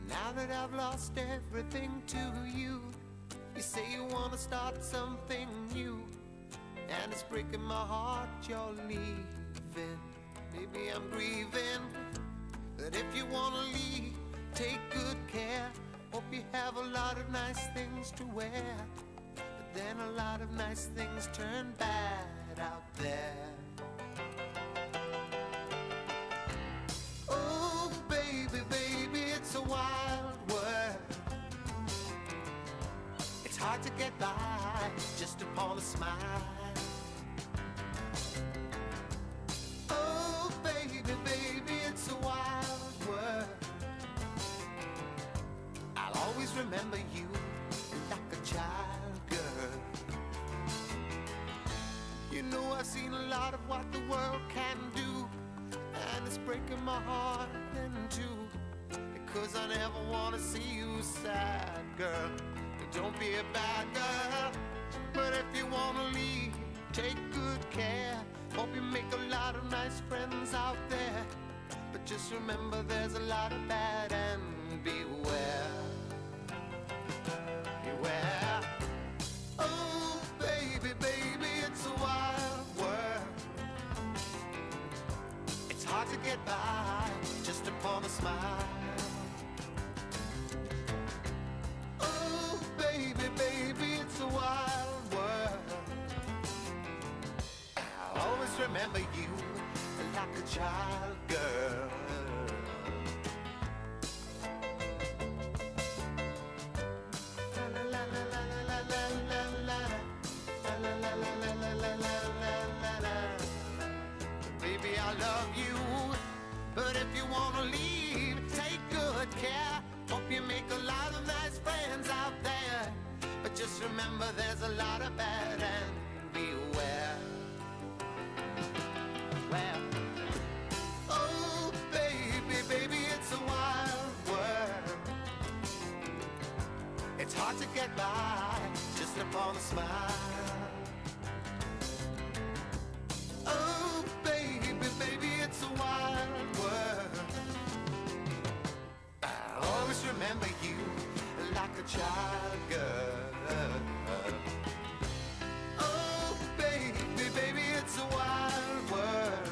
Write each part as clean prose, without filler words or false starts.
Now that I've lost everything to you, you say you wanna start something new, and it's breaking my heart you're leaving. Maybe I'm grieving, but if you wanna leave, take good care. Hope you have a lot of nice things to wear, but then a lot of nice things turn bad out there. Oh baby, baby, it's a wild world. It's hard to get by just upon a smile. Oh baby, baby, it's a wild world. I'll always remember you like a child, girl. You know I've seen a lot of what the world can do, and it's breaking my heart in two, because I never want to see you sad, girl. Don't be a bad girl, but if you want to leave, take good care. Hope you make a lot of nice friends out there, but just remember there's a lot of bad, and beware. Beware. Oh baby, baby, it's a wild world. It's hard to get by remember you like a child girl. Baby, I love you, but if you wanna leave, take good care. Hope you make a lot of nice friends out there, but just remember there's a lot of bad and beware. Well, oh baby, baby, it's a wild world. It's hard to get by just upon a smile. Oh baby, baby, it's a wild world. I'll always remember you like a child girl. Oh baby, baby, it's a wild world,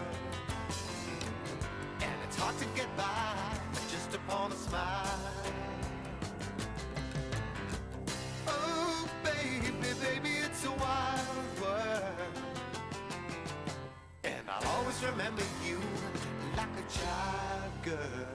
and it's hard to get by just upon a smile. Oh baby, baby, it's a wild world, and I'll always remember you like a child girl.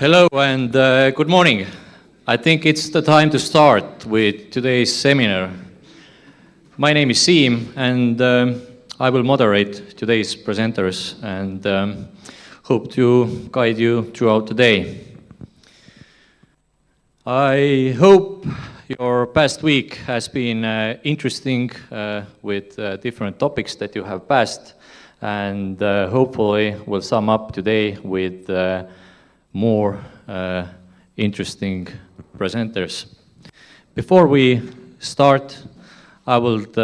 Hello and good morning. I think it's the time to start with today's seminar. My name is Siim and I will moderate today's presenters and hope to guide you throughout the day. I hope your past week has been interesting with different topics that you have passed, and hopefully will sum up today with more interesting presenters. Before we start, I would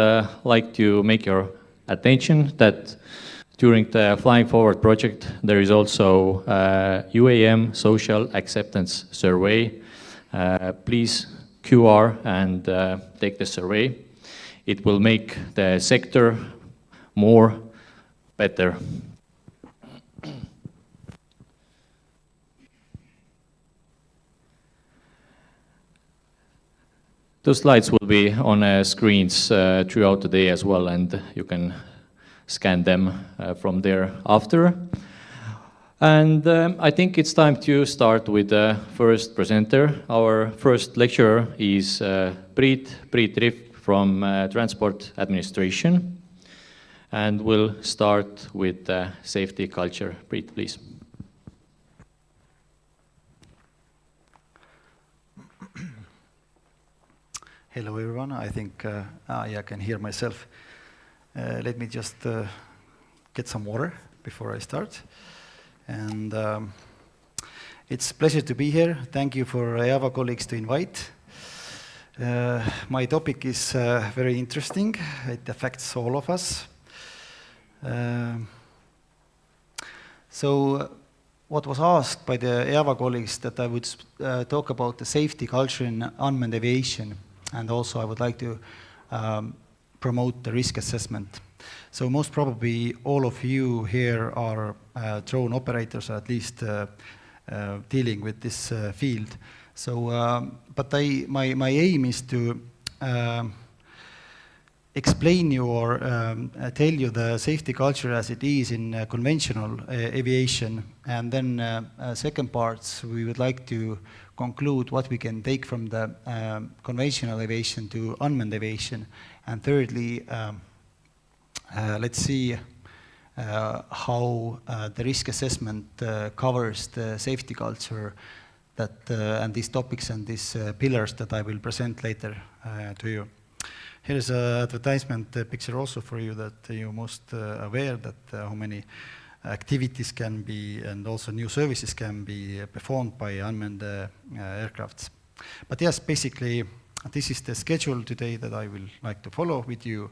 like to make your attention that during the Flying Forward project there is also UAM Social Acceptance Survey. Please QR and take the survey. It will make the sector more better. Those slides will be on screens throughout the day as well, and you can scan them from there after. And I think it's time to start with the first presenter. Our first lecturer is Priit Riff from Transport Administration. And we'll start with safety culture. Priit, please. Hello everyone, I think I can hear myself. Let me just get some water before I start. And it's a pleasure to be here. Thank you for Avalik colleagues to invite. My topic is very interesting. It affects all of us. So what was asked by the Avalik colleagues that I would talk about the safety culture in unmanned aviation, and also I would like to promote the risk assessment. So most probably all of you here are drone operators, or at least dealing with this field. So, but my aim is to explain you or tell you the safety culture as it is in conventional aviation. And then second parts, we would like to conclude what we can take from the conventional aviation to unmanned aviation. And thirdly, let's see how the risk assessment covers the safety culture that, and these topics and these pillars that I will present later to you. Here's an advertisement picture also for you that you're most aware that how many activities can be and also new services can be performed by unmanned aircrafts. But yes, basically this is the schedule today that I will like to follow with you.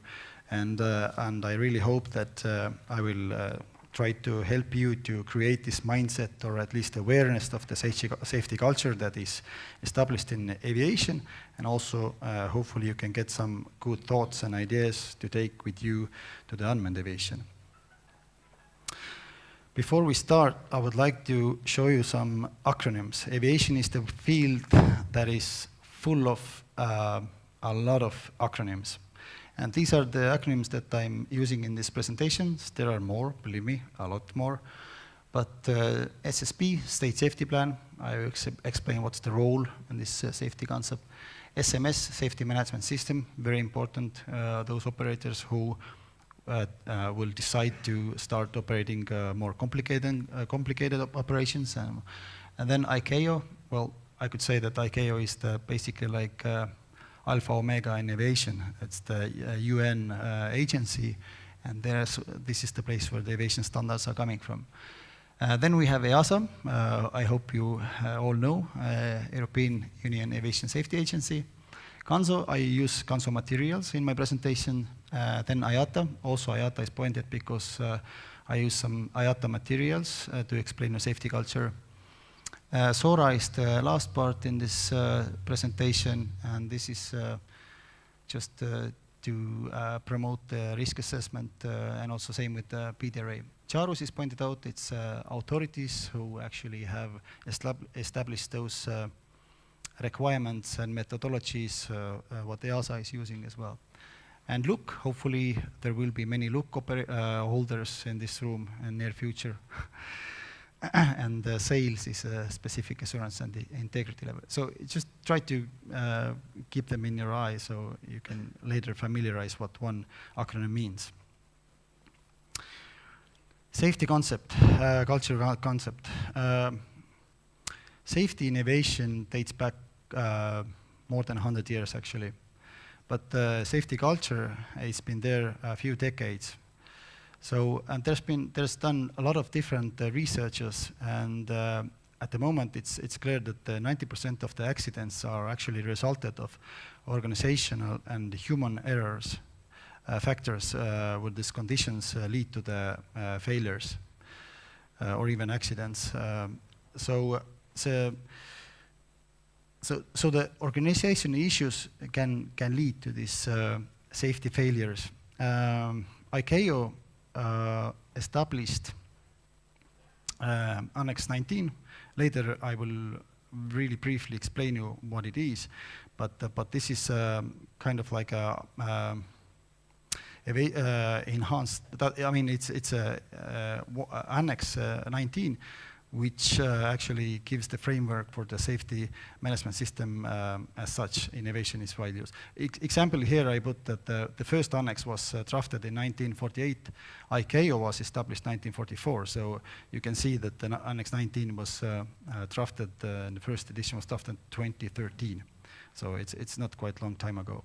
And I really hope that I will try to help you to create this mindset or at least awareness of the safety culture that is established in aviation, and also hopefully you can get some good thoughts and ideas to take with you to the unmanned aviation. Before we start, I would like to show you some acronyms. Aviation is the field that is full of a lot of acronyms. And these are the acronyms that I'm using in this presentation. There are more, believe me, a lot more. But SSP, State Safety Plan, I will explain what's the role in this safety concept. SMS, Safety Management System, very important. Those operators who will decide to start operating more complicated operations. And then ICAO, well, I could say that ICAO is basically like Alpha Omega in aviation. It's the UN agency, and this is the place where the aviation standards are coming from. Then we have EASA, I hope you all know, European Union Aviation Safety Agency. CANSO, I use CANSO materials in my presentation. Then IATA, also IATA is pointed because I use some IATA materials to explain the safety culture. SORA is the last part in this presentation, and this is just to promote the risk assessment, and also same with the PDRA. CHARUS is pointed out, it's authorities who actually have established those requirements and methodologies, what EASA is using as well. And look, hopefully there will be many look holders in this room in near future. and sales is a specific assurance and the integrity level. So just try to keep them in your eye so you can later familiarize what one acronym means. Safety concept, cultural concept. Safety innovation dates back more than 100 years actually, but safety culture has been there a few decades. So, and there's done a lot of different researches, and at the moment it's clear that 90% of the accidents are actually resulted of organizational and human errors, factors where these conditions lead to the failures or even accidents. So the organization issues can lead to these safety failures. ICAO established Annex 19. Later I will really briefly explain you what it is, but this is kind of like a enhanced. I mean, it's a Annex 19, which actually gives the framework for the safety management system as such. Innovation is widely used. Example here I put that the first annex was drafted in 1948. ICAO was established 1944. So you can see that the Annex 19 was drafted, and the first edition was drafted in 2013. So it's not quite a long time ago.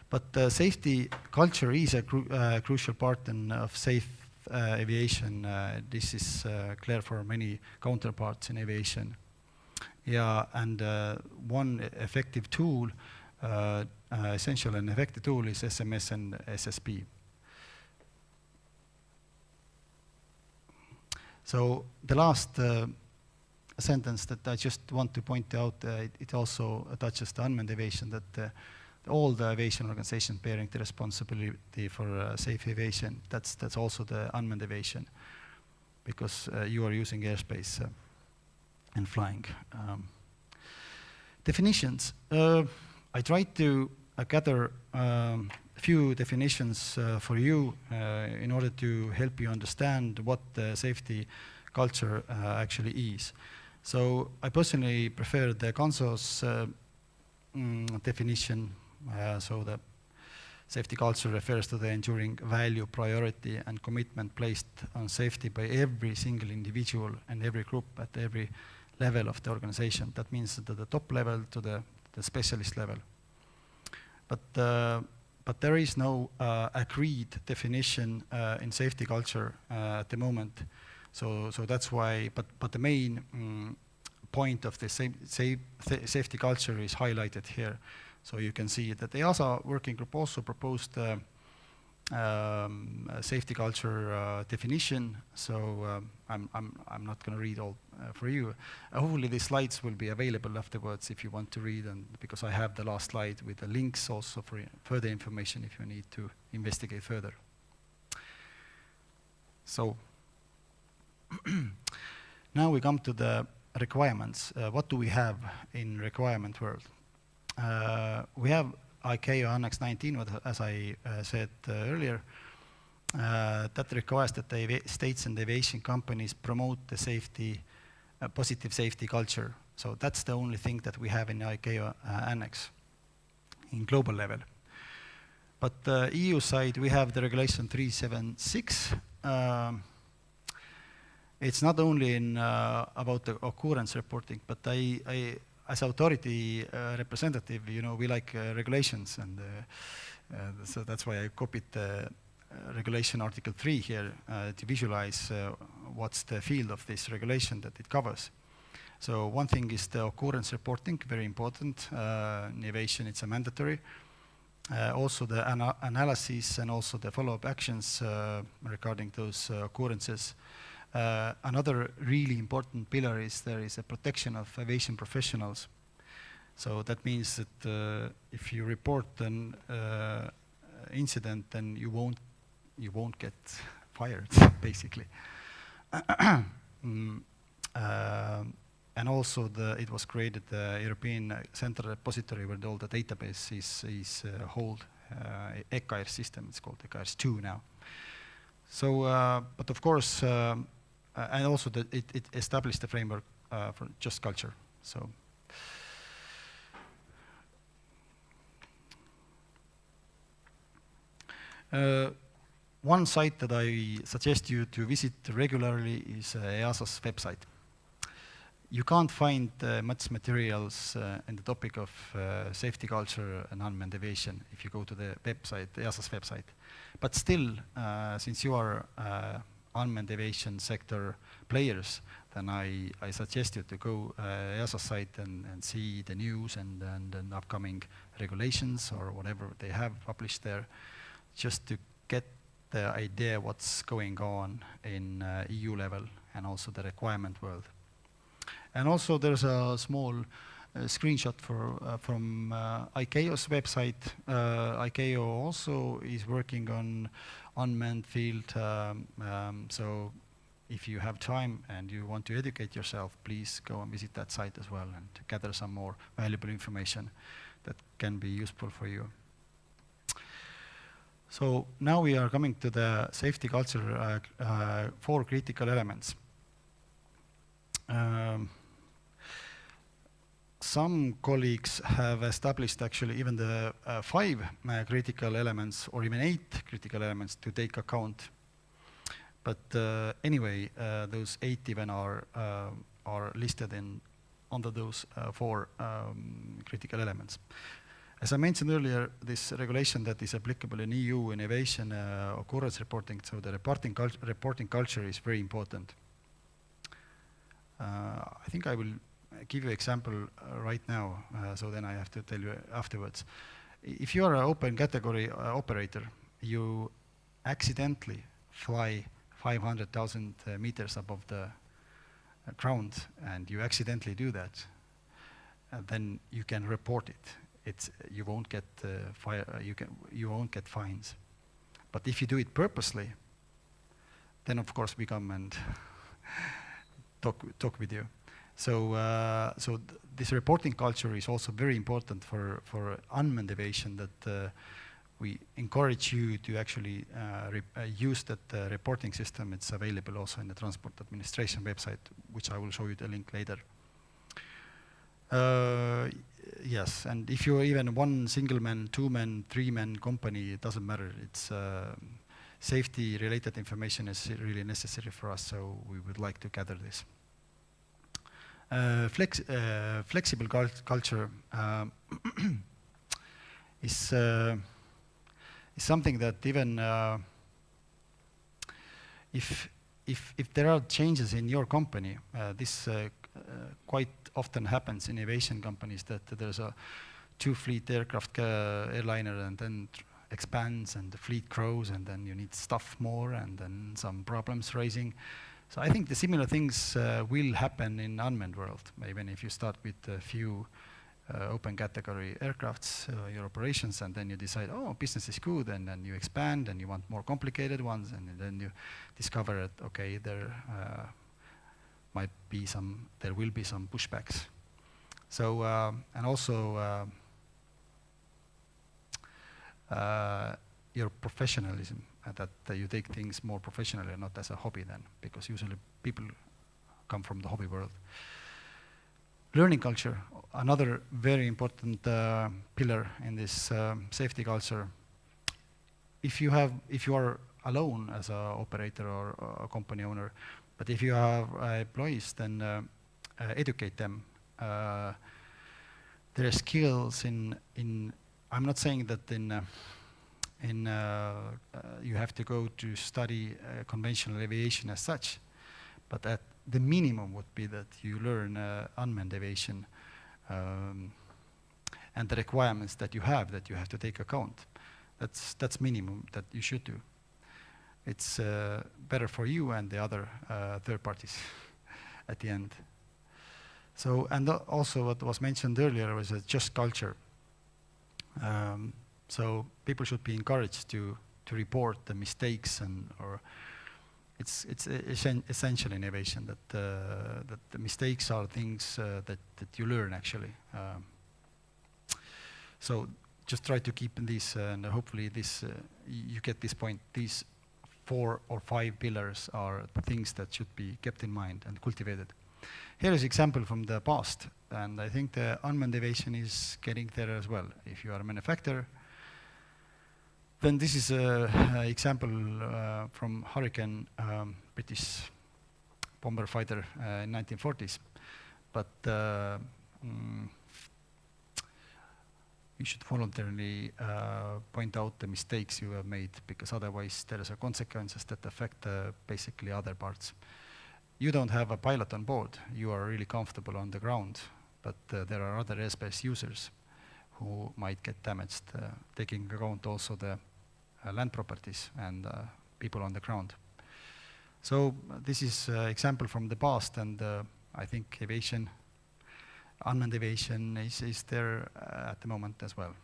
But safety culture is a crucial part of safe aviation. This is clear for many counterparts in aviation. Yeah, and one effective tool, essential and effective tool is SMS and SSP. So the last sentence that I just want to point out, it also touches the unmanned aviation, that all the aviation organizations bearing the responsibility for safe aviation, that's also the unmanned aviation, because you are using airspace and flying. Definitions. I tried to gather a few definitions for you in order to help you understand what the safety culture actually is. So I personally prefer the CONSOS definition. So the safety culture refers to the enduring value, priority, and commitment placed on safety by every single individual and every group at every level of the organization. That means to the top level to the specialist level. But there is no agreed definition in safety culture at the moment. So that's why. But the main point of the safety culture is highlighted here. So you can see that the EASA working group also proposed a safety culture definition. So I'm not going to read all for you. Hopefully the slides will be available afterwards if you want to read, and because I have the last slide with the links also for further information if you need to investigate further. So now we come to the requirements. What do we have in requirement world? We have ICAO Annex 19, as I said earlier, that requires that the states and aviation companies promote the safety, positive safety culture. So that's the only thing that we have in ICAO Annex in global level. But the EU side, we have the regulation 376. It's not only in about the occurrence reporting, but I as authority representative, you know, we like regulations, and so that's why I copied the regulation Article 3 here to visualize what's the field of this regulation that it covers. So one thing is the occurrence reporting, very important. In aviation, it's a mandatory. Also the analysis and also the follow-up actions regarding those occurrences. Another really important pillar is there is a protection of aviation professionals. So that means that if you report an incident, then you won't get fired, basically. And also it was created the European Central Repository where all the database is hold, ECAIR system, it's called ECAIR 2 now. So, but of course, and also that it established the framework for just culture. So. One site that I suggest you to visit regularly is EASA's website. You can't find much materials in the topic of safety culture and unmanned aviation if you go to the website, EASA's website. But still, since you are unmanned aviation sector players, then I suggest you to go EASA site and see the news and upcoming regulations or whatever they have published there, just to get the idea what's going on in EU level and also the requirement world. And also there's a small screenshot from ICAO's website. ICAO also is working on unmanned field, so if you have time and you want to educate yourself, please go and visit that site as well and gather some more valuable information that can be useful for you. So now we are coming to the safety culture, 4 critical elements. Some colleagues have established actually even the 5 critical elements or even 8 critical elements to take account. But anyway, those 8 even are listed under those 4 critical elements. As I mentioned earlier, this regulation that is applicable in EU innovation occurrence reporting, so the reporting culture is very important. I think I will give you an example right now, so then I have to tell you afterwards. If you are an open category operator, you accidentally fly 500,000 meters above the ground, and you accidentally do that, then you can report it. You won't get you won't get fines. But if you do it purposely, then of course we come and talk with you. So this reporting culture is also very important for unmanned aviation, that we encourage you to actually use that reporting system. It's available also in the Transport Administration website, which I will show you the link later. Yes, and if you're even one single man, 2-man, 3-man company, it doesn't matter. It's safety related information is really necessary for us, so we would like to gather this. Flexible culture is something that even if there are changes in your company, this quite often happens in aviation companies, that there's a 2-fleet aircraft airliner and then expands and the fleet grows and then you need stuff more and then some problems raising. So I think the similar things will happen in unmanned world. Even if you start with a few open category aircrafts, your operations, and then you decide, oh, business is good, and then you expand and you want more complicated ones, and then you discover that, okay, there will be some pushbacks. So, and also your professionalism, that you take things more professionally and not as a hobby then, because usually people come from the hobby world. Learning culture, another very important pillar in this safety culture. If you are alone as an operator or a company owner, but if you have employees, then educate them. Their skills in I'm not saying that you have to go to study conventional aviation as such, but at the minimum would be that you learn unmanned aviation and the requirements that you have to take account. That's minimum that you should do. It's better for you and the other third parties at the end. So, and also what was mentioned earlier was a just culture. So people should be encouraged to report the mistakes, or it's essential in aviation that the mistakes are things that you learn actually. So just try to keep in this, and hopefully this you get this point. These 4 or 5 pillars are things that should be kept in mind and cultivated. Here is example from the past, and I think the unmanned aviation is getting there as well. If you are a manufacturer, then this is an example from Hurricane, British bomber fighter in 1940s. But you should voluntarily point out the mistakes you have made, because otherwise there is a consequences that affect basically other parts. You don't have a pilot on board. You are really comfortable on the ground, but there are other airspace users who might get damaged, taking into account also the land properties and people on the ground. So this is example from the past, and I think aviation, unmanned aviation is there at the moment as well.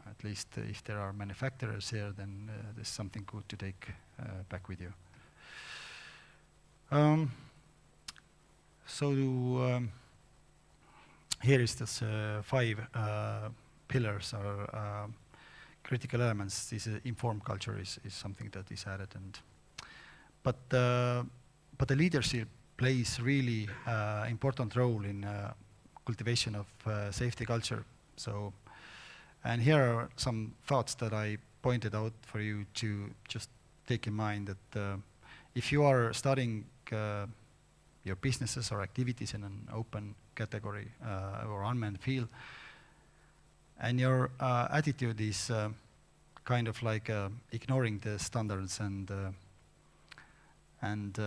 At least if there are manufacturers here, then there's something good to take back with you. Here is this 5 pillars or critical elements. This informed culture is something that is added, and but the leadership plays really important role in cultivation of safety culture. So, and here are some thoughts that I pointed out for you to just take in mind, that if you are starting your businesses or activities in an open category or unmanned field, and your attitude is kind of like ignoring the standards, and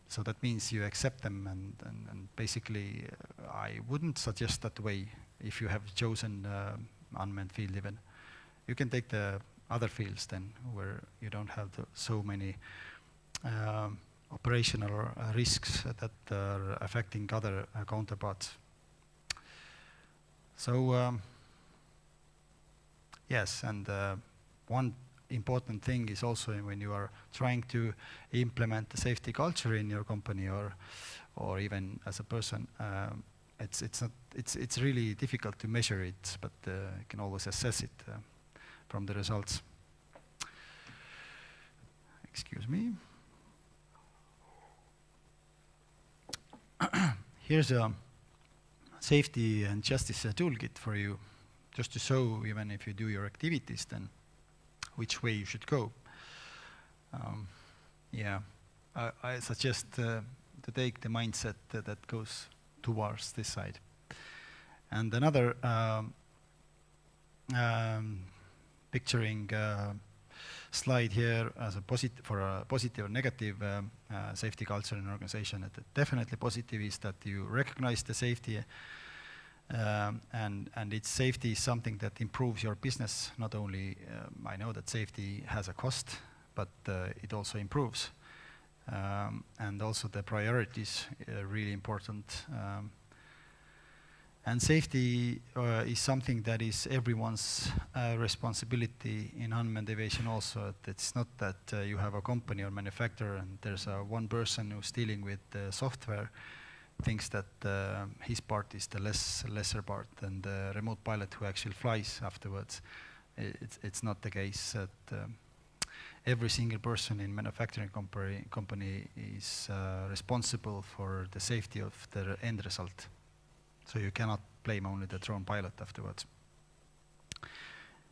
so that means you accept them, and basically I wouldn't suggest that way if you have chosen unmanned field even. You can take the other fields then, where you don't have so many operational risks that are affecting other counterparts. So yes, and one important thing is also when you are trying to implement the safety culture in your company, or even as a person, it's really difficult to measure it, but you can always assess it from the results. Excuse me. Here's a safety and justice toolkit for you, just to show, even if you do your activities, then which way you should go. Yeah, I suggest to take the mindset that goes towards this side. And another picturing slide here as a for a positive or negative safety culture in an organization. Definitely positive is that you recognize the safety, and its safety is something that improves your business. Not only, I know that safety has a cost, but it also improves. And also the priorities are really important. And safety is something that is everyone's responsibility in unmanned aviation also. It's not that you have a company or manufacturer and there's one person who's dealing with the software, thinks that his part is the lesser part, and the remote pilot who actually flies afterwards. It's not the case that every single person in manufacturing company is responsible for the safety of the end result. So you cannot blame only the drone pilot afterwards.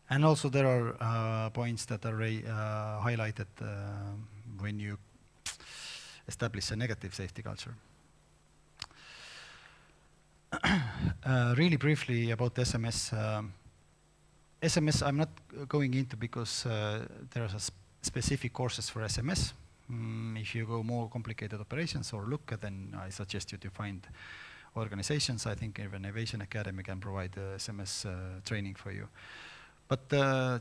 And also there are points that are highlighted when you establish a negative safety culture. Really briefly about SMS. SMS I'm not going into because there are specific courses for SMS. If you go more complicated operations or look, then I suggest you to find organizations. I think even Aviation Academy can provide SMS training for you. But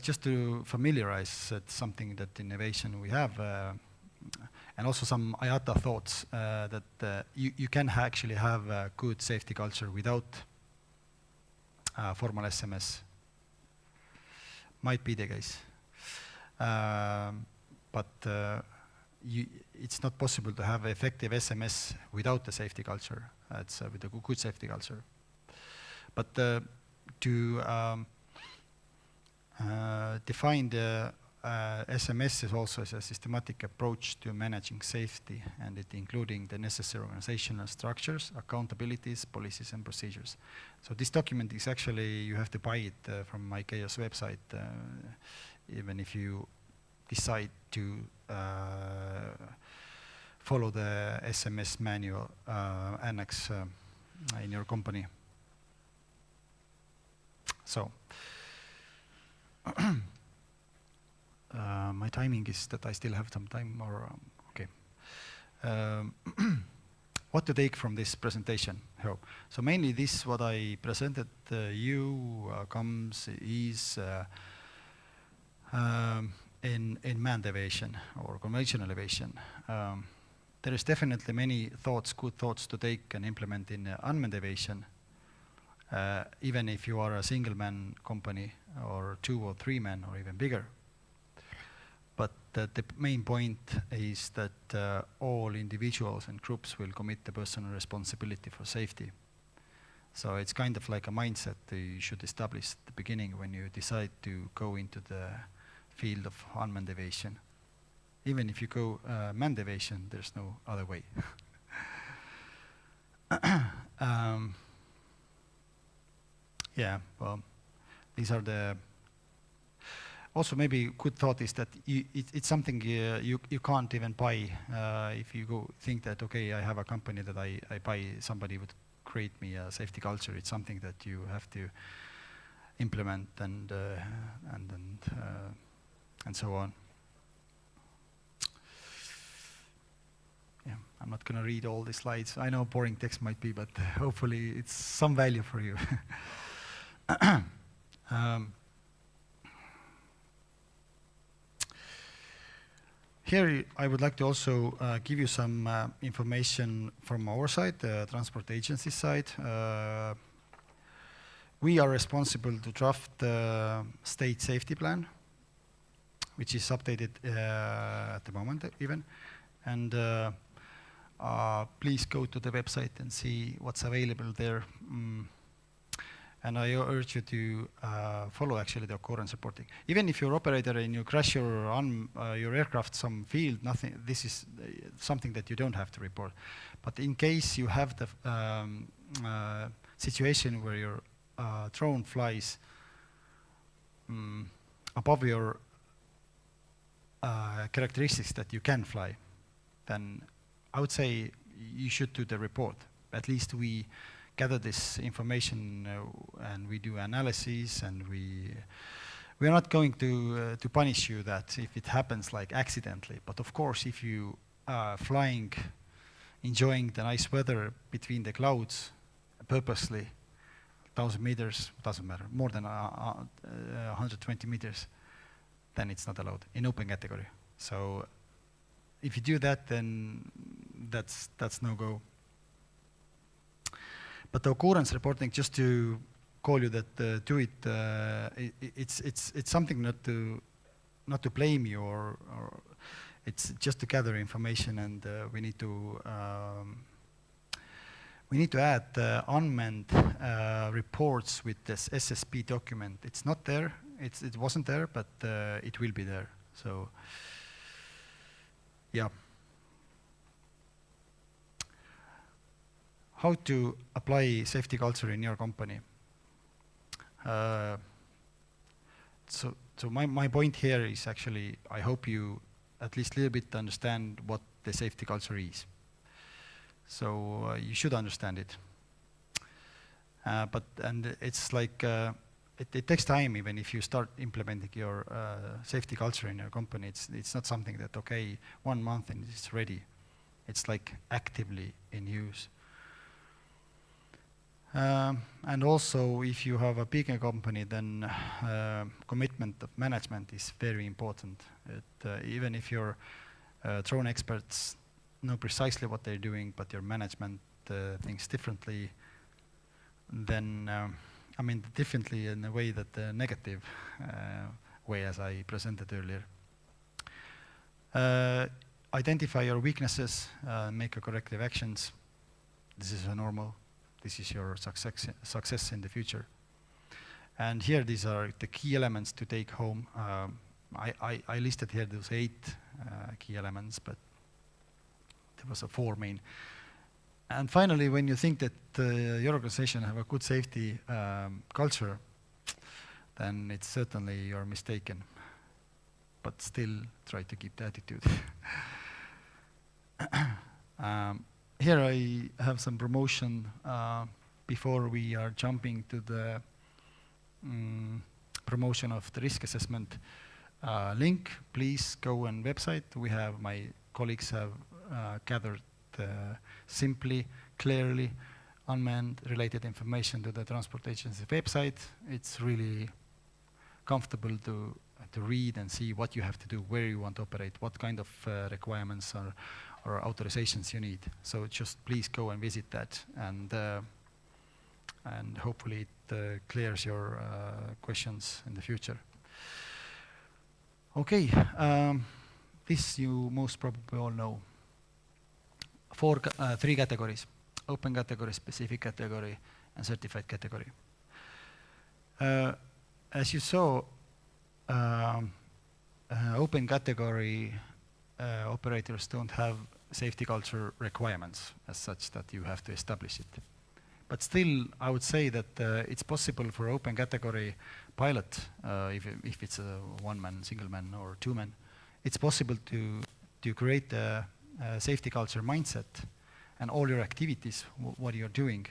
just to familiarize, it's something that in aviation we have, and also some IATA thoughts that you can actually have a good safety culture without formal SMS. Might be the case. But it's not possible to have effective SMS without the safety culture. It's with a good safety culture. But to define the SMS is also a systematic approach to managing safety, and it including the necessary organizational structures, accountabilities, policies, and procedures. So this document is actually, you have to buy it from ICAO's website, even if you decide to follow the SMS manual annex in your company. So, my timing is that I still have some time, or okay. What to take from this presentation? So mainly this, what I presented you is in manned aviation or conventional aviation. There is definitely many good thoughts to take and implement in unmanned aviation, even if you are a single-man company or 2 or 3 men or even bigger. But the main point is that all individuals and groups will commit the personal responsibility for safety. So it's kind of like a mindset that you should establish at the beginning when you decide to go into the field of unmanned aviation. Even if you go manned aviation, there's no other way. Yeah, well, these are the... Also, maybe good thought is that it's something you can't even buy. If you think that, okay, I have a company that I buy, somebody would create me a safety culture. It's something that you have to implement and so on. Yeah, I'm not going to read all the slides. I know boring text might be, but hopefully it's some value for you. Here I would like to also give you some information from our side, the transport agency side. We are responsible to draft the state safety plan, which is updated at the moment even. And please go to the website and see what's available there. And I urge you to follow actually the occurrence reporting. Even if you're operator and you crash your aircraft some field, nothing. This is something that you don't have to report. But in case you have the situation where your drone flies above your characteristics that you can fly, then I would say you should do the report. At least we gather this information and we do analysis, and we are not going to punish you that if it happens like accidentally. But of course, if you are flying, enjoying the nice weather between the clouds purposely, 1,000 meters, doesn't matter, more than 120 meters, then it's not allowed in open category. So if you do that, then that's no go. But the occurrence reporting, just to call you that do it, it's something not to blame you, or it's just to gather information, and we need to add unmanned reports with this SSP document. It's not there. It wasn't there, but it will be there. So yeah. How to apply safety culture in your company? So my point here is actually, I hope you at least a little bit understand what the safety culture is. So you should understand it. And it's like, it takes time even if you start implementing your safety culture in your company. It's not something that, okay, 1 month and it's ready. It's like actively in use. And also, if you have a bigger company, then commitment of management is very important. Even if your drone experts know precisely what they're doing, but your management thinks differently, then, I mean, differently in a way that the negative way, as I presented earlier. Identify your weaknesses, make your corrective actions. This is a normal. This is your success in the future. And here, these are the key elements to take home. I listed here those 8 key elements, but there was a 4 main. And finally, when you think that your organization have a good safety culture, then it's certainly you're mistaken. But still try to keep the attitude. Here I have some promotion before we are jumping to the promotion of the risk assessment link. Please go on website. My colleagues have gathered simply, clearly, unmanned related information to the transport agency website. It's really comfortable to read and see what you have to do, where you want to operate, what kind of requirements or authorizations you need. So just please go and visit that, and hopefully it clears your questions in the future. Okay, this you most probably all know. 3 categories: open category, specific category, and certified category. As you saw, open category operators don't have safety culture requirements as such that you have to establish it. But still, I would say that it's possible for open category pilot, if it's a 1-man, single-man, or 2-man, it's possible to create a safety culture mindset and all your activities, what you're doing,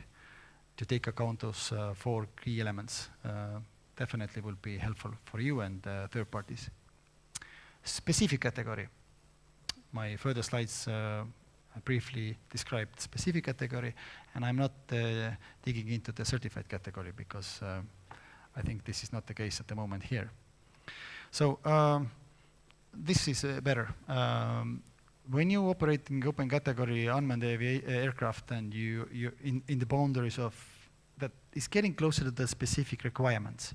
to take account those 4 key elements. Definitely will be helpful for you and third parties. Specific category. My further slides briefly described specific category, and I'm not digging into the certified category because I think this is not the case at the moment here. So this is better. When you operate in open category unmanned aircraft and you in the boundaries of that is getting closer to the specific requirements.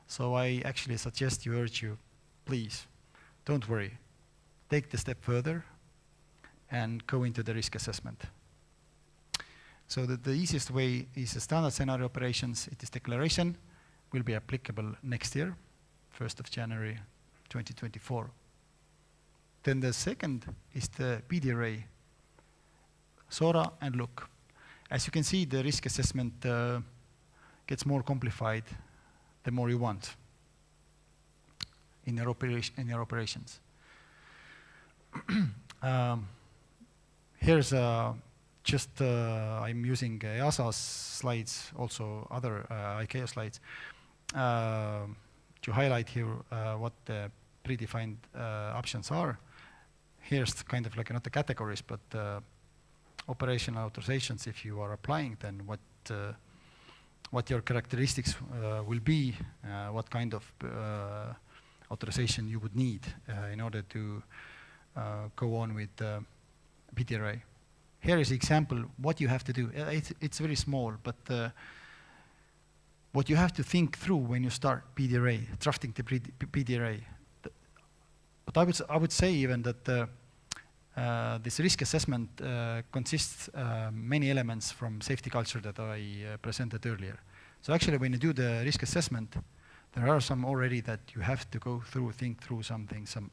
So I actually suggest you, urge you, please, don't worry. Take the step further and go into the risk assessment. So the easiest way is a standard scenario operations. It is declaration, will be applicable next year, 1st of January 2024. Then the second is the PDRA, SORA and LOOK. As you can see, the risk assessment gets more complicated the more you want in your operations. Here's just I'm using EASA's slides, also other ICAO slides, to highlight here what the predefined options are. Here's kind of like not the categories, but operational authorizations. If you are applying, then what your characteristics will be, what kind of authorization you would need in order to go on with PDRA. Here is an example what you have to do. It's very small, but what you have to think through when you start PDRA, drafting the PDRA. But I would say even that this risk assessment consists many elements from safety culture that I presented earlier. So actually, when you do the risk assessment, there are some already that you have to go through, think through something, some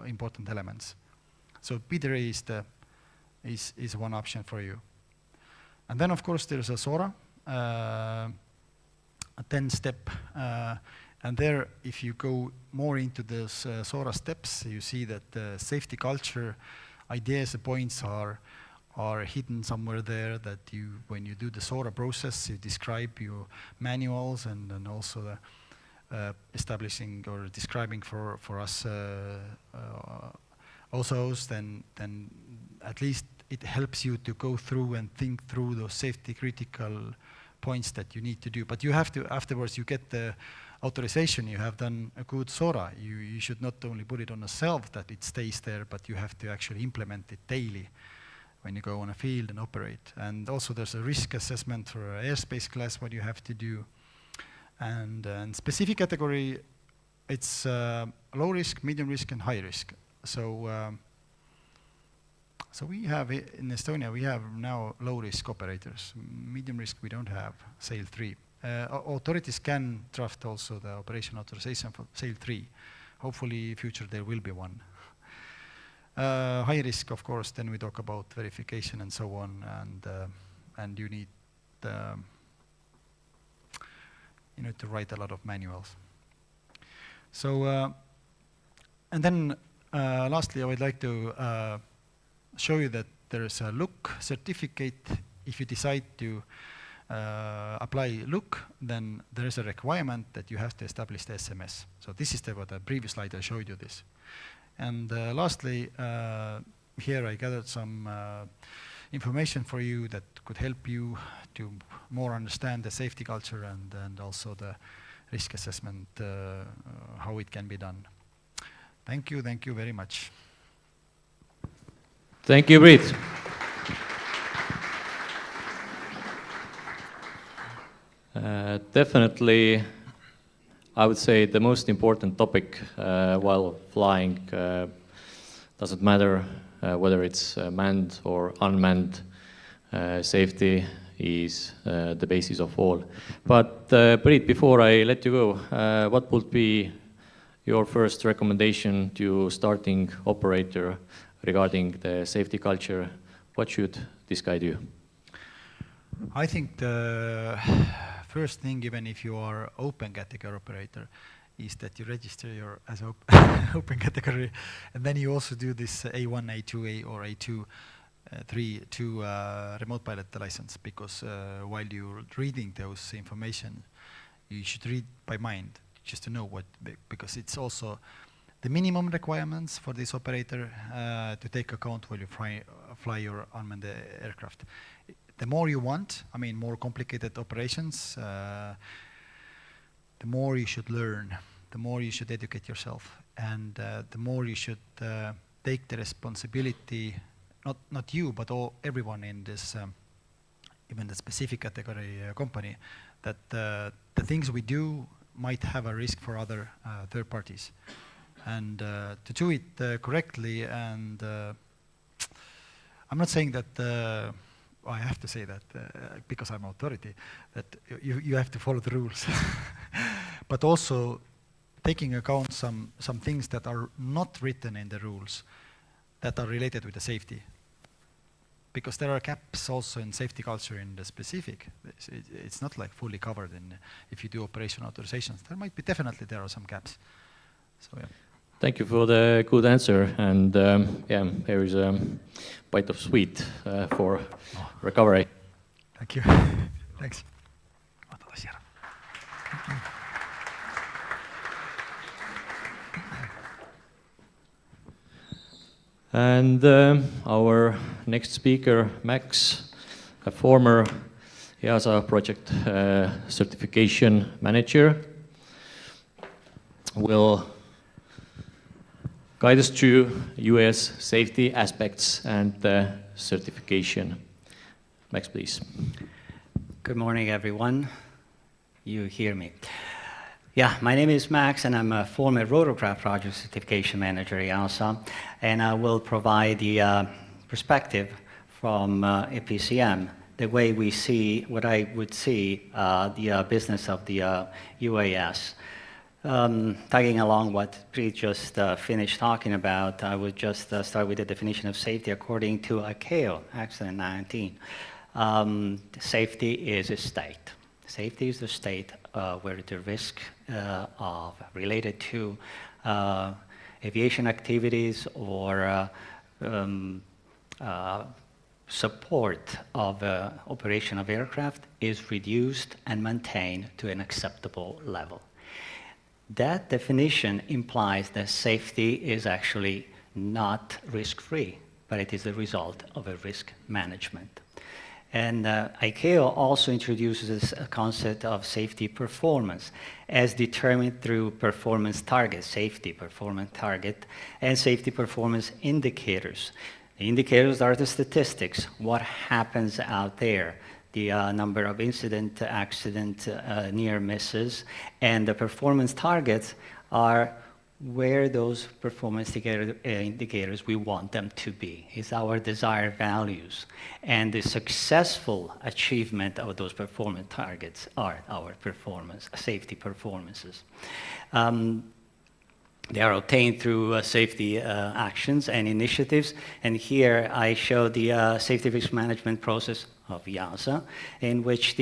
important elements. So PDRA is one option for you. And then, of course, there's a SORA, a 10-step. And there, if you go more into those SORA steps, you see that the safety culture ideas and points are hidden somewhere there, that when you do the SORA process, you describe your manuals and also establishing or describing for us OSOs, then at least it helps you to go through and think through those safety critical points that you need to do. But you have to, afterwards you get the authorization, you have done a good SORA. You should not only put it on a shelf that it stays there, but you have to actually implement it daily when you go on a field and operate. And also there's a risk assessment for airspace class, what you have to do. And specific category, it's low risk, medium risk, and high risk. So so we have in Estonia, we have now low risk operators. Medium risk we don't have, SAIL 3. Authorities can draft also the operation authorization for SAIL 3. hopefully future there will be one. High risk, of course, then we talk about verification and so on, and you need to write a lot of manuals. So, and then lastly, I would like to show you that there is a Look certificate. If you decide to apply Look, then there is a requirement that you have to establish the SMS. So this is what the previous slide I showed you this. And lastly, here I gathered some information for you that could help you to more understand the safety culture and also the risk assessment, how it can be done. Thank you very much. Thank you, Priit. Definitely, I would say the most important topic while flying doesn't matter whether it's manned or unmanned. Safety is the basis of all. But Priit, before I let you go, what would be your first recommendation to starting operator regarding the safety culture? What should this guide you? I think the first thing, even if you are open category operator, is that you register your as open category, and then you also do this A1, A2, or A2, 3 to remote pilot license, because while you're reading those information, you should read by mind, just to know what, because it's also the minimum requirements for this operator to take account while you fly your unmanned aircraft. The more you want, I mean, more complicated operations, the more you should learn, the more you should educate yourself, and the more you should take the responsibility, not you, but everyone in this, even the specific category company, that the things we do might have a risk for other third parties. And to do it correctly, and I'm not saying that I have to say that because I'm authority, that you have to follow the rules. But also taking account some things that are not written in the rules that are related with the safety. Because there are gaps also in safety culture in the specific. It's not like fully covered in if you do operation authorizations. Definitely there are some gaps. So yeah. Thank you for the good answer, and yeah, here is a bite of sweet for recovery. Thank you. Thanks. And our next speaker, Max, a former EASA project certification manager, will guide us through US safety aspects and the certification. Max, please. Good morning, everyone. You hear me. Yeah, my name is Max, and I'm a former rotorcraft project certification manager at EASA, and I will provide the perspective from EPCM, the way we see, what I would see, the business of the UAS. Tagging along what Priit just finished talking about, I would just start with the definition of safety according to ICAO, Accident 19. Safety is a state. Safety is the state where the risk related to aviation activities or support of operation of aircraft is reduced and maintained to an acceptable level. That definition implies that safety is actually not risk-free, but it is the result of a risk management. And ICAO also introduces a concept of safety performance as determined through performance targets, safety performance target, and safety performance indicators. The indicators are the statistics, what happens out there, the number of incident, accident, near misses, and the performance targets are where those performance indicators we want them to be. It's our desired values. And the successful achievement of those performance targets are our performance, safety performances. They are obtained through safety actions and initiatives. And here I show the safety risk management process of EASA, in which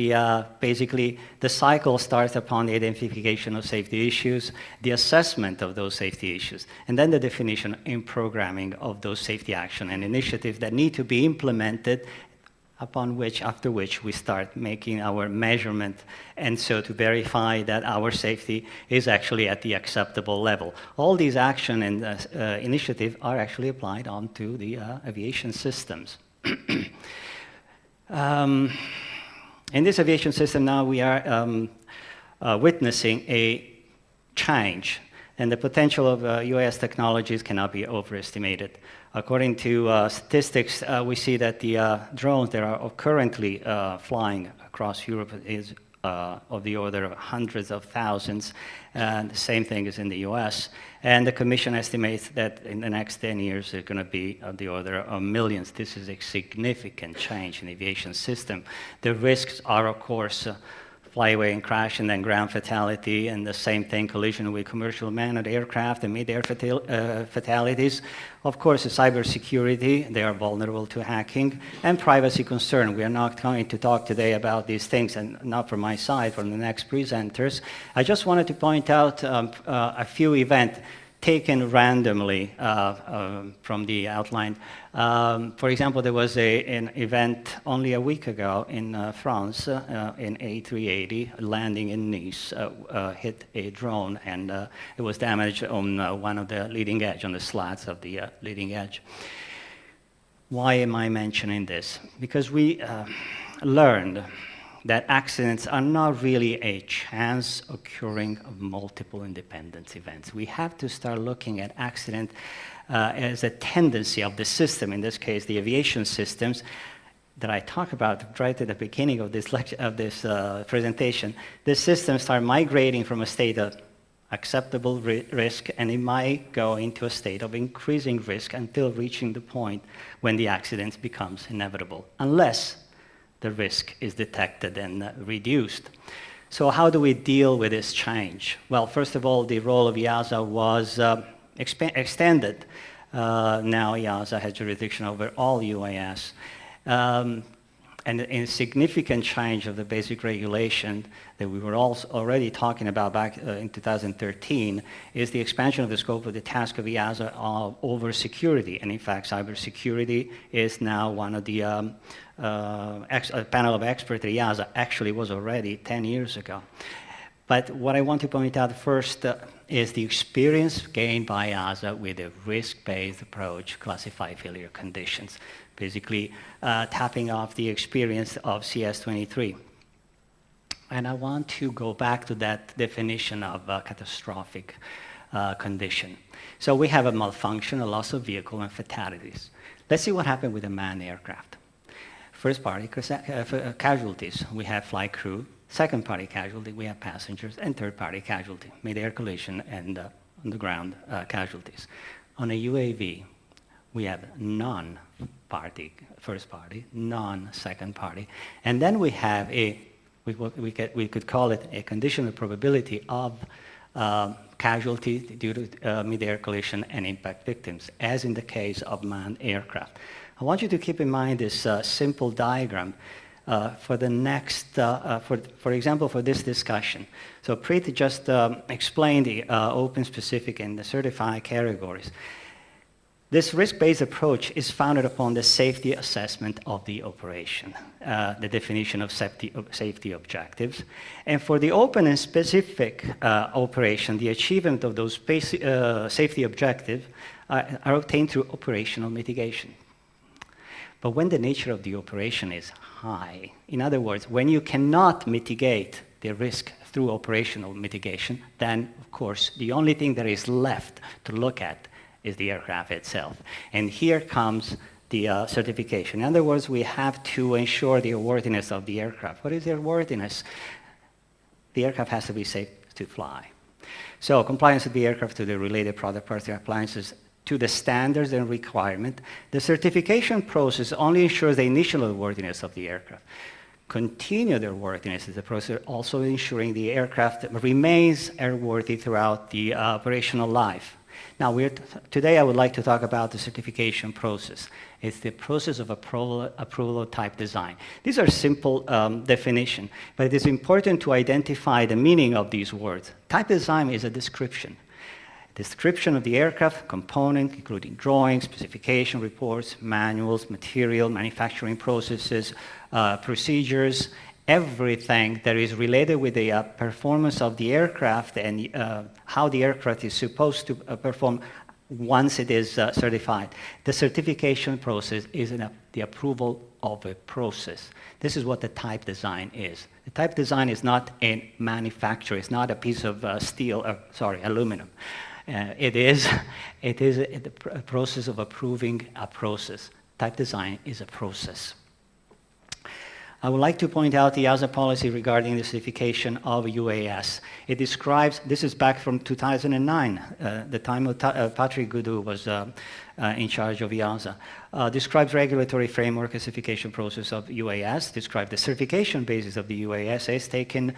basically the cycle starts upon the identification of safety issues, the assessment of those safety issues, and then the definition and programming of those safety action and initiatives that need to be implemented, after which we start making our measurement, and so to verify that our safety is actually at the acceptable level. All these action and initiatives are actually applied onto the aviation systems. In this aviation system now we are witnessing a change, and the potential of UAS technologies cannot be overestimated. According to statistics, we see that the drones that are currently flying across Europe is of the order of hundreds of thousands, and the same thing is in the US. And the Commission estimates that in the next 10 years, it's going to be of the order of millions. This is a significant change in the aviation system. The risks are, of course, flyaway and crash, and then ground fatality, and the same thing, collision with commercial manned aircraft and mid-air fatalities. Of course, the cybersecurity, they are vulnerable to hacking, and privacy concern. We are not going to talk today about these things, and not from my side, from the next presenters. I just wanted to point out a few events taken randomly from the outline. For example, there was an event only a week ago in France, in A380, landing in Nice, hit a drone, and it was damaged on one of the leading edge, on the slats of the leading edge. Why am I mentioning this? Because we learned that accidents are not really a chance occurring of multiple independent events. We have to start looking at accident as a tendency of the system, in this case, the aviation systems that I talk about right at the beginning of this lecture, of this presentation. The systems start migrating from a state of acceptable risk, and it might go into a state of increasing risk until reaching the point when the accident becomes inevitable, unless the risk is detected and reduced. So how do we deal with this change? Well, first of all, the role of EASA was extended. Now EASA has jurisdiction over all UAS. And a significant change of the basic regulation that we were already talking about back in 2013 is the expansion of the scope of the task of EASA over security. And in fact, cybersecurity is now one of the a panel of experts at EASA actually was already 10 years ago. But what I want to point out first is the experience gained by EASA with a risk-based approach, classified failure conditions, basically tapping off the experience of CS23. And I want to go back to that definition of catastrophic condition. So we have a malfunction, a loss of vehicle, and fatalities. Let's see what happened with a manned aircraft. First party casualties, we have flight crew. Second party casualty, we have passengers. And third party casualty, mid-air collision and on the ground casualties. On a UAV, we have non-party first party, non-second party. And then we have we could call it a conditional probability of casualty due to mid-air collision and impact victims, as in the case of manned aircraft. I want you to keep in mind this simple diagram for the next, for example, for this discussion. So Preet just explained the open, specific, and the certified categories. This risk-based approach is founded upon the safety assessment of the operation, the definition of safety objectives. And for the open and specific operation, the achievement of those safety objectives are obtained through operational mitigation. But when the nature of the operation is high, in other words, when you cannot mitigate the risk through operational mitigation, then, of course, the only thing that is left to look at is the aircraft itself. And here comes the certification. In other words, we have to ensure the airworthiness of the aircraft. What is airworthiness? The aircraft has to be safe to fly. So compliance of the aircraft to the related product parts and appliances to the standards and requirement. The certification process only ensures the initial airworthiness of the aircraft. continue their worthiness is the process, also ensuring the aircraft remains airworthy throughout the operational life. Now, today I would like to talk about the certification process. It's the process of approval of type design. These are simple definition, but it is important to identify the meaning of these words. Type design is a description. Description of the aircraft component, including drawings, specification reports, manuals, material, manufacturing processes, procedures, everything that is related with the performance of the aircraft and how the aircraft is supposed to perform once it is certified. The certification process is the approval of a process. This is what the type design is. The type design is not a manufacturer. It's not a piece of aluminum. It is the process of approving a process. Type design is a process. I would like to point out the EASA policy regarding the certification of UAS. It describes, this is back from 2009, the time of Patrick Goudou was in charge of EASA, describes regulatory framework certification process of UAS, describes the certification basis of the UAS as taken,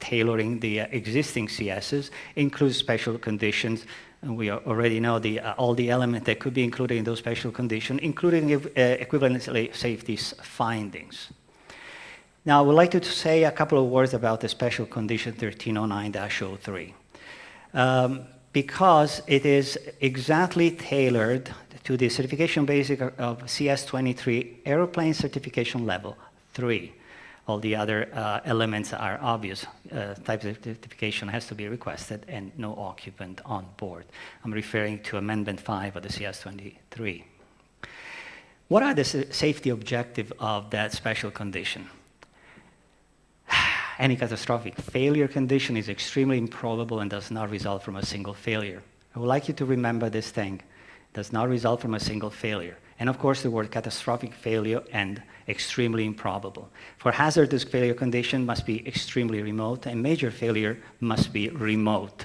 tailoring the existing CSs, includes special conditions, and we already know all the elements that could be included in those special conditions, including equivalent safety findings. Now, I would like to say a couple of words about the special condition 1309-03. Because it is exactly tailored to the certification basic of CS23 airplane certification level 3. All the other elements are obvious. Type certification has to be requested and no occupant on board. I'm referring to Amendment 5 of the CS23. What are the safety objectives of that special condition? Any catastrophic failure condition is extremely improbable and does not result from a single failure. I would like you to remember this thing. Does not result from a single failure. And of course, the word catastrophic failure and extremely improbable. For hazardous failure condition must be extremely remote, and major failure must be remote.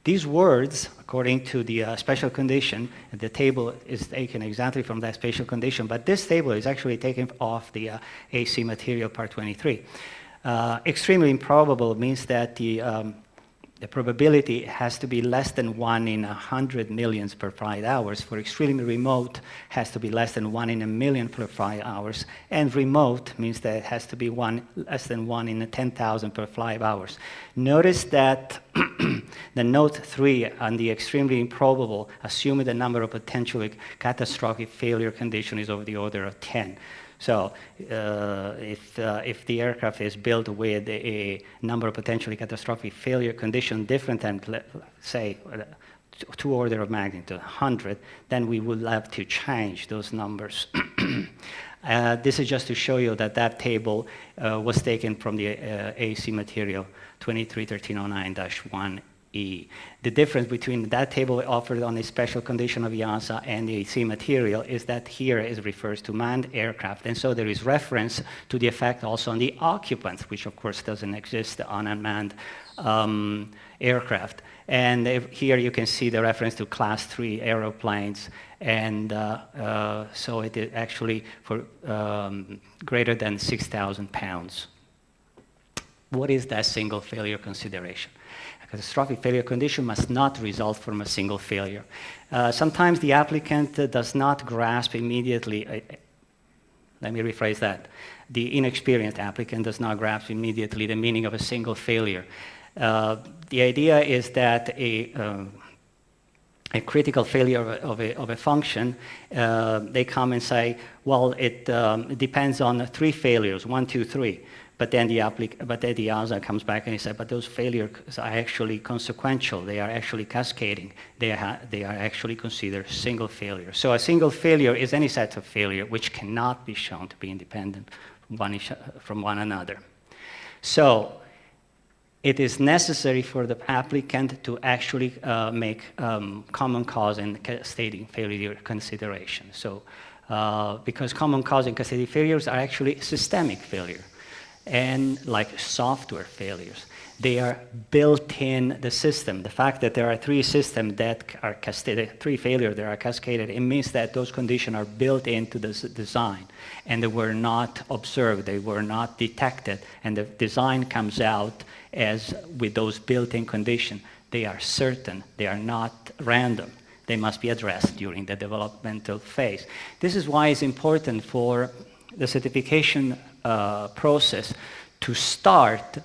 These words, according to the special condition, the table is taken exactly from that special condition, but this table is actually taken off the AC material part 23. Extremely improbable means that the probability has to be less than 1 in 100 million per flight hours. For extremely remote, has to be less than 1 in a million per flight hours. And remote means that it has to be less than 1 in 10,000 per flight hours. Notice that the note 3 on the extremely improbable, assuming the number of potentially catastrophic failure condition is of the order of 10. So if the aircraft is built with a number of potentially catastrophic failure condition different than, say, 2 orders of magnitude, 100, then we would have to change those numbers. This is just to show you that that table was taken from the AC material 231309-1E. The difference between that table offered on a special condition of EASA and the AC material is that here it refers to manned aircraft, and so there is reference to the effect also on the occupants, which of course doesn't exist on unmanned aircraft. And here you can see the reference to class 3 aeroplanes, and so it is actually for greater than 6,000 pounds. What is that single failure consideration? A catastrophic failure condition must not result from a single failure. Sometimes the applicant does not grasp immediately, let me rephrase that. The inexperienced applicant does not grasp immediately the meaning of a single failure. The idea is that a critical failure of a function, they come and say, well, it depends on 3 failures, 1, 2, 3. But then the EASA comes back and he said, but those failures are actually consequential. They are actually cascading. They are actually considered single failure. So a single failure is any set of failure which cannot be shown to be independent from one another. So it is necessary for the applicant to actually make common cause and cascading failure consideration. So because common cause and cascading failures are actually systemic failure. and like software failures. They are built in the system. The fact that there are three systems that are cascaded, three failures that are cascaded, it means that those conditions are built into the design, and they were not observed, they were not detected, and the design comes out as with those built-in conditions. They are certain, they are not random. They must be addressed during the developmental phase. This is why it's important for the certification process to start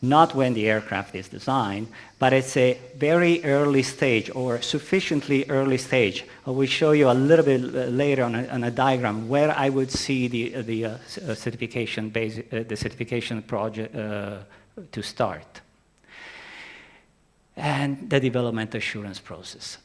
not when the aircraft is designed, but it's a very early stage or sufficiently early stage. I will show you a little bit later on a diagram where I would see the certification project to start. And the development assurance process.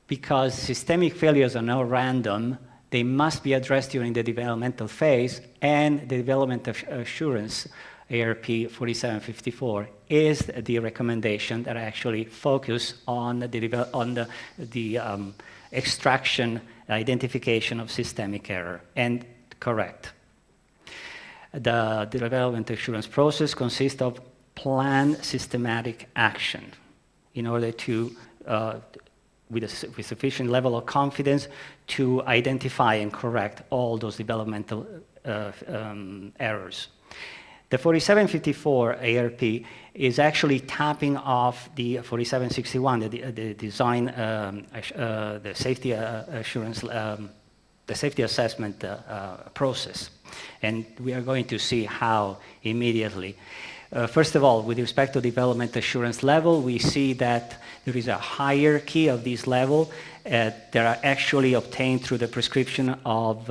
Because systemic failures are not random, they must be addressed during the developmental phase, and the development assurance ARP 4754 is the recommendation that actually focus on the extraction, identification of systemic error and correct. The development assurance process consists of planned systematic action in order to, with sufficient level of confidence, to identify and correct all those developmental errors. The 4754 ARP is actually tapping off the 4761, the design, the safety assurance, the safety assessment process. And we are going to see how immediately. First of all, with respect to development assurance level, we see that there is a hierarchy of these levels that are actually obtained through the prescription of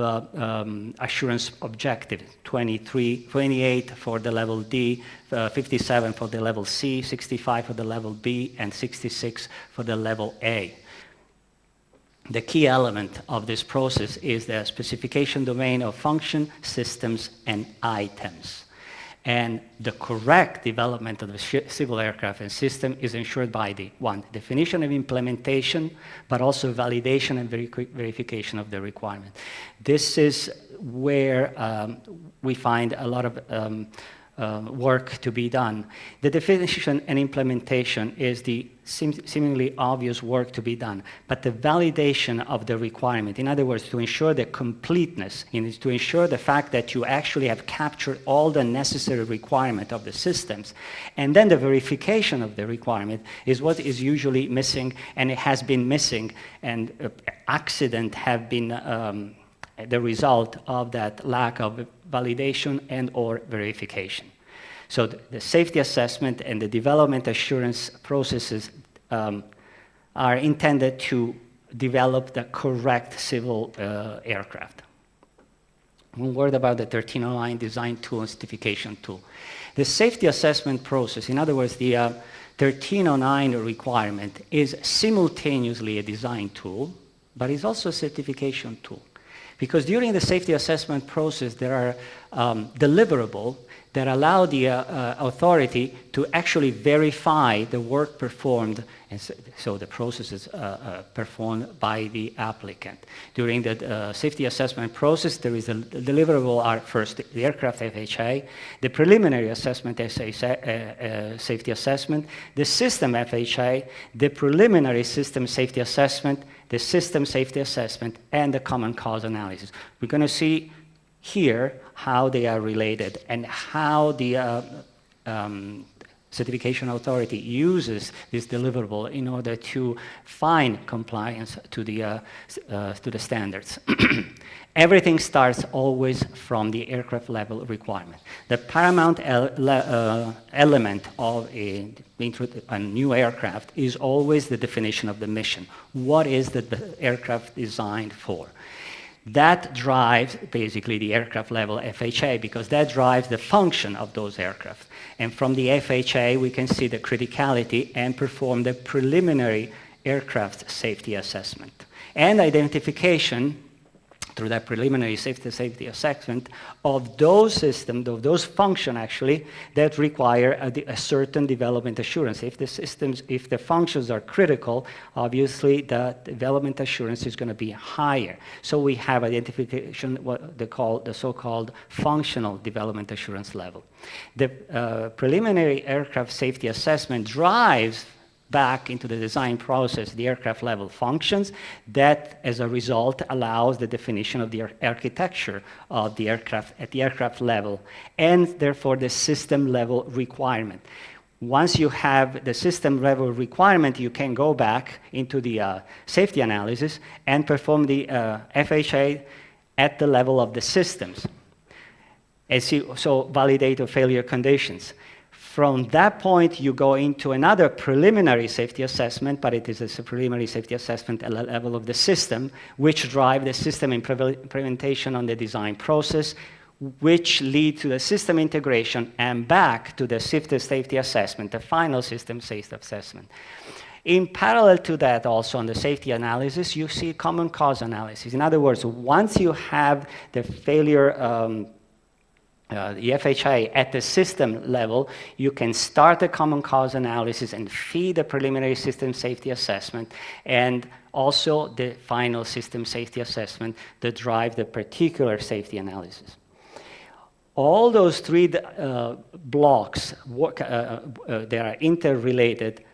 assurance objective, 28 for the level D, 57 for the level C, 65 for the level B, and 66 for the level A. The key element of this process is the specification domain of function, systems, and items. And the correct development of the civil aircraft and system is ensured by the definition of implementation, but also validation and verification of the requirement. This is where we find a lot of work to be done. The definition and implementation is the seemingly obvious work to be done, but the validation of the requirement, in other words, to ensure the completeness, to ensure the fact that you actually have captured all the necessary requirement of the systems, and then the verification of the requirement is what is usually missing, and it has been missing, and accidents have been the result of that lack of validation and or verification. So the safety assessment and the development assurance processes are intended to develop the correct civil aircraft. One word about the 1309 design tool and certification tool. The safety assessment process, in other words, the 1309 requirement is simultaneously a design tool, but is also a certification tool. Because during the safety assessment process, there are deliverables that allow the authority to actually verify the work performed, and so the process is performed by the applicant. During the safety assessment process, there is a deliverable are first the aircraft FHA, the preliminary assessment safety assessment, the system FHA, the preliminary system safety assessment, the system safety assessment, and the common cause analysis. We're going to see here how they are related and how the certification authority uses this deliverable in order to find compliance to the standards. Everything starts always from the aircraft level requirement. The paramount element of a new aircraft is always the definition of the mission. What is the aircraft designed for? That drives basically the aircraft level FHA, because that drives the function of those aircraft. And from the FHA, we can see the criticality and perform the preliminary aircraft safety assessment and identification through that preliminary safety assessment of those systems, of those functions actually, that require a certain development assurance. If the functions are critical, obviously the development assurance is going to be higher. So we have identification, what they call the so-called functional development assurance level. The preliminary aircraft safety assessment drives back into the design process the aircraft level functions that, as a result, allows the definition of the architecture of the aircraft at the aircraft level, and therefore the system level requirement. Once you have the system level requirement, you can go back into the safety analysis and perform the FHA at the level of the systems. So validate the failure conditions. From that point, you go into another preliminary safety assessment, but it is a preliminary safety assessment at the level of the system, which drive the system implementation on the design process, which lead to the system integration and back to the safety assessment, the final system safety assessment. In parallel to that, also on the safety analysis, you see common cause analysis. In other words, once you have the failure the FHA at the system level, you can start the common cause analysis and feed the preliminary system safety assessment and also the final system safety assessment that drive the particular safety analysis. All those three blocks they are interrelated,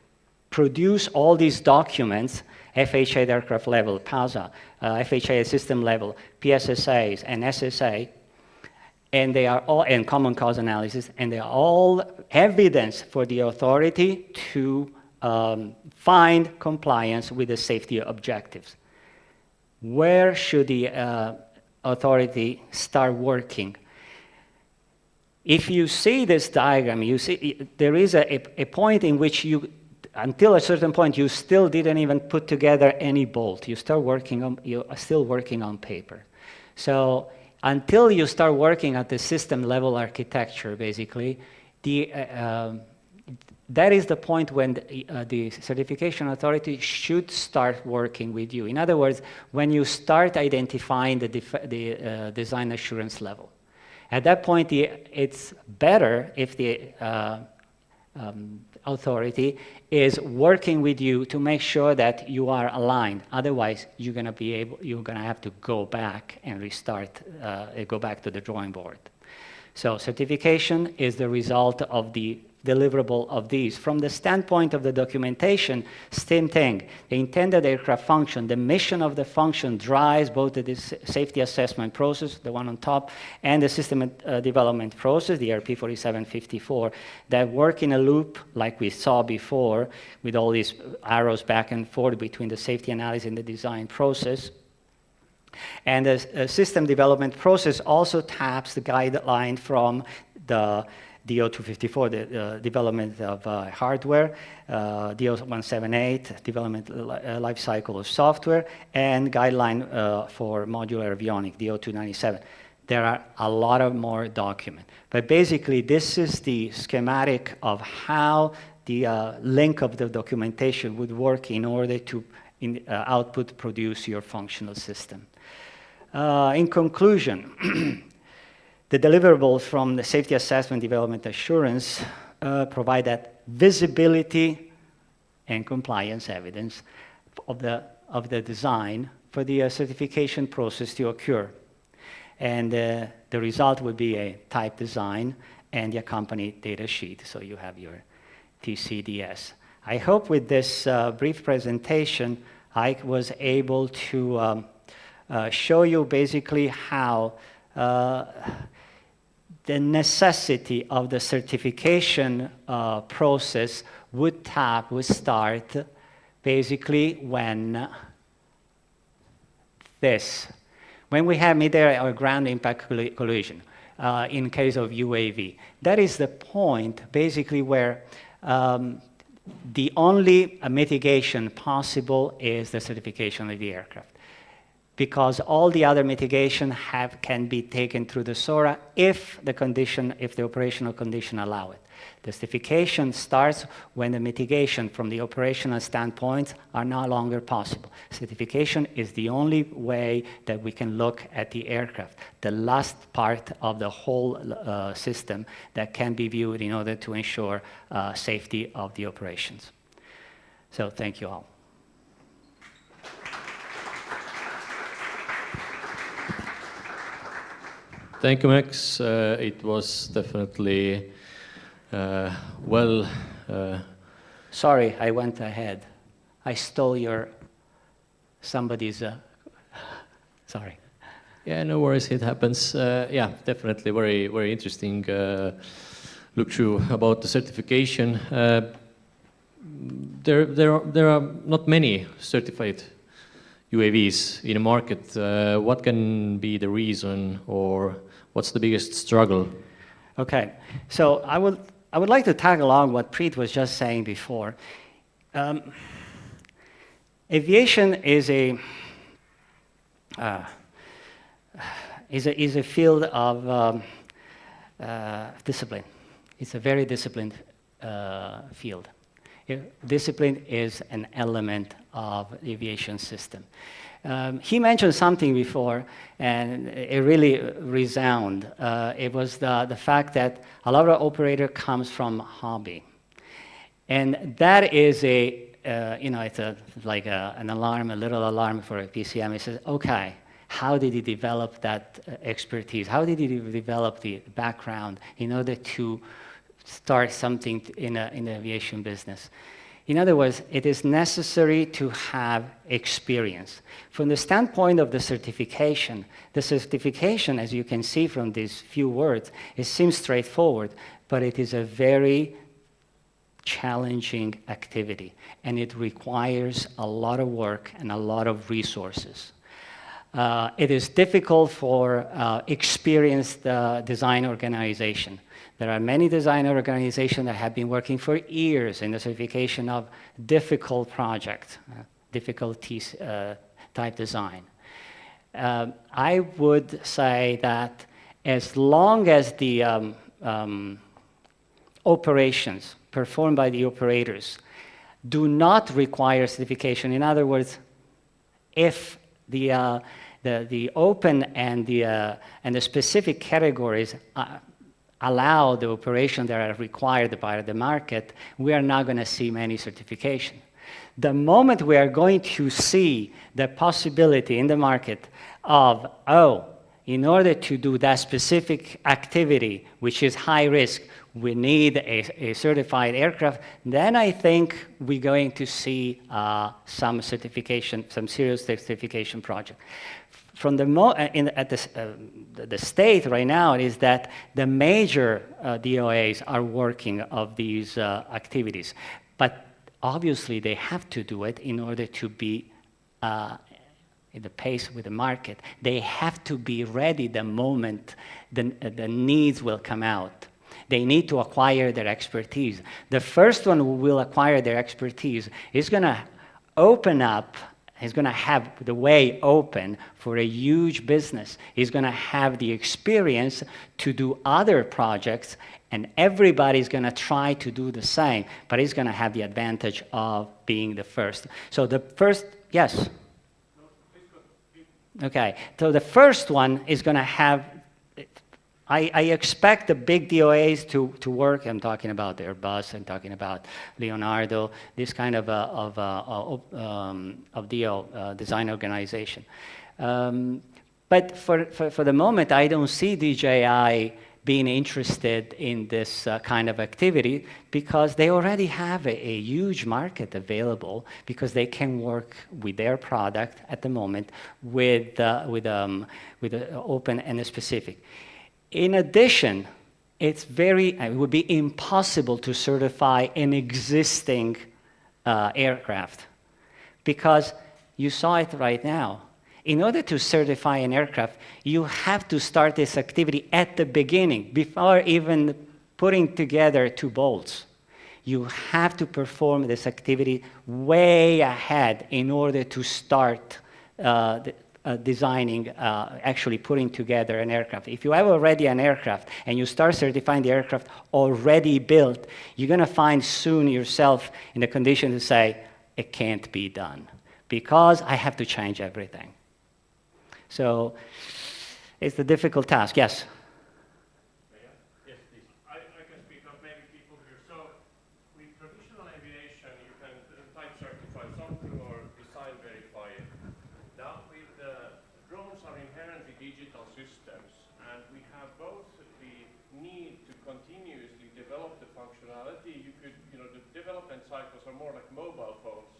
produce all these documents, FHA at aircraft level, PASA, FHA at system level, PSSAs, and SSA, and they are all, and common cause analysis, and they are all evidence for the authority to find compliance with the safety objectives. Where should the authority start working? If you see this diagram, you see there is a point in which you, until a certain point, you still didn't even put together any bolt. You are still working on paper. So until you start working at the system level architecture, basically, that is the point when the certification authority should start working with you. In other words, when you start identifying the design assurance level. At that point, it's better if the authority is working with you to make sure that you are aligned. Otherwise, you're going to have to go back and restart, go back to the drawing board. So certification is the result of the deliverable of these. From the standpoint of the documentation, same thing. The intended aircraft function, the mission of the function drives both the safety assessment process, the one on top, and the system development process, the RP 4754, that work in a loop like we saw before with all these arrows back and forth between the safety analysis and the design process. And the system development process also taps the guideline from the DO-254, the development of hardware, DO-178, development life cycle of software, and guideline for modular avionics, DO-297. There are a lot of more documents. But basically, this is the schematic of how the link of the documentation would work in order to produce your functional system. In conclusion, the deliverables from the safety assessment development assurance provide that visibility and compliance evidence of the design for the certification process to occur. And the result would be a type design and the accompanied data sheet, so you have your TCDS. I hope with this brief presentation, I was able to show you basically how the necessity of the certification process would start basically when we have mid-air or ground impact collision in case of UAV. That is the point basically where the only mitigation possible is the certification of the aircraft. because all the other mitigation can be taken through the SORA if the operational condition allow it. The certification starts when the mitigation from the operational standpoint are no longer possible. Certification is the only way that we can look at the aircraft, the last part of the whole system that can be viewed in order to ensure safety of the operations. So thank you all. Thank you, Max. It was definitely well. Sorry, I went ahead. I stole somebody's. Sorry. Yeah, no worries. It happens. Yeah, definitely very, very interesting look through about the certification. There are not many certified UAVs in the market. What can be the reason, or what's the biggest struggle? Okay, so I would like to tag along what Preet was just saying before. Aviation is a field of discipline. It's a very disciplined field. Discipline is an element of the aviation system. He mentioned something before, and it really resounded. It was the fact that a lot of operator comes from hobby. And that is it's like an alarm, a little alarm for a PCM. It says, okay, how did he develop that expertise? How did he develop the background in order to start something in the aviation business? In other words, it is necessary to have experience. From the standpoint of the certification, as you can see from these few words, it seems straightforward, but it is a very challenging activity, and it requires a lot of work and a lot of resources. It is difficult for experienced design organization. There are many design organizations that have been working for years in the certification of difficult projects, difficulties type design. I would say that as long as the operations performed by the operators do not require certification, in other words, if the open and the specific categories allow the operation that are required by the market, we are not going to see many certification. The moment we are going to see the possibility in the market of, in order to do that specific activity, which is high risk, we need a certified aircraft, then I think we're going to see some certification, some serious certification project. From the state right now is that the major DOAs are working of these activities, but obviously they have to do it in order to be in the pace with the market. They have to be ready the moment the needs will come out. They need to acquire their expertise. The first one who will acquire their expertise is going to open up. He's going to have the way open for a huge business. He's going to have the experience to do other projects, and everybody's going to try to do the same, but he's going to have the advantage of being the first. So the first, yes? Okay, so the first one is going to have, I expect the big DOAs to work. I'm talking about Airbus, I'm talking about Leonardo, this kind of DO, design organization. But for the moment, I don't see DJI being interested in this kind of activity because they already have a huge market available because they can work with their product at the moment with the open and the specific. In addition, it would be impossible to certify an existing aircraft because you saw it right now. In order to certify an aircraft, you have to start this activity at the beginning before even putting together two bolts. You have to perform this activity way ahead in order to start designing, actually putting together an aircraft. If you have already an aircraft and you start certifying the aircraft already built, you're going to find soon yourself in the condition to say, it can't be done because I have to change everything. So it's a difficult task, yes? Yes, please. I can speak up, maybe people here. So with traditional aviation, you can type certify something or design verify it. Now with drones are inherently digital systems, and we have both the need to continuously develop the functionality. You could, the development cycles are more like mobile phones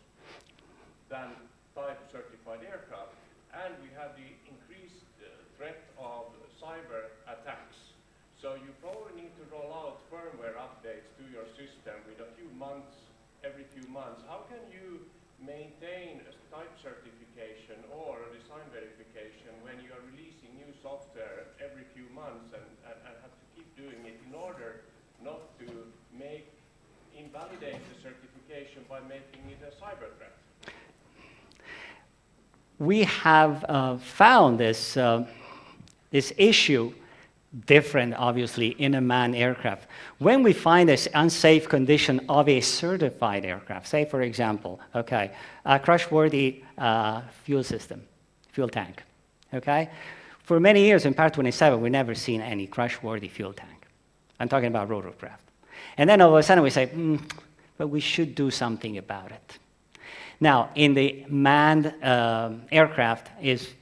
than type certified aircraft, and we have the increased threat of cyber attacks. So you probably need to roll out firmware updates to your system with a few months, every few months. How can you maintain a type certification or a design verification when you are releasing new software every few months and have to keep doing it in order not to invalidate the certification by making it a cyber threat? We have found this issue different, obviously, in a manned aircraft. When we find this unsafe condition of a certified aircraft, say, for example, okay, a crash-worthy fuel system, fuel tank, okay? For many years in Part 27, we never seen any crash-worthy fuel tank. I'm talking about rotorcraft. And then all of a sudden we say, but we should do something about it. Now, in the manned aircraft it's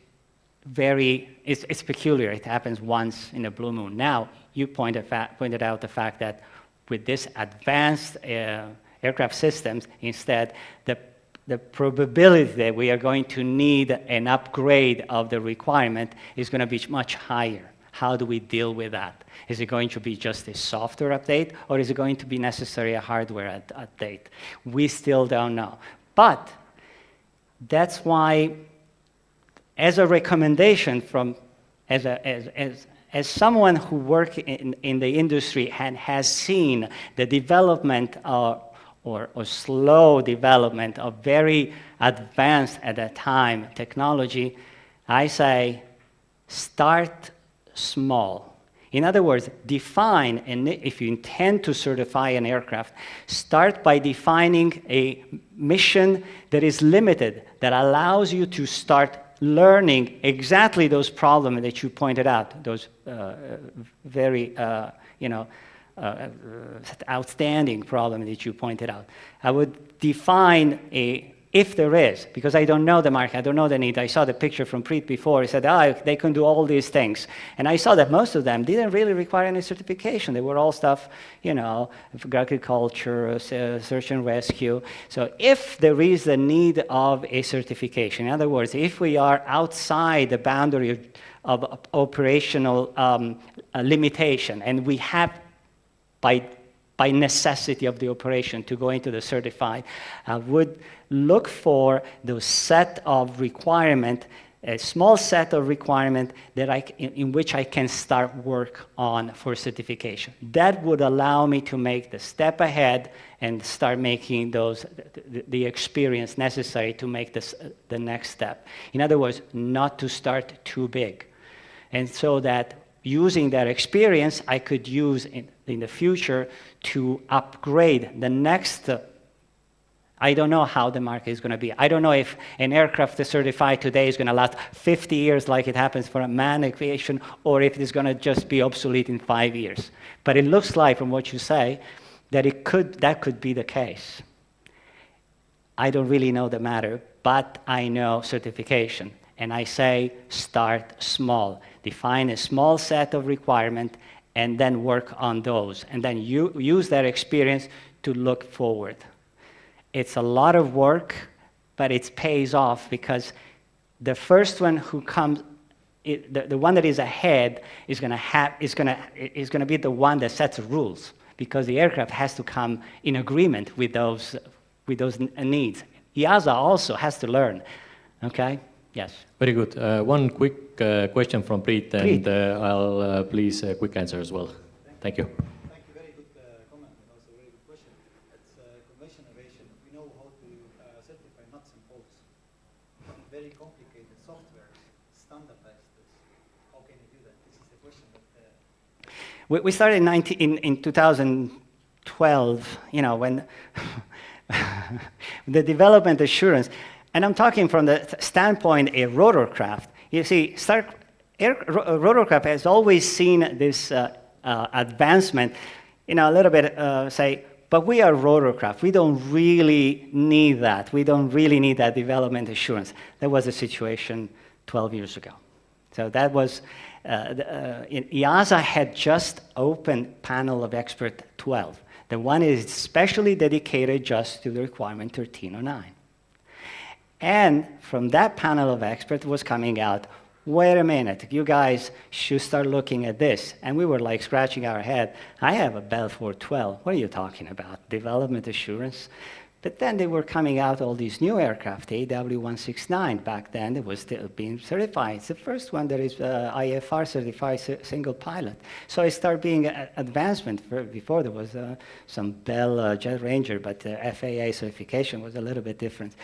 peculiar. It happens once in a blue moon. Now, you pointed out the fact that with this advanced aircraft systems, instead, the probability that we are going to need an upgrade of the requirement is going to be much higher. How do we deal with that? Is it going to be just a software update, or is it going to be necessary a hardware update? We still don't know. But that's why, as a recommendation as someone who works in the industry and has seen the development or slow development of very advanced at that time technology, I say start small. In other words, define, and if you intend to certify an aircraft, start by defining a mission that is limited, that allows you to start learning exactly those problems that you pointed out, those very, outstanding problems that you pointed out. I would define if there is, because I don't know the market, I don't know the need. I saw the picture from Preet before. He said, they can do all these things. And I saw that most of them didn't really require any certification. They were all stuff, agriculture, search and rescue. So if there is the need of a certification, in other words, if we are outside the boundary of operational limitation, and we have by necessity of the operation to go into the certified, I would look for those set of requirement, a small set of requirement that in which I can start work on for certification. That would allow me to make the step ahead and start making the experience necessary to make the next step. In other words, not to start too big. And so that using that experience, I could use in the future to upgrade the next. I don't know how the market is going to be. I don't know if an aircraft is certified today is going to last 50 years like it happens for a manned aviation, or if it is going to just be obsolete in 5 years. But it looks like, from what you say, that that could be the case. I don't really know the matter, but I know certification. And I say start small. Define a small set of requirements and then work on those. And then you use that experience to look forward. It's a lot of work, but it pays off because the first one who comes, the one that is ahead is going to be the one that sets the rules, because the aircraft has to come in agreement with those needs. EASA also has to learn. Okay. Yes. Very good. One quick question from Preet, and I'll please a quick answer as well. Thank you. Thank you. Very good comment and also very good question. It's conventional aviation. We know how to certify nuts and bolts. Very complicated software We started in 2012, you know, when the development assurance, and I'm talking from the standpoint of rotorcraft. You see, rotorcraft has always seen this advancement, you know, a little bit say, but we are rotorcraft. We don't really need that. We don't really need that development assurance. That was the situation 12 years ago. So that was, EASA had just opened panel of expert 12. The one is specially dedicated just to the requirement 1309. And from that panel of experts was coming out, wait a minute, you guys should start looking at this. And we were like scratching our head. I have a Bell 412. What are you talking about? Development assurance? But then they were coming out all these new aircraft, AW169. Back then, it was still being certified. It's the first one that is IFR certified single pilot. So it started being an advancement. Before there was some Bell Jet Ranger, but the FAA certification was a little bit different.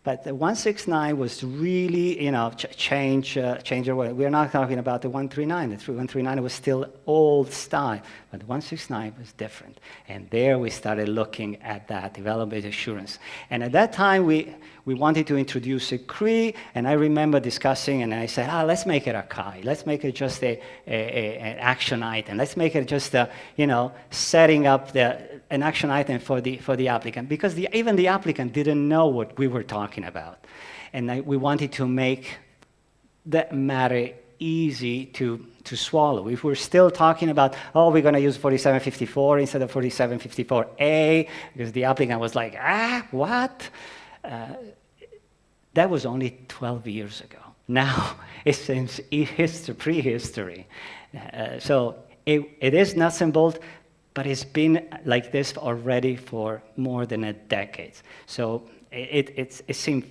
But the 169 was really, you know, change our way. We're not talking about the 139. The 139 was still old style, but the 169 was different. And there we started looking at that development assurance. And at that time, we wanted to introduce a CRE, and I remember discussing, and I said, let's make it a CAI. Let's make it just an action item. Let's make it just you know, setting up an action item for the applicant, because even the applicant didn't know what we were talking about. And we wanted to make that matter easy to swallow. If we're still talking about, we're going to use 4754 instead of 4754A, because the applicant was like, what? That was only 12 years ago. Now it seems prehistory. So it is nuts and bolts, but it's been like this already for more than a decade. So it seems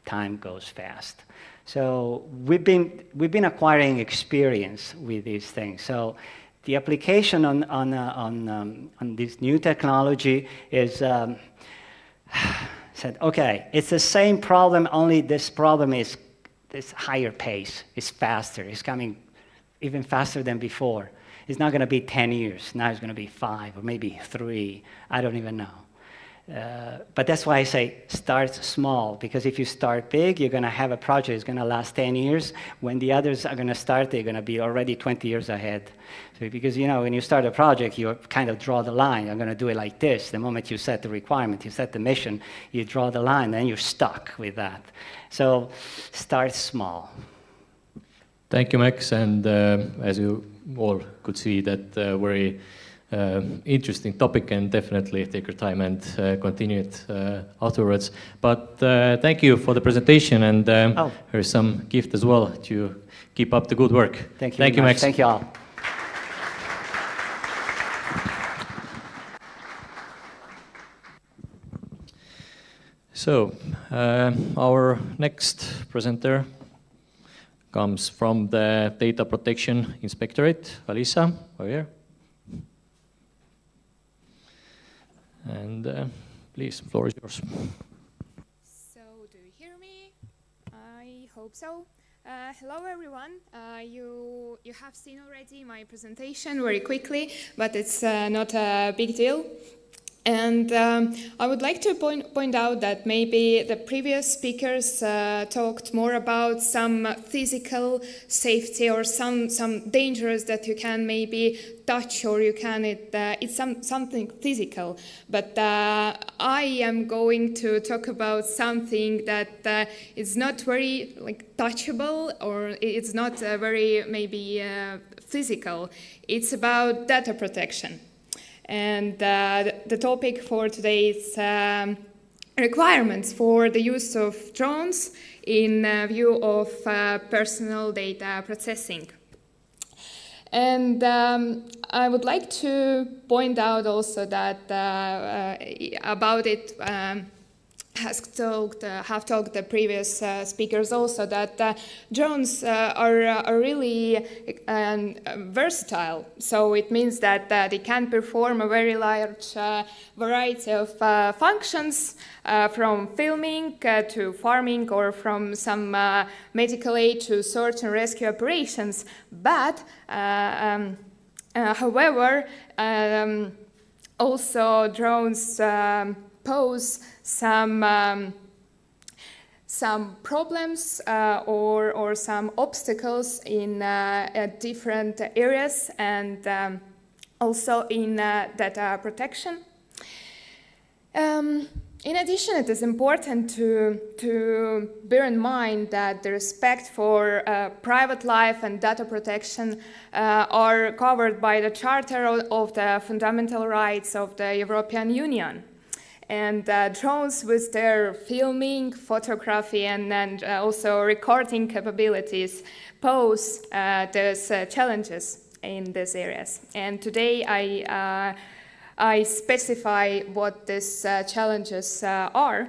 time goes fast. So we've been acquiring experience with these things. So the application on this new technology is said, okay, it's the same problem, only this problem is this higher pace. It's faster. It's coming even faster than before. It's not going to be 10 years. Now it's going to be 5 or maybe 3. I don't even know. But that's why I say start small, because if you start big, you're going to have a project that's going to last 10 years. When the others are going to start, they're going to be already 20 years ahead. So because, you know, when you start a project, you kind of draw the line. I'm going to do it like this. The moment you set the requirement, you set the mission, you draw the line, then you're stuck with that. So start small. Thank you, Max. And as you all could see, that very interesting topic, and definitely take your time and continue it afterwards. But thank you for the presentation, and here's some gift as well to keep up the good work. Thank you. Thank you, Max. Thank you all. So our next presenter comes from the Data Protection Inspectorate. Alisa, over here. And please, the floor is yours. So, do you hear me? I hope so. Hello, everyone. You have seen already my presentation very quickly, but it's not a big deal. And I would like to point out that maybe the previous speakers talked more about some physical safety or some dangers that you can maybe touch, or you can it's something physical. But I am going to talk about something that is not very touchable, or it's not very maybe physical. It's about data protection. And the topic for today is requirements for the use of drones in view of personal data processing. And I would like to point out also that about it have talked the previous speakers also, that drones are really versatile. So it means that they can perform a very large variety of functions, from filming to farming, or from some medical aid to search and rescue operations. But However, also drones pose some problems or some obstacles in different areas, and also in data protection. In addition, it is important to bear in mind that the respect for private life and data protection are covered by the Charter of the Fundamental Rights of the European Union. And drones, with their filming, photography, and also recording capabilities, pose those challenges in these areas. And today I specify what these challenges are.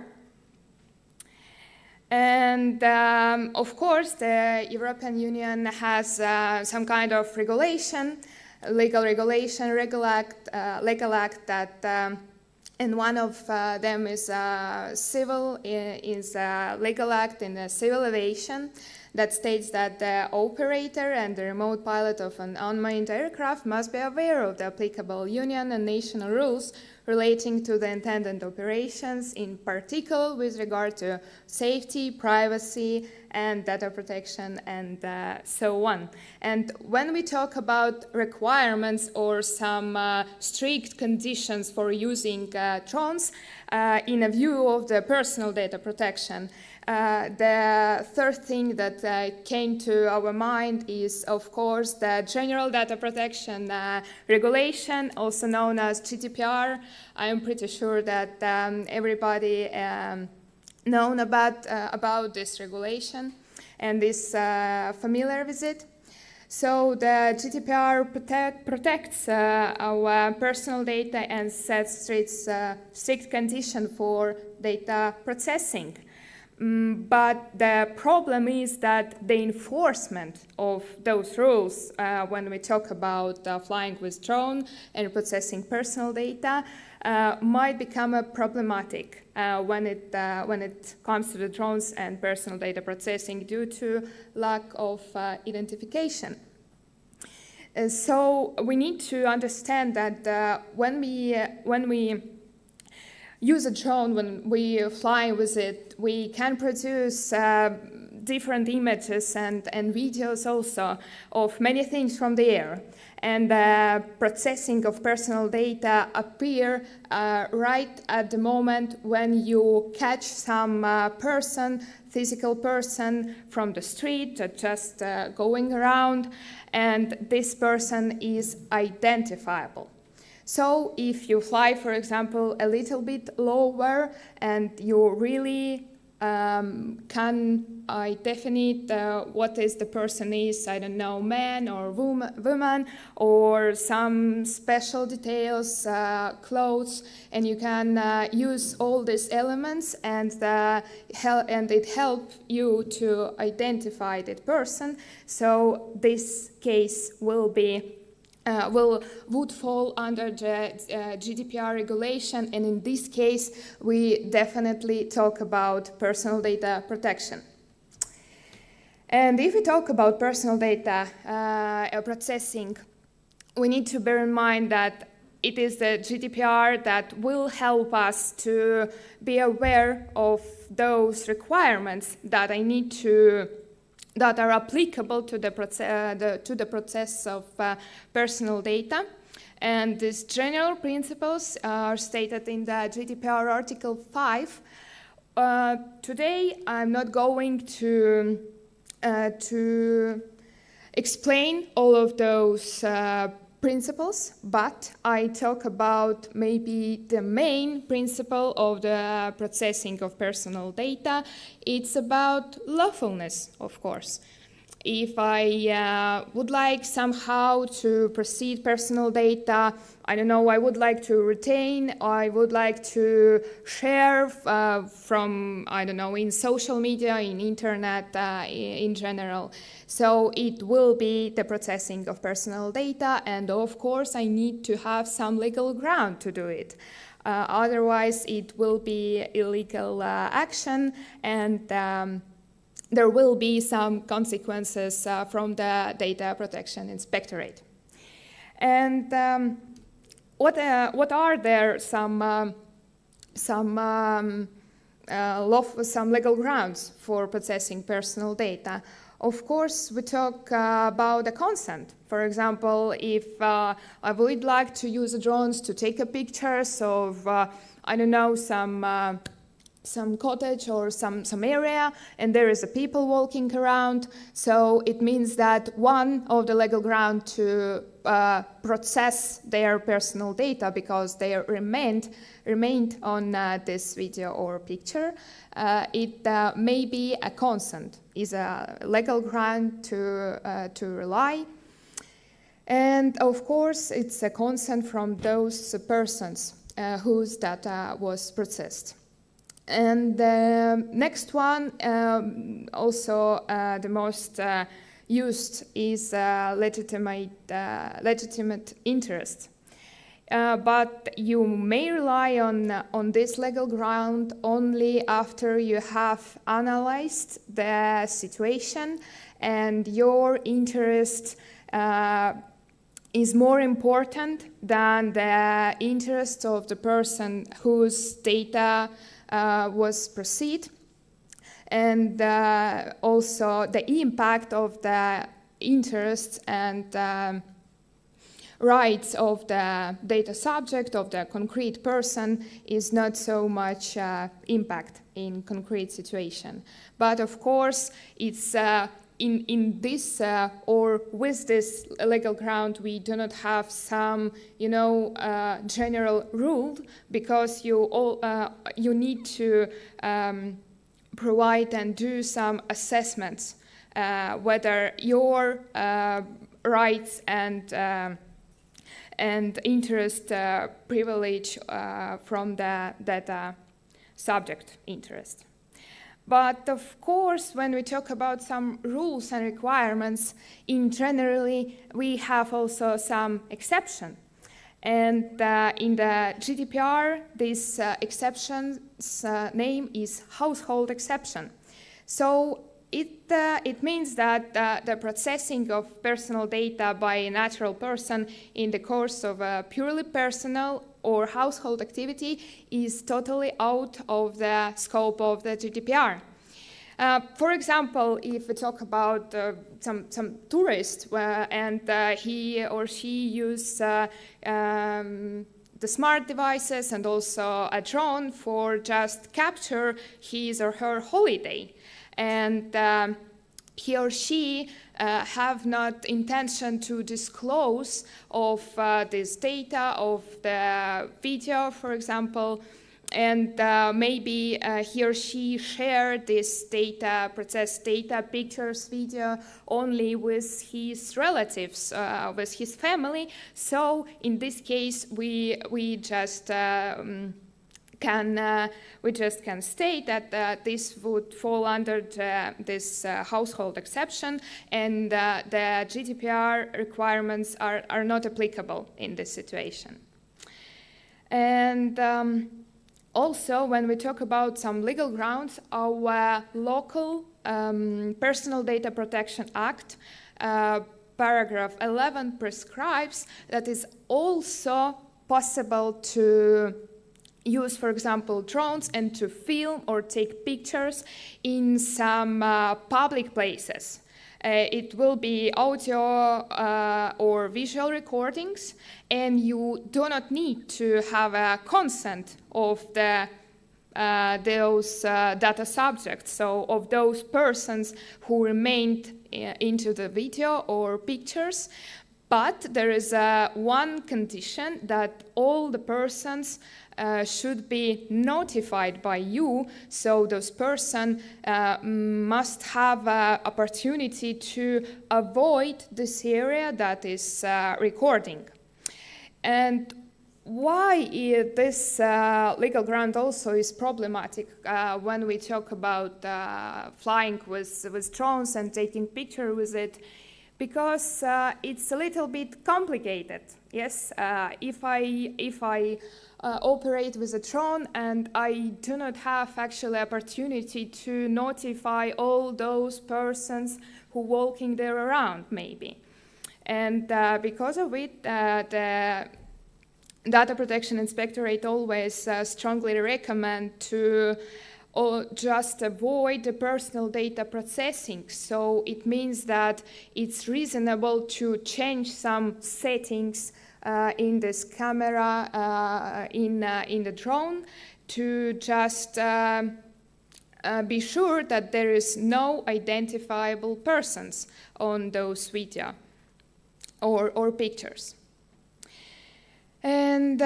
And of course, the European Union has some kind of regulation, legal act that, and one of them is a legal act in the civil aviation that states that the operator and the remote pilot of an unmanned aircraft must be aware of the applicable union and national rules relating to the intended operations, in particular with regard to safety, privacy, and data protection, and so on. And when we talk about requirements or some strict conditions for using drones, in a view of the personal data protection, the third thing that came to our mind is, of course, the General Data Protection Regulation, also known as GDPR. I am pretty sure that everybody known about this regulation and is familiar with it. So the GDPR protects our personal data and sets strict conditions for data processing. But the problem is that the enforcement of those rules, when we talk about flying with drone and processing personal data, might become problematic when it comes to the drones and personal data processing due to lack of identification. So we need to understand that when we use a drone, when we fly with it, we can produce different images and videos also of many things from the air. And processing of personal data appear right at the moment when you catch some physical person from the street, just going around, and this person is identifiable. So if you fly, for example, a little bit lower and you really can identify what is the person is, I don't know, man or woman, or some special details, clothes, and you can use all these elements, and it helps you to identify that person. So this case would fall under the GDPR regulation, and in this case we definitely talk about personal data protection. And if we talk about personal data processing, we need to bear in mind that it is the GDPR that will help us to be aware of those requirements that are applicable to the process of personal data. And these general principles are stated in the GDPR Article 5. Today, I'm not going to explain all of those principles, but I talk about maybe the main principle of the processing of personal data. It's about lawfulness, of course. If I would like somehow to proceed personal data, I don't know, I would like to retain, I would like to share from, I don't know, in social media, in internet, in general. So it will be the processing of personal data, and of course I need to have some legal ground to do it. Otherwise it will be illegal action, and there will be some consequences from the Data Protection Inspectorate. And what are there some legal grounds for processing personal data? Of course, we talk about the consent. For example, if I would like to use drones to take a pictures of, I don't know, some cottage or some area, and there is a people walking around, so it means that one of the legal ground to process their personal data because they remained on this video or picture, it may be a consent, is a legal ground to rely. And of course, it's a consent from those persons whose data was processed. And the next one, also the most used, is legitimate interest. But you may rely on this legal ground only after you have analyzed the situation and your interest is more important than the interest of the person whose data was processed, and also the impact of the interests and rights of the data subject, of the concrete person, is not so much impact in concrete situation. But of course, it's in this or with this legal ground, we do not have some, general rule, because you need to provide and do some assessments whether your rights and interest privilege from the data subject interest. But of course, when we talk about some rules and requirements, in generally, we have also some exception. And in the GDPR, this exception's name is household exception. So it means that the processing of personal data by a natural person in the course of a purely personal or household activity is totally out of the scope of the GDPR. For example, if we talk about some tourist and he or she use the smart devices and also a drone for just capture his or her holiday, and he or she have not intention to disclose of this data of the video, for example, and maybe he or she share this data, processed data, pictures, video, only with his relatives, with his family. So in this case, we just can state that this would fall under this household exception, and the GDPR requirements are not applicable in this situation. And also, when we talk about some legal grounds, our local Personal Data Protection Act, paragraph 11 prescribes that it's also possible to use, for example, drones and to film or take pictures in some public places. It will be audio or visual recordings, and you do not need to have a consent of those data subjects, so of those persons who remained into the video or pictures. But there is one condition, that all the persons should be notified by you, so those persons must have an opportunity to avoid this area that is recording. And why this legal ground also is problematic when we talk about flying with drones and taking pictures with it? Because it's a little bit complicated. Yes, if I operate with a drone and I do not have actually opportunity to notify all those persons who walking there around, maybe. And because of it, the Data Protection Inspectorate always strongly recommend to just avoid the personal data processing. So it means that it's reasonable to change some settings in this camera, in the drone, to just be sure that there is no identifiable persons on those video or pictures. And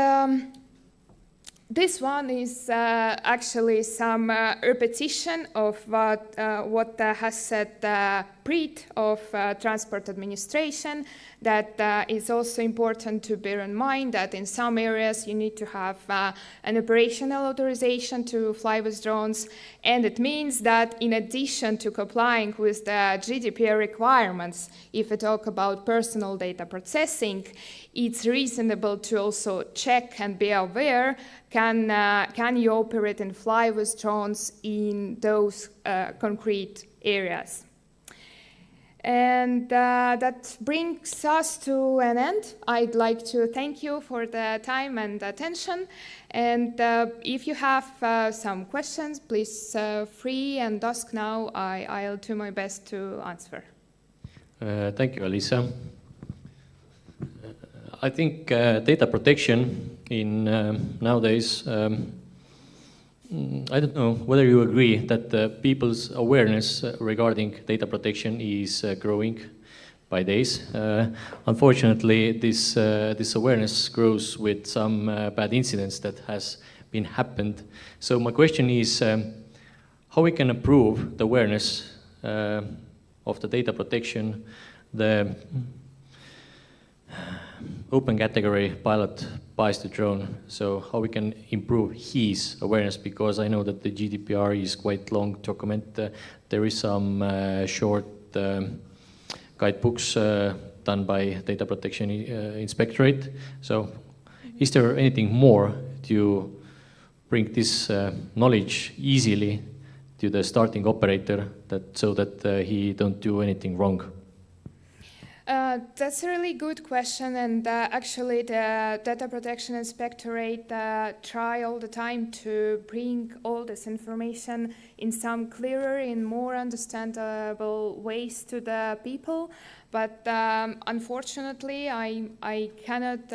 this one is actually some repetition of what has said Preet of Transport Administration, that is also important to bear in mind that in some areas you need to have an operational authorization to fly with drones, and it means that in addition to complying with the GDPR requirements, if we talk about personal data processing, it's reasonable to also check and be aware, can you operate and fly with drones in those concrete areas? And that brings us to an end. I'd like to thank you for the time and attention. And if you have some questions, please free and ask now. I'll do my best to answer. Thank you, Alisa. I think data protection in nowadays, I don't know whether you agree that people's awareness regarding data protection is growing by days. Unfortunately, this awareness grows with some bad incidents that has been happened. So my question is how we can improve the awareness of the data protection, the open category pilot buys the drone, so how we can improve his awareness, because I know that the GDPR is quite long document. There is some short guidebooks done by Data Protection Inspectorate. So is there anything more to bring this knowledge easily to the starting operator so that he don't do anything wrong? That's a really good question, and actually the Data Protection Inspectorate try all the time to bring all this information in some clearer and more understandable ways to the people, but unfortunately I cannot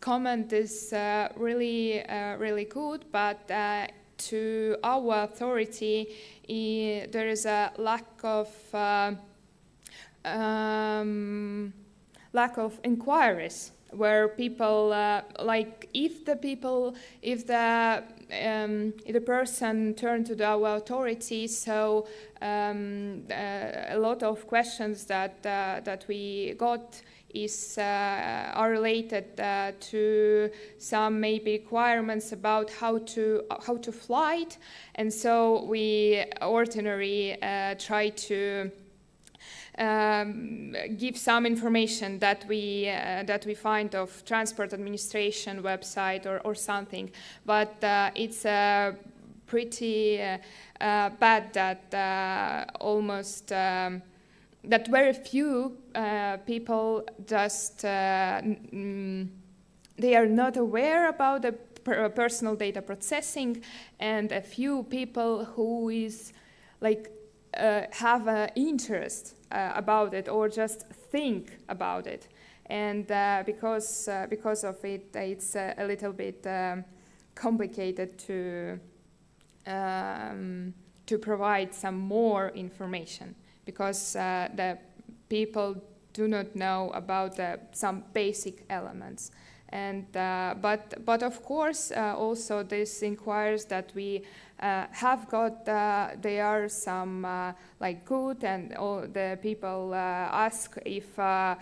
comment this really good, but to our authority there is a lack of inquiries where people like if the person turned to our authorities, so a lot of questions that we got are related to some maybe requirements about how to fly it, and so we ordinarily try to give some information that we find of Transport Administration website or something, but it's pretty bad that almost that very few people just they are not aware about the personal data processing, and a few people who is like have an interest about it or just think about it, and because of it, it's a little bit complicated to provide some more information, because the people do not know about some basic elements. And but of course also this inquires that we have got there are some like good, and all the people ask if I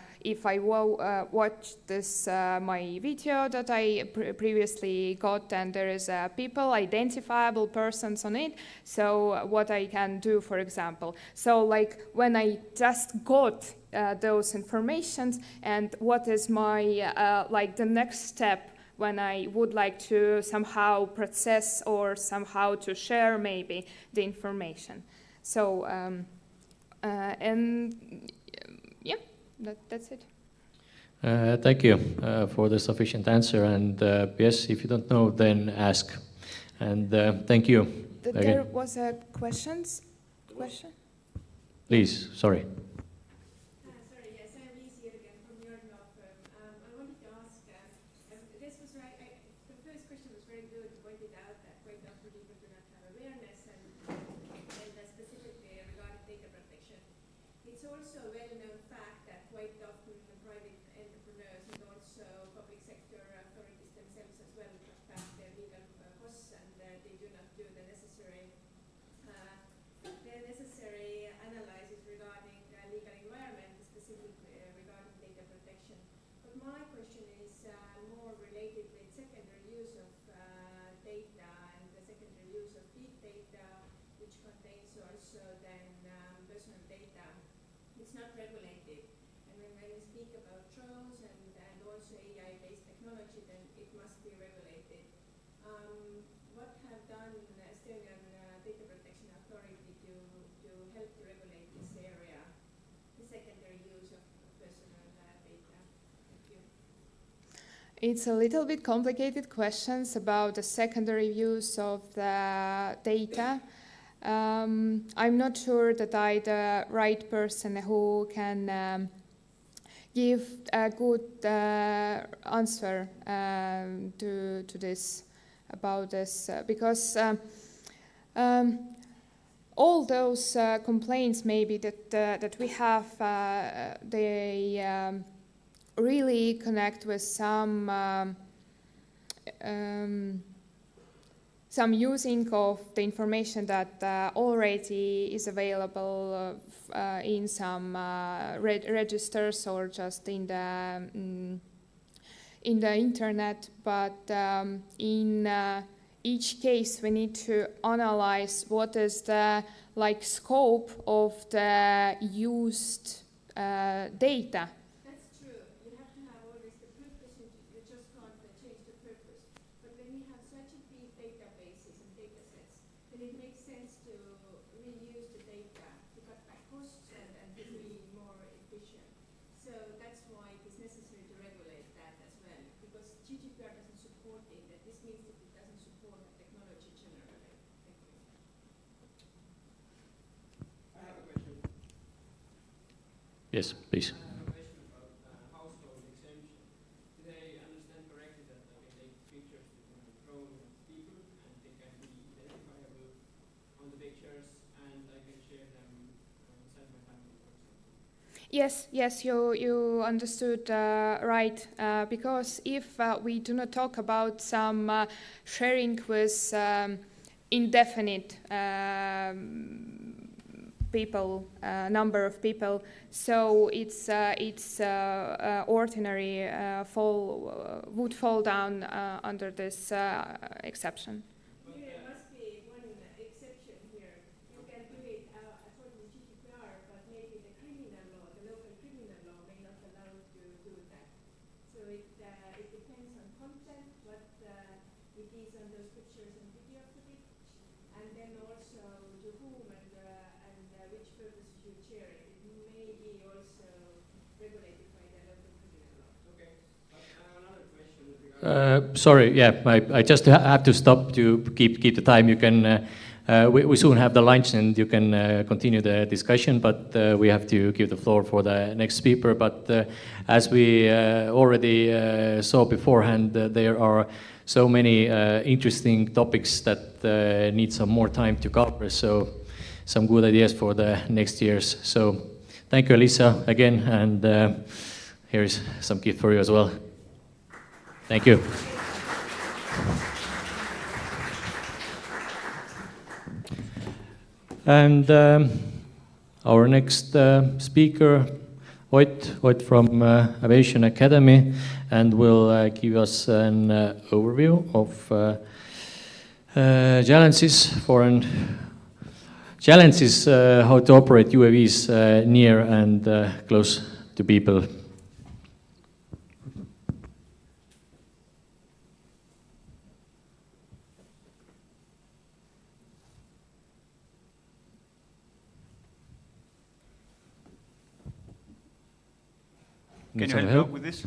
watched this my video that I previously got, and there is people, identifiable persons on it, so what I can do, for example. So like when I just got those informations, and what is my like the next step when I would like to somehow process or somehow to share maybe the information. So and That's it. Thank you for the sufficient answer. And yes, if you don't know, then ask. And thank you. There was a question. Please, sorry. Sorry, yes, I'm Lise here again from your law firm. I wanted to ask, this was right, the first question was very good, pointed out that quite often people do not have awareness and specifically regarding data protection. It's also a well-known fact that quite often the private entrepreneurs and also public sector authorities themselves as well cut back their legal costs and they do not do the necessary analysis regarding legal environment, specifically regarding data protection. But my question is more related with secondary use of data and the secondary use of big data, which contains also then personal data. It's not regulated. And when we speak about drones and also AI-based technology, then it must be regulated. What have done Estonian Data Protection Authority to help to regulate this area, the secondary use of personal data? Thank you. It's a little bit complicated questions about the secondary use of the data. I'm not sure that I'm the right person who can give a good answer to this about this because all those complaints maybe that we have they really connect with some using of the information that already is available in some registers or just in the internet, but in each case we need to analyze what is the scope of the used data. That's true. You have to have always the purpose. You just can't change the purpose. But when you have such a big databases and data sets, then it makes sense to reuse the data to cut back costs and to be more efficient. So that's why it is necessary to regulate that as well, because GDPR doesn't support it, and this means that it doesn't support the technology generally. Thank you. I have a question. Yes, please. I have a question about household exemption. Did I understand correctly that they take pictures with drone people and they can be identifiable on the pictures and I can share them inside my family, for example? Yes, you understood right. Because if we do not talk about some sharing with indefinite people, number of people, so it's ordinary would fall down under this exception. There must be one exception here. You can do it according to GDPR, but maybe the criminal law, the local criminal law, may not allow you to do that. So it depends on content, what it is on those pictures and video footage, and then also to whom and which purpose you share it. It may be also regulated by the local criminal law. Okay. But I have another question with regard Sorry, yeah, I just have to stop to keep the time. You can, we soon have the lunch and you can continue the discussion, but we have to give the floor for the next speaker. But as we already saw beforehand, there are so many interesting topics that need some more time to cover. So some good ideas for the next years. So thank you, Elisa, again, and here's some gift for you as well. Thank you. And our next speaker, Ott from Aviation Academy, and will give us an overview of challenges how to operate UAVs near and close to people. Can you some help me out with this?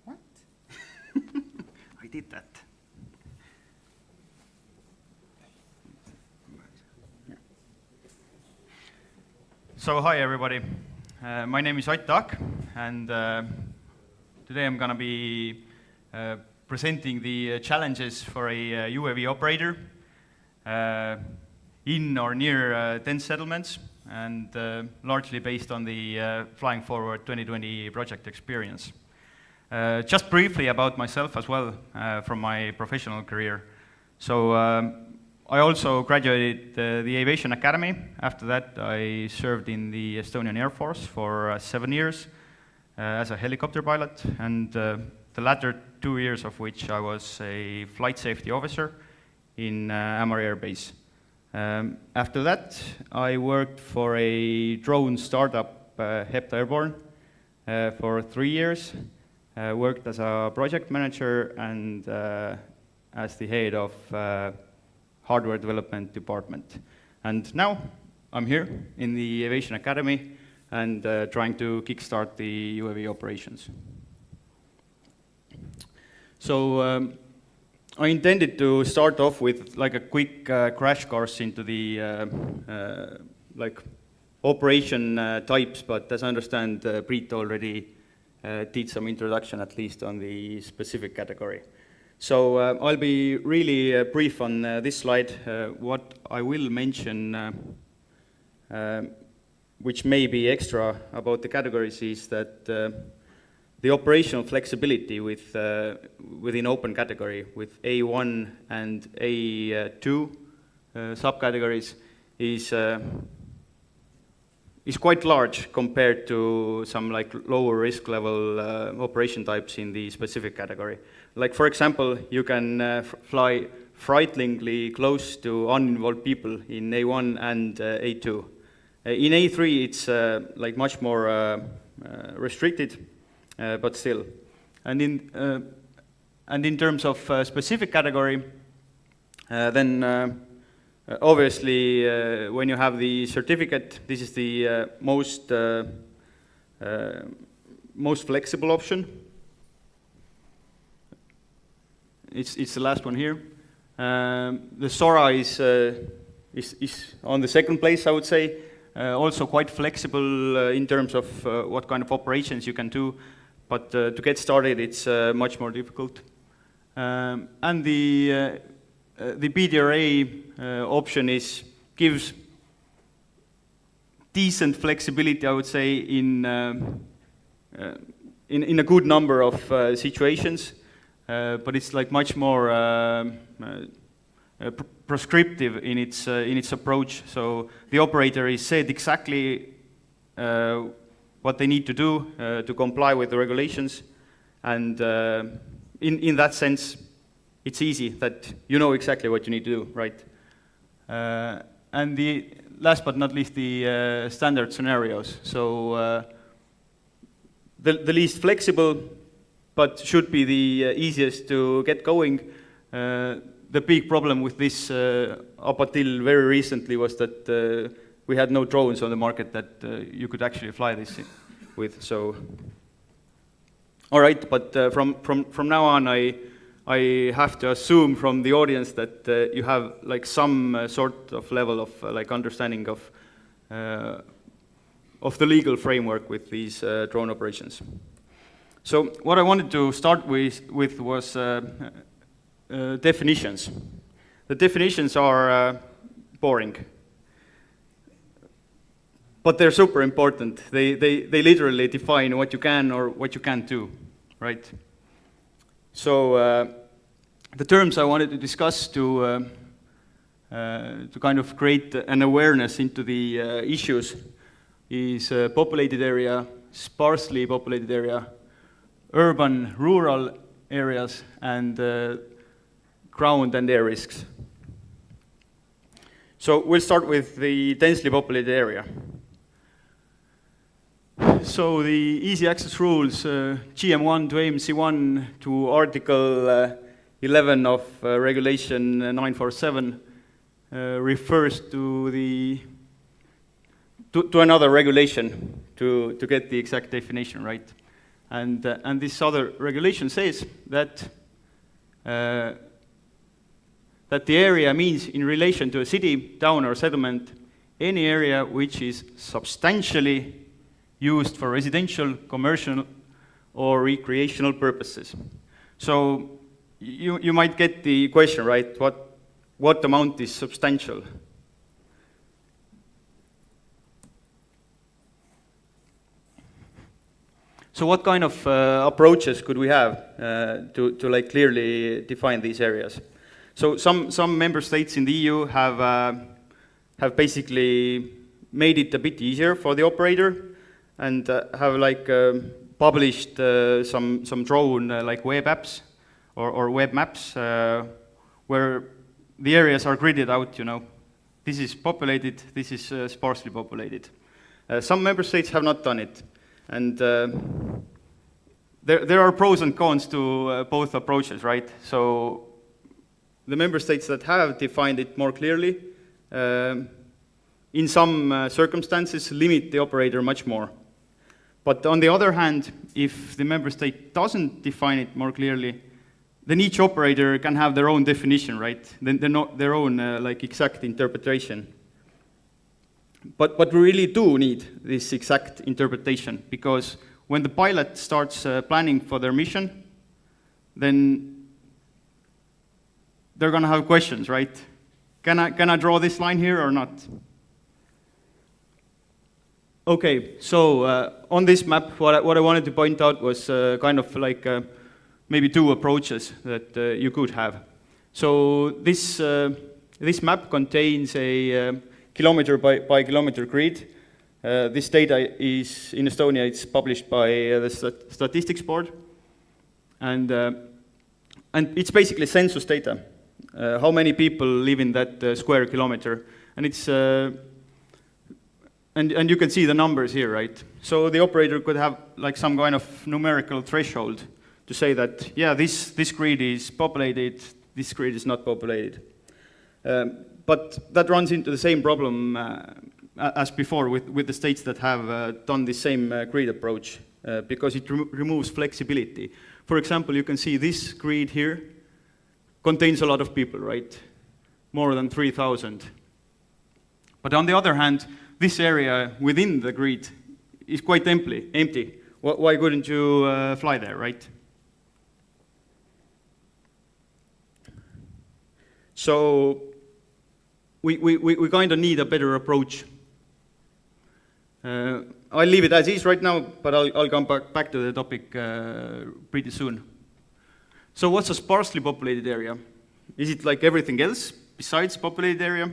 What? I did that. So hi everybody, my name is Avalik, and today I'm going to be presenting the challenges for a UAV operator in or near dense settlements, and largely based on the Flying Forward 2020 project experience. Just briefly about myself as well from my professional career. So I also graduated the Aviation Academy. After that, I served in the Estonian Air Force for 7 years as a helicopter pilot, and the latter 2 years of which I was a flight safety officer in Ämari Air Base. After that, I worked for a drone startup, Hepta Airborne, for 3 years. Worked as a project manager and as the head of hardware development department. And now I'm here in the Aviation Academy and trying to kickstart the UAV operations. So I intended to start off with like a quick crash course into the like operation types, but as I understand, Priit already did some introduction at least on the specific category. So I'll be really brief on this slide. What I will mention, which may be extra about the categories, is that the operational flexibility with, within open category with A1 and A2 subcategories is quite large compared to some like lower risk level operation types in the specific category. Like for example, you can fly frighteningly close to uninvolved people in A1 and A2. In A3 it's like much more restricted, but still. And in terms of specific category, then obviously, when you have the certificate, this is the most flexible option. It's the last one here. The SORA is on the second place, I would say. Also quite flexible in terms of what kind of operations you can do, but to get started, it's much more difficult. And the BDRA option gives decent flexibility, I would say, in a good number of situations, but it's like much more prescriptive in its approach. So the operator is said exactly what they need to do to comply with the regulations, and in that sense, it's easy that you know exactly what you need to do, right? And the last but not least, the standard scenarios. So the least flexible, but should be the easiest to get going. The big problem with this up until very recently was that we had no drones on the market that you could actually fly this with. So, all right, but from now on, I have to assume from the audience that you have like some sort of level of like understanding of the legal framework with these drone operations. So what I wanted to start with was definitions. The definitions are boring, but they're super important. They literally define what you can or what you can't do, right? So the terms I wanted to discuss to kind of create an awareness into the issues is populated area, sparsely populated area, urban, rural areas, and ground and air risks. So we'll start with the densely populated area. so the easy access rules, GM1 to AMC1 to Article 11 of Regulation 947 refers to another regulation to get the exact definition right. And this other regulation says that that the area means in relation to a city, town, or settlement, any area which is substantially used for residential, commercial, or recreational purposes. So you might get the question, right? What amount is substantial? So what kind of approaches could we have to like clearly define these areas? So some member states in the EU have basically made it a bit easier for the operator and have like published some drone like web apps or web maps where the areas are gridded out, you know. This is populated, this is sparsely populated. Some member states have not done it. And there are pros and cons to both approaches, right? So the member states that have defined it more clearly, in some circumstances, limit the operator much more. But on the other hand, if the member state doesn't define it more clearly, then each operator can have their own definition, right? Then they're not their own like exact interpretation. But we really do need this exact interpretation, because when the pilot starts planning for their mission, then they're going to have questions, right? Can I draw this line here or not? Okay, so on this map, what I wanted to point out was kind of like maybe two approaches that you could have. So this map contains a kilometer by kilometer grid. This data is in Estonia. It's published by the Statistics Board, and it's basically census data. How many people live in that square kilometer, and it's and you can see the numbers here, right? So the operator could have like some kind of numerical threshold to say that yeah, this grid is populated, this grid is not populated. But that runs into the same problem as before with the states that have done the same grid approach, because it removes flexibility. For example, you can see this grid here contains a lot of people, right? More than 3,000. But on the other hand, this area within the grid is quite empty. Why couldn't you fly there, right? So we kind of need a better approach. I'll leave it as is right now, but I'll come back to the topic pretty soon. So what's a sparsely populated area? Is it like everything else besides populated area?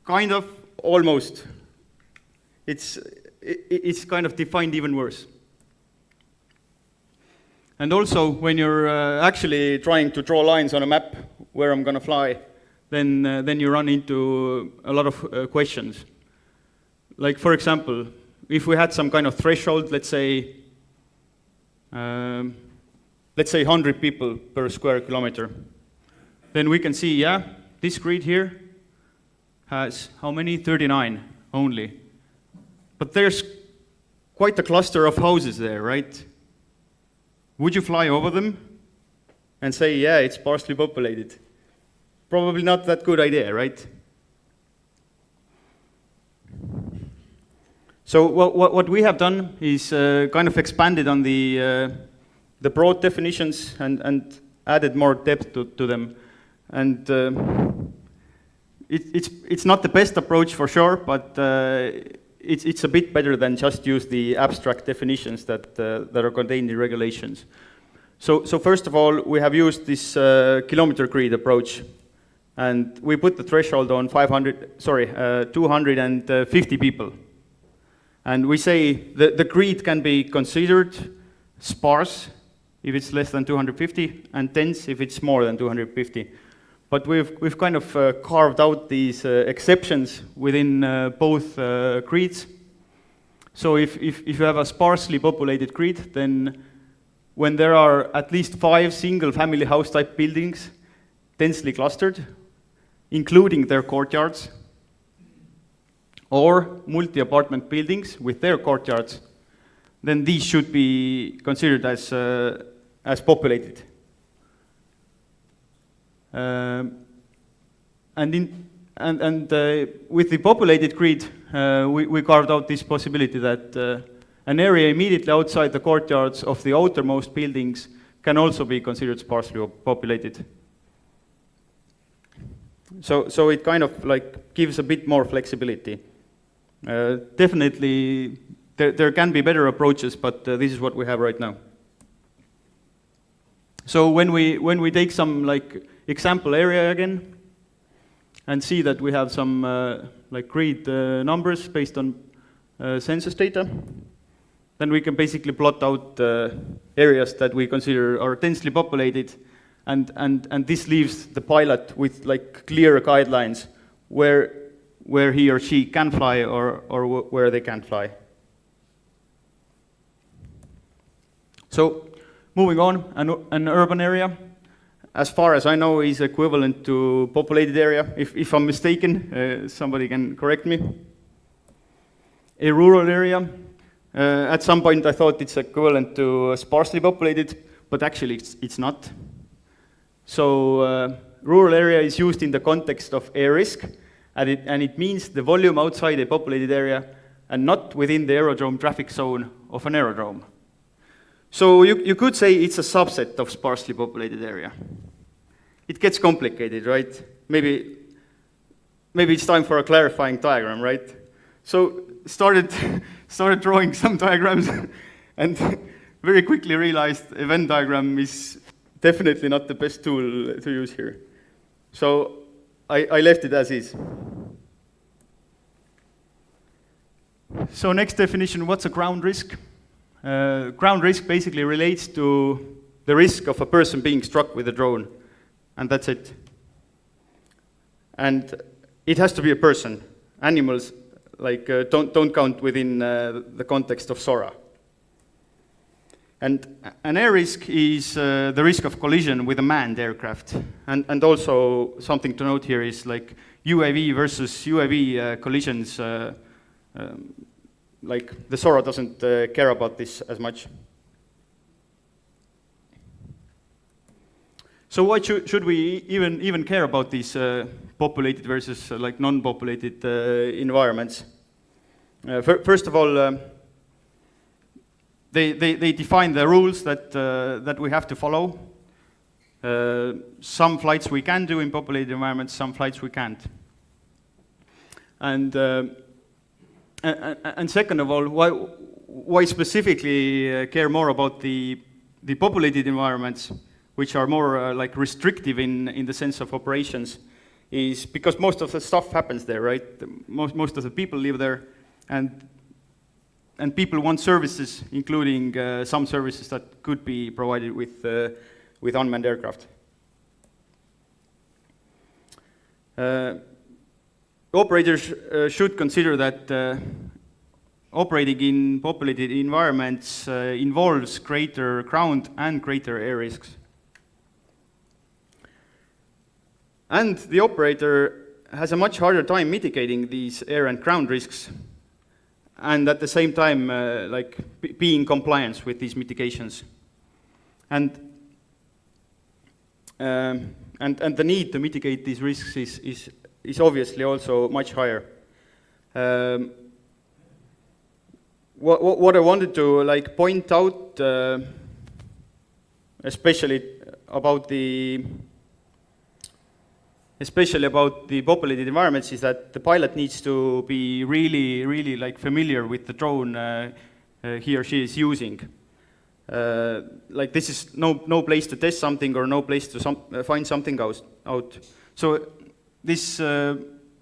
Kind of, almost. It's kind of defined even worse. And also, when you're actually trying to draw lines on a map where I'm going to fly, then you run into a lot of questions. Like, for example, if we had some kind of threshold, let's say 100 people per square kilometer, then we can see, yeah, this grid here has how many? 39 only. But there's quite a cluster of houses there, right? Would you fly over them and say, yeah, it's sparsely populated? Probably not that good idea, right? So what we have done is kind of expanded on the broad definitions and added more depth to them. And it's not the best approach for sure, but it's a bit better than just use the abstract definitions that are contained in regulations. So first of all, we have used this kilometer grid approach, and we put the threshold on 250 people. And we say the grid can be considered sparse if it's less than 250, and dense if it's more than 250. But we've kind of carved out these exceptions within both grids. So if you have a sparsely populated grid, then when there are at least 5 single-family house-type buildings densely clustered, including their courtyards, or multi-apartment buildings with their courtyards, then these should be considered as populated. With the populated grid, we carved out this possibility that an area immediately outside the courtyards of the outermost buildings can also be considered sparsely populated. So it kind of like gives a bit more flexibility. Definitely, there can be better approaches, but this is what we have right now. So when we take some like example area again, and see that we have some like grid numbers based on census data, then we can basically plot out areas that we consider are densely populated, and this leaves the pilot with like clear guidelines where he or she can fly or where they can't fly. So moving on, an urban area, as far as I know, is equivalent to populated area. If I'm mistaken, somebody can correct me. A rural area, at some point I thought it's equivalent to sparsely populated, but actually it's not. So rural area is used in the context of air risk, and it means the volume outside a populated area and not within the aerodrome traffic zone of an aerodrome. So you could say it's a subset of sparsely populated area. It gets complicated, right? Maybe it's time for a clarifying diagram, right? So started drawing some diagrams and very quickly realized a Venn diagram is definitely not the best tool to use here. So I left it as is. So next definition, what's a ground risk? Ground risk basically relates to the risk of a person being struck with a drone, and that's it. And it has to be a person. Animals like don't count within the context of SORA. And an air risk is the risk of collision with a manned aircraft. And also something to note here is like UAV versus UAV collisions. Like the SORA doesn't care about this as much. So why should we even care about these populated versus like non-populated environments? First of all, they define the rules that we have to follow. Some flights we can do in populated environments, some flights we can't. And second of all, why specifically care more about the populated environments, which are more like restrictive in the sense of operations, is because most of the stuff happens there, right? Most of the people live there, and people want services, including some services that could be provided with unmanned aircraft. Operators should consider that operating in populated environments involves greater ground and greater air risks. And the operator has a much harder time mitigating these air and ground risks, and at the same time like be in compliance with these mitigations. And the need to mitigate these risks is obviously also much higher. What I wanted to like point out, especially about the populated environments, is that the pilot needs to be really like familiar with the drone he or she is using. Like this is no place to test something or no place to find something out. So this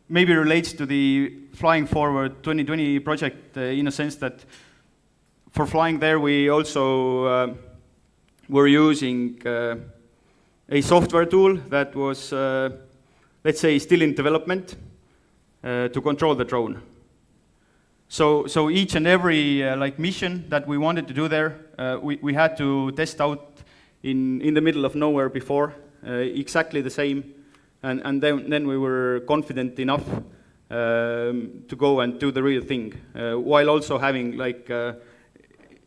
maybe relates to the Flying Forward 2020 project in a sense that for flying there we also were using a software tool that was let's say still in development to control the drone. So each and every like mission that we wanted to do there, we had to test out in the middle of nowhere before, exactly the same, and then we were confident enough to go and do the real thing, while also having like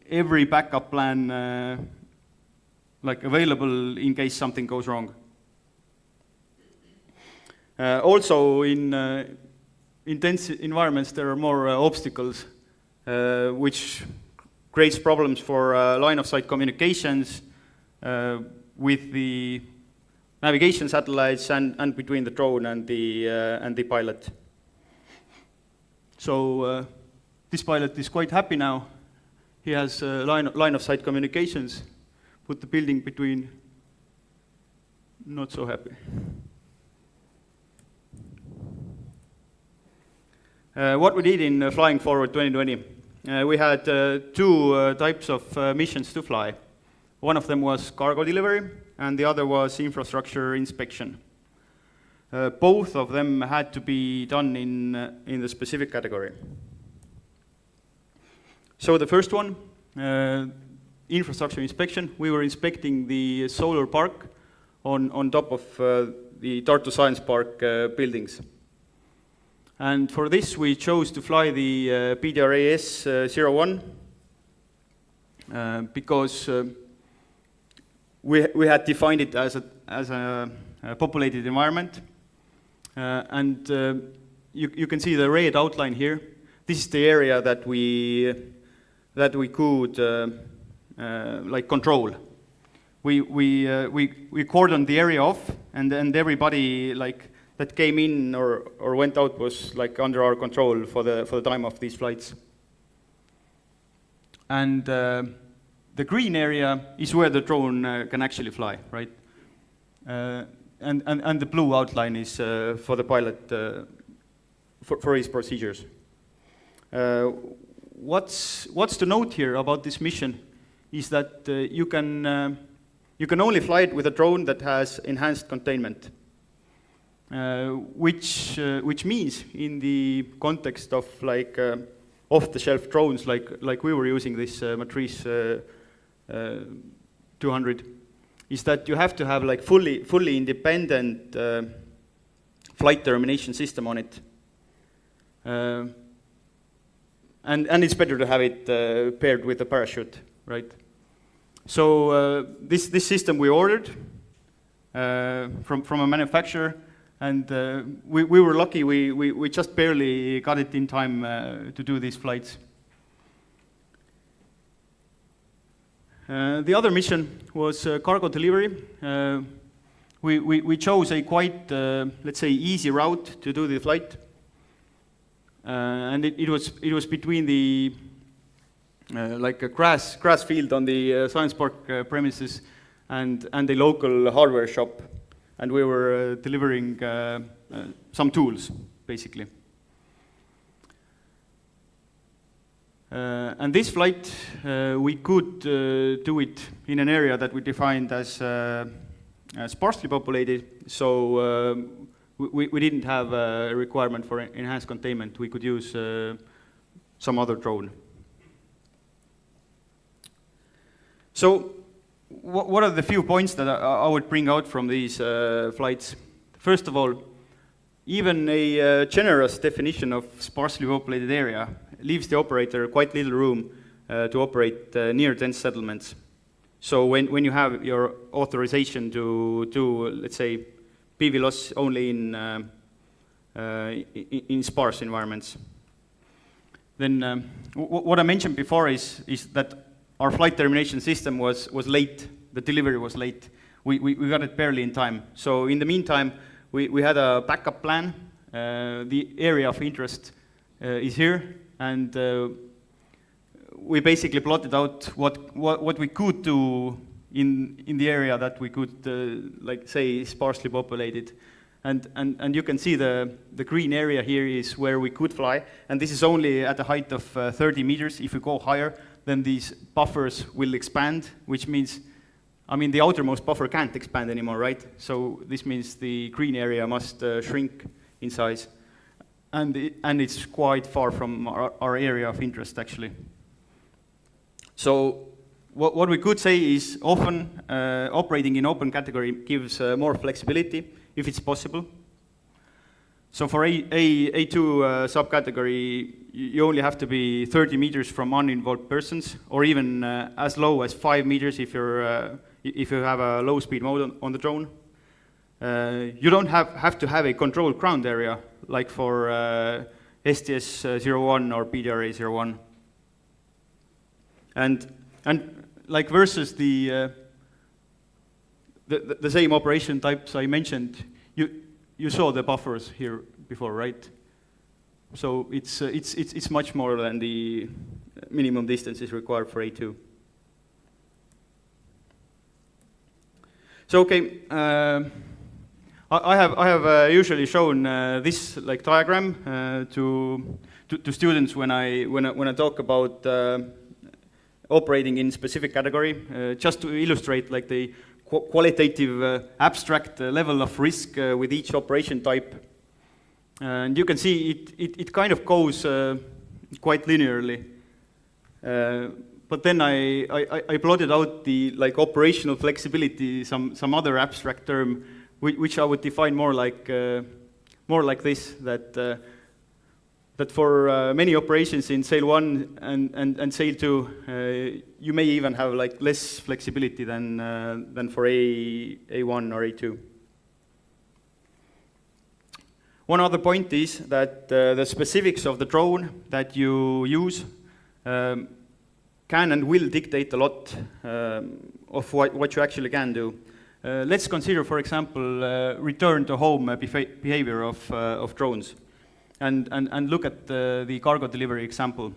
every backup plan like available in case something goes wrong. Also in intense environments there are more obstacles, which creates problems for line-of-sight communications with the navigation satellites and between the drone and the pilot. So this pilot is quite happy now. He has line-of-sight communications. Put the building between, not so happy. What we did in Flying Forward 2020, we had two types of missions to fly. One of them was cargo delivery, and the other was infrastructure inspection. Both of them had to be done in the specific category. So the first one, infrastructure inspection, we were inspecting the solar park on top of the Tartu Science Park buildings. And for this we chose to fly the PDRAS-01 because we had defined it as a populated environment. And you can see the red outline here. This is the area that we could like control. We cordoned the area off, and everybody like that came in or went out was like under our control for the time of these flights. And the green area is where the drone can actually fly, right? And the blue outline is for the pilot for his procedures. What's to note here about this mission is that you can only fly it with a drone that has enhanced containment, which means in the context of like off-the-shelf drones, like we were using this Matrice 200, is that you have to have like fully independent flight termination system on it, and it's better to have it paired with a parachute, right? So this system we ordered from a manufacturer, and we were lucky. We just barely got it in time to do these flights. The other mission was cargo delivery. We chose a quite, let's say, easy route to do the flight, and it was between the like a grass field on the science park premises and the local hardware shop, and we were delivering some tools basically. And this flight, we could do it in an area that we defined as sparsely populated, so we didn't have a requirement for enhanced containment. We could use some other drone. So what are the few points that I would bring out from these flights? First of all, even a generous definition of sparsely populated area leaves the operator quite little room to operate near dense settlements. So when you have your authorization to let's say, PV loss only in sparse environments, then what I mentioned before is that our flight termination system was late. The delivery was late. We got it barely in time. So in the meantime, we had a backup plan. The area of interest is here, and we basically plotted out what we could do in the area that we could like say sparsely populated, and you can see the green area here is where we could fly, and this is only at a height of 30 meters. If we go higher, then these buffers will expand, which means, I mean, the outermost buffer can't expand anymore, right? So this means the green area must shrink in size. and it's quite far from our area of interest, actually. So what we could say is often operating in open category gives more flexibility if it's possible. So for A2 subcategory, you only have to be 30 meters from uninvolved persons, or even as low as 5 meters if you have a low-speed mode on the drone. You don't have to have a controlled ground area, like for STS-01 or PDRA-01. And like versus the same operation types I mentioned, you saw the buffers here before, right? So it's much more than the minimum distances required for A2. So okay, I have usually shown this like diagram to students when I talk about operating in specific category, just to illustrate like the qualitative abstract level of risk with each operation type. And you can see it kind of goes quite linearly. But then I plotted out the like operational flexibility, some other abstract term, which I would define more like this, that for many operations in Sail 1 and Sail 2, you may even have like less flexibility than for A1 or A2. One other point is that the specifics of the drone that you use can and will dictate a lot of what you actually can do. Let's consider, for example, return to home behavior of drones, and look at the cargo delivery example.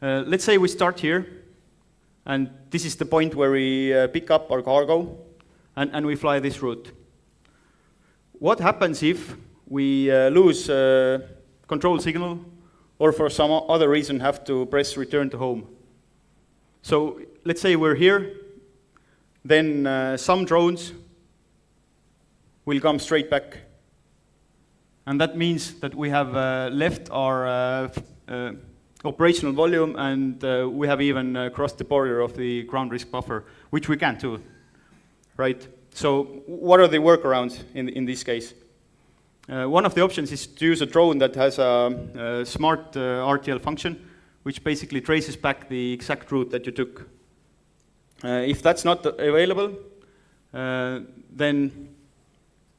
Let's say we start here, and this is the point where we pick up our cargo, and we fly this route. What happens if we lose control signal, or for some other reason have to press return to home? So let's say we're here, then some drones will come straight back. And that means that we have left our operational volume, and we have even crossed the border of the ground risk buffer, which we can't do, right? So what are the workarounds in this case? One of the options is to use a drone that has a smart RTL function, which basically traces back the exact route that you took. If that's not available, then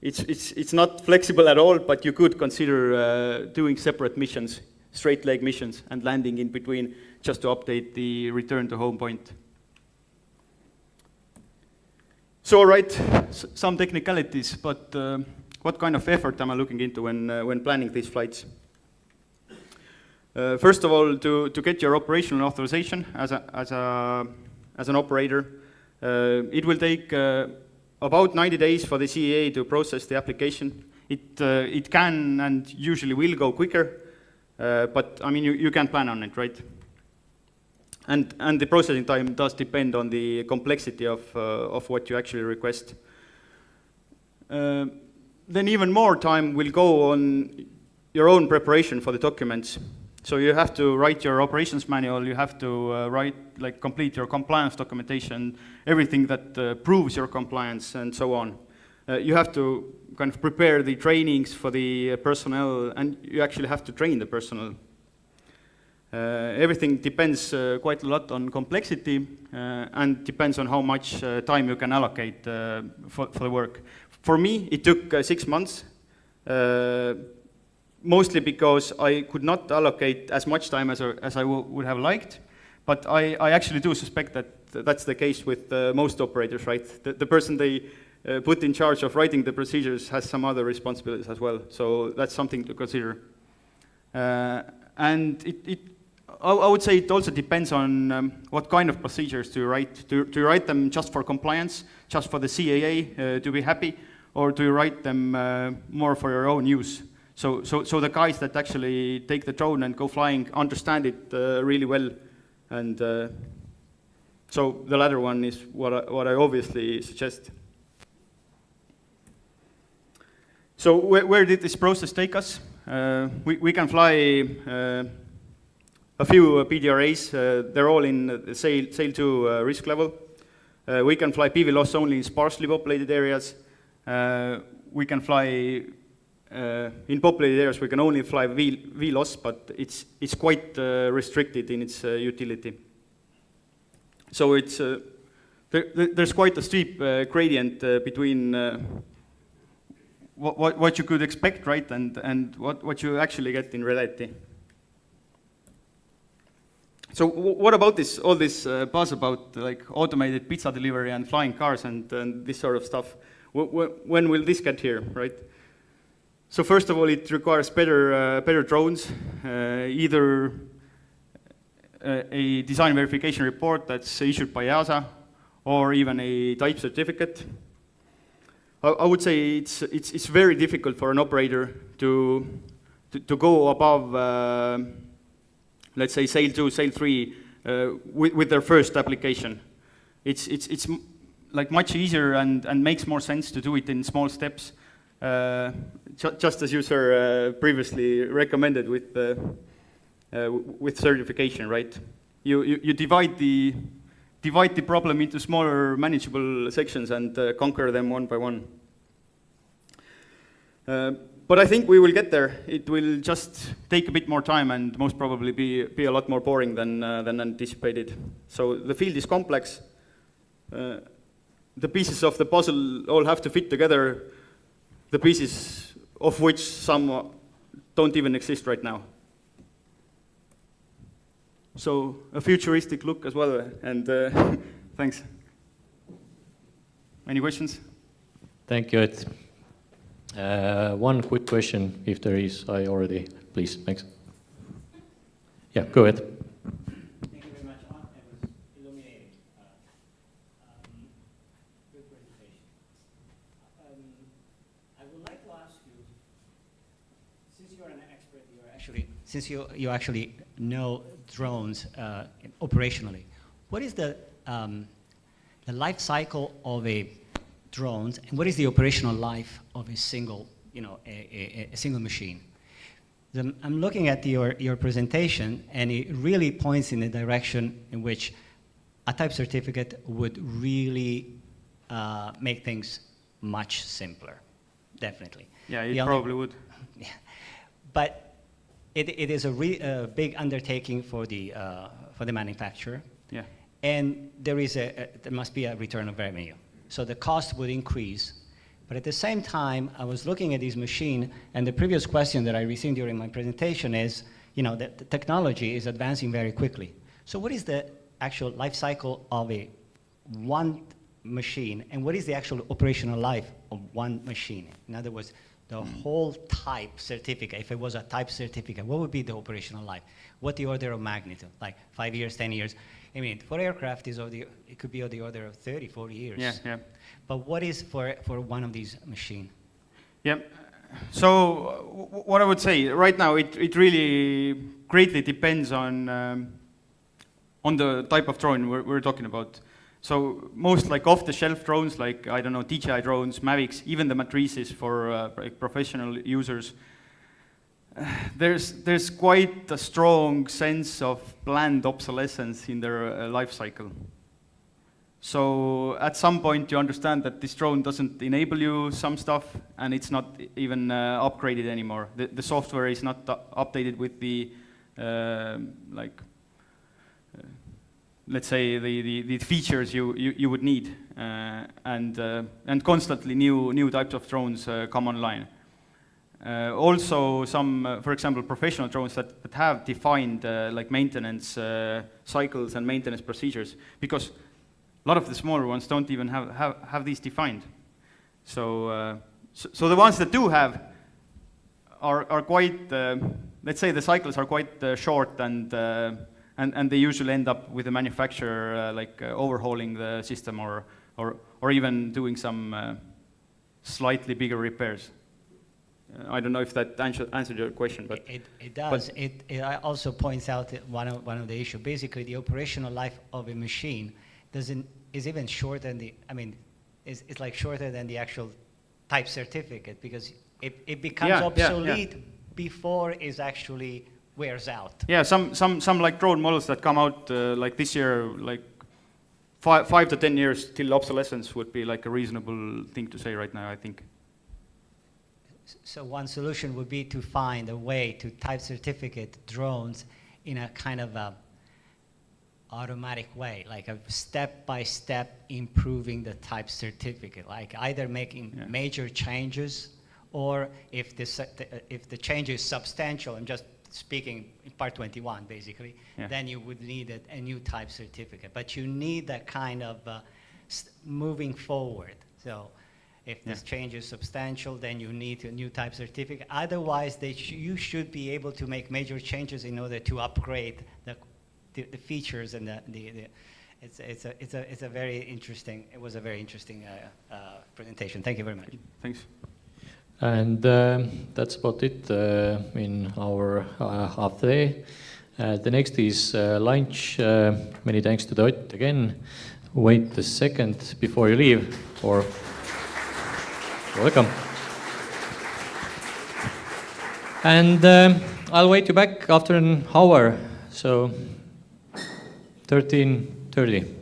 it's not flexible at all, but you could consider doing separate missions, straight leg missions, and landing in between just to update the return to home point. So, all right, some technicalities, but what kind of effort am I looking into when planning these flights? First of all, to get your operational authorization as an operator, it will take about 90 days for the CAA to process the application. It can and usually will go quicker, but I mean you can plan on it, right? And the processing time does depend on the complexity of what you actually request. Then even more time will go on your own preparation for the documents. So you have to write your operations manual, you have to complete your compliance documentation, everything that proves your compliance and so on. You have to kind of prepare the trainings for the personnel, and you actually have to train the personnel. Everything depends quite a lot on complexity and depends on how much time you can allocate for the work. For me, it took 6 months. Mostly because I could not allocate as much time as I would have liked, but I actually do suspect that that's the case with most operators, right? The person they put in charge of writing the procedures has some other responsibilities as well, so that's something to consider. And I would say it also depends on what kind of procedures to write. Do you write them just for compliance, just for the CAA to be happy, or do you write them more for your own use? So the guys that actually take the drone and go flying understand it really well, and so the latter one is what I obviously suggest. So where did this process take us? We can fly a few PDRAs. They're all in the Sail 2 risk level. We can fly PV loss only in sparsely populated areas. We can fly in populated areas. We can only fly V loss, but it's quite restricted in its utility. So it's there's quite a steep gradient between what you could expect, right, and what you actually get in reality. So what about this, all this buzz about like automated pizza delivery and flying cars and this sort of stuff? When will this get here, right? So first of all, it requires better drones, either a design verification report that's issued by EASA, or even a type certificate. I would say it's very difficult for an operator to go above, let's say, Sail 2, Sail 3 with their first application. It's like much easier and makes more sense to do it in small steps, just as you, sir, previously recommended with certification, right? You divide the problem into smaller manageable sections and conquer them one by one. But I think we will get there. It will just take a bit more time and most probably be a lot more boring than anticipated. So the field is complex. The pieces of the puzzle all have to fit together, the pieces of which some don't even exist right now. So a futuristic look as well, and thanks. Any questions? Thank you, Ed. One quick question, if there is, please, thanks. Yeah, go ahead. Thank you very much. It was illuminating. Good presentation. I would like to ask you, since you're an expert, since you actually know drones operationally, what is the life cycle of a drones, and what is the operational life of a single, a single machine? I'm looking at your presentation, and it really points in the direction in which a type certificate would really make things much simpler, definitely. Yeah, it probably would. Yeah. But it is a big undertaking for the manufacturer. Yeah. And there must be a return of revenue. So the cost would increase. But at the same time, I was looking at this machine, and the previous question that I received during my presentation is, that the technology is advancing very quickly. So what is the actual life cycle of one machine, and what is the actual operational life of one machine? In other words, the whole type certificate, if it was a type certificate, what would be the operational life? What the order of magnitude, like 5 years, 10 years? I mean, for aircraft, it could be of the order of 30, 40 years. Yeah, yeah. But what is for one of these machines? Yeah. So what I would say, right now, it really greatly depends on the type of drone we're talking about. So most like off-the-shelf drones, like, I don't know, DJI drones, Mavics, even the matrices for professional users, there's quite a strong sense of planned obsolescence in their life cycle. So at some point you understand that this drone doesn't enable you some stuff, and it's not even upgraded anymore. The software is not updated with the let's say the features you would need, and constantly new types of drones come online. Also some, for example, professional drones that have defined like maintenance cycles and maintenance procedures, because a lot of the smaller ones don't even have these defined. So so the ones that do have are quite, let's say the cycles are quite short, and they usually end up with the manufacturer overhauling the system or even doing some slightly bigger repairs. I don't know if that answered your question, but it does. It also points out that one of the issues. Basically, the operational life of a machine is even shorter than it's like shorter than the actual type certificate, because it becomes obsolete before it actually wears out. Yeah, some like drone models that come out like this year, like 5 to 10 years till obsolescence would be like a reasonable thing to say right now, I think. So one solution would be to find a way to type certificate drones in a kind of a automatic way, like a step-by-step improving the type certificate, like either making major changes, or if the change is substantial, I'm just speaking in part 21 basically, then you would need a new type certificate. But you need that kind of moving forward. So if this change is substantial, then you need a new type certificate. Otherwise, you should be able to make major changes in order to upgrade the features and it's a very interesting. It was a very interesting presentation. Thank you very much. Thanks. And that's about it in our half day. The next is lunch. Many thanks to Ott again. Wait a second before you leave, or welcome. And I'll wait you back after an hour, so 13:30.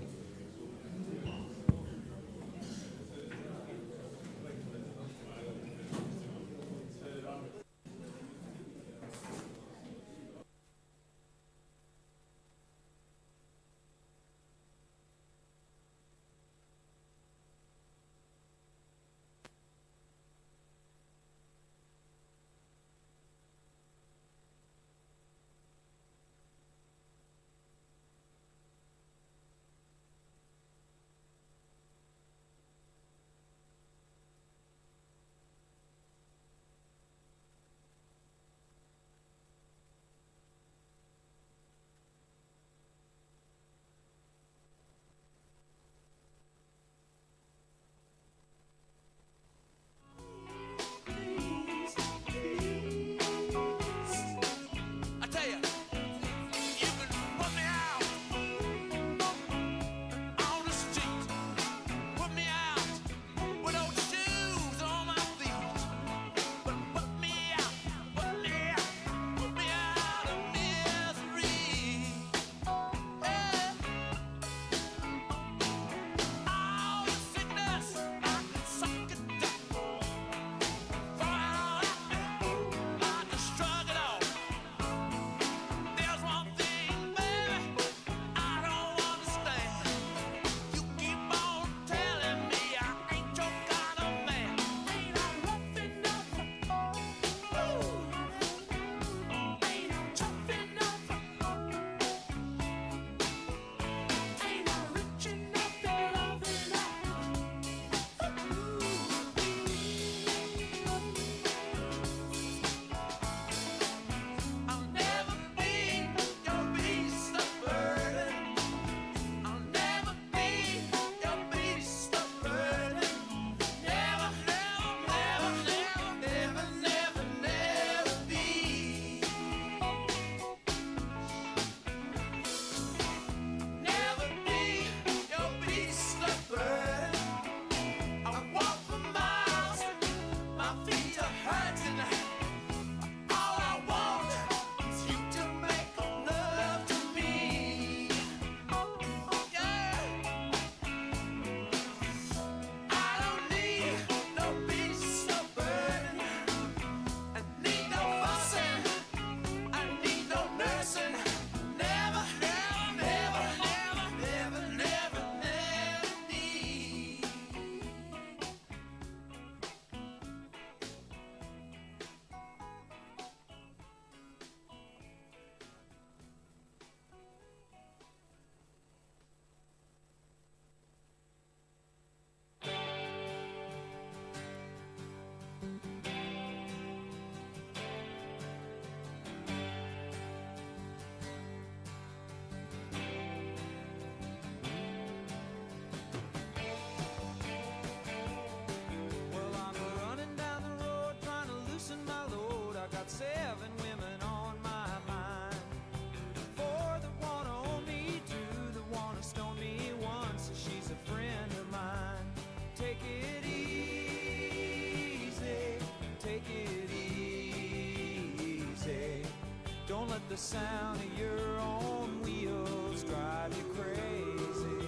the sound of your own wheels drive you crazy.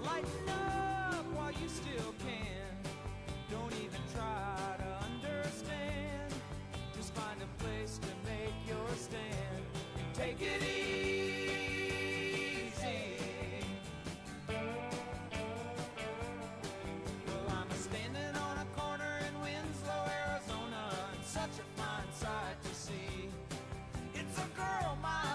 Lighten up while you still can. Don't even try to understand. Just find a place to make your stand and take it easy. Well, I'm standing on a corner in Winslow, Arizona, and such a fine sight to see. It's a girl my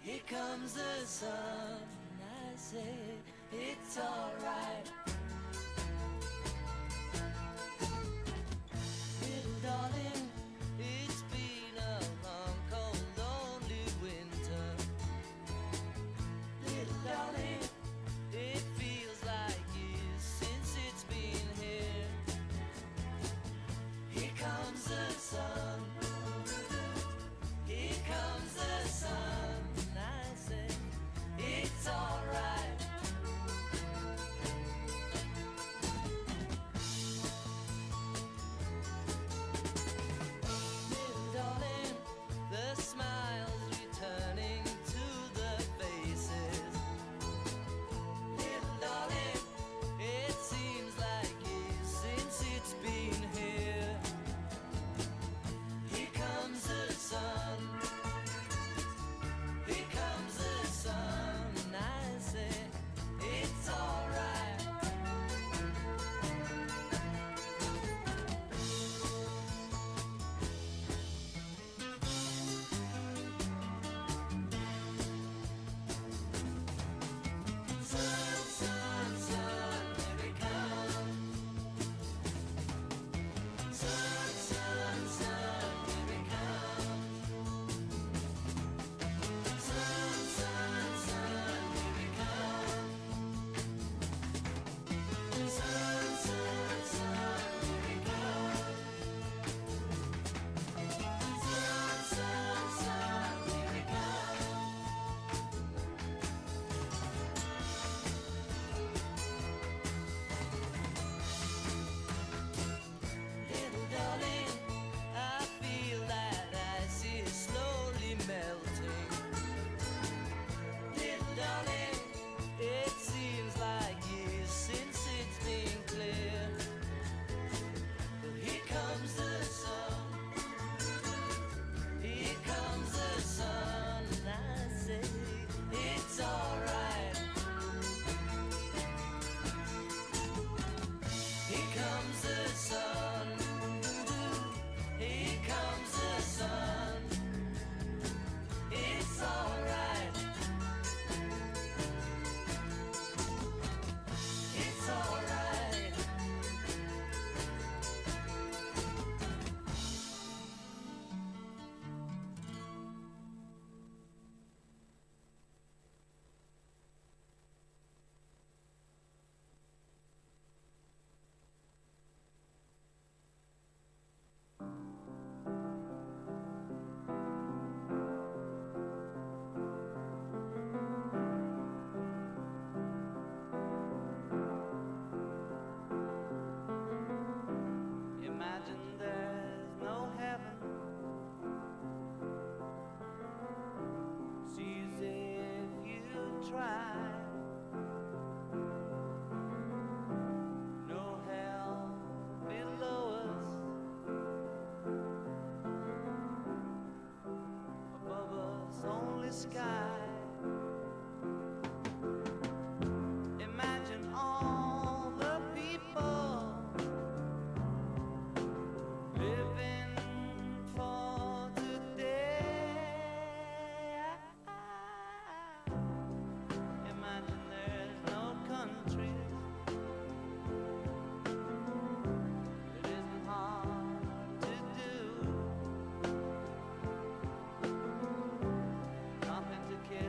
Here comes the sun, I say it's alright. Little darling, it's been a long, cold, lonely winter. Little darling, it feels like years since it's been here. Here comes the sun. Here comes the sun. I say it's alright. Little darling, the smiles returning to the faces. Little darling, it seems like years since it's been here. Here comes the sun. Here comes the sun. I say it's alright. Sun, sun, sun, here it comes. Sun, sun, sun, here it comes. Sun, sun, sun, here it comes. Sun, sun, sun, here it comes. Sun, sun, sun, here it comes. Little darling, I feel that ice is slowly melting. Little darling, it seems like years since it's been clear. But here comes the sun. Here comes the sun. I say it's alright. Here comes the sun. Here comes the sun. It's alright. It's alright. Imagine there's no heaven. It's easy if you try. No hell below us. Above us only sky. Imagine all the people living for today. Imagine there's no countries. It isn't hard to do. Nothing to kill.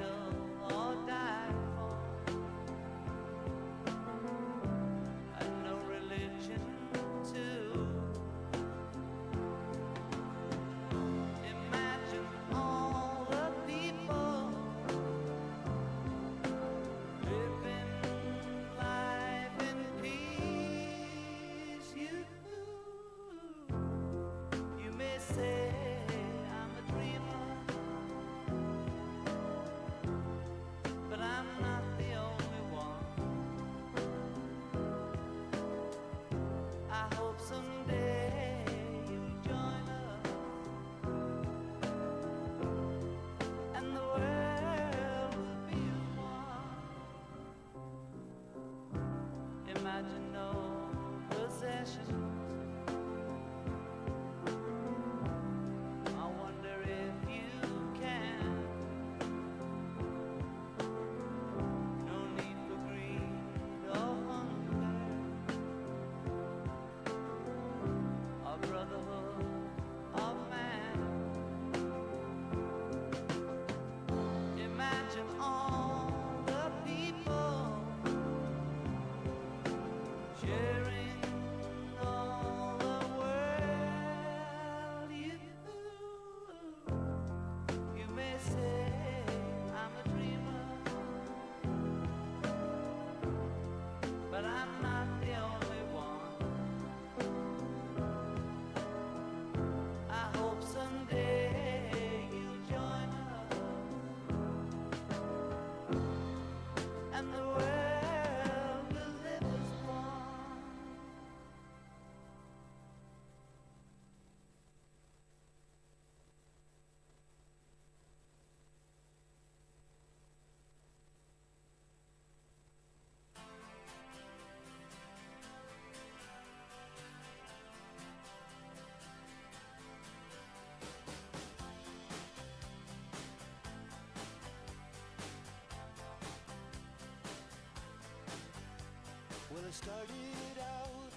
I started out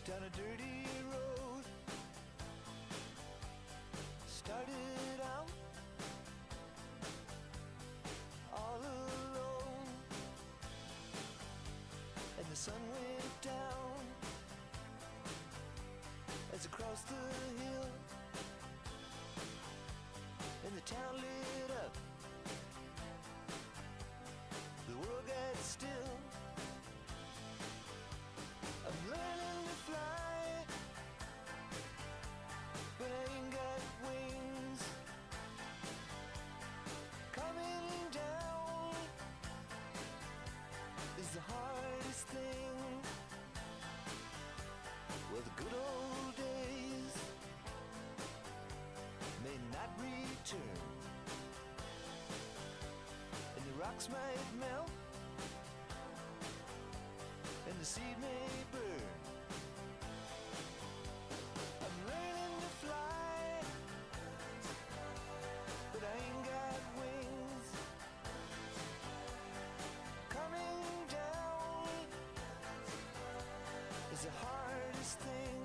down a dirty road. Started out all alone, and the sun went down as I crossed the hill, and the town lit up. The world got still. I'm learning to fly, but I ain't got wings. Coming down is the hardest thing. Well, the good old days may not return, and the rocks might melt, and the seed may burn. I'm learning to fly, but I ain't got wings. Coming down is the hardest thing.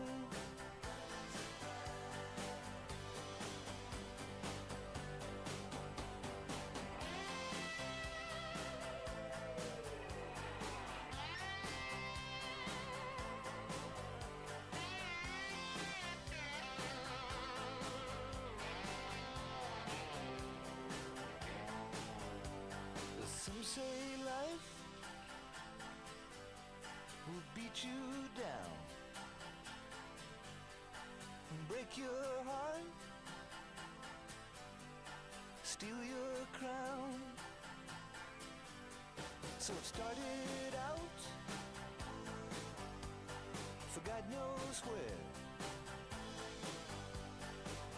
Some say life will beat you down and break your heart, steal your crown. So it started out for God knows where.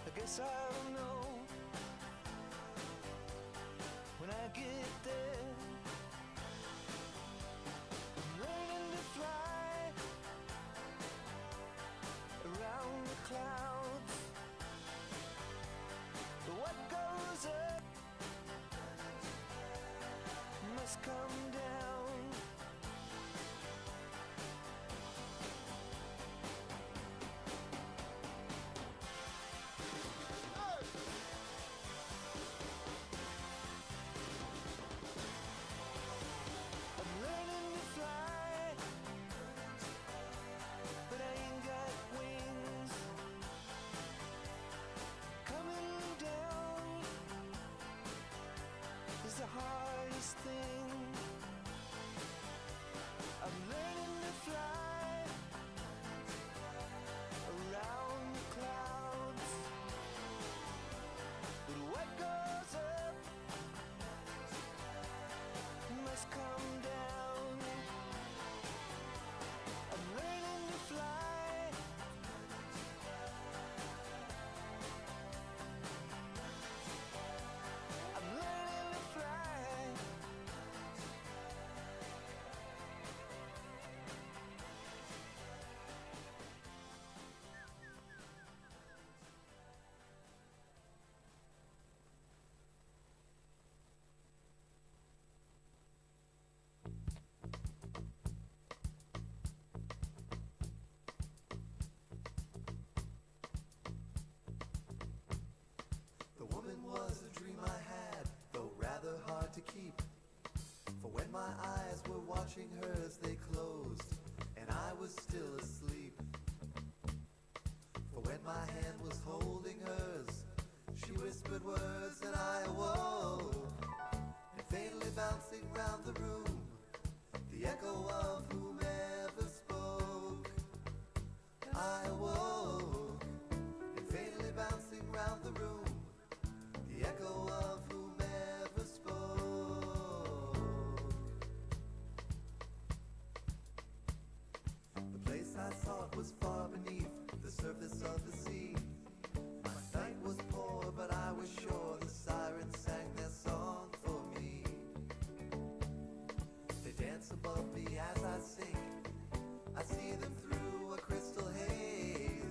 I guess I'll know when I get there. I'm learning to fly around the clouds, but what goes up must come down. But I ain't got wings. Coming down is the hardest thing. I'm learning to fly around the clouds, but what goes up must come down. I'm learning to fly. I'm learning to fly. The woman was a dream I had, though rather hard to keep. For when my eyes were watching hers, they closed, and I was still asleep. For when my hand was holding hers, she whispered words and I awoke. And faintly bouncing round the room, the echo of whomever spoke. I awoke, and faintly bouncing round the room, the echo of whomever spoke. The place I sought was far beneath the surface of the sea. My sight was poor, but I was sure the sirens sang their song for me. They dance above me as I sing. I see them through a crystal haze.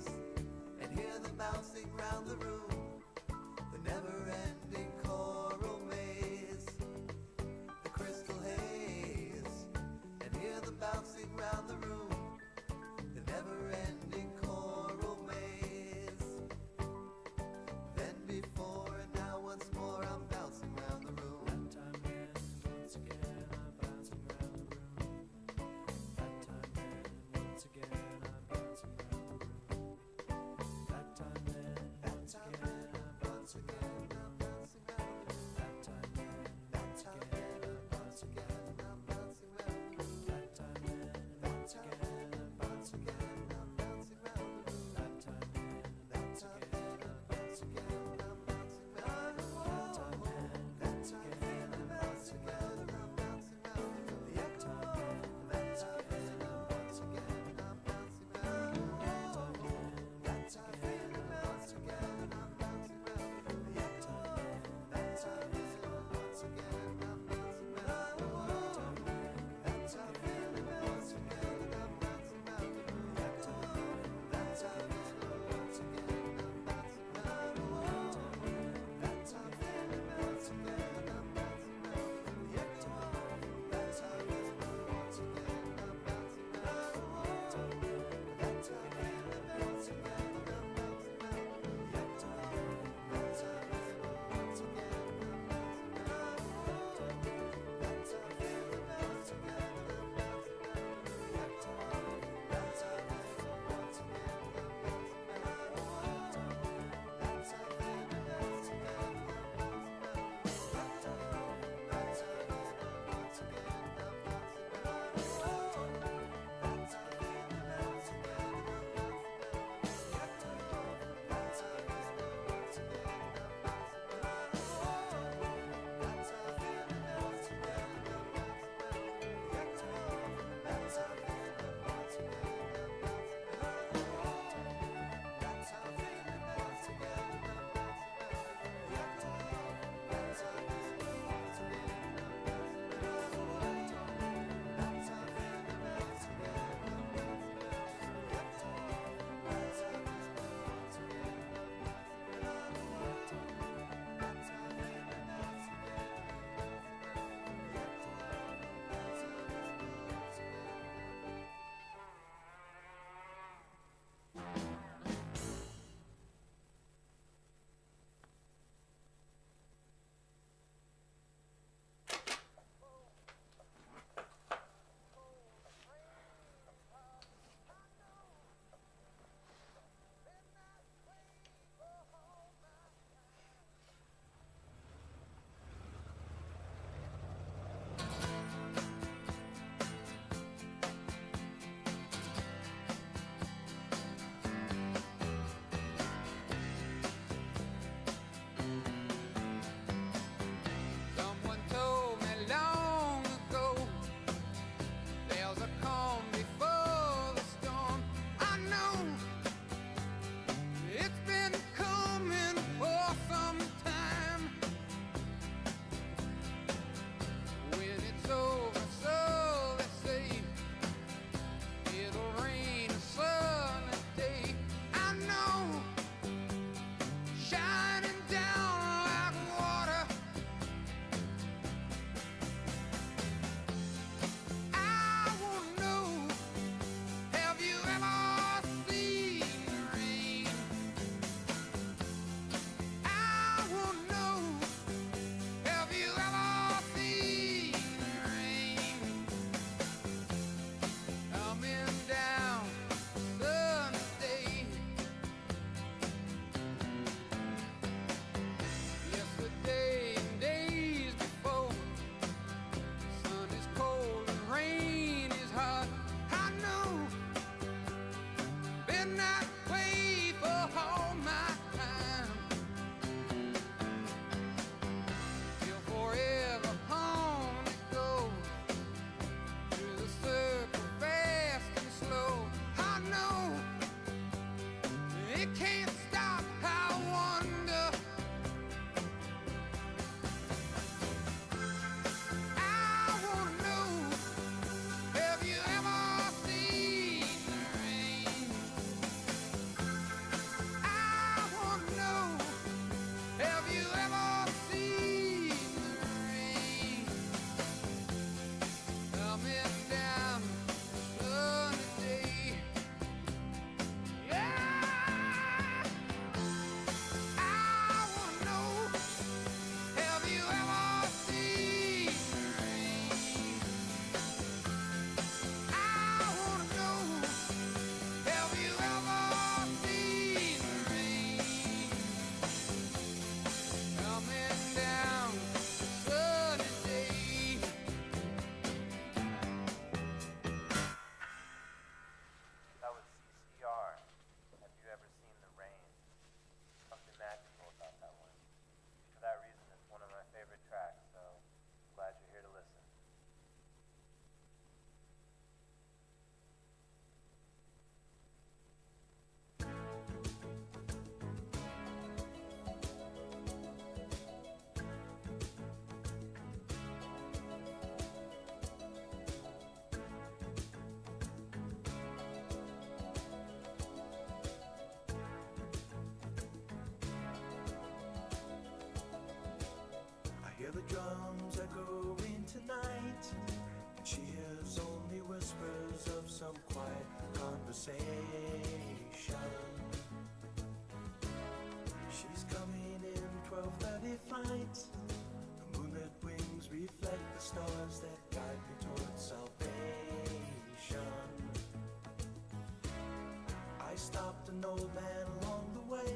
an old man along the way,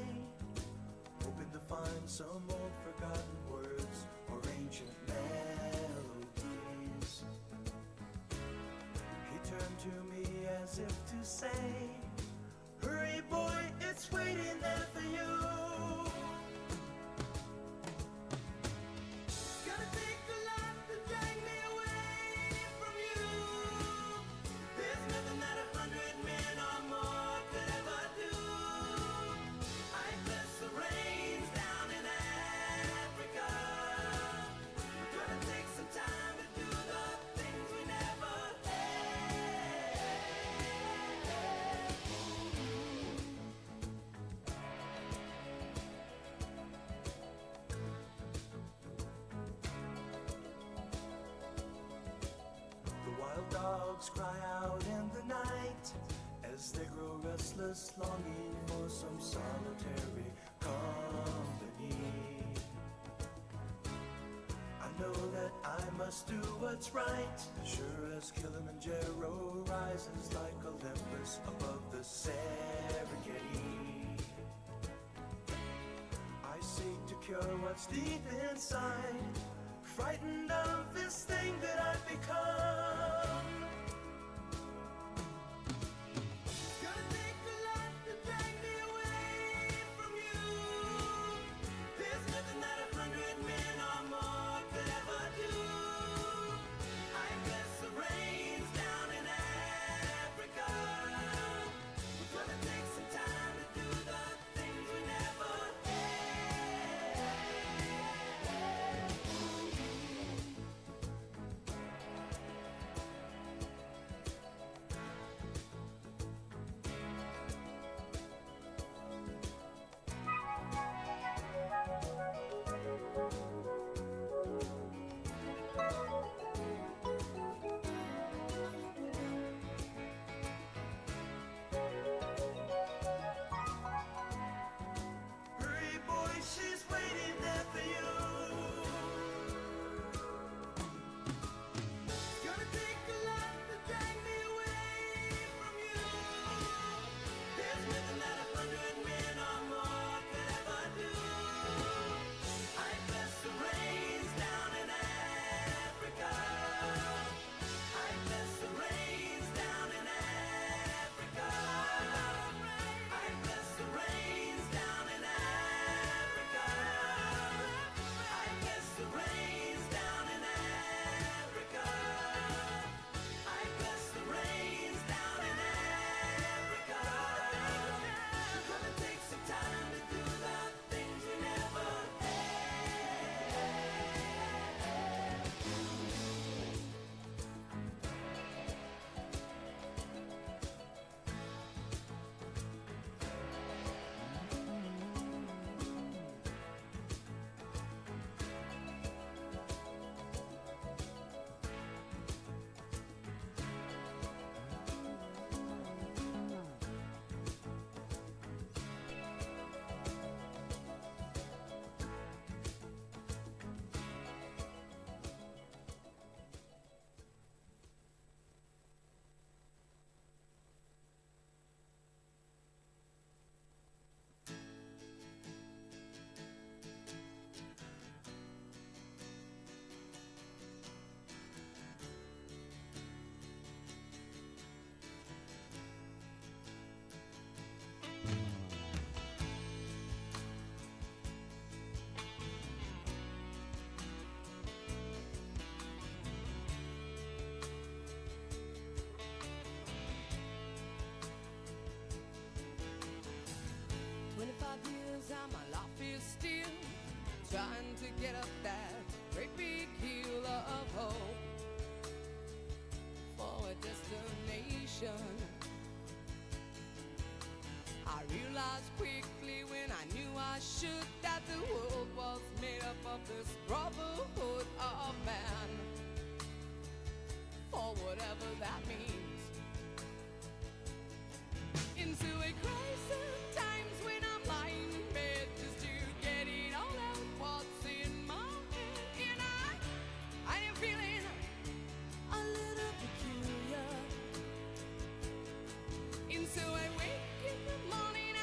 hoping to find some old forgotten words or ancient melodies. He turned to me as if to say, hurry boy, it's waiting there for you. It's gonna take a lot to drag me away from you. There's nothing that 100 men or more could ever do. I bless the rains down in Africa. We're gonna take some time to do the things we never had. The wild dogs cry out in the night as they grow restless, longing for some solitary company. I know that I must do what's right, sure as Kilimanjaro rises like Olympus above the Serengeti. I seek to cure what's deep inside, frightened of this thing that I've become. It's gonna take a lot to drag me away from you. There's nothing that 100 men or more could ever do. I bless the rains down in Africa. We're gonna take some time to do the things we never had. Hurry, boy, she's waiting there for you. It's gonna take a lot to drag me away from you. There's nothing that 100 men or more could ever do. I bless the rains down in Africa. I bless the rains down in Africa. I bless the rains down in Africa. I bless the rains down in Africa. I bless the rains down in Africa. We're gonna take some time to do the things we never trying to get up that great big hill of hope for a destination. I realized quickly when I knew I should that the world was made up of this brotherhood of man, for whatever that means. Into a crisis times when I'm lying in bed just to get it all out what's in my head. And I am feeling a little peculiar. And so I wake in the morning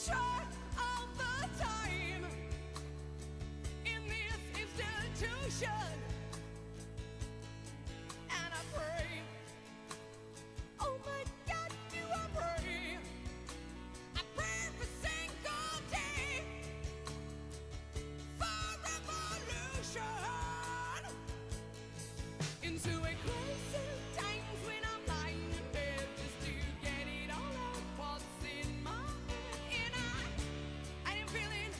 try all the time in this institution, and I pray. Oh my God, do I pray? I pray every single day for revolution into a crisis times when I'm lying in bed just to get it all out what's in my head, and I am feeling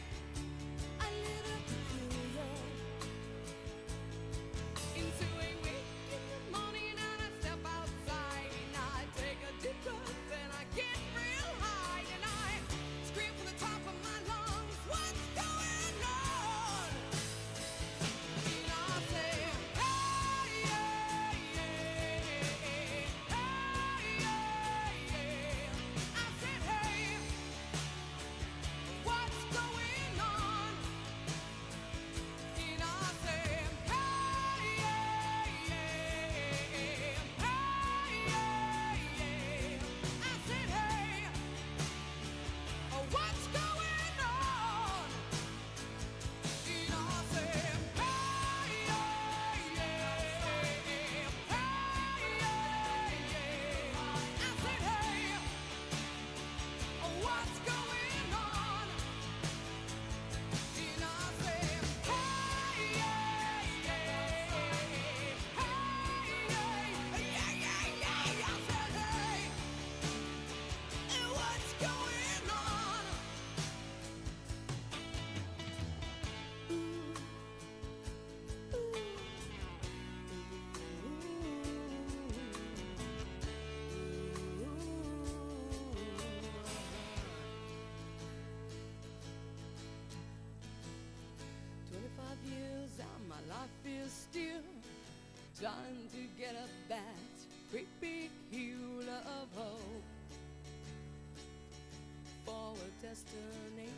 a little peculiar into a week in the morning, and I step outside and I take a deep breath and I get real high and I scream from the top of my lungs, what's going on? And I say, hey, yeah, yeah, hey, yeah, yeah. I said, hey, what's going on? And I say, hey, yeah, yeah, hey, yeah, yeah. I said, hey, what's going on? And I say, hey, yeah, yeah, hey, yeah, yeah. I said, hey, what's going on? And I say, hey, yeah, yeah, hey, yeah, yeah, yeah. I said, hey, what's going on? Years and my life is still trying to get up that great big hill of hope for a destination.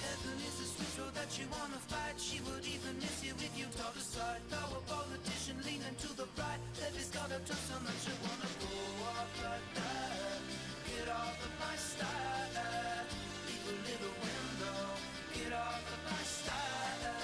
Heaven is a sweet road that you wanna fight. She would even miss you if you talk aside. Now a politician leaning to the right. Levy's got a touchdown that you wanna go up like that. Get off of my style. Leave a little window. Get off of my style.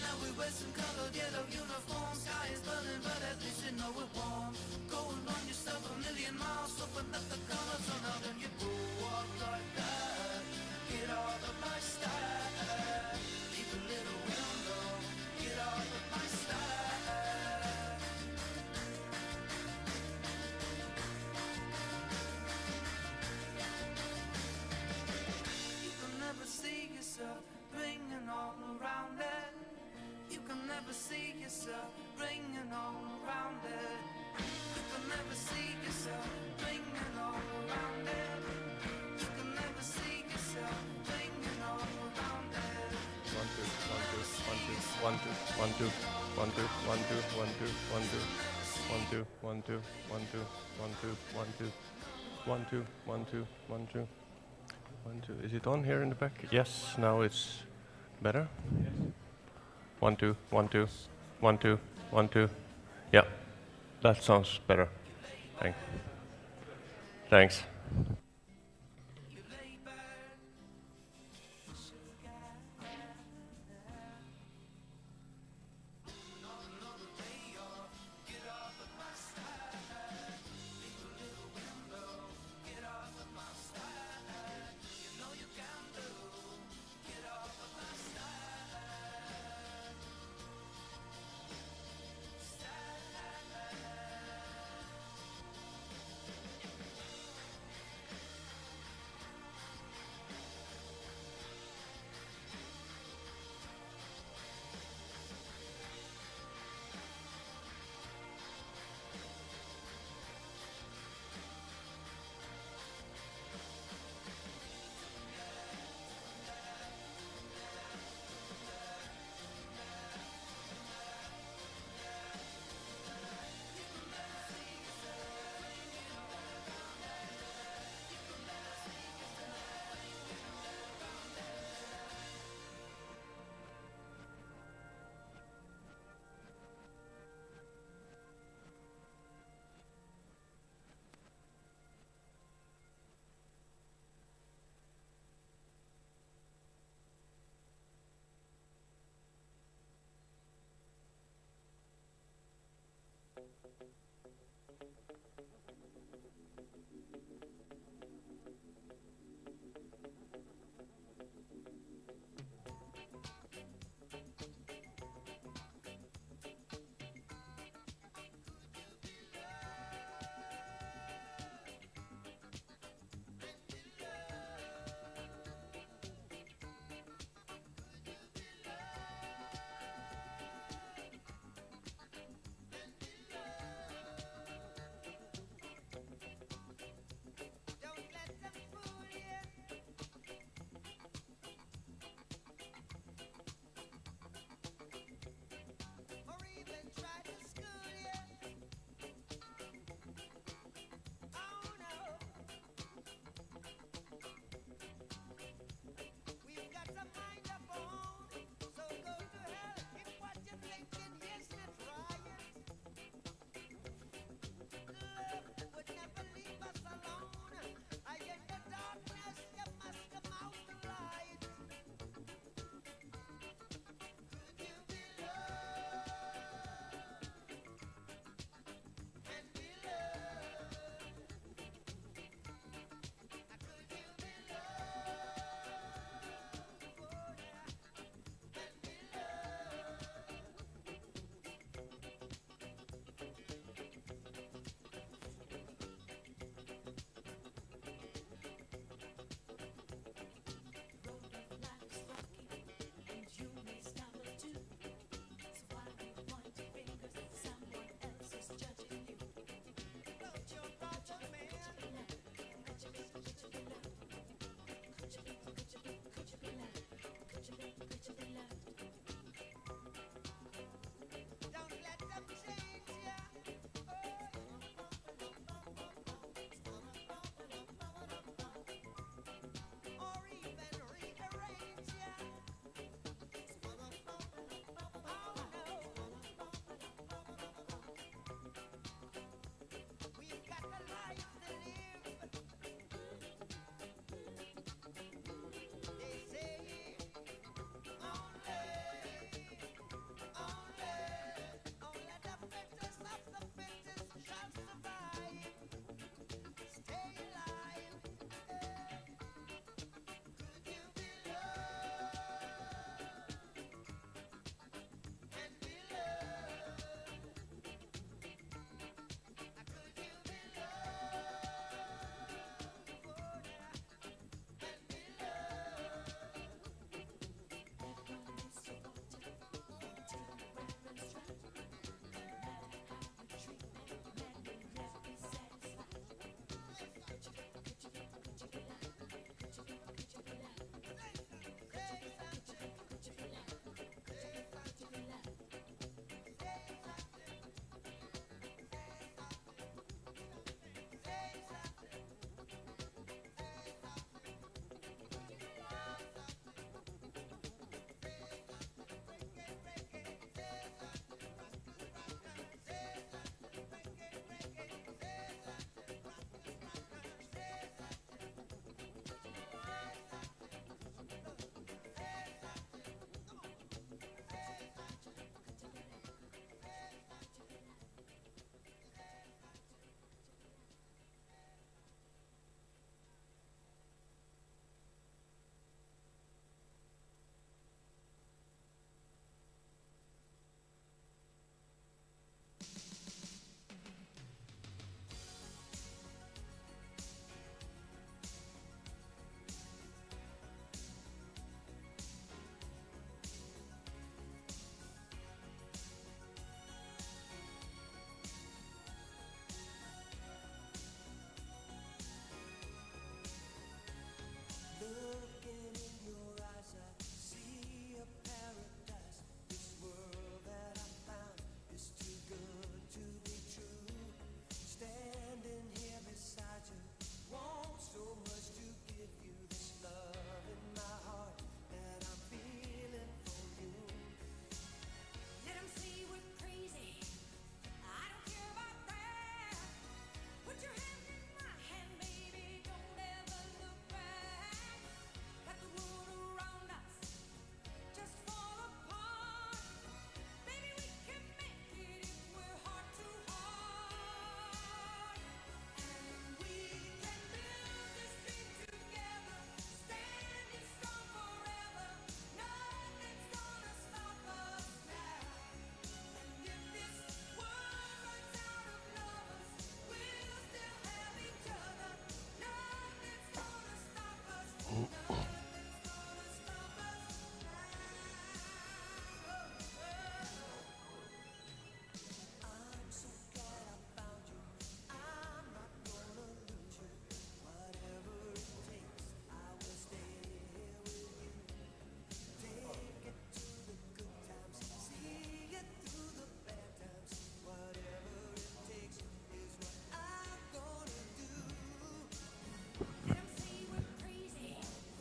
Now we wear some colored yellow uniforms. Sky is burning, but at least you know it won't. Go and run yourself a million miles. Open up the colors on out and you go walk like that. Get off of my style. Leave a little window. Get off of my style. You can never see yourself ringing all around it. You can never see yourself ringing all around it. You can never see yourself ringing all around it. You can never see yourself ringing all around it. 1 2 1 2 1 2 1 2 1 2 1 2 1 2 1 2 1 2 1 2 1 2 1 2 1 2 1 2 1 2 1 2. Is it on here in the back? Yes. Now it's better. 1 2 1 2 1 2 1 2. Yeah, that sounds better. Thanks. Don't let them fool you.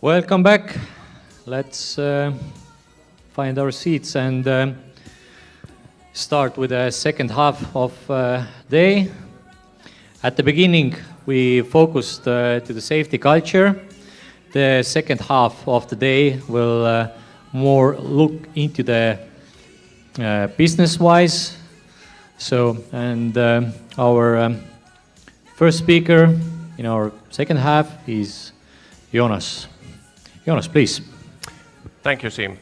Welcome back. Let's find our seats and start with the second half of day. At the beginning, we focused to the safety culture. The second half of the day will more look into the business-wise. So, and our first speaker in our second half is Jonas. Jonas, please. Thank you, Sim.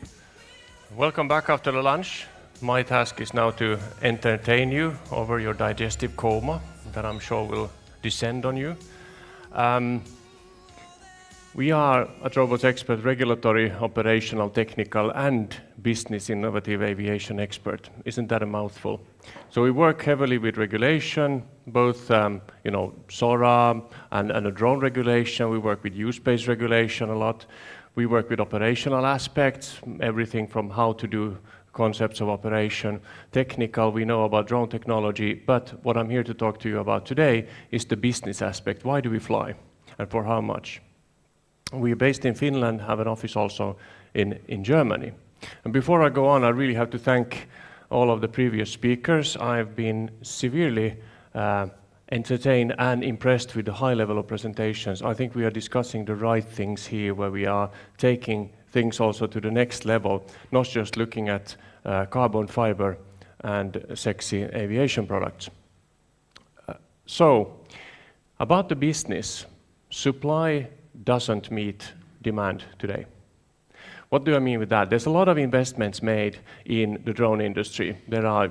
Welcome back after the lunch. My task is now to entertain you over your digestive coma that I'm sure will descend on you. We are at Robots Expert regulatory, operational, technical and business innovative aviation expert. Isn't that a mouthful? So we work heavily with regulation, both SORA and a drone regulation. We work with use-based regulation a lot. We work with operational aspects, everything from how to do concepts of operation. Technical, we know about drone technology, but what I'm here to talk to you about today is the business aspect. Why do we fly and for how much? We're based in Finland, have an office also in Germany. And before I go on, I really have to thank all of the previous speakers. I've been severely entertained and impressed with the high level of presentations. I think we are discussing the right things here, where we are taking things also to the next level, not just looking at carbon fiber and sexy aviation products. So, about the business, supply doesn't meet demand today. What do I mean with that? There's a lot of investments made in the drone industry. There are,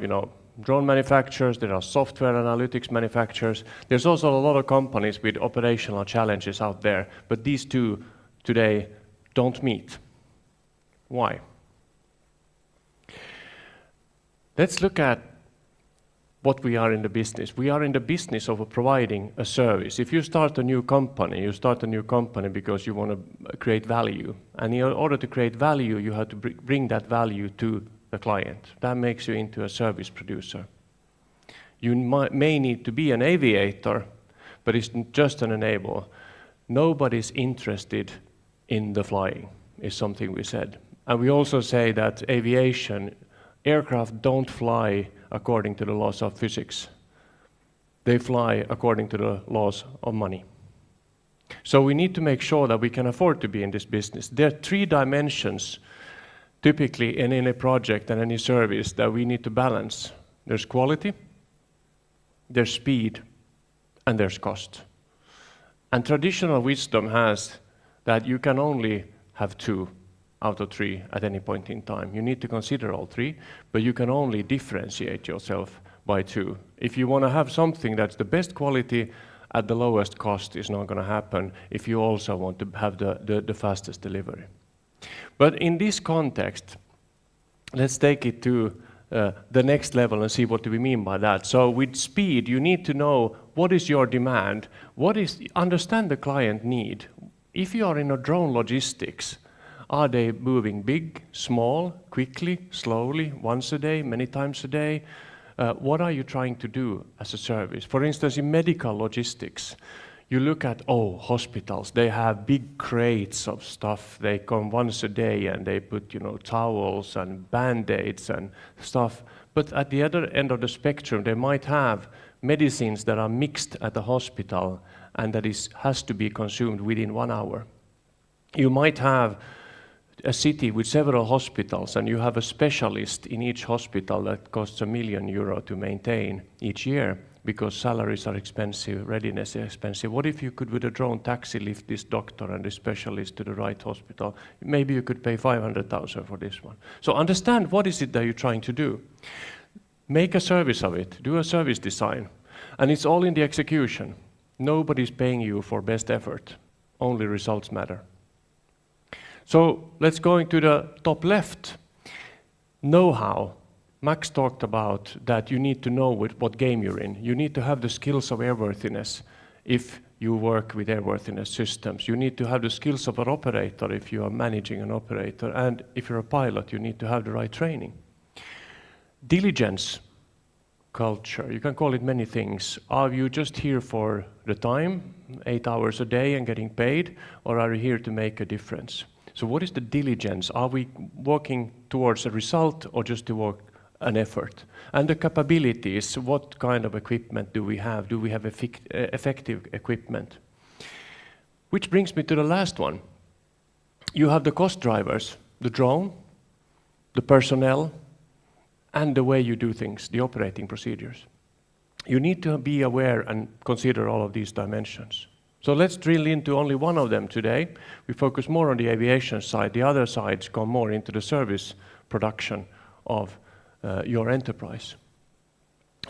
drone manufacturers, there are software analytics manufacturers. There's also a lot of companies with operational challenges out there, but these two today don't meet. Why? Let's look at what we are in the business. We are in the business of providing a service. If you start a new company, because you want to create value. And in order to create value, you have to bring that value to the client. That makes you into a service producer. You may need to be an aviator, but it's just an enabler. Nobody's interested in the flying, is something we said. And we also say that aircraft don't fly according to the laws of physics. They fly according to the laws of money. So we need to make sure that we can afford to be in this business. There are 3 dimensions typically in any project and any service that we need to balance. There's quality, there's speed, and there's cost. And traditional wisdom has that you can only have 2 out of 3 at any point in time. You need to consider all 3, but you can only differentiate yourself by 2. If you want to have something that's the best quality at the lowest cost, is not going to happen if you also want to have the fastest delivery. But in this context, let's take it to the next level and see what do we mean by that. So with speed, you need to know what is your demand, understand the client need. If you are in a drone logistics, are they moving big, small, quickly, slowly, once a day, many times a day? What are you trying to do as a service? For instance, in medical logistics, you look at, hospitals, they have big crates of stuff. They come once a day and they put, towels and Band-Aids and stuff. But at the other end of the spectrum, they might have medicines that are mixed at the hospital and that has to be consumed within 1 hour. You might have a city with several hospitals and you have a specialist in each hospital that costs €1 million to maintain each year because salaries are expensive, readiness is expensive. What if you could, with a drone taxi, lift this doctor and this specialist to the right hospital? Maybe you could pay 500,000 for this one. So understand what is it that you're trying to do. Make a service of it, do a service design. And it's all in the execution. Nobody's paying you for best effort. Only results matter. So let's go into the top left. Know-how. Max talked about that you need to know what game you're in. You need to have the skills of airworthiness if you work with airworthiness systems. You need to have the skills of an operator if you are managing an operator. And if you're a pilot, you need to have the right training. Diligence. culture? You can call it many things. Are you just here for the time, 8 hours a day and getting paid, or are you here to make a difference? So what is the diligence? Are we working towards a result or just to work an effort? And the capabilities, what kind of equipment do we have? Do we have effective equipment? Which brings me to the last one. You have the cost drivers, the drone, the personnel, and the way you do things, the operating procedures. You need to be aware and consider all of these dimensions. So let's drill into only one of them today. We focus more on the aviation side. The other sides go more into the service production of your enterprise.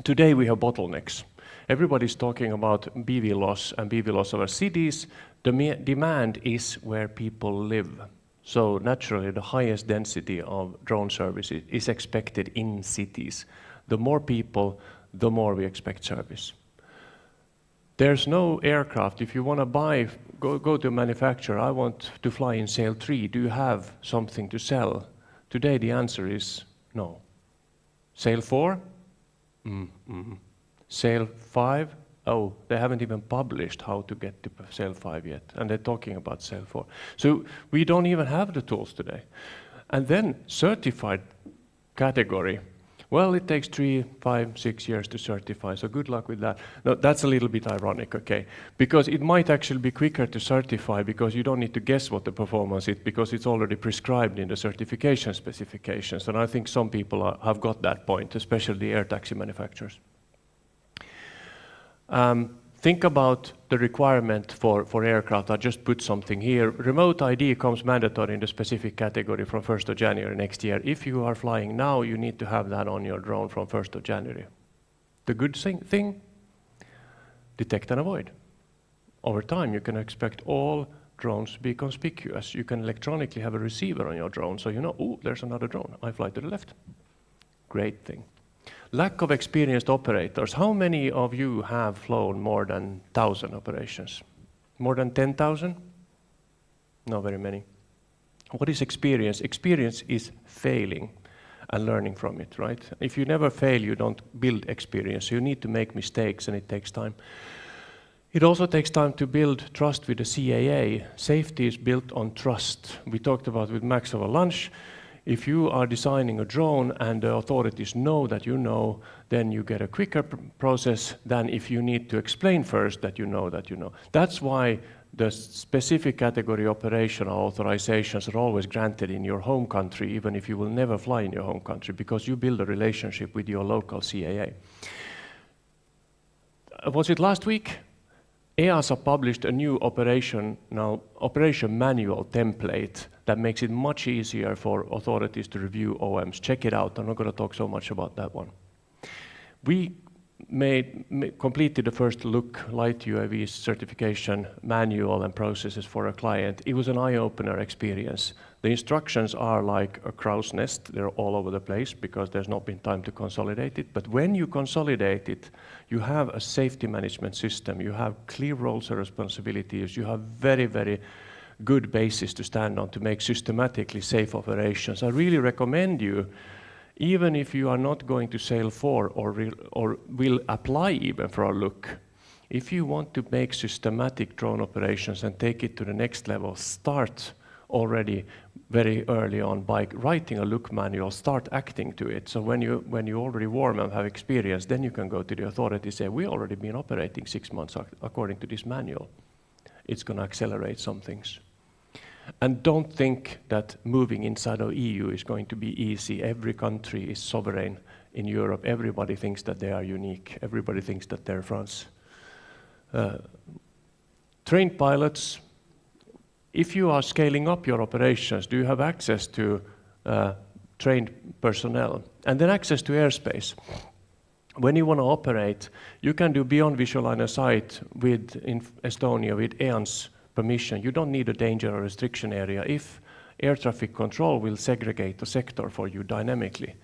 Today we have bottlenecks. Everybody's talking about BV loss and BV loss of our cities. The demand is where people live. So naturally, the highest density of drone services is expected in cities. The more people, the more we expect service. There's no aircraft. If you want to buy, go to a manufacturer, I want to fly in Sail 3. Do you have something to sell? Today the answer is no. Sail 4? Sail 5? Oh, they haven't even published how to get to Sail 5 yet, and they're talking about Sail 4. So we don't even have the tools today. And then certified category. Well, it takes 3, 5, 6 years to certify, so good luck with that. No, that's a little bit ironic, okay? Because it might actually be quicker to certify because you don't need to guess what the performance is because it's already prescribed in the certification specifications. And I think some people have got that point, especially the air taxi manufacturers. Think about the requirement for aircraft. I just put something here. Remote ID comes mandatory in the specific category from 1st of January next year. If you are flying now, you need to have that on your drone from 1st of January. The good thing, detect and avoid. Over time, you can expect all drones to be conspicuous. You can electronically have a receiver on your drone, so you know, oh, there's another drone. I fly to the left. Great thing. Lack of experienced operators. How many of you have flown more than 1,000 operations? More than 10,000? Not very many. What is experience? Experience is failing and learning from it, right? If you never fail, you don't build experience. You need to make mistakes and it takes time. It also takes time to build trust with the CAA. Safety is built on trust. We talked about with Max over lunch. If you are designing a drone and the authorities know that you know, then you get a quicker process than if you need to explain first that you know that you know. That's why the specific category operational authorizations are always granted in your home country, even if you will never fly in your home country, because you build a relationship with your local CAA. Was it last week? EASA published a new operation manual template that makes it much easier for authorities to review OMs. Check it out. I'm not going to talk so much about that one. We completed the first look light UAV certification manual and processes for a client. It was an eye-opener experience. The instructions are like a crow's nest. They're all over the place because there's not been time to consolidate it. But when you consolidate it, you have a safety management system. You have clear roles and responsibilities. You have very, very good basis to stand on to make systematically safe operations. I really recommend you, even if you are not going to Sail 4 or will apply even for a look, if you want to make systematic drone operations and take it to the next level, start already very early on by writing a look manual, start acting to it. So when you already warm and have experience, then you can go to the authorities and say, we already been operating 6 months according to this manual. It's going to accelerate some things. And don't think that moving inside of EU is going to be easy. Every country is sovereign in Europe. Everybody thinks that they are unique. Everybody thinks that they're France. Trained pilots, if you are scaling up your operations, do you have access to trained personnel? And then access to airspace. When you want to operate, you can do beyond visual line of sight in Estonia with EAN's permission. You don't need a danger or restriction area. If air traffic control will segregate a sector for you dynamically,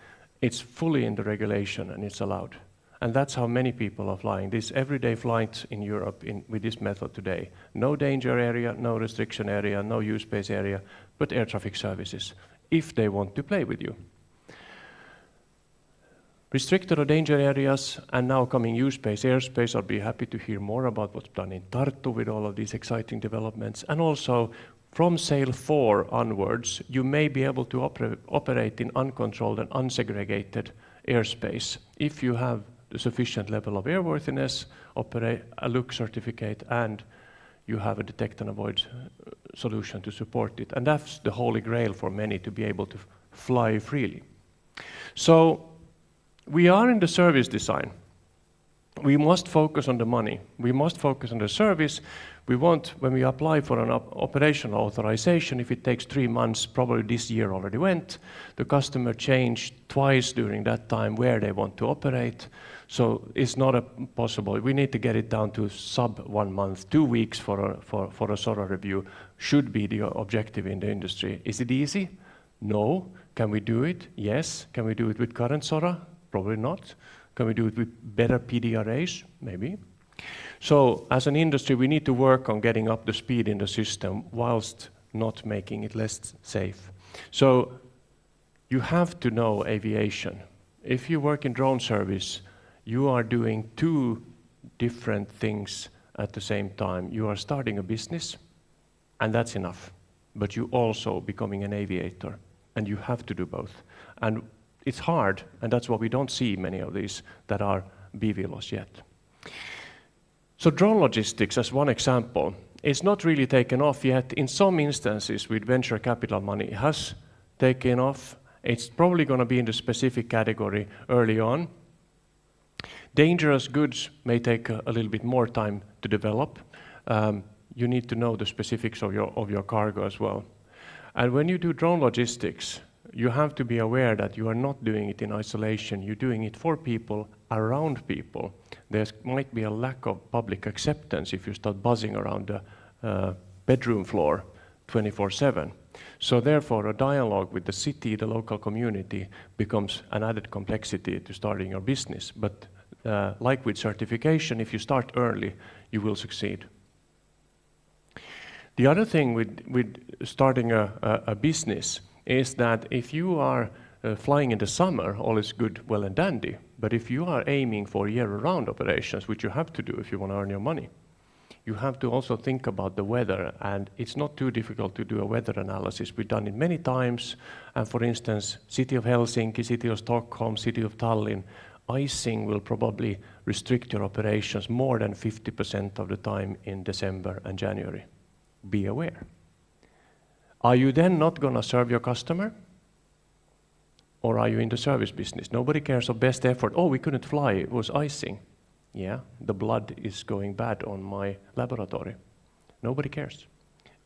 it's fully in the regulation and it's allowed. And that's how many people are flying this everyday flight in Europe with this method today. No danger area, no restriction area, no use space area, but air traffic services, if they want to play with you. Restricted or danger areas, and now coming U-Space, airspace. I'll be happy to hear more about what's done in Tartu with all of these exciting developments. And also, from Sail 4 onwards, you may be able to operate in uncontrolled and unsegregated airspace if you have the sufficient level of airworthiness, operate a look certificate, and you have a detect and avoid solution to support it. And that's the holy grail for many, to be able to fly freely. So we are in the service design. We must focus on the money. We must focus on the service. We want, when we apply for an operational authorization, if it takes 3 months, probably this year already went, the customer changed twice during that time where they want to operate. So it's not possible. We need to get it down to sub 1 month. 2 weeks for a SORA review should be the objective in the industry. Is it easy? No. Can we do it? Yes. Can we do it with current SORA? Probably not. Can we do it with better PDRAs? Maybe. So as an industry, we need to work on getting up the speed in the system whilst not making it less safe. So you have to know aviation. If you work in drone service, you are doing 2 different things at the same time. You are starting a business, and that's enough. But you also becoming an aviator, and you have to do both. And it's hard, and that's why we don't see many of these that are BVLOS yet. So drone logistics, as one example, is not really taken off yet. In some instances with venture capital money, it has taken off. It's probably going to be in the specific category early on. Dangerous goods may take a little bit more time to develop. You need to know the specifics of your cargo as well. And when you do drone logistics, you have to be aware that you are not doing it in isolation. You're doing it for people, around people. There might be a lack of public acceptance if you start buzzing around the bedroom floor 24/7. So therefore, a dialogue with the city, the local community, becomes an added complexity to starting your business. But like with certification, if you start early, you will succeed. The other thing with starting a business is that if you are flying in the summer, all is good, well and dandy. But if you are aiming for year-round operations, which you have to do if you want to earn your money, you have to also think about the weather. And it's not too difficult to do a weather analysis. We've done it many times. And for instance, city of Helsinki, city of Stockholm, city of Tallinn, icing will probably restrict your operations more than 50% of the time in December and January. Be aware. Are you then not going to serve your customer? Or are you in the service business? Nobody cares of best effort. Oh, we couldn't fly, it was icing. Yeah, the blood is going bad on my laboratory. Nobody cares.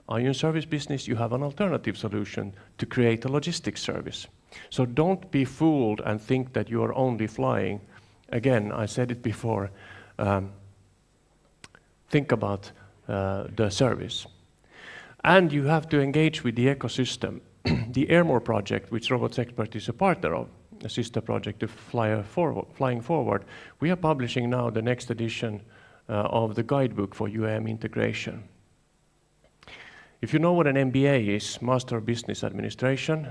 Are you in service business? You have an alternative solution to create a logistics service. So don't be fooled and think that you are only flying. Again, I said it before, think about the service. And you have to engage with the ecosystem. The Airmore project, which Robots Expert is a partner of, a sister project to Flying Forward, we are publishing now the next edition of the guidebook for UAM integration. If you know what an MBA is, Master of Business Administration,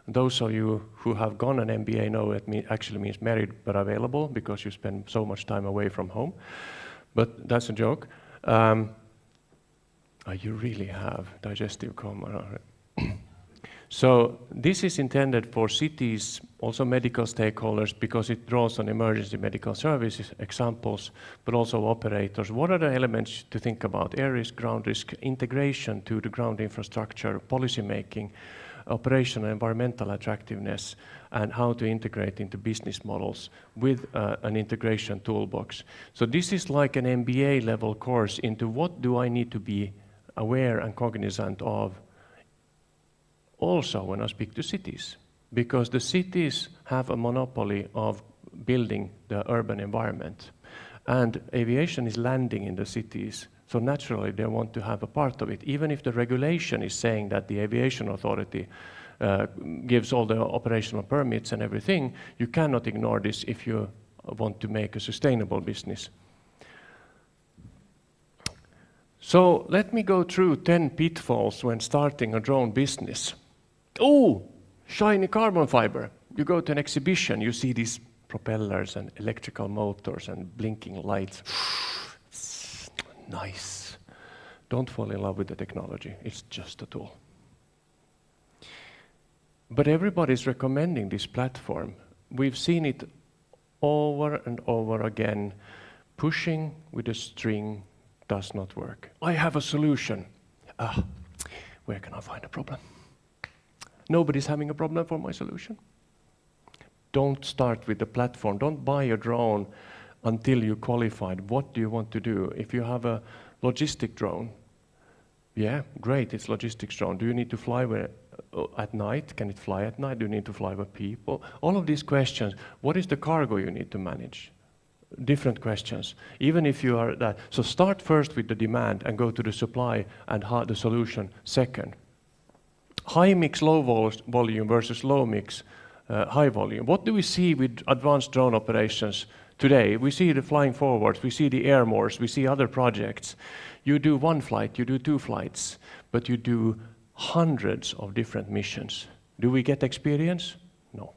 those of you who have gone an MBA know it actually means married but available, because you spend so much time away from home. But that's a joke. You really have digestive coma. So this is intended for cities, also medical stakeholders, because it draws on emergency medical services examples, but also operators. What are the elements to think about? Air risk, ground risk, integration to the ground infrastructure, policy making, operational environmental attractiveness, and how to integrate into business models with an integration toolbox. So this is like an MBA level course into what do I need to be aware and cognizant of also when I speak to cities, because the cities have a monopoly of building the urban environment, and aviation is landing in the cities, so naturally they want to have a part of it. Even if the regulation is saying that the aviation authority gives all the operational permits and everything, you cannot ignore this if you want to make a sustainable business. So let me go through 10 pitfalls when starting a drone business. Oh, shiny carbon fiber. You go to an exhibition, you see these propellers and electrical motors and blinking lights. It's nice. Don't fall in love with the technology. It's just a tool. But everybody's recommending this platform. We've seen it over and over again. Pushing with a string does not work. I have a solution. Where can I find a problem? Nobody's having a problem for my solution. Don't start with the platform. Don't buy a drone until you qualified. What do you want to do? If you have a logistic drone, yeah, great, it's logistics drone. Do you need to fly at night? Can it fly at night? Do you need to fly with people? All of these questions. What is the cargo you need to manage? Different questions. Even if you are that. So start first with the demand and go to the supply and the solution second. High mix, low volume versus low mix, high volume. What do we see with advanced drone operations today? We see the flying forwards, we see the air moors, we see other projects. You do one flight, you do two flights, but you do hundreds of different missions. Do we get experience? No.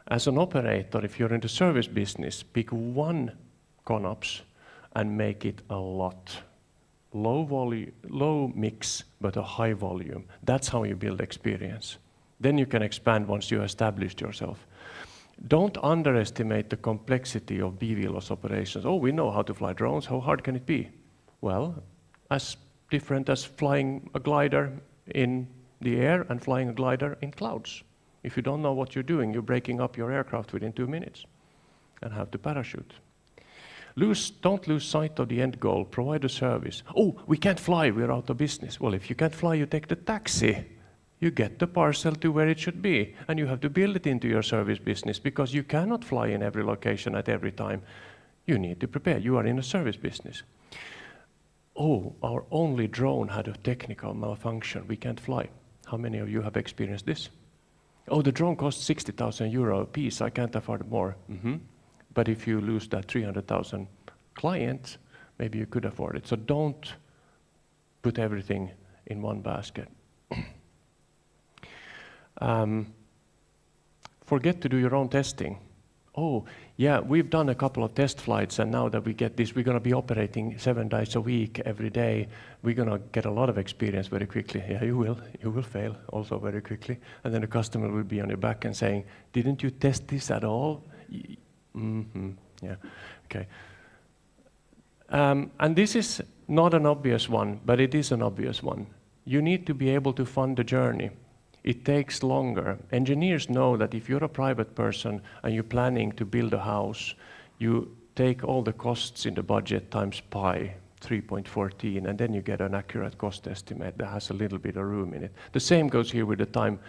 As an operator, if you're in the service business, pick one ConOps and make it a lot. Low mix, but a high volume. That's how you build experience. Then you can expand once you established yourself. Don't underestimate the complexity of BVLOS operations. Oh, we know how to fly drones. How hard can it be? Well, as different as flying a glider in the air and flying a glider in clouds. If you don't know what you're doing, you're breaking up your aircraft within 2 minutes and have to parachute. Don't lose sight of the end goal. Provide a service. Oh, we can't fly, we're out of business. Well, if you can't fly, you take the taxi. You get the parcel to where it should be, and you have to build it into your service business because you cannot fly in every location at every time. You need to prepare. You are in a service business. Oh, our only drone had a technical malfunction. We can't fly. How many of you have experienced this? Oh, the drone costs 60,000 euro a piece. I can't afford more. But if you lose that 300,000 client, maybe you could afford it. So don't put everything in one basket. Forget to do your own testing. Oh, yeah, we've done a couple of test flights, and now that we get this, we're going to be operating 7 days a week, every day. We're going to get a lot of experience very quickly. Yeah, you will fail also very quickly. And then the customer will be on your back and saying, didn't you test this at all? Yeah, okay. And this is not an obvious one, but it is an obvious one. You need to be able to fund the journey. It takes longer. Engineers know that if you're a private person and you're planning to build a house, you take all the costs in the budget times pi, 3.14, and then you get an accurate cost estimate that has a little bit of room in it. The same goes here with the time.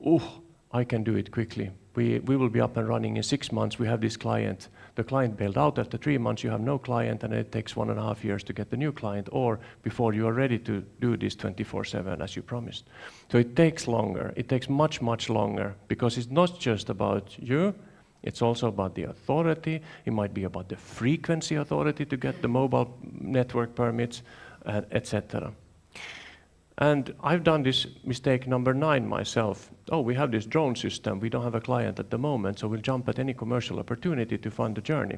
Oh, I can do it quickly. We will be up and running in 6 months. We have this client. The client bailed out after 3 months. You have no client, and it takes 1.5 years to get the new client, or before you are ready to do this 24/7 as you promised. So it takes longer. It takes much, much longer because it's not just about you. It's also about the authority. It might be about the frequency authority to get the mobile network permits, etc. And I've done this mistake number 9 myself. Oh, we have this drone system. We don't have a client at the moment, so we'll jump at any commercial opportunity to fund the journey.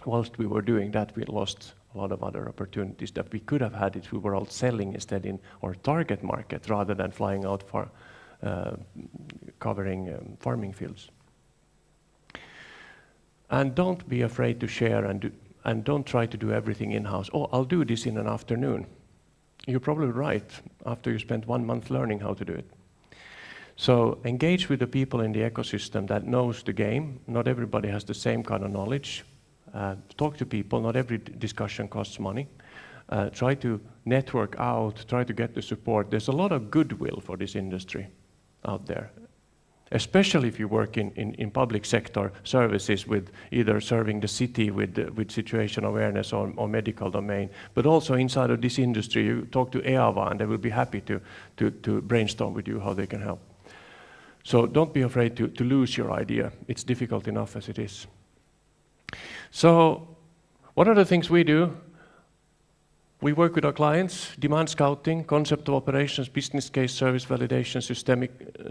Whilst we were doing that, we lost a lot of other opportunities that we could have had if we were all selling instead in our target market rather than flying out for covering farming fields. And don't be afraid to share and don't try to do everything in-house. Oh, I'll do this in an afternoon. You're probably right after you spent 1 month learning how to do it. So engage with the people in the ecosystem that knows the game. Not everybody has the same kind of knowledge. Talk to people. Not every discussion costs money. Try to network out. Try to get the support. There's a lot of goodwill for this industry out there, especially if you work in public sector services with either serving the city with situation awareness or medical domain, but also inside of this industry, you talk to EAVA and they will be happy to brainstorm with you how they can help. So don't be afraid to lose your idea. It's difficult enough as it is. So what are the things we do? We work with our clients, demand scouting, concept of operations, business case, service validation,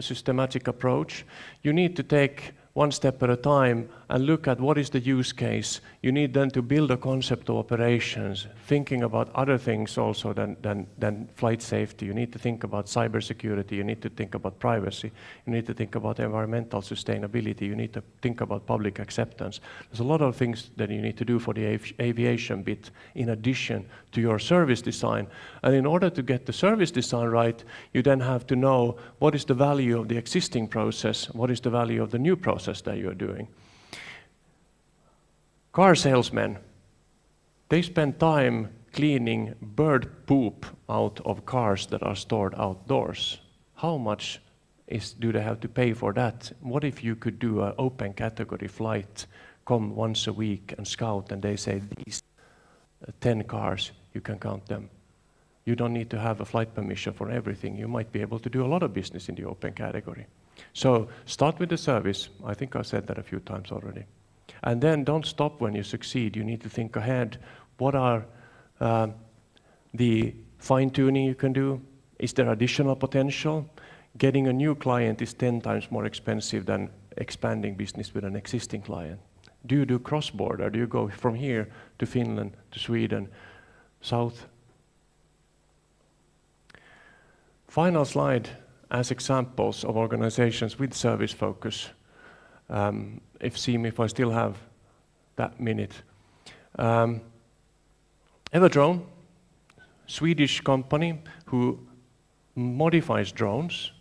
systematic approach. You need to take one step at a time and look at what is the use case. You need then to build a concept of operations, thinking about other things also than flight safety. You need to think about cybersecurity, you need to think about privacy, you need to think about environmental sustainability, you need to think about public acceptance. There's a lot of things that you need to do for the aviation bit in addition to your service design. And in order to get the service design right, you then have to know what is the value of the existing process, what is the value of the new process that you're doing. Car salesmen, they spend time cleaning bird poop out of cars that are stored outdoors. How much do they have to pay for that? What if you could do an open category flight, come once a week and scout, and they say these 10 cars, you can count them. You don't need to have a flight permission for everything. You might be able to do a lot of business in the open category. So start with the service. I think I said that a few times already. And then don't stop when you succeed. You need to think ahead. What are the fine-tuning you can do? Is there additional potential? Getting a new client is 10 times more expensive than expanding business with an existing client. Do you do cross-border? Do you go from here to Finland, to Sweden, south? Final slide as examples of organizations with service focus. If I still have that minute. Everdrone, Swedish company who modifies drones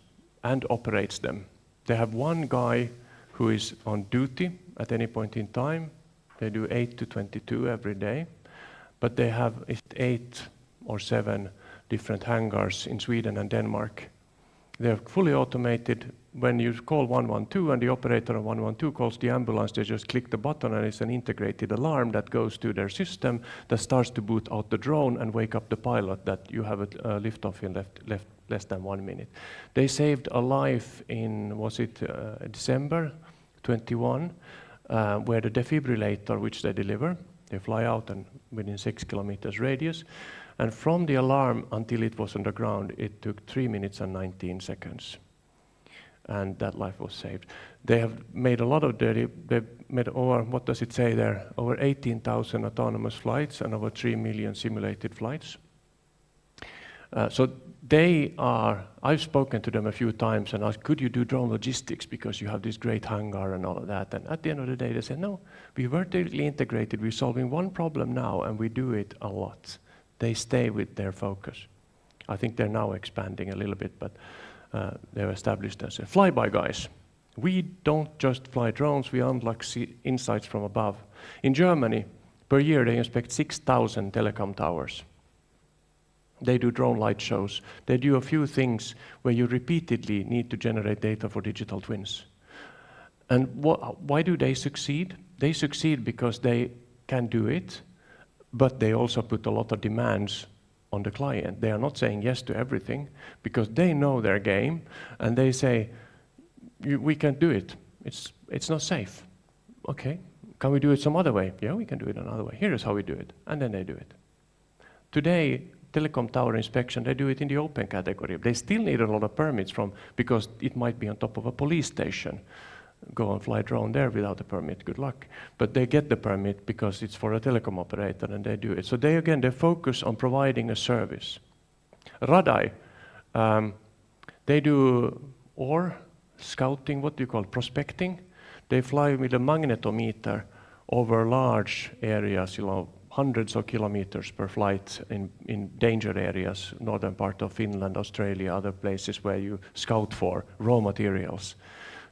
and operates them. They have one guy who is on duty at any point in time. They do 8 to 22 every day, but they have 8 or 7 different hangars in Sweden and Denmark. They're fully automated. When you call 112 and the operator of 112 calls the ambulance, they just click the button and it's an integrated alarm that goes to their system that starts to boot out the drone and wake up the pilot that you have a liftoff in less than 1 minute. They saved a life in, December 21, where the defibrillator, which they deliver, they fly out and within 6 kilometers radius. And from the alarm until it was on the ground, it took 3 minutes and 19 seconds. And that life was saved. They have made a lot of they've made over, what does it say there? Over 18,000 autonomous flights and over 3 million simulated flights. So I've spoken to them a few times and asked, could you do drone logistics because you have this great hangar and all of that? And at the end of the day, they said, no, we're vertically integrated. We're solving one problem now and we do it a lot. They stay with their focus. I think they're now expanding a little bit, but they're established as a flyby guys. We don't just fly drones, we unlock insights from above. In Germany, per year they inspect 6,000 telecom towers. They do drone light shows. They do a few things where you repeatedly need to generate data for digital twins. And why do they succeed? They succeed because they can do it, but they also put a lot of demands on the client. They are not saying yes to everything because they know their game and they say, we can't do it. It's not safe. Okay, can we do it some other way? Yeah, we can do it another way. Here is how we do it. And then they do it. Today, telecom tower inspection, they do it in the open category. They still need a lot of permits because it might be on top of a police station. Go and fly a drone there without a permit, good luck. But they get the permit because it's for a telecom operator and they do it. So they focus on providing a service. Radai, they do scouting, what do you call it, prospecting. They fly with a magnetometer over large areas, hundreds of kilometers per flight in danger areas, northern part of Finland, Australia, other places where you scout for raw materials.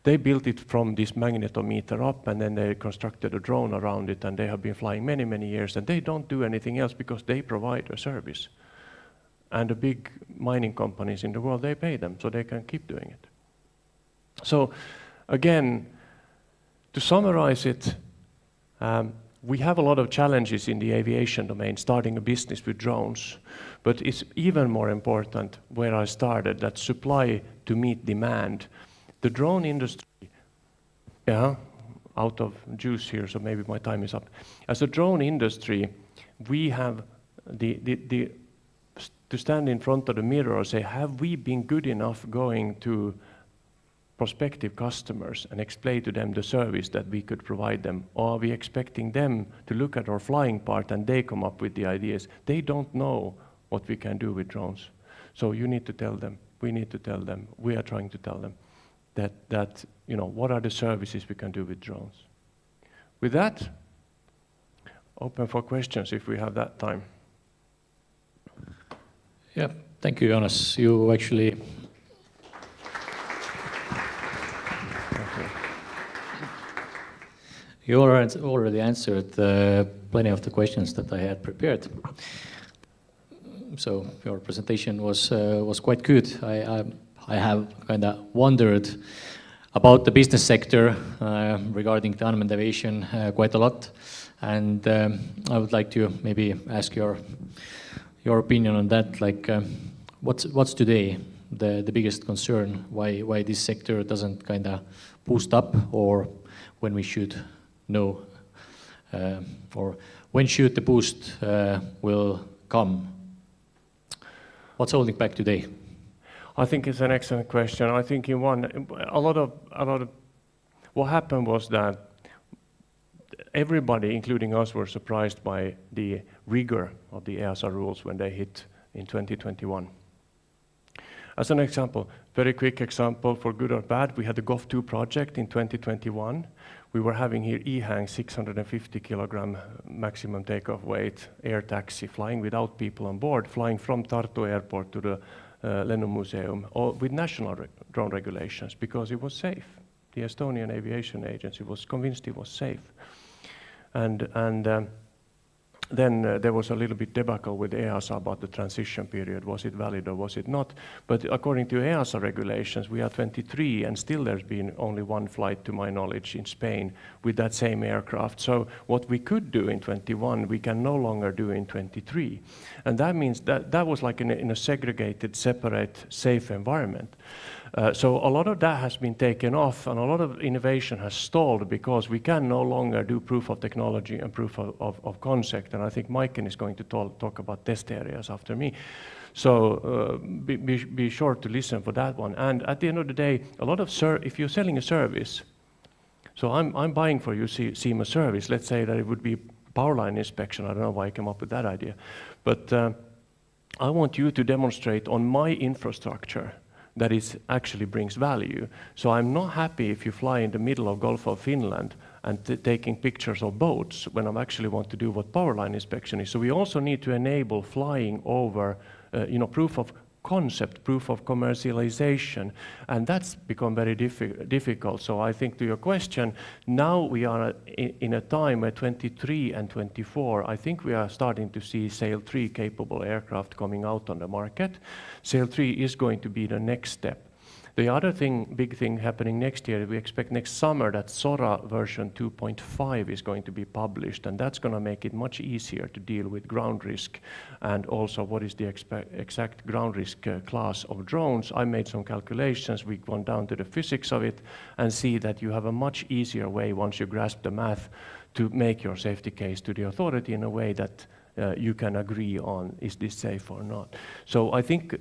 They built it from this magnetometer up and then they constructed a drone around it and they have been flying many, many years and they don't do anything else because they provide a service. And the big mining companies in the world, they pay them so they can keep doing it. So again, to summarize it, we have a lot of challenges in the aviation domain, starting a business with drones, but it's even more important where I started, that supply to meet demand. The drone industry, out of juice here, so maybe my time is up. As a drone industry, we have to stand in front of the mirror and say, have we been good enough going to prospective customers and explain to them the service that we could provide them? Or are we expecting them to look at our flying part and they come up with the ideas? They don't know what we can do with drones. So you need to tell them, we need to tell them, we are trying to tell them that you know, what are the services we can do with drones. With that, open for questions if we have that time. Yeah, thank you, Jonas. You actually you already answered plenty of the questions that I had prepared. So your presentation was quite good. I have kind of wondered about the business sector regarding the unmanned aviation quite a lot, and I would like to maybe ask your opinion on that. Like, what's today the biggest concern? Why this sector doesn't kind of boost up, or when we should know, or when should the boost will come? What's holding back today? I think it's an excellent question. I think a lot of what happened was that everybody, including us, were surprised by the rigor of the EASA rules when they hit in 2021. As an example, very quick example, for good or bad, we had the GOF2 project in 2021. We were having here EHang 650 kilogram maximum takeoff weight air taxi, flying without people on board, flying from Tartu airport to the Lennon Museum, all with national drone regulations, because it was safe. The Estonian Aviation Agency was convinced it was safe. And then there was a little bit debacle with EASA about the transition period. Was it valid or was it not? But according to EASA regulations, we are 23, and still there's been only one flight, to my knowledge, in Spain with that same aircraft. So what we could do in 21, we can no longer do in 23. And that means that was like in a segregated, separate, safe environment. So a lot of that has been taken off, and a lot of innovation has stalled because we can no longer do proof of technology and proof of concept. And I think Maiken is going to talk about test areas after me. So be sure to listen for that one. And at the end of the day, a lot of if you're selling a service, so I'm buying for you SEMA service. Let's say that it would be power line inspection. I don't know why I came up with that idea, but I want you to demonstrate on my infrastructure that it actually brings value. So I'm not happy if you fly in the middle of Gulf of Finland and taking pictures of boats when I actually want to do what power line inspection is. So we also need to enable flying over, proof of concept, proof of commercialization, and that's become very difficult. So I think to your question, now we are in a time where 23 and 24, I think we are starting to see Sail 3 capable aircraft coming out on the market. Sail 3 is going to be the next step. The other big thing happening next year, we expect next summer that SORA version 2.5 is going to be published, and that's going to make it much easier to deal with ground risk and also what is the exact ground risk class of drones. I made some calculations, we've gone down to the physics of it and see that you have a much easier way once you grasp the math to make your safety case to the authority in a way that you can agree on, is this safe or not? So I think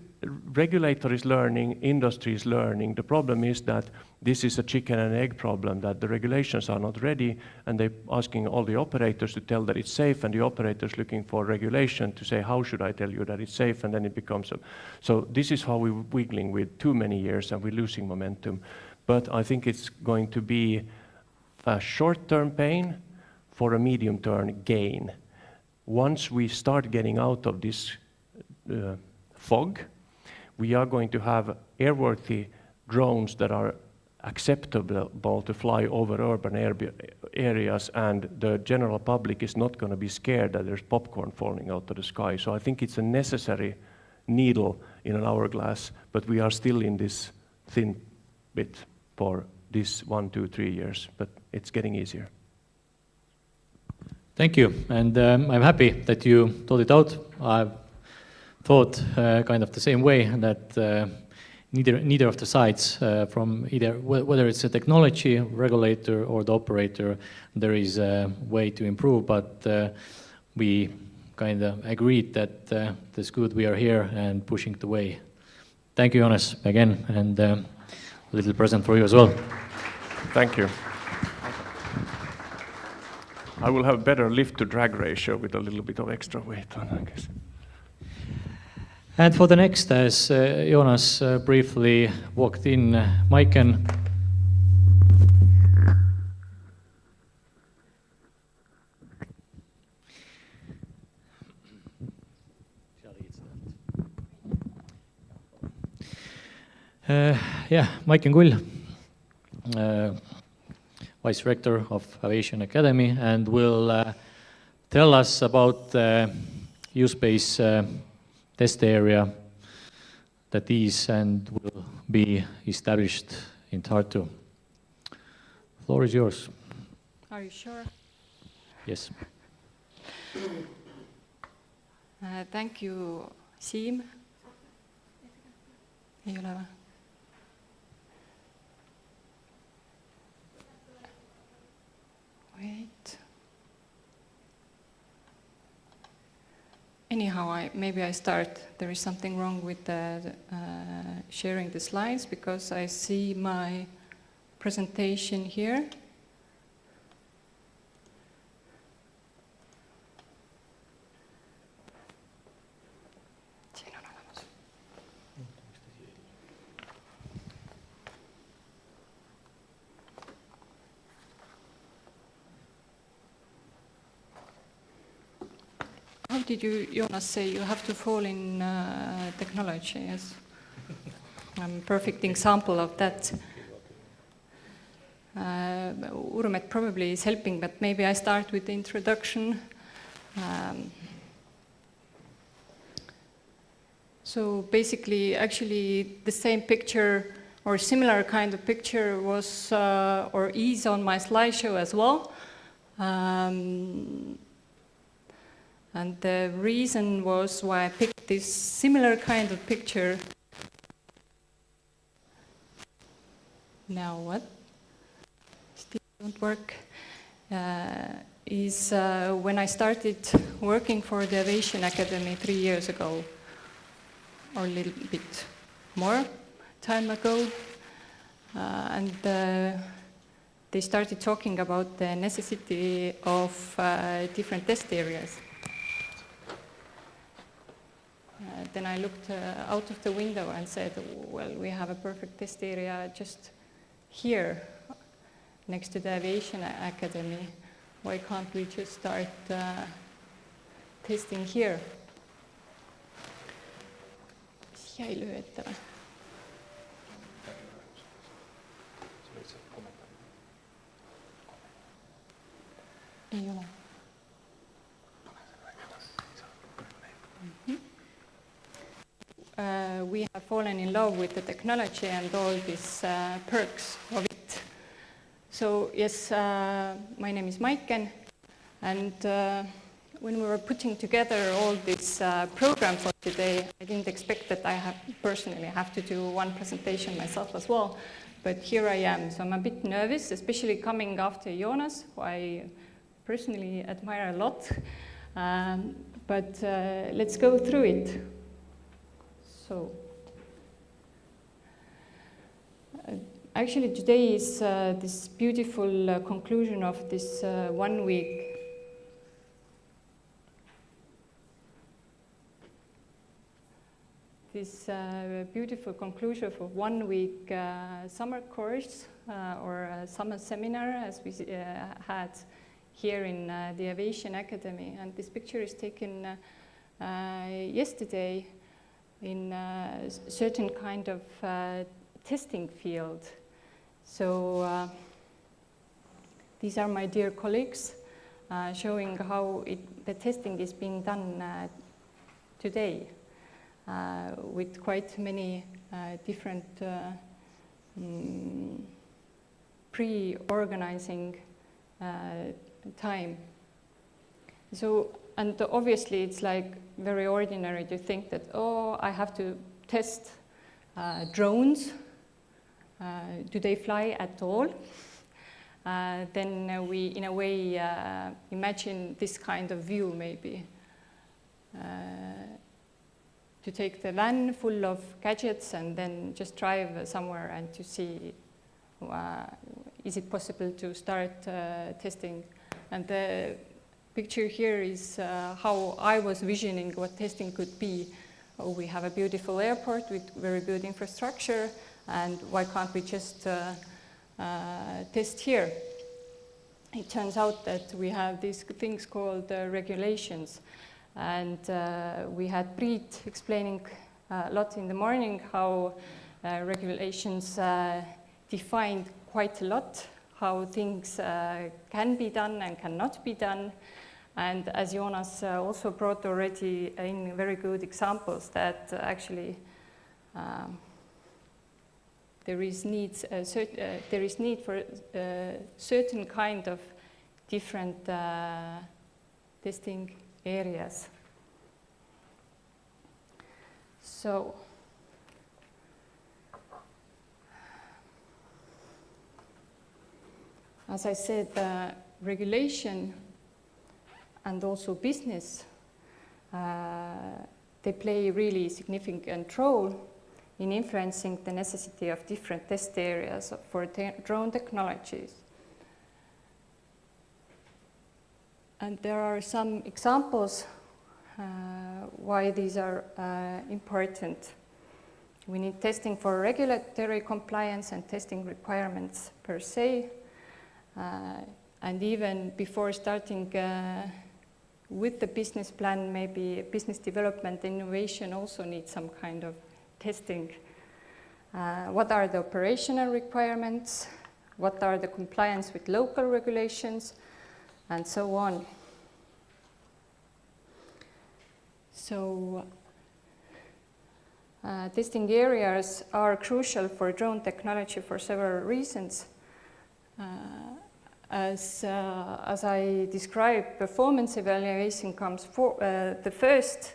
regulator is learning, industry is learning. The problem is that this is a chicken and egg problem, that the regulations are not ready, and they're asking all the operators to tell that it's safe, and the operators looking for regulation to say, how should I tell you that it's safe? And then it becomes so this is how we're wiggling with too many years, and we're losing momentum. But I think it's going to be a short-term pain for a medium-term gain. Once we start getting out of this fog, we are going to have airworthy drones that are acceptable to fly over urban areas, and the general public is not going to be scared that there's popcorn falling out of the sky. So I think it's a necessary needle in an hourglass, but we are still in this thin bit for this 1, 2, 3 years, but it's getting easier. Thank you, and I'm happy that you thought it out. I've thought kind of the same way, that neither of the sides, from either whether it's a technology regulator or the operator, there is a way to improve, but we kind of agreed that it's good we are here and pushing the way. Thank you, Jonas, again, and little present for you as well. Thank you. I will have better lift to drag ratio with a little bit of extra weight on, I guess. And for the next, as Jonas briefly walked in, Maiken. Maiken Kull, Vice Rector of Aviation Academy, and will tell us about the U-Space test area that is and will be established in Tartu. Floor is yours. Are you sure? Yes. Thank you, Siim. Ei ole või? Wait. Anyhow, maybe I start. There is something wrong with sharing the slides because I see my presentation here. How did you, Jonas, say you have to fall in technology? Yes, I'm a perfect example of that. Urmet probably is helping, but maybe I start with the introduction. So basically, actually, the same picture or similar kind of picture was or is on my slideshow as well. And the reason was why I picked this similar kind of picture. Now what? Still don't work. Is when I started working for the Aviation Academy 3 years ago, or a little bit more time ago. And they started talking about the necessity of different test areas. Then I looked out of the window and said, well, we have a perfect test area just here, next to the Aviation Academy. Why can't we just start testing here? Jäi löö ette või? Ei ole. We have fallen in love with the technology and all these perks of it. So yes, my name is Maiken, and when we were putting together all this program for today, I didn't expect that I personally have to do one presentation myself as well, but here I am. So I'm a bit nervous, especially coming after Jonas, who I personally admire a lot. But let's go through it. So, actually today is this beautiful conclusion of this 1 week. This beautiful conclusion of 1 week summer course or summer seminar as we had here in the Aviation Academy. And this picture is taken yesterday in a certain kind of testing field. So these are my dear colleagues showing how the testing is being done today with quite many different pre-organizing time. So, and obviously it's like very ordinary to think that, oh, I have to test drones. Do they fly at all? Then we, in a way, to take the van full of gadgets and then just drive somewhere and to see is it possible to start testing. And the picture here is how I was visioning what testing could be. Oh, we have a beautiful airport with very good infrastructure, and why can't we just test here? It turns out that we have these things called regulations, and we had Priit explaining a lot in the morning how regulations defined quite a lot how things can be done and cannot be done. And as Jonas also brought already in very good examples, that actually there is need for certain kind of different testing areas. So, as I said, regulation and also business, they play a really significant role in influencing the necessity of different test areas for drone technologies. And there are some examples why these are important. We need testing for regulatory compliance and testing requirements per se. And even before starting with the business plan, maybe business development innovation also needs some kind of testing. What are the operational requirements? What are the compliance with local regulations? And so on. So testing areas are crucial for drone technology for several reasons. As I described, performance evaluation comes the first.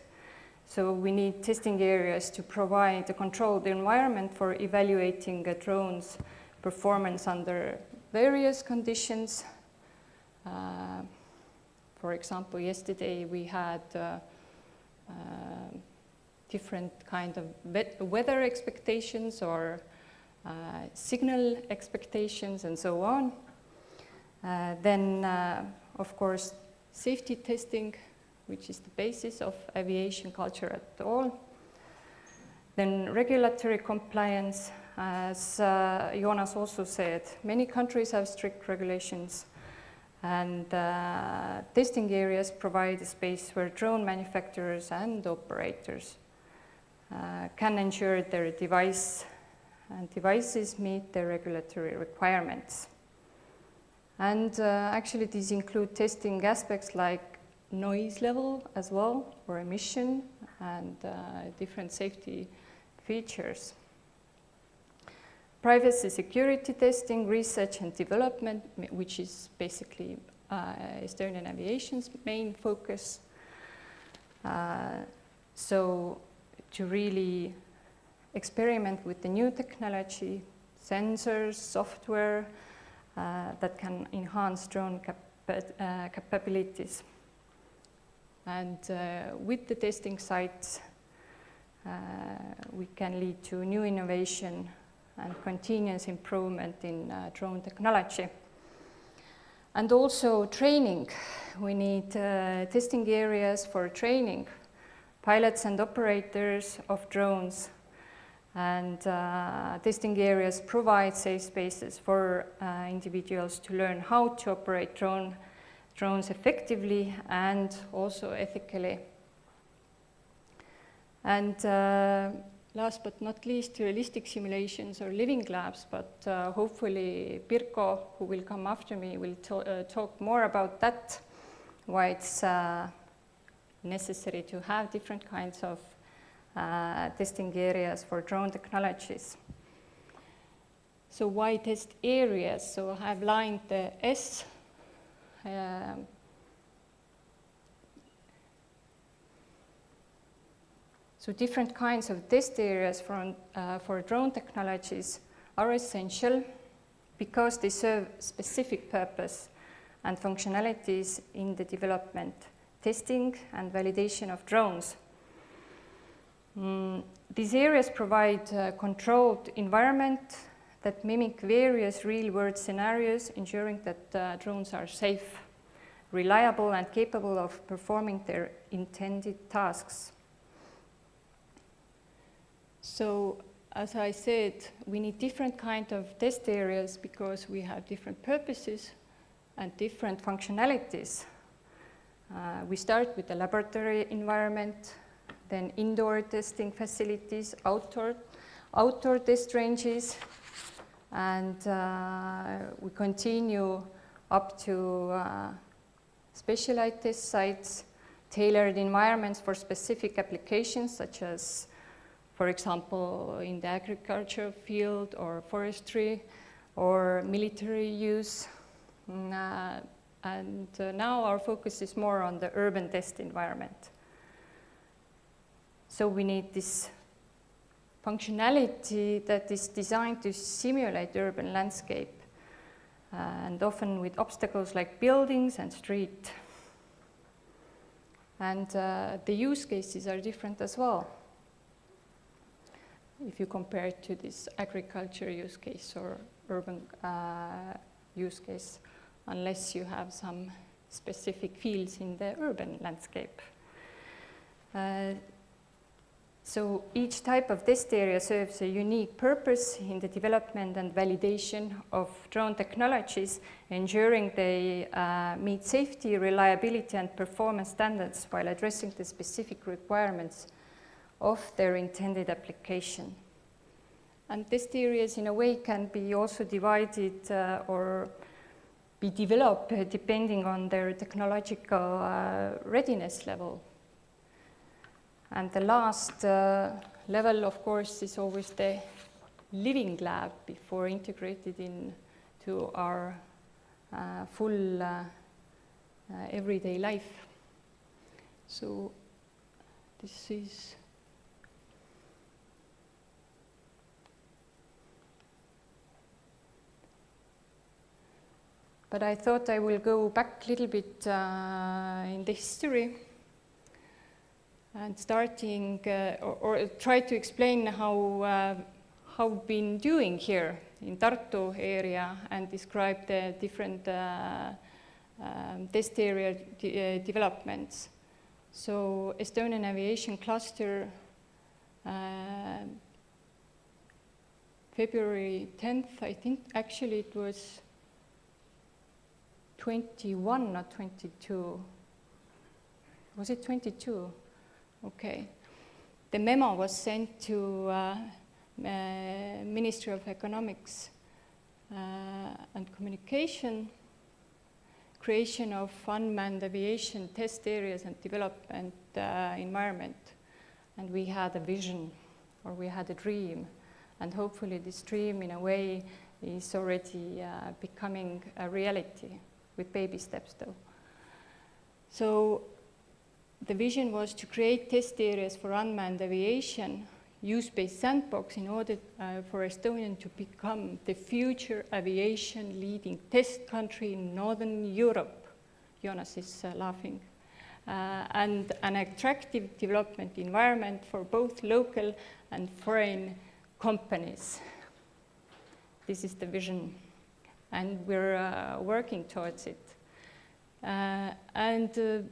So we need testing areas to provide a controlled environment for evaluating a drone's performance under various conditions. For example, yesterday we had different kind of weather expectations or signal expectations and so on. Then, of course, safety testing, which is the basis of aviation culture at all. Then regulatory compliance, as Jonas also said, many countries have strict regulations, and testing areas provide a space where drone manufacturers and operators can ensure their devices meet their regulatory requirements. And actually these include testing aspects like noise level as well, or emission, and different safety features. Privacy security testing, research and development, which is basically Estonian Aviation's main focus. So to really experiment with the new technology, sensors, software, that can enhance drone capabilities. And with the testing sites, we can lead to new innovation and continuous improvement in drone technology. And also training. We need testing areas for training pilots and operators of drones. And testing areas provide safe spaces for individuals to learn how to operate drones effectively and also ethically. And last but not least, realistic simulations or living labs, but hopefully Pirko, who will come after me, will talk more about that, why it's necessary to have different kinds of testing areas for drone technologies. So why test areas? So I've lined the S. So different kinds of test areas for drone technologies are essential because they serve specific purpose and functionalities in the development, testing and validation of drones. These areas provide a controlled environment that mimic various real-world scenarios, ensuring that drones are safe, reliable, and capable of performing their intended tasks. So, as I said, we need different kind of test areas because we have different purposes and different functionalities. We start with the laboratory environment, then indoor testing facilities, outdoor test ranges, and we continue up to specialized test sites, tailored environments for specific applications, such as, for example, in the agriculture field or forestry or military use. And now our focus is more on the urban test environment. So we need this functionality that is designed to simulate the urban landscape, and often with obstacles like buildings and street. And the use cases are different as well, if you compare it to this agriculture use case or urban use case, unless you have some specific fields in the urban landscape. So each type of test area serves a unique purpose in the development and validation of drone technologies, ensuring they meet safety, reliability, and performance standards while addressing the specific requirements of their intended application. And test areas, in a way, can be also divided or be developed depending on their technological readiness level. And the last level, of course, is always the living lab before integrated into our full everyday life. So this is but I thought I will go back a little bit in the history and starting or try to explain how we've been doing here in Tartu area and describe the different test area developments. So Estonian Aviation Cluster, February 10th, I think actually it was 21, not 22. Was it 22? Okay. The memo was sent to Ministry of Economics and Communication, creation of unmanned aviation test areas and development environment. And we had a vision, or we had a dream. And hopefully this dream, in a way, is already becoming a reality, with baby steps though. So the vision was to create test areas for unmanned aviation, use-based sandbox in order for Estonia to become the future aviation leading test country in Northern Europe. Jonas is laughing. And an attractive development environment for both local and foreign companies. This is the vision, and we're working towards it.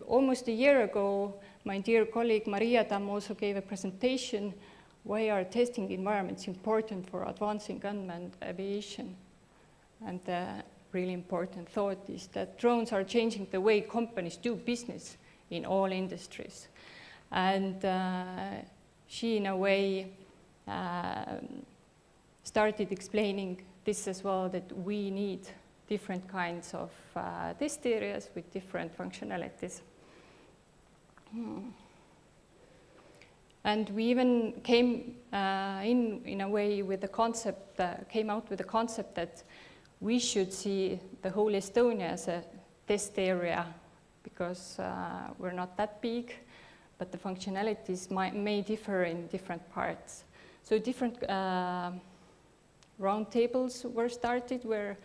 Almost a year ago, my dear colleague Maria Tamm also gave a presentation why are testing environments important for advancing unmanned aviation. And the really important thought is that drones are changing the way companies do business in all industries. And she, in a way, started explaining this as well, that we need different kinds of test areas with different functionalities. And we even came in a way with the concept, came out with the concept that we should see the whole Estonia as a test area, because we're not that big, but the functionalities may differ in different parts. So different roundtables were started where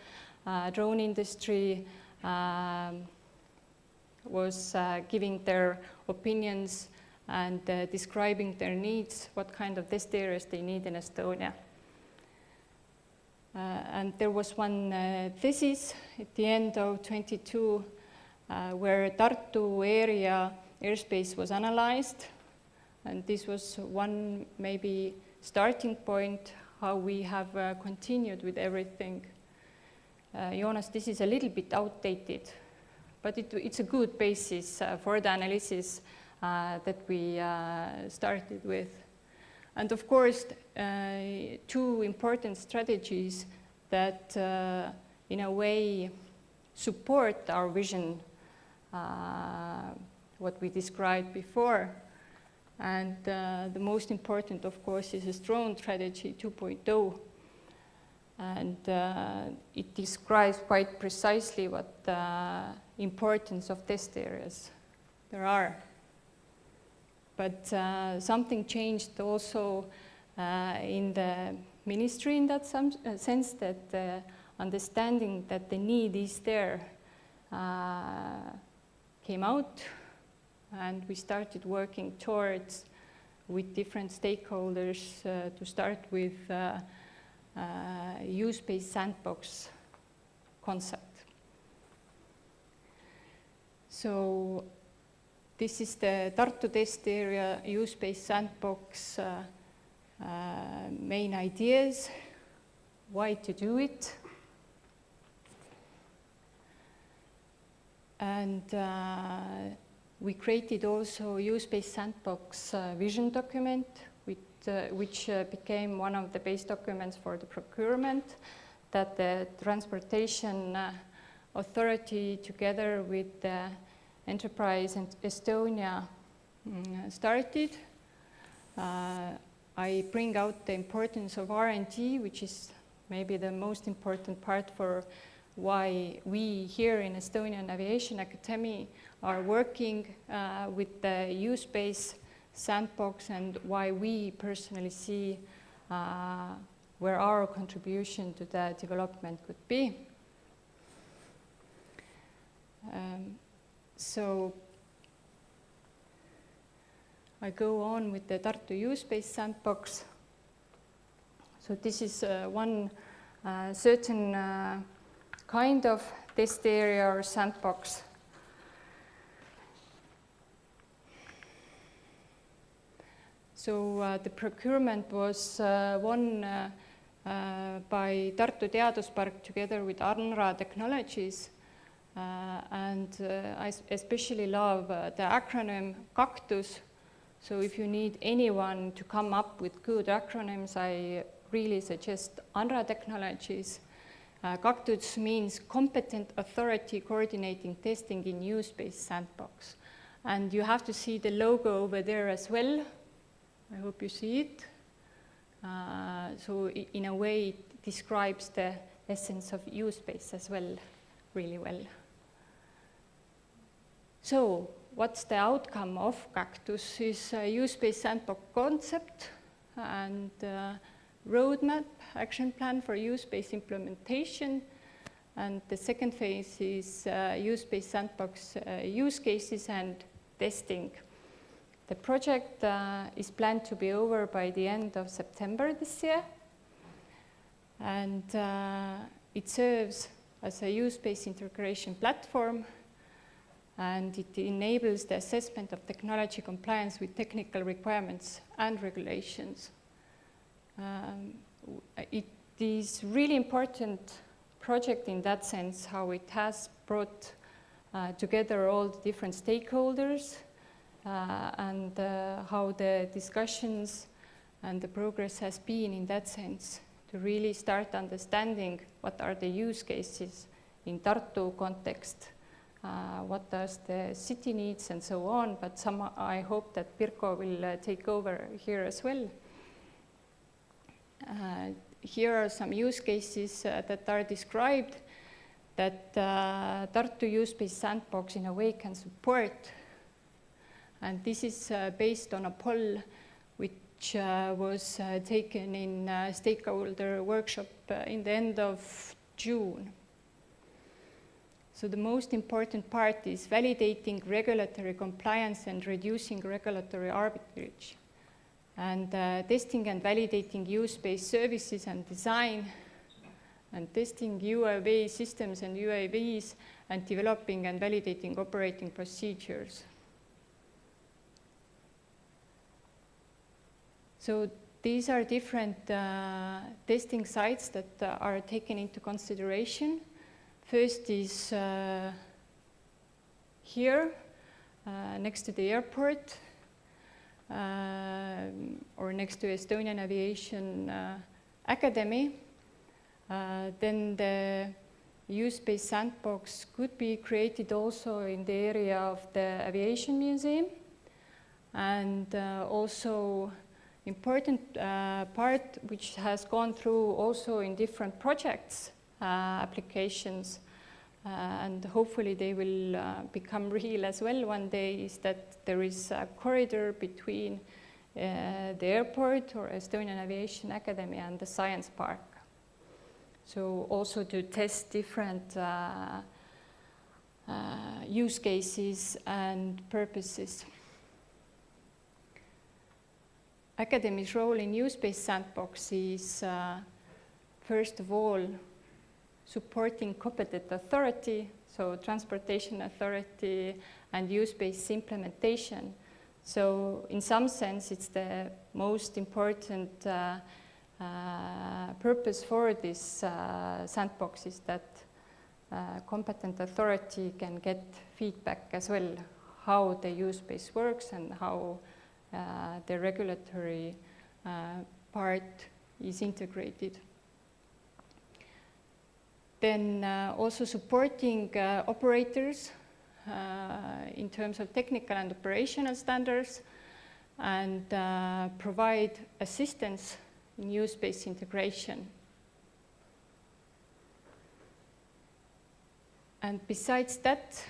drone industry was giving their opinions and describing their needs, what kind of test areas they need in Estonia. And there was one thesis at the end of 22 where Tartu area airspace was analyzed, and this was one maybe starting point how we have continued with everything. Jonas, this is a little bit outdated, but it's a good basis for the analysis that we started with. And of course, two important strategies that in a way support our vision, what we described before. And the most important, of course, is a drone strategy 2.0. And it describes quite precisely what the importance of test areas there are. But something changed also in the ministry in that sense, that understanding that the need is there came out, and we started working towards with different stakeholders to start with use-based sandbox concept. So this is the Tartu test area use-based sandbox main ideas, why to do it. And we created also use-based sandbox vision document, which became one of the base documents for the procurement that the Transportation Authority together with the Enterprise and Estonia started. I bring out the importance of R&D, which is maybe the most important part for why we here in Estonian Aviation Academy are working with the use-based sandbox, and why we personally see where our contribution to the development could be. So I go on with the Tartu use-based sandbox. So this is one certain kind of test area or sandbox. So the procurement was won by Tartu Teaduspark together with ANRA Technologies. And I especially love the acronym CACTUS. So if you need anyone to come up with good acronyms, I really suggest ANRA Technologies. CACTUS means Competent Authority Coordinating Testing in Use-Based Sandbox. And you have to see the logo over there as well. I hope you see it. So in a way, it describes the essence of use-based as well, really well. So what's the outcome of Cactus is a use-based sandbox concept and roadmap, action plan for use-based implementation. And the second phase is use-based sandbox use cases and testing. The project is planned to be over by the end of September this year. And it serves as a use-based integration platform, and it enables the assessment of technology compliance with technical requirements and regulations. It is really important project in that sense, how it has brought together all the different stakeholders and how the discussions and the progress has been in that sense to really start understanding what are the use cases in Tartu context, what does the city needs and so on, but I hope that Pirko will take over here as well. Here are some use cases that are described that Tartu use-based sandbox in a way can support. And this is based on a poll which was taken in a stakeholder workshop in the end of June. So the most important part is validating regulatory compliance and reducing regulatory arbitrage. And testing and validating use-based services and design, and testing UAV systems and UAVs, and developing and validating operating procedures. So these are different testing sites that are taken into consideration. First is here, next to the airport, or next to Estonian Aviation Academy. Then the use-based sandbox could be created also in the area of the Aviation Museum. And also important part which has gone through also in different projects, applications, and hopefully they will become real as well one day, is that there is a corridor between the airport or Estonian Aviation Academy and the science park. So also to test different use cases and purposes. Academy's role in use-based sandbox is, first of all, supporting competent authority, so transportation authority and use-based implementation. So in some sense, it's the most important purpose for this sandbox is that competent authority can get feedback as well, how the use-based works and how the regulatory part is integrated. Then also supporting operators in terms of technical and operational standards, and provide assistance in use-based integration. And besides that,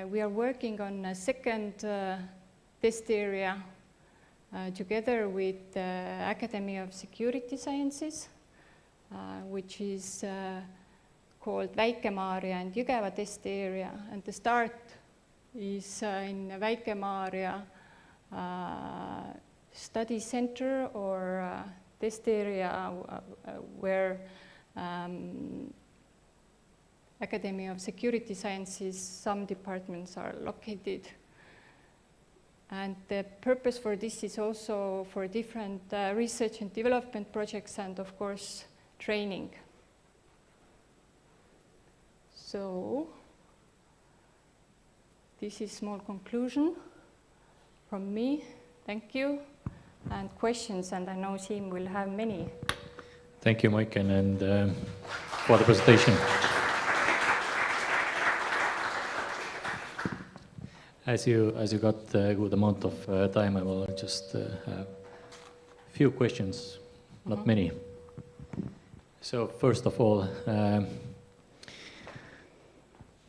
we are working on a second test area together with the Academy of Security Sciences, which is called Väike-Maarja and Jõgeva test area. And the start is in Väike-Maarja study center or test area where Academy of Security Sciences, some departments are located. And the purpose for this is also for different research and development projects and, of course, training. So this is small conclusion from me. Thank you. And questions, and I know Siim will have many. Thank you, Maiken, and for the presentation. As you got a good amount of time, I will just have a few questions, not many. So first of all,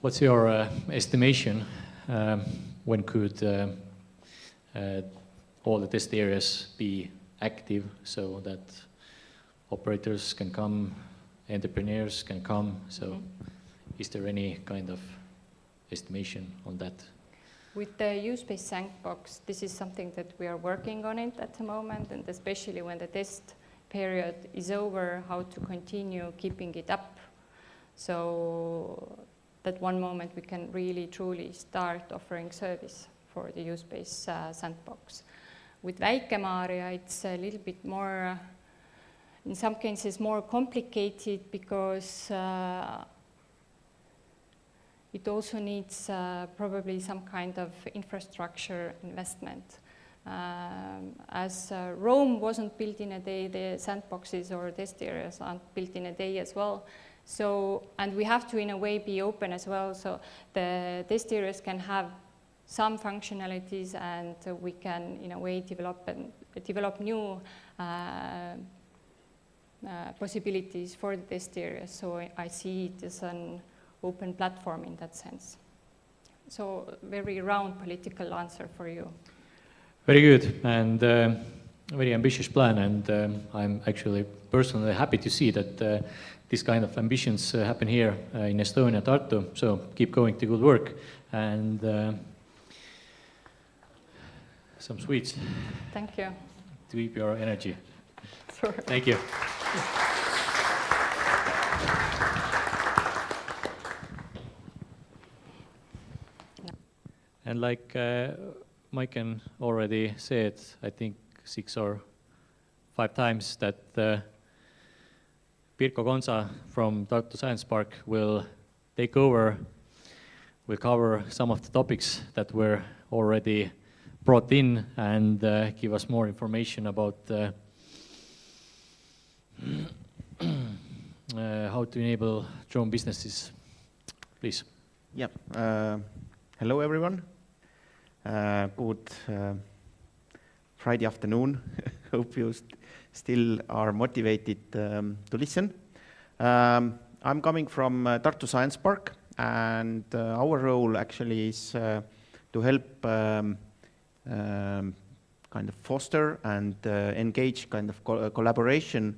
what's your estimation when could all the test areas be active so that operators can come, entrepreneurs can come? So is there any kind of estimation on that? With the use-based sandbox, this is something that we are working on it at the moment, and especially when the test period is over, how to continue keeping it up. So that one moment we can really truly start offering service for the use-based sandbox. With Väike-Maarja, it's a little bit more, in some cases, more complicated because it also needs probably some kind of infrastructure investment. As Rome wasn't built in a day, the sandboxes or test areas aren't built in a day as well. So, and we have to in a way be open as well, so the test areas can have some functionalities and we can in a way develop new possibilities for the test areas. So I see it as an open platform in that sense. So very round political answer for you. Very good, and very ambitious plan, and I'm actually personally happy to see that this kind of ambitions happen here in Estonia, Tartu. So keep going to good work and some sweets Thank you. to keep your energy. Sorry. Thank you. And like Maiken already said, I think 6 or 5 times that Pirko Gonsa from Tartu Science Park will take over, will cover some of the topics that were already brought in and give us more information about how to enable drone businesses. Please. Yeah. Hello, everyone. Good Friday afternoon. Hope you still are motivated to listen. I'm coming from Tartu Science Park, and our role actually is to help kind of foster and engage kind of collaboration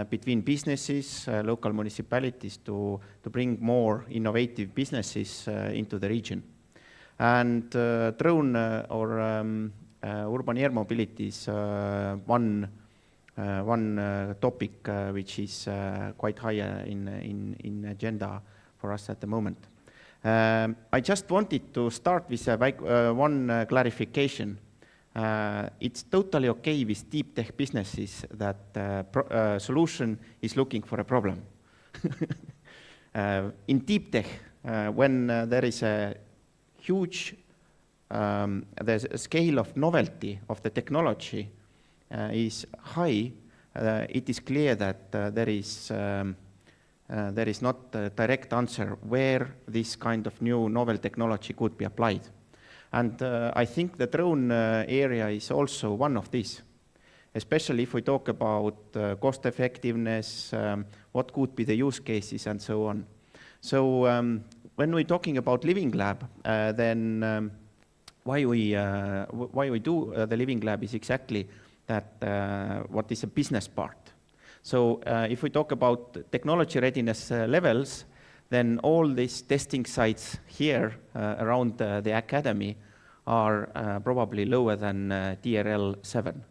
between businesses, local municipalities to bring more innovative businesses into the region. And drone or urban air mobility is one topic which is quite high in agenda for us at the moment. I just wanted to start with one clarification. It's totally okay with deep tech businesses that solution is looking for a problem. In deep tech, when there is a huge the scale of novelty of the technology is high, it is clear that there is not a direct answer where this kind of new novel technology could be applied. And I think the drone area is also one of these, especially if we talk about cost effectiveness, what could be the use cases and so on. So when we're talking about Living Lab, then why we do the Living Lab is exactly that what is a business part. So if we talk about technology readiness levels, then all these testing sites here around the academy are probably lower than TRL 7.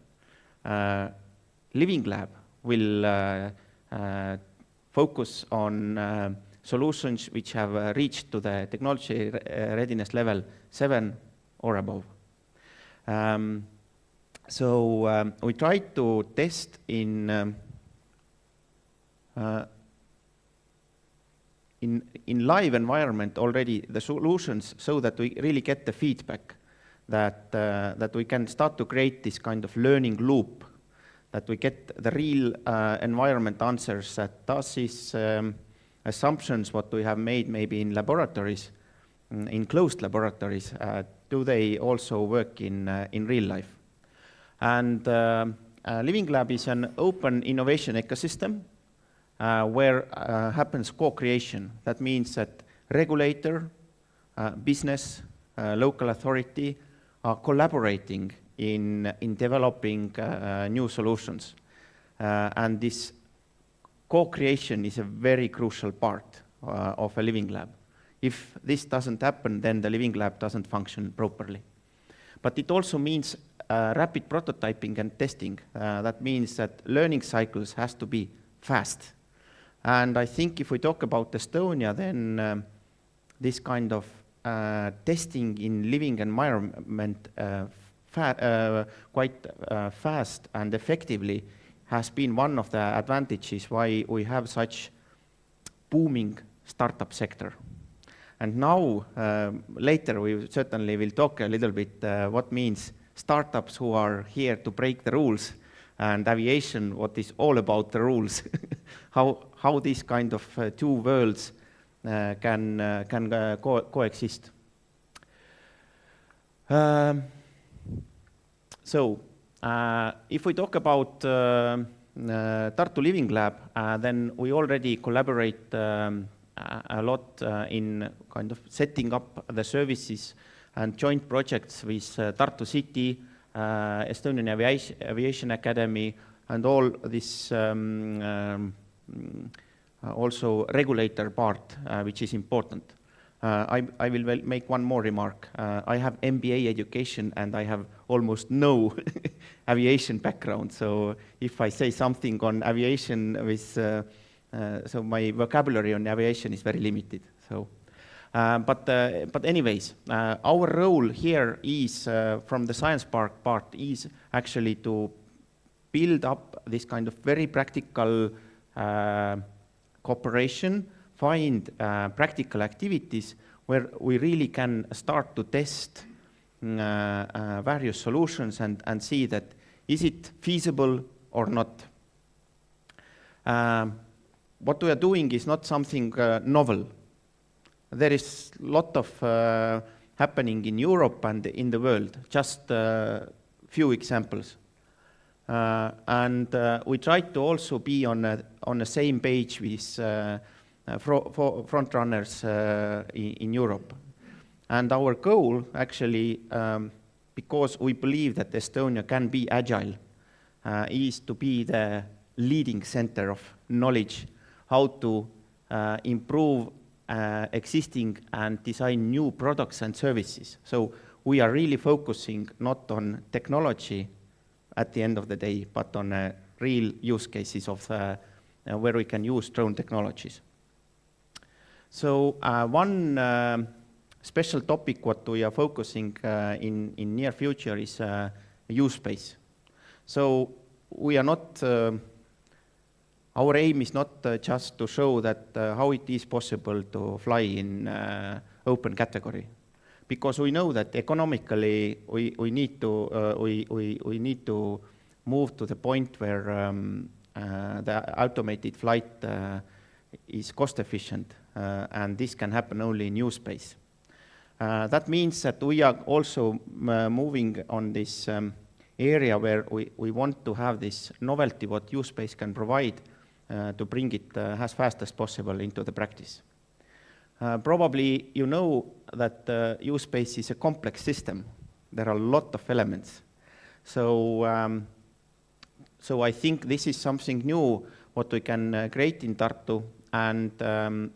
Living Lab will focus on solutions which have reached to the technology readiness level 7 or above. So we try to test in live environment already the solutions so that we really get the feedback that we can start to create this kind of learning loop, that we get the real environment answers, that does these assumptions what we have made maybe in laboratories, in closed laboratories, do they also work in real life? And Living Lab is an open innovation ecosystem where happens co-creation. That means that regulator, business, local authority are collaborating in developing new solutions. And this co-creation is a very crucial part of a Living Lab. If this doesn't happen, then the Living Lab doesn't function properly. But it also means rapid prototyping and testing. That means that learning cycles has to be fast. And I think if we talk about Estonia, then this kind of testing in living environment quite fast and effectively has been one of the advantages why we have such booming startup sector. And now, later we certainly will talk a little bit what means startups who are here to break the rules, and aviation, what is all about the rules, how these kind of two worlds can coexist. So, if we talk about Tartu Living Lab, then we already collaborate a lot in kind of setting up the services and joint projects with Tartu City, Estonian Aviation Academy, and all these also regulator part, which is important. I will make one more remark. I have MBA education and I have almost no aviation background. So if I say something on aviation with, so my vocabulary on aviation is very limited. So, but anyways, our role here is, from the science park part, is actually to build up this kind of very practical cooperation, find practical activities where we really can start to test various solutions and see that is it feasible or not. What we are doing is not something novel. There is a lot of happening in Europe and in the world, just a few examples. And we try to also be on the same page with front runners in Europe. And our goal, actually, because we believe that Estonia can be agile, is to be the leading center of knowledge, how to improve existing and design new products and services. So we are really focusing not on technology at the end of the day, but on real use cases of where we can use drone technologies. So one special topic what we are focusing in near future is use space. So we are not, our aim is not just to show that how it is possible to fly in open category, because we know that economically we need to move to the point where the automated flight is cost efficient, and this can happen only in use space. That means that we are also moving on this area where we want to have this novelty what use space can provide to bring it as fast as possible into the practice. Probably you know that use space is a complex system. There are a lot of elements. So, so I think this is something new what we can create in Tartu, and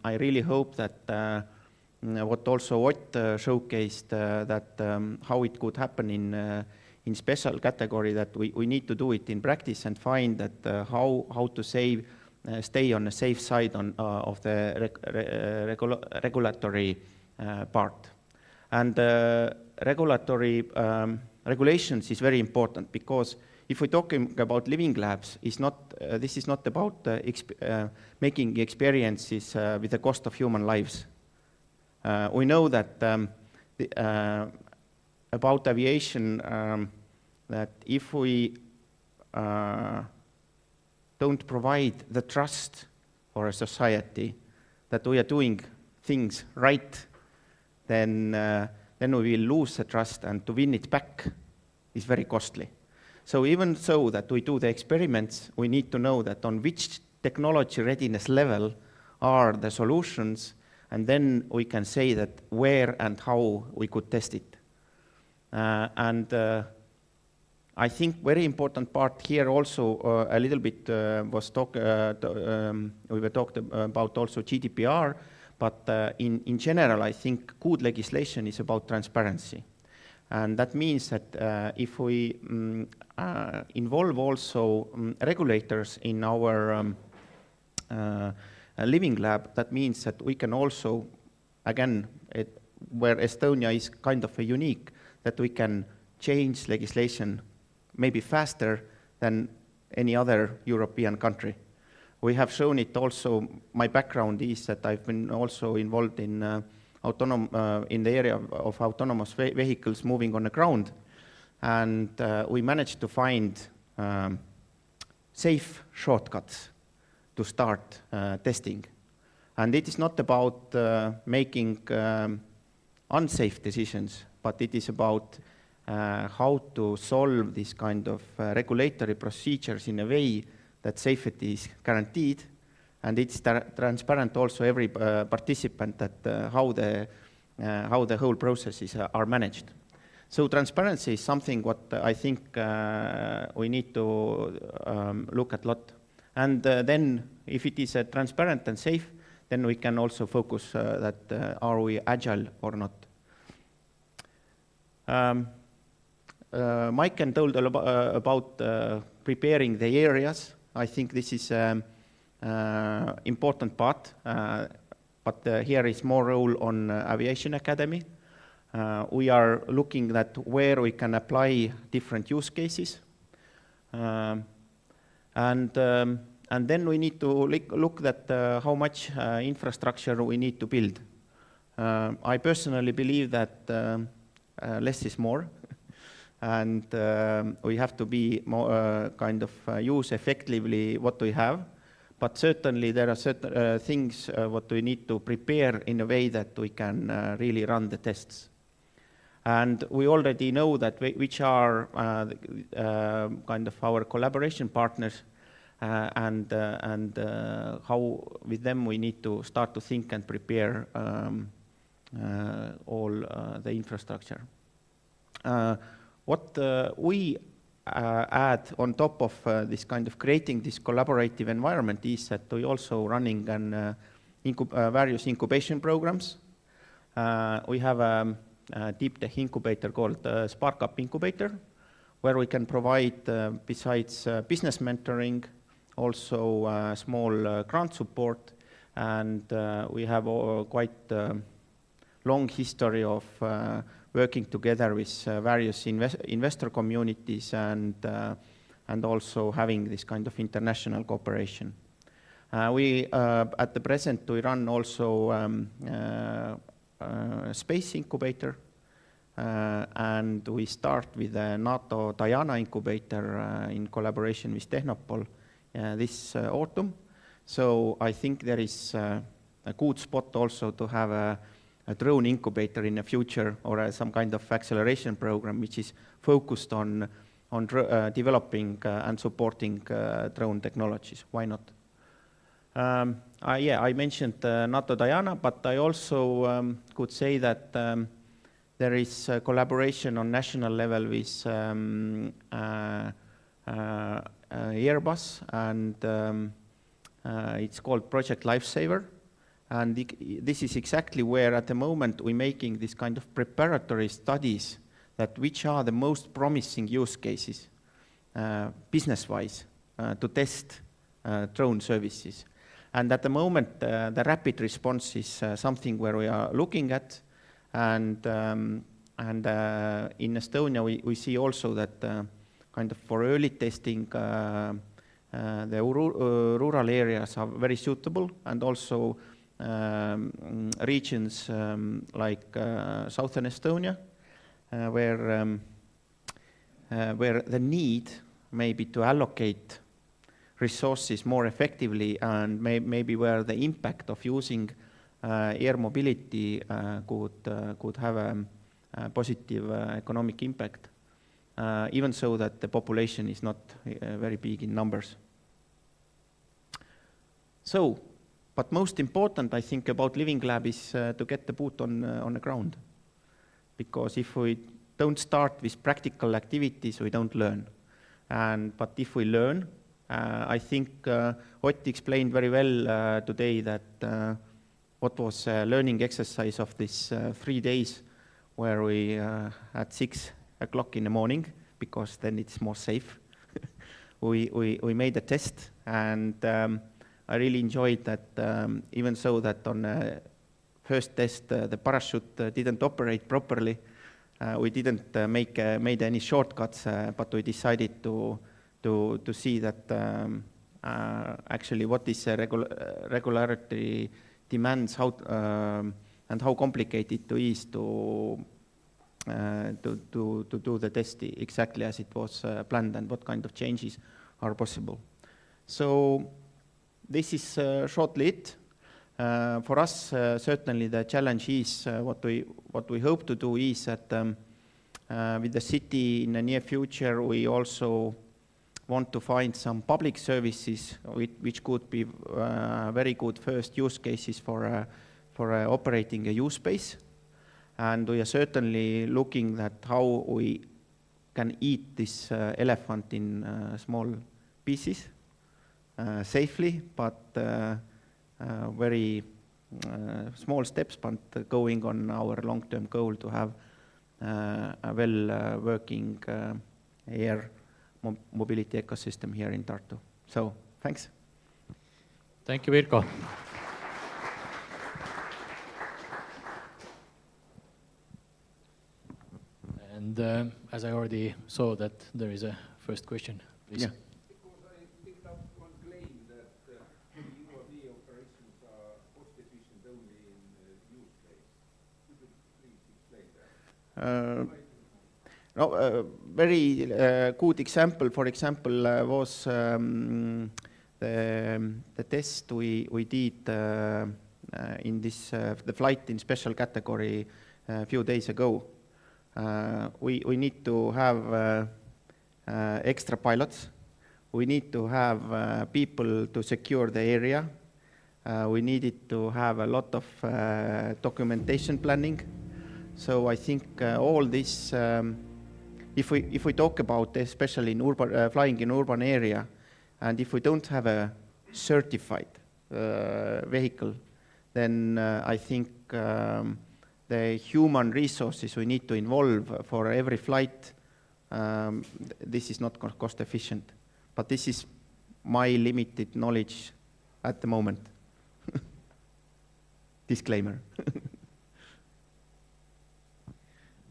I really hope that what also Ott showcased, that how it could happen in special category, that we need to do it in practice and find that how to save, stay on the safe side of the regulatory part. And regulatory regulations is very important, because if we're talking about living labs, this is not about making experiences with the cost of human lives. We know that about aviation, that if we don't provide the trust for a society that we are doing things right, then we will lose the trust, and to win it back is very costly. So even so that we do the experiments, we need to know that on which technology readiness level are the solutions, and then we can say that where and how we could test it. I think very important part here also a little bit was we were talked about also GDPR, but in general I think good legislation is about transparency. And that means that if we involve also regulators in our living lab, that means that we can also, again, where Estonia is kind of a unique, that we can change legislation maybe faster than any other European country. We have shown it also. My background is that I've been also involved in in the area of autonomous vehicles moving on the ground, and we managed to find safe shortcuts to start testing. And it is not about making unsafe decisions, but it is about how to solve this kind of regulatory procedures in a way that safety is guaranteed, and it's transparent also every participant that how the whole processes are managed. So transparency is something what I think we need to look at a lot. And then if it is transparent and safe, then we can also focus that are we agile or not. Mike told about preparing the areas. I think this is important part, but here is more role on Aviation Academy. We are looking at where we can apply different use cases. And then we need to look at how much infrastructure we need to build. I personally believe that less is more, and we have to be more use effectively what we have. But certainly there are certain things what we need to prepare in a way that we can really run the tests. And we already know that which are kind of our collaboration partners, and how with them we need to start to think and prepare all the infrastructure. What we add on top of this kind of creating this collaborative environment is that we also running various incubation programs. We have a deep tech incubator called Spark Up Incubator, where we can provide, besides business mentoring, also small grant support, and we have quite long history of working together with various investor communities and also having this kind of international cooperation. We at the present we run also space incubator, and we start with the NATO Diana incubator in collaboration with Technopol this autumn. So I think there is a good spot also to have a drone incubator in the future, or some kind of acceleration program which is focused on developing and supporting drone technologies. Why not? I mentioned NATO Diana, but I also could say that there is collaboration on national level with Airbus, and it's called Project Lifesaver. And this is exactly where at the moment we're making this kind of preparatory studies that which are the most promising use cases business-wise to test drone services. And at the moment the rapid response is something where we are looking at, and in Estonia we see also that kind of for early testing the rural areas are very suitable, and also regions like southern Estonia, where the need maybe to allocate resources more effectively, and maybe where the impact of using air mobility could have a positive economic impact, even so that the population is not very big in numbers. So, but most important, I think, about Living Lab is to get the boot on the ground. Because if we don't start with practical activities, we don't learn. But if we learn, I think Ott explained very well today that what was a learning exercise of this 3 days, where we at 6 o'clock in the morning, because then it's more safe, we made a test, and I really enjoyed that, even so that on first test the parachute didn't operate properly. We didn't made any shortcuts, but we decided to see that actually what is regularity demands, how and how complicated it is to do the test exactly as it was planned, and what kind of changes are possible. So this is shortly it. For us, certainly the challenge is what we hope to do is that with the city in the near future, we also want to find some public services which could be very good first use cases for operating a use space. And we are certainly looking at how we can eat this elephant in small pieces. safely, but very small steps, but going on our long-term goal to have a well-working air mobility ecosystem here in Tartu. So, thanks. Thank you, Virko. And as I already saw that there is a first question, please. Yeah. Because I picked up one claim that UAV operations are cost efficient only in use case. Could you please explain that? No, very good example, for example, was the test we did in this the flight in special category a few days ago. We need to have extra pilots. We need to have people to secure the area. We needed to have a lot of documentation planning. So I think all this, if we talk about, especially in urban, flying in urban area, and if we don't have a certified vehicle, then I think the human resources we need to involve for every flight, this is not cost efficient. But this is my limited knowledge at the moment. Disclaimer.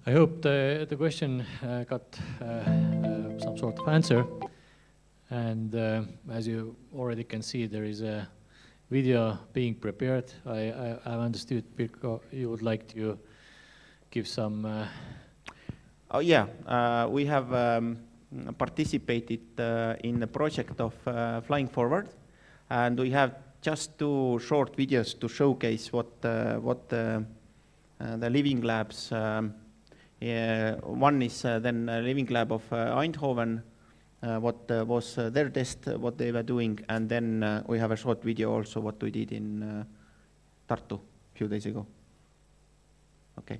I hope the question got some sort of answer. And as you already can see, there is a video being prepared. I understood, Pirkko, you would like to give some... Oh yeah, we have participated in a project of Flying Forward, and we have just 2 short videos to showcase what the living labs. One is then a living lab of Eindhoven, what was their test, what they were doing, and then we have a short video also what we did in Tartu a few days ago. Okay.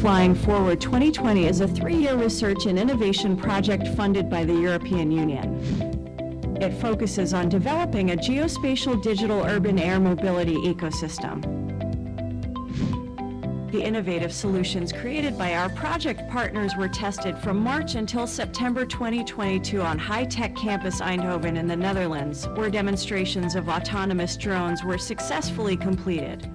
Flying Forward 2020 is a 3-year research and innovation project funded by the European Union. It focuses on developing a geospatial digital urban air mobility ecosystem. The innovative solutions created by our project partners were tested from March until September 2022 on High-Tech Campus Eindhoven in the Netherlands, where demonstrations of autonomous drones were successfully completed.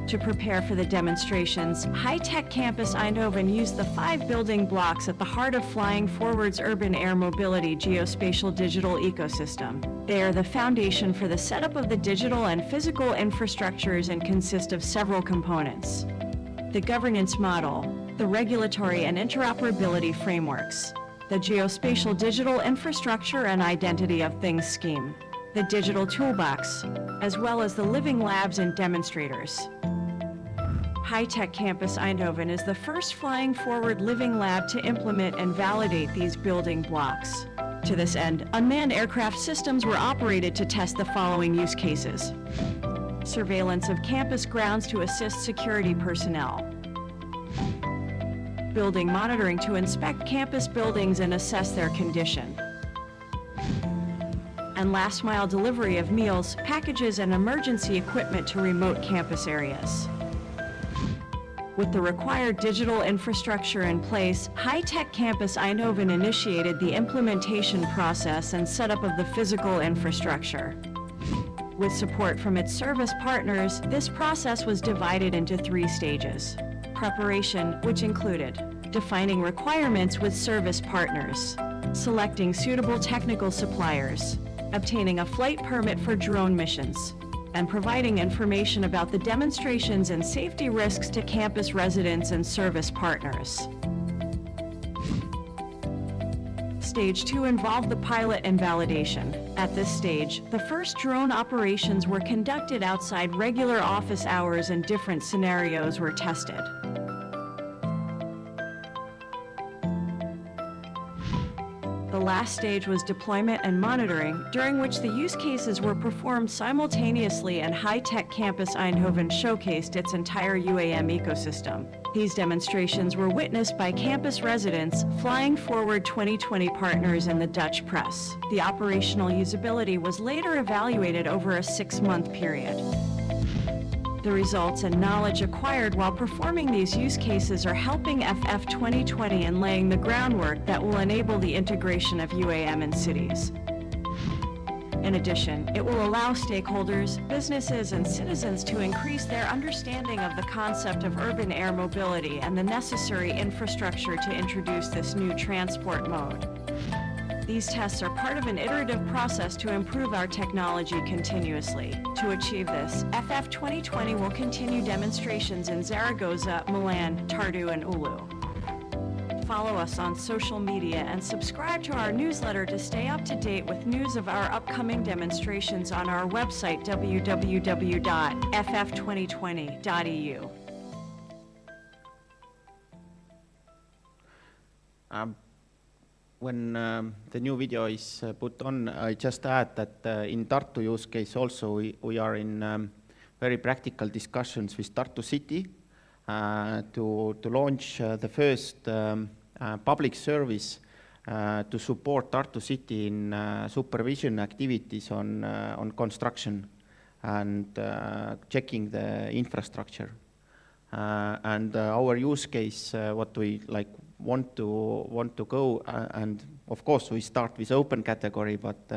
To prepare for the demonstrations, High-Tech Campus Eindhoven used the 5 building blocks at the heart of Flying Forward's urban air mobility geospatial digital ecosystem. They are the foundation for the setup of the digital and physical infrastructures and consist of several components: the governance model, the regulatory and interoperability frameworks, the geospatial digital infrastructure and identity of things scheme, the digital toolbox, as well as the living labs and demonstrators. High-Tech Campus Eindhoven is the first Flying Forward living lab to implement and validate these building blocks. To this end, unmanned aircraft systems were operated to test the following use cases: surveillance of campus grounds to assist security personnel, building monitoring to inspect campus buildings and assess their condition, and last-mile delivery of meals, packages, and emergency equipment to remote campus areas. With the required digital infrastructure in place, High-Tech Campus Eindhoven initiated the implementation process and setup of the physical infrastructure. With support from its service partners, this process was divided into 3 stages. Preparation, which included defining requirements with service partners, selecting suitable technical suppliers, obtaining a flight permit for drone missions, and providing information about the demonstrations and safety risks to campus residents and service partners. Stage 2 involved the pilot and validation. At this stage, the first drone operations were conducted outside regular office hours and different scenarios were tested. The last stage was deployment and monitoring, during which the use cases were performed simultaneously, and High Tech Campus Eindhoven showcased its entire UAM ecosystem. These demonstrations were witnessed by campus residents, Flying Forward 2020 partners, and the Dutch press. The operational usability was later evaluated over a 6-month period. The results and knowledge acquired while performing these use cases are helping FF 2020 in laying the groundwork that will enable the integration of UAM in cities. In addition, it will allow stakeholders, businesses, and citizens to increase their understanding of the concept of urban air mobility and the necessary infrastructure to introduce this new transport mode. These tests are part of an iterative process to improve our technology continuously. To achieve this, FF 2020 will continue demonstrations in Zaragoza, Milan, Tartu, and Oulu. Follow us on social media and subscribe to our newsletter to stay up to date with news of our upcoming demonstrations on our website www.ff2020.eu. When the new video is put on, I just add that in Tartu use case also we are in very practical discussions with Tartu City to launch the first public service to support Tartu City in supervision activities on construction and checking the infrastructure. And our use case, what we want to go, and of course we start with open category, but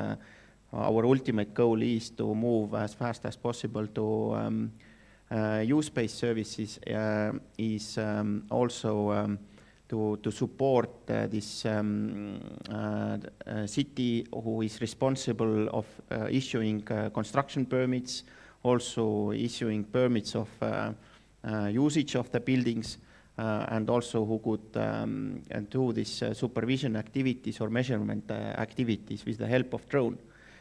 our ultimate goal is to move as fast as possible to use-based services, is also to support this city who is responsible of issuing construction permits, also issuing permits of usage of the buildings, and also who could do this supervision activities or measurement activities with the help of drone.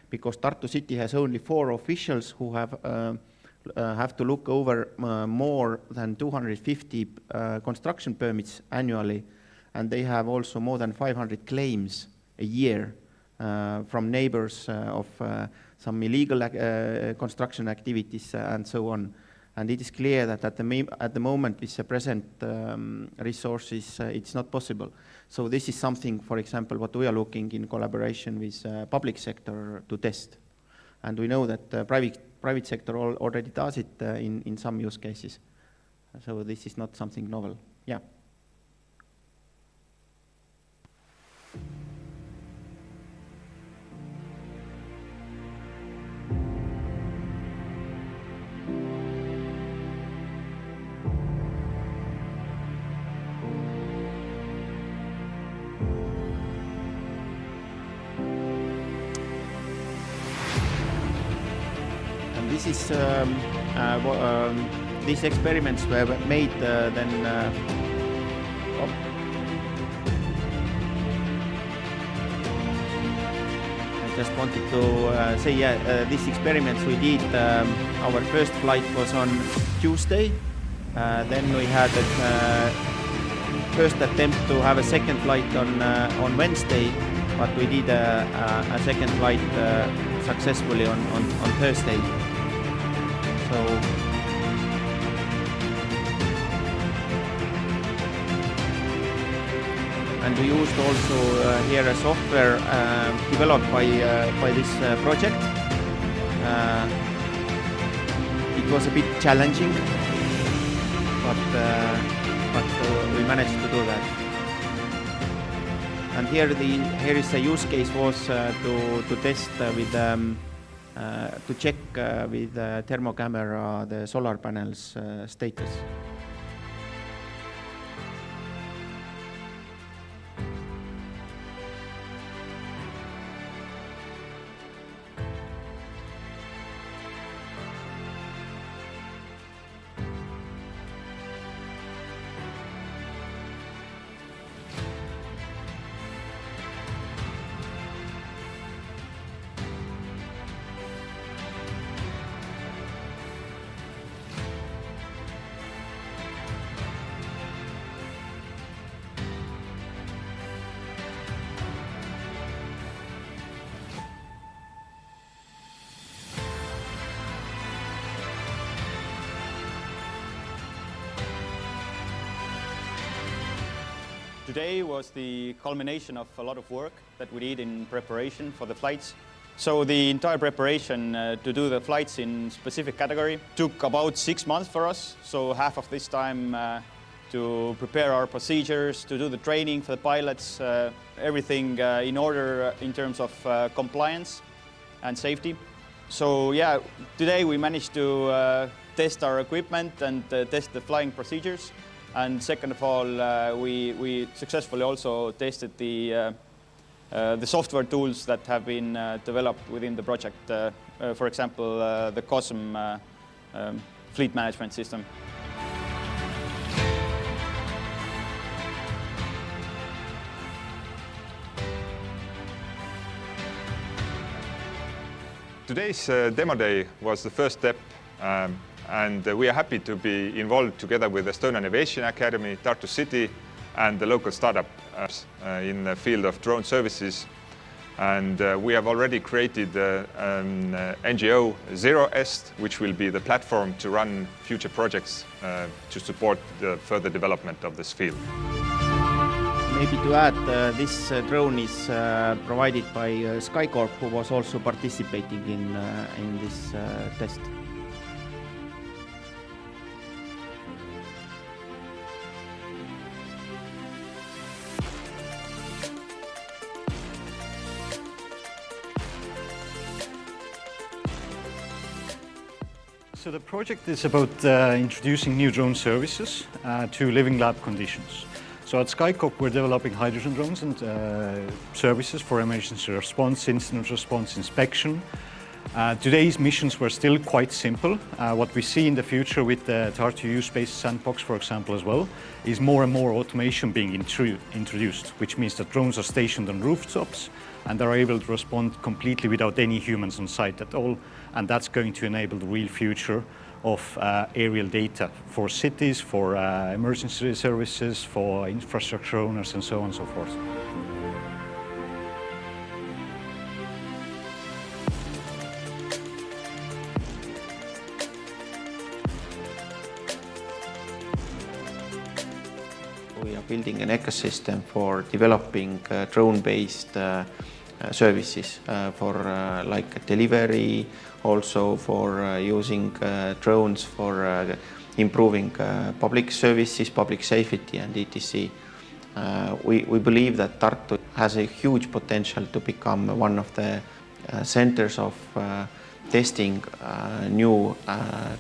Because Tartu City has only 4 officials who have to look over more than 250 construction permits annually, and they have also more than 500 claims a year from neighbors of some illegal construction activities and so on. And it is clear that at the moment with the present resources, it's not possible. So this is something, for example, what we are looking in collaboration with public sector to test. And we know that private sector already does it in some use cases. So this is not something novel. Yeah. This is these experiments were made then. I just wanted to say, these experiments we did. Our first flight was on Tuesday. Then we had a first attempt to have a second flight on Wednesday, but we did a second flight successfully on Thursday. So and we used also here a software developed by this project. It was a bit challenging, but we managed to do that. And here is the use case was to test with to check with the thermo camera the solar panels status. Today was the culmination of a lot of work that we did in preparation for the flights. So the entire preparation to do the flights in specific category took about 6 months for us. So half of this time to prepare our procedures, to do the training for the pilots, everything in order in terms of compliance and safety. So yeah, today we managed to test our equipment and test the flying procedures. And second of all, we successfully also tested the software tools that have been developed within the project. For example, the COSM fleet management system. Today's demo day was the first step, and we are happy to be involved together with Estonian Aviation Academy, Tartu City, and the local startup in the field of drone services. And we have already created an NGO Zero Est, which will be the platform to run future projects to support the further development of this field. Maybe to add, this drone is provided by SkyCorp, who was also participating in this test. So the project is about introducing new drone services to living lab conditions. So at SkyCorp we're developing hydrogen drones and services for emergency response, incident response, inspection. Today's missions were still quite simple. What we see in the future with the Tartu U-Space Sandbox, for example, as well, is more and more automation being introduced, which means that drones are stationed on rooftops and are able to respond completely without any humans on site at all. And that's going to enable the real future of aerial data for cities, for emergency services, for infrastructure owners, and so on and so forth. We are building an ecosystem for developing drone-based services for like delivery, also for using drones for improving public services, public safety and etc. We believe that Tartu has a huge potential to become one of the centers of testing new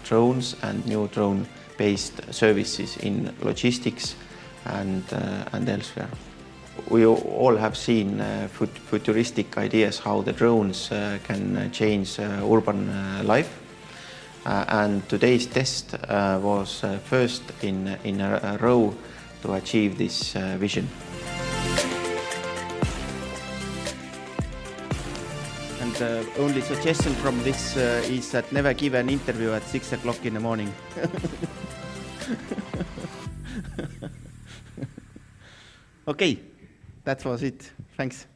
drones and new drone-based services in logistics and elsewhere. We all have seen futuristic ideas how the drones can change urban life. And today's test was first in a row to achieve this vision. And the only suggestion from this is that never give an interview at 6 o'clock in the morning. Okay. That was it. Thanks.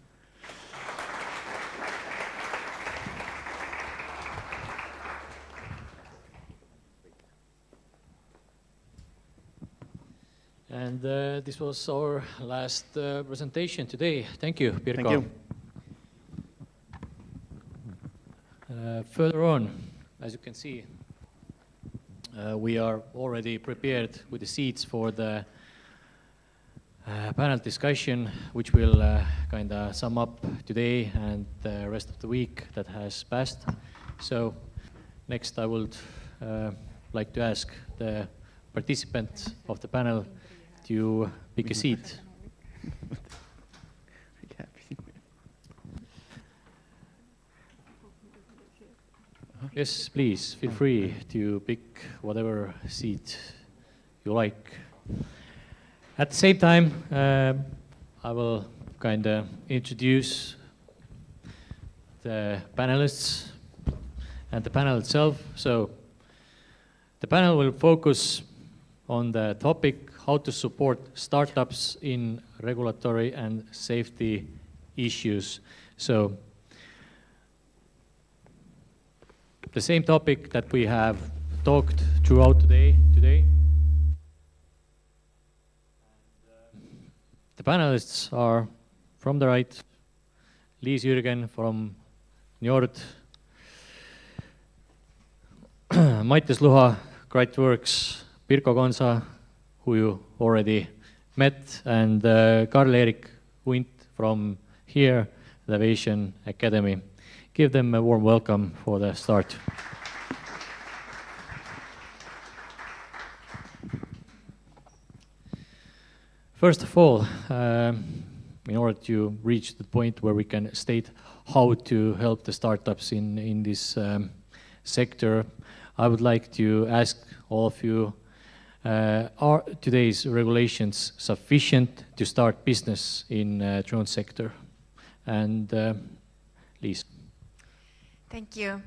And this was our last presentation today. Thank you, Pirko. Thank you. Further on, as you can see, we are already prepared with the seats for the panel discussion, which will kind of sum up today and the rest of the week that has passed. So next I would like to ask the participants of the panel to pick a seat. Yes, please feel free to pick whatever seat you like. At the same time, I will kind of introduce the panelists and the panel itself. So the panel will focus on the topic how to support startups in regulatory and safety issues. So the same topic that we have talked throughout today. panelists are from the right, Liis Jürgen from Njord, Mattias Luha, Great Works, Pirko Gonsa, who you already met, and Karl-Erik Hunt from here, the Aviation Academy. Give them a warm welcome for the start. First of all, in order to reach the point where we can state how to help the startups in this sector, I would like to ask all of you, are today's regulations sufficient to start business in drone sector? And Liis. Thank you.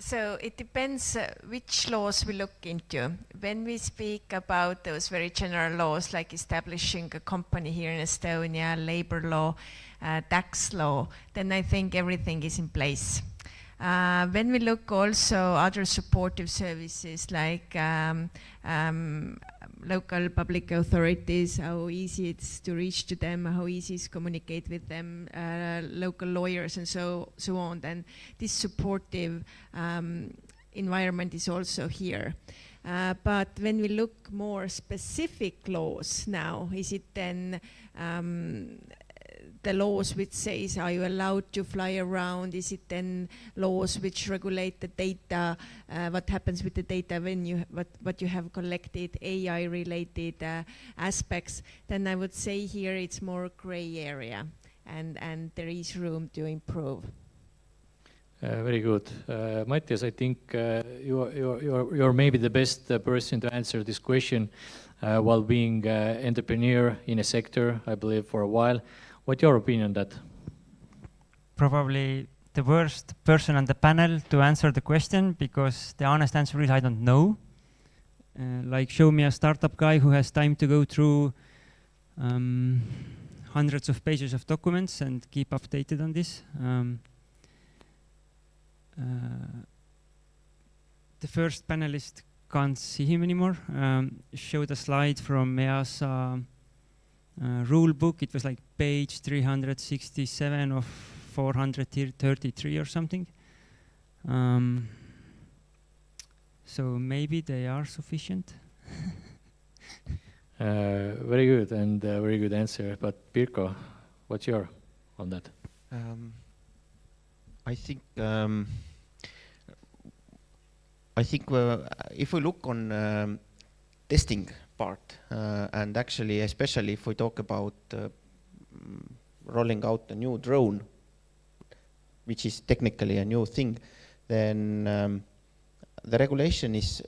So it depends which laws we look into. When we speak about those very general laws like establishing a company here in Estonia, labor law, tax law, then I think everything is in place. When we look also other supportive services like local public authorities, how easy it's to reach to them, how easy it's to communicate with them, local lawyers and so on, then this supportive environment is also here. But when we look more specific laws now, is it then the laws which says, are you allowed to fly around? Is it then laws which regulate the data, what happens with the data when you, what you have collected, AI-related aspects? Then I would say here it's more gray area, and there is room to improve. Very good. Mattias, I think you're maybe the best person to answer this question while being an entrepreneur in a sector, I believe, for a while. What's your opinion on that? Probably the worst person on the panel to answer the question, because the honest answer is I don't know. Like, show me a startup guy who has time to go through hundreds of pages of documents and keep updated on this. The first panelist can't see him anymore. Showed a slide from EASA rule book. It was like page 367 of 433 or something. So maybe they are sufficient. Very good, and very good answer. But Pirko, what's your on that? I think if we look on testing part, and actually especially if we talk about rolling out a new drone, which is technically a new thing, then the regulation is,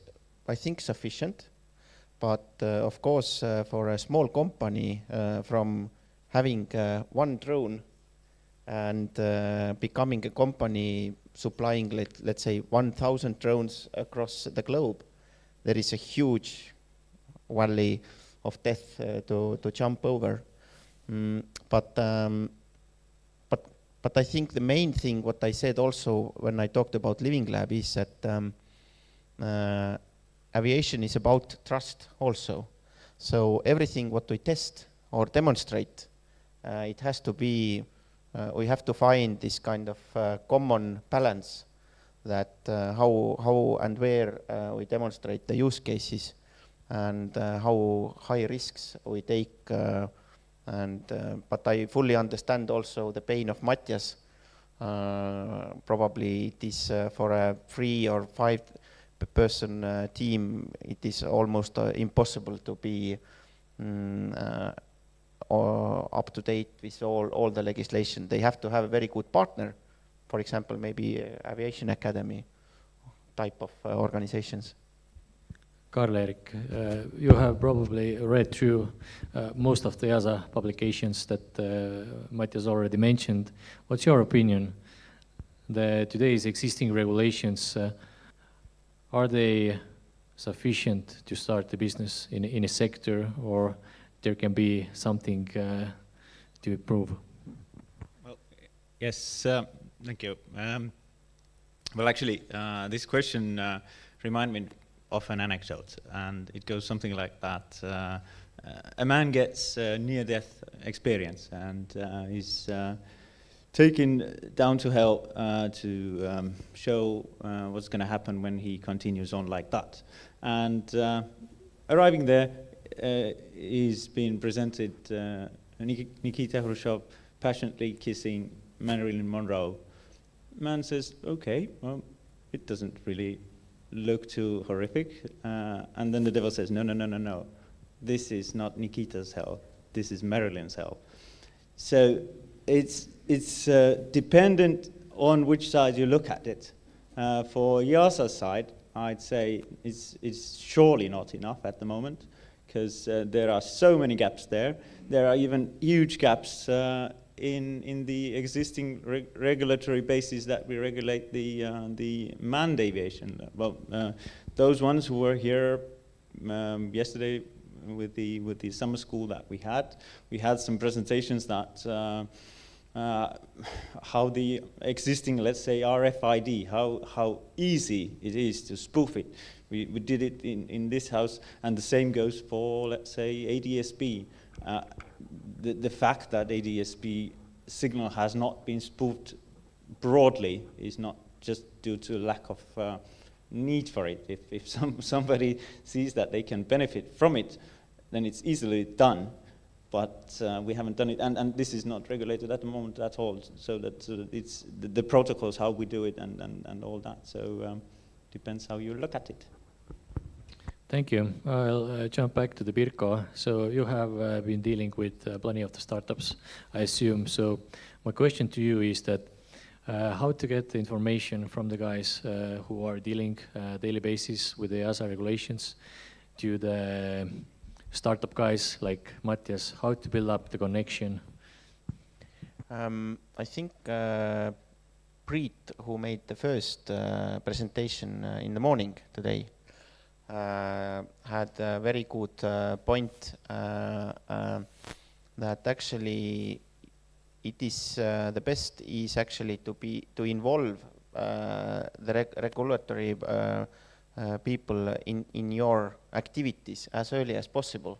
I think, sufficient. But of course, for a small company, from having one drone and becoming a company supplying, let's say, 1,000 drones across the globe, there is a huge valley of death to jump over. But I think the main thing, what I said also when I talked about Living Lab, is that aviation is about trust also. So everything what we test or demonstrate, it has to be, we have to find this kind of common balance that how and where we demonstrate the use cases, and how high risks we take. But I fully understand also the pain of Mattias. Probably it is for a 3 or 5 person team, it is almost impossible to be up to date with all the legislation. They have to have a very good partner, for example, maybe Aviation Academy type of organizations. Karl-Erik, you have probably read through most of the other publications that Mattias already mentioned. What's your opinion? Today's existing regulations, are they sufficient to start the business in a sector, or there can be something to improve? Well, yes, thank you. Well, actually, this question reminds me of an anecdote, and it goes something like that. a man gets near-death experience and is taken down to hell to show what's going to happen when he continues on like that. And arriving there, he's been presented Nikita Khrushchev passionately kissing Marilyn Monroe. Man says, okay, well, it doesn't really look too horrific. And then the devil says, no, no, no, no, no. This is not Nikita's hell. This is Marilyn's hell. So it's dependent on which side you look at it. For YASA's side, I'd say it's surely not enough at the moment, because there are so many gaps there. There are even huge gaps in the existing regulatory basis that we regulate the manned aviation. Well, those ones who were here yesterday with the summer school that we had some presentations that how the existing, let's say, RFID, how easy it is to spoof it. We did it in this house, and the same goes for, let's say, ADSB. The fact that ADSB signal has not been spoofed broadly is not just due to lack of need for it. If somebody sees that they can benefit from it, then it's easily done. But we haven't done it, and this is not regulated at the moment at all. So that it's the protocols, how we do it, and all that. So depends how you look at it. Thank you. I'll jump back to the Pirko. So you have been dealing with plenty of the startups, I assume. So my question to you is that how to get the information from the guys who are dealing daily basis with the EASA regulations to the startup guys like Matthias, how to build up the connection? I think Priit, who made the first presentation in the morning today, had a very good point that actually it is the best is actually to involve the regulatory people in your activities as early as possible,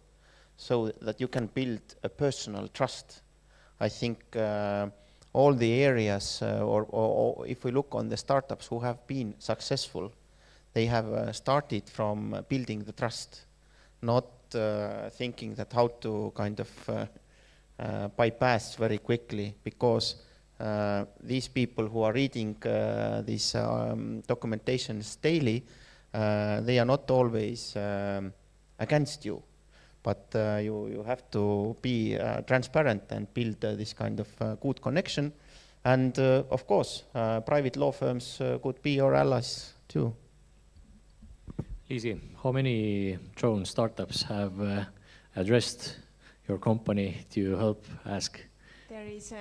so that you can build a personal trust. I think all the areas, or if we look on the startups who have been successful, they have started from building the trust, not thinking that how to kind of bypass very quickly, because these people who are reading these documentations daily, they are not always against you, but you have to be transparent and build this kind of good connection. And of course, private law firms could be your allies too. Easy. How many drone startups have addressed your company to help ask? There is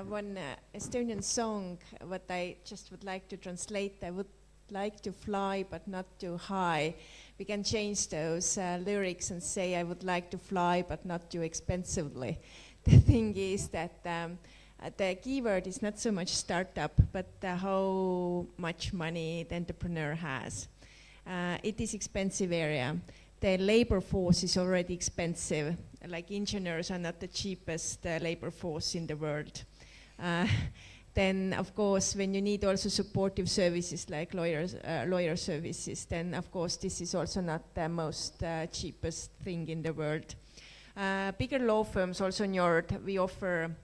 one Estonian song what I just would like to translate. I would like to fly but not too high. We can change those lyrics and say I would like to fly but not too expensively. The thing is that the keyword is not so much startup, but how much money the entrepreneur has. It is expensive area. The labor force is already expensive. Like engineers are not the cheapest labor force in the world. Then, of course, when you need also supportive services like lawyer services, then, of course, this is also not the most cheapest thing in the world. Bigger law firms, also in Europe, we offer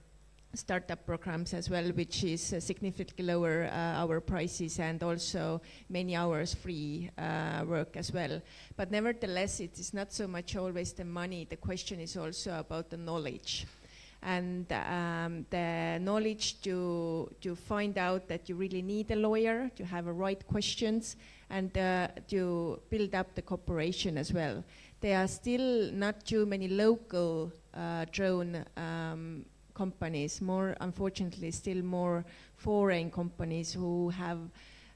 startup programs as well, which is significantly lower our prices, and also many hours free work as well. But nevertheless, it is not so much always the money. The question is also about the knowledge. And the knowledge to find out that you really need a lawyer, to have the right questions, and to build up the cooperation as well. There are still not too many local drone companies, more unfortunately still more foreign companies who have,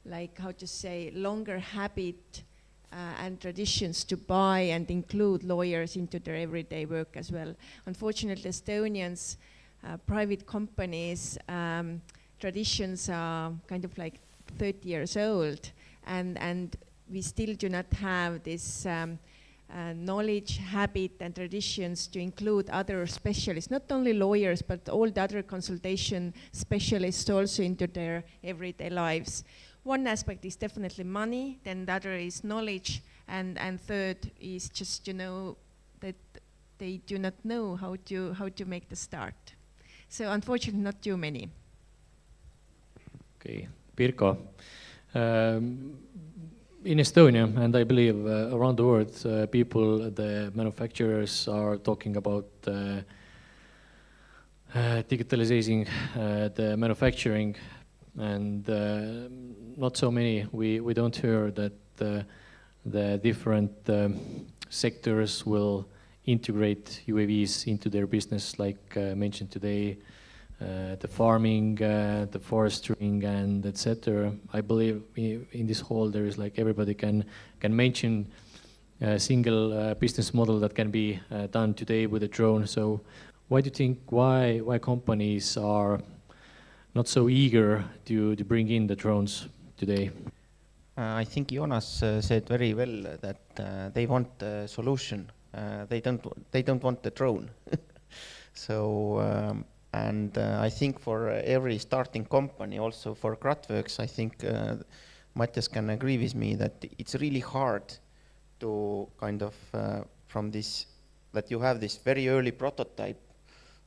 like, how to say, longer habit and traditions to buy and include lawyers into their everyday work as well. Unfortunately, Estonians, private companies, traditions are kind of like 30 years old, and we still do not have this knowledge, habit, and traditions to include other specialists, not only lawyers, but all the other consultation specialists also into their everyday lives. One aspect is definitely money, then the other is knowledge, and third is just, that they do not know how to make the start. So unfortunately, not too many. Okay, Pirko. In Estonia, and I believe around the world, people, the manufacturers are talking about digitalizing the manufacturing, and not so many. We don't hear that the different sectors will integrate UAVs into their business, like mentioned today. The farming, the forestry, and etc. I believe in this whole there is like everybody can mention a single business model that can be done today with a drone. So why do you think why companies are not so eager to bring in the drones today? I think Jonas said very well that they want a solution. They don't want the drone. So. And I think for every starting company, also for Kraftwerks, I think Matthias can agree with me that it's really hard to kind of from this, that you have this very early prototype,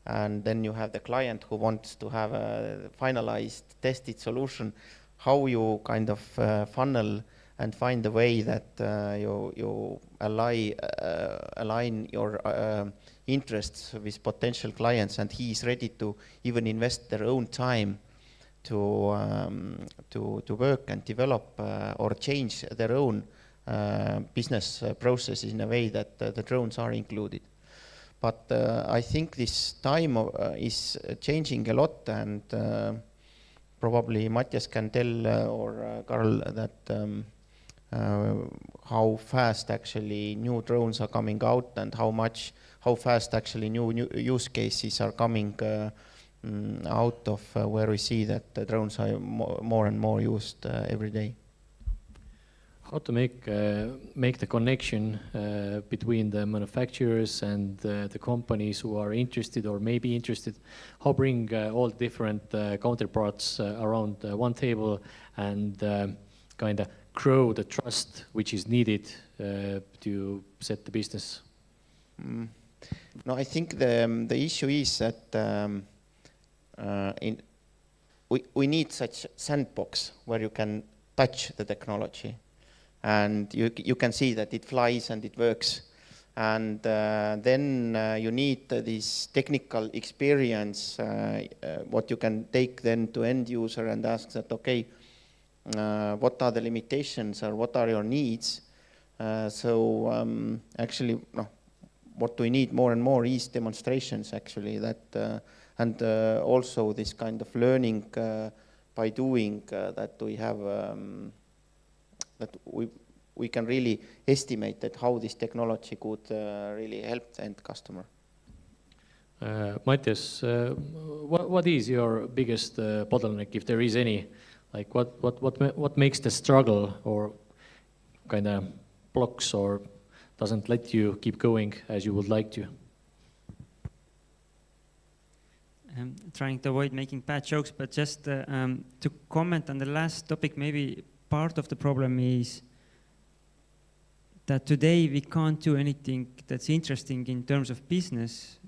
and then you have the client who wants to have a finalized, tested solution, how you kind of funnel and find a way that you align your interests with potential clients, and he is ready to even invest their own time to work and develop or change their own business processes in a way that the drones are included. But I think this time is changing a lot, and probably Matthias can tell or Karl that how fast actually new drones are coming out, and how fast actually new use cases are coming out of where we see that the drones are more and more used every day. How to make the connection between the manufacturers and the companies who are interested or may be interested? How bring all different counterparts around one table and kind of grow the trust which is needed to set the business? No, I think the issue is that we need such sandbox where you can touch the technology, and you can see that it flies and it works, and then you need this technical experience, what you can take then to end user and ask that, okay, what are the limitations or what are your needs? Actually, no, what we need more and more is demonstrations actually, that and also this kind of learning by doing, that we have that we can really estimate that how this technology could really help the end customer. Matthias, what is your biggest bottleneck, if there is any? Like what makes the struggle or kind of blocks or doesn't let you keep going as you would like to? I'm trying to avoid making bad jokes, but just to comment on the last topic, maybe part of the problem is that today we can't do anything that's interesting in terms of business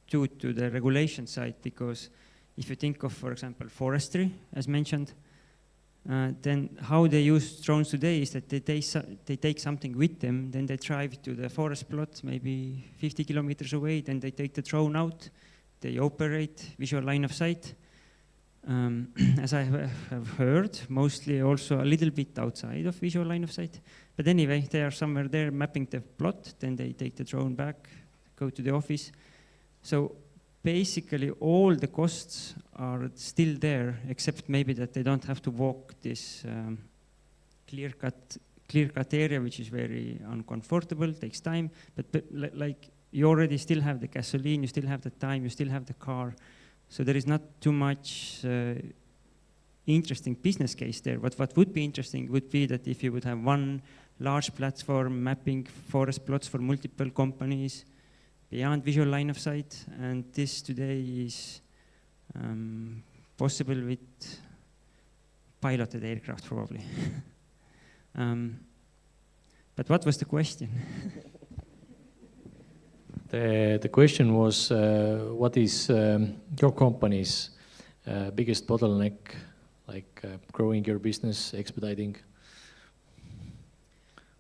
due to the regulation side, because if you think of, for example, forestry, as mentioned, then how they use drones today is that they take something with them, then they drive to the forest plot, maybe 50 kilometers away, then they take the drone out, they operate visual line of sight. As I have heard, mostly also a little bit outside of visual line of sight. But anyway, they are somewhere there mapping the plot, then they take the drone back, go to the office. So basically all the costs are still there, except maybe that they don't have to walk this clear-cut area, which is very uncomfortable, takes time. But like you already still have the gasoline, you still have the time, you still have the car. So there is not too much interesting business case there. What would be interesting would be that if you would have one large platform mapping forest plots for multiple companies beyond visual line of sight, and this today is possible with piloted aircraft probably. But what was the question? The question was, what is your company's biggest bottleneck, like growing your business, expediting?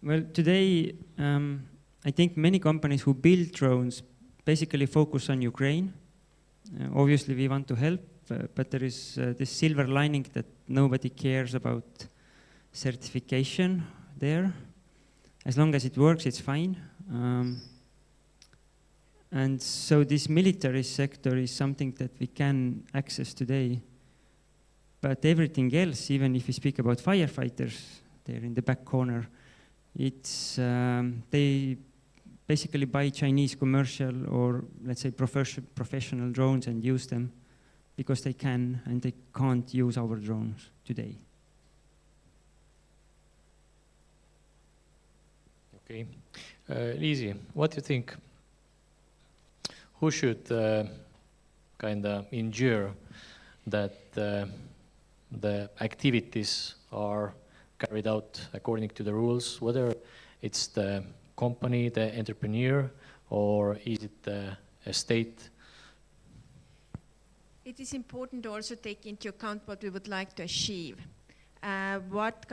Well, today, I think many companies who build drones basically focus on Ukraine. Obviously, we want to help, but there is this silver lining that nobody cares about certification there. As long as it works, it's fine. And so this military sector is something that we can access today. But everything else, even if we speak about firefighters, there in the back corner, it's they basically buy Chinese commercial or let's say professional drones and use them because they can and they can't use our drones today. Okay. Liisi, what do you think? Who should kind of ensure that the activities are carried out according to the rules, whether it's the company, the entrepreneur, or is it a state? It is important to also take into account what we would like to achieve. What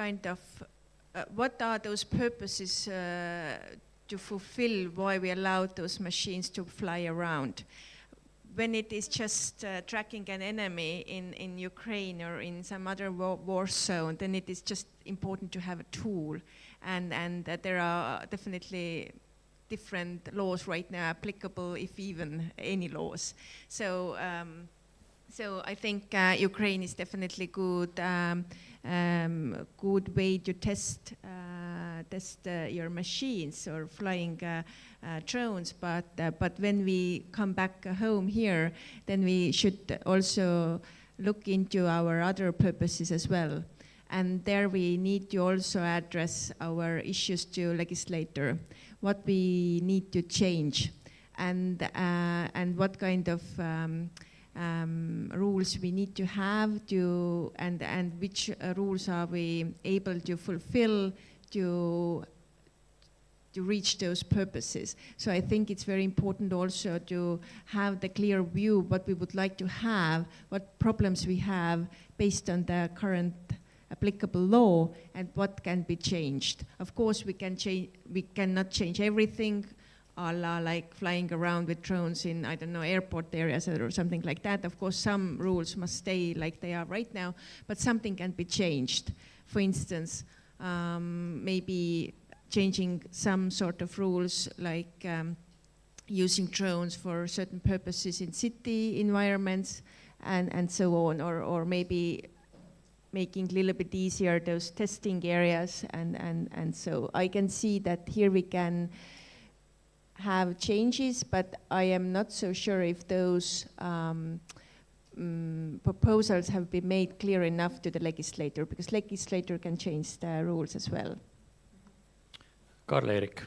are those purposes to fulfill why we allowed those machines to fly around? When it is just tracking an enemy in Ukraine or in some other war zone, then it is just important to have a tool. And there are definitely different laws right now applicable, if even any laws. So I think Ukraine is definitely good way to test your machines or flying drones. But when we come back home here, then we should also look into our other purposes as well. And there we need to also address our issues to legislator, what we need to change, and what kind of rules we need to have to, and which rules are we able to fulfill to reach those purposes. So I think it's very important also to have the clear view what we would like to have, what problems we have based on the current applicable law and what can be changed. Of course, we cannot change everything, like flying around with drones in, I don't know, airport areas or something like that. Of course, some rules must stay like they are right now, but something can be changed. For instance, maybe changing some sort of rules like using drones for certain purposes in city environments and so on, or maybe making a little bit easier those testing areas and so I can see that here we can have changes, but I am not so sure if those proposals have been made clear enough to the legislator, because legislator can change the rules as well. Karl-Erik,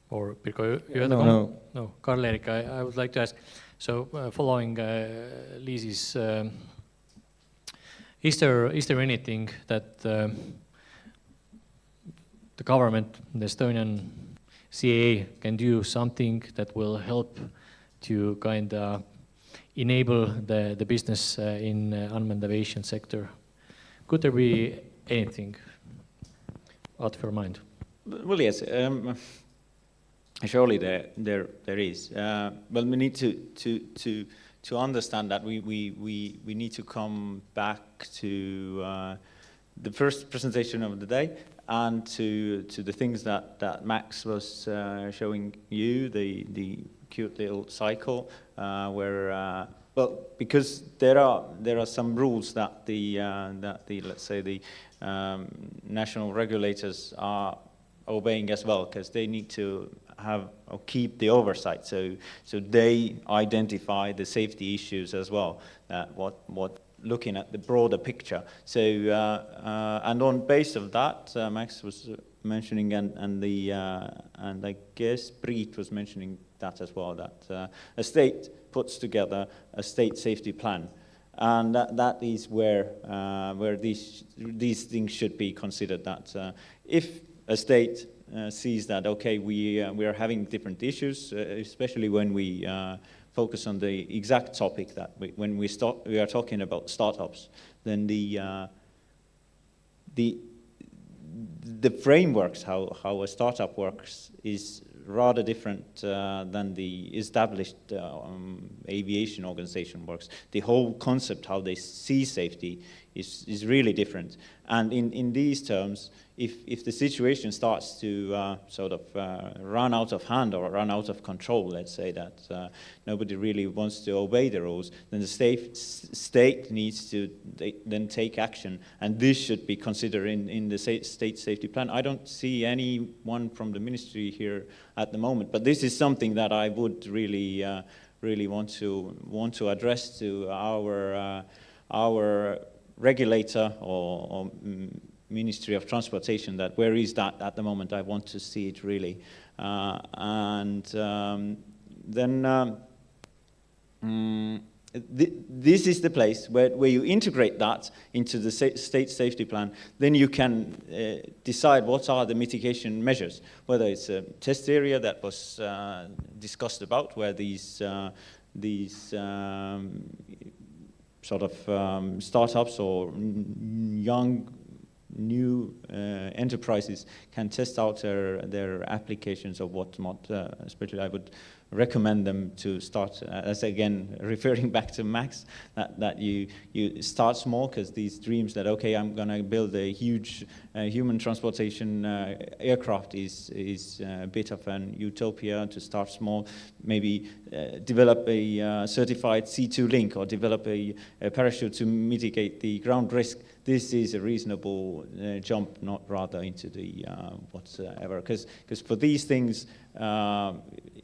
or Pirko, you had No. Karl-Erik, I would like to ask, so following Liisi's, is there anything that the government, the Estonian CAA, can do something that will help to kind of enable the business in unmanned aviation sector? Could there be anything out of your mind? Well, yes. Surely there is. Well, we need to understand that we need to come back to the first presentation of the day and to the things that Max was showing you, the cute little cycle where well, because there are some rules that the let's say the national regulators are obeying as well, because they need to have or keep the oversight. So they identify the safety issues as well. What looking at the broader picture. So, and on base of that, Max was mentioning, and I guess Priit was mentioning that as well, that a state puts together a state safety plan. And that is where these things should be considered. That if a state sees that, okay, we are having different issues, especially when we focus on the exact topic that when we are talking about startups, then the frameworks, how a startup works, is rather different than the established aviation organization works. The whole concept, how they see safety, is really different. And in these terms, if the situation starts to sort of run out of hand or run out of control, let's say that nobody really wants to obey the rules, then the state needs to then take action, and this should be considered in the state safety plan. I don't see anyone from the ministry here at the moment, but this is something that I would really want to address to our regulator or Ministry of Transportation, that where is that at the moment? I want to see it really. This is the place where you integrate that into the state safety plan. Then you can decide what are the mitigation measures, whether it's a test area that was discussed about, where these sort of startups or young new enterprises can test out their applications or whatnot. Especially I would recommend them to start, as again, referring back to Max, that you start small, because these dreams that, okay, I'm going to build a huge human transportation aircraft is a bit of an utopia. To start small, maybe develop a certified C2 link, or develop a parachute to mitigate the ground risk. This is a reasonable jump, not rather into the whatsoever. Because for these things,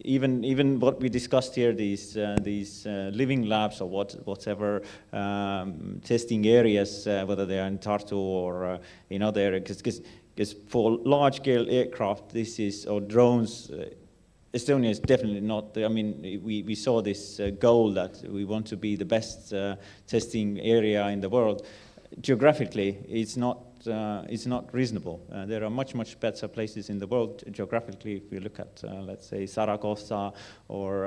even what we discussed here, these living labs or whatever testing areas, whether they are in Tartu or in other areas, because for large-scale aircraft, this is, or drones, Estonia is definitely not. I mean, we saw this goal that we want to be the best testing area in the world. Geographically, it's not reasonable. There are much better places in the world geographically. If you look at, let's say, Zaragoza or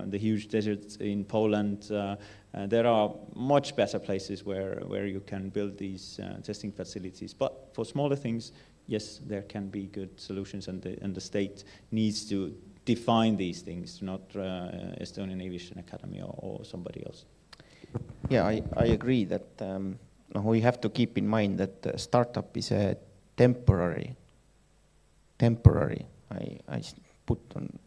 the huge deserts in Poland, there are much better places where you can build these testing facilities. But for smaller things, yes, there can be good solutions, and the state needs to define these things, not Estonian Aviation Academy or somebody else. Yeah, I agree that we have to keep in mind that startup is a temporary. I put on.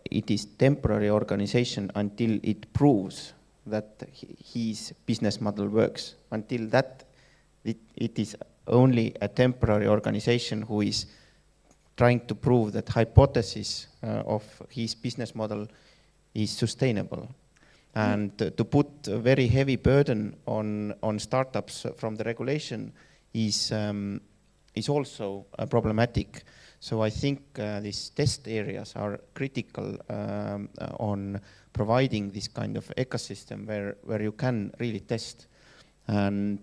It is temporary organization until it proves that his business model works. Until that, it is only a temporary organization who is trying to prove that hypothesis of his business model is sustainable. And to put a very heavy burden on startups from the regulation is also problematic. So I think these test areas are critical on providing this kind of ecosystem where you can really test. And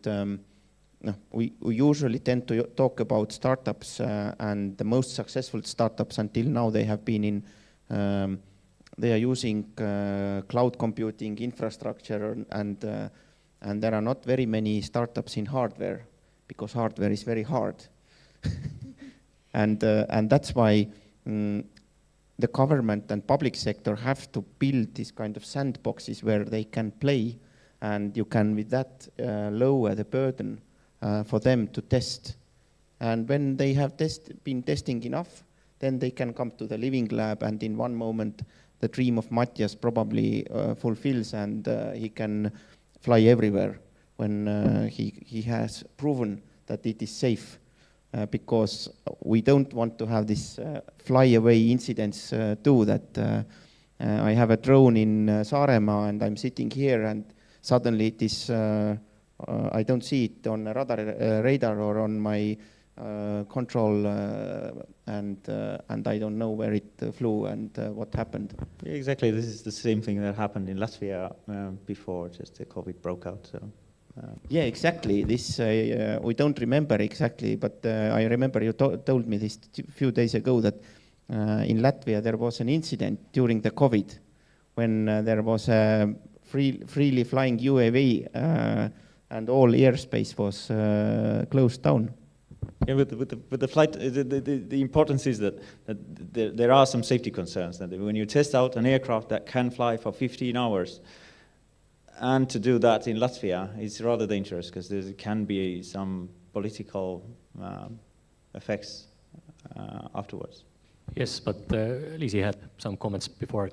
we usually tend to talk about startups, and the most successful startups until now, they have been in they are using cloud computing infrastructure, and there are not very many startups in hardware, because hardware is very hard. And that's why the government and public sector have to build these kind of sandboxes where they can play, and you can with that lower the burden for them to test. And when they have been testing enough, then they can come to the living lab, and in one moment the dream of Matthias probably fulfills, and he can fly everywhere when he has proven that it is safe. Because we don't want to have this fly-away incidents too, that I have a drone in Saaremaa and I'm sitting here and suddenly it is, I don't see it on a radar or on my control, and I don't know where it flew and what happened. Yeah, exactly, this is the same thing that happened in Latvia before just the COVID broke out. So. Yeah, exactly. This we don't remember exactly, but I remember you told me this a few days ago that in Latvia there was an incident during the COVID when there was a freely flying UAV and all airspace was closed down. Yeah, with the flight, the importance is that there are some safety concerns. That when you test out an aircraft that can fly for 15 hours, and to do that in Latvia is rather dangerous because there can be some political effects afterwards. Yes, but Liisi had some comments before.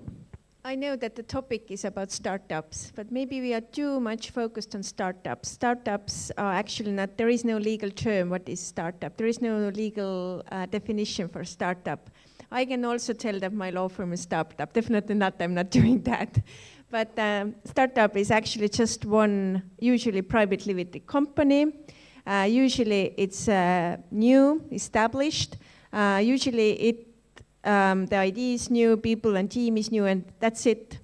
I know that the topic is about startups, but maybe we are too much focused on startups. Startups are actually not, there is no legal term what is startup. There is no legal definition for startup. I can also tell that my law firm is startup. Definitely not, I'm not doing that. But startup is actually just one, usually privately limited company. Usually it's new, established. Usually the idea is new, people and team is new, and that's it.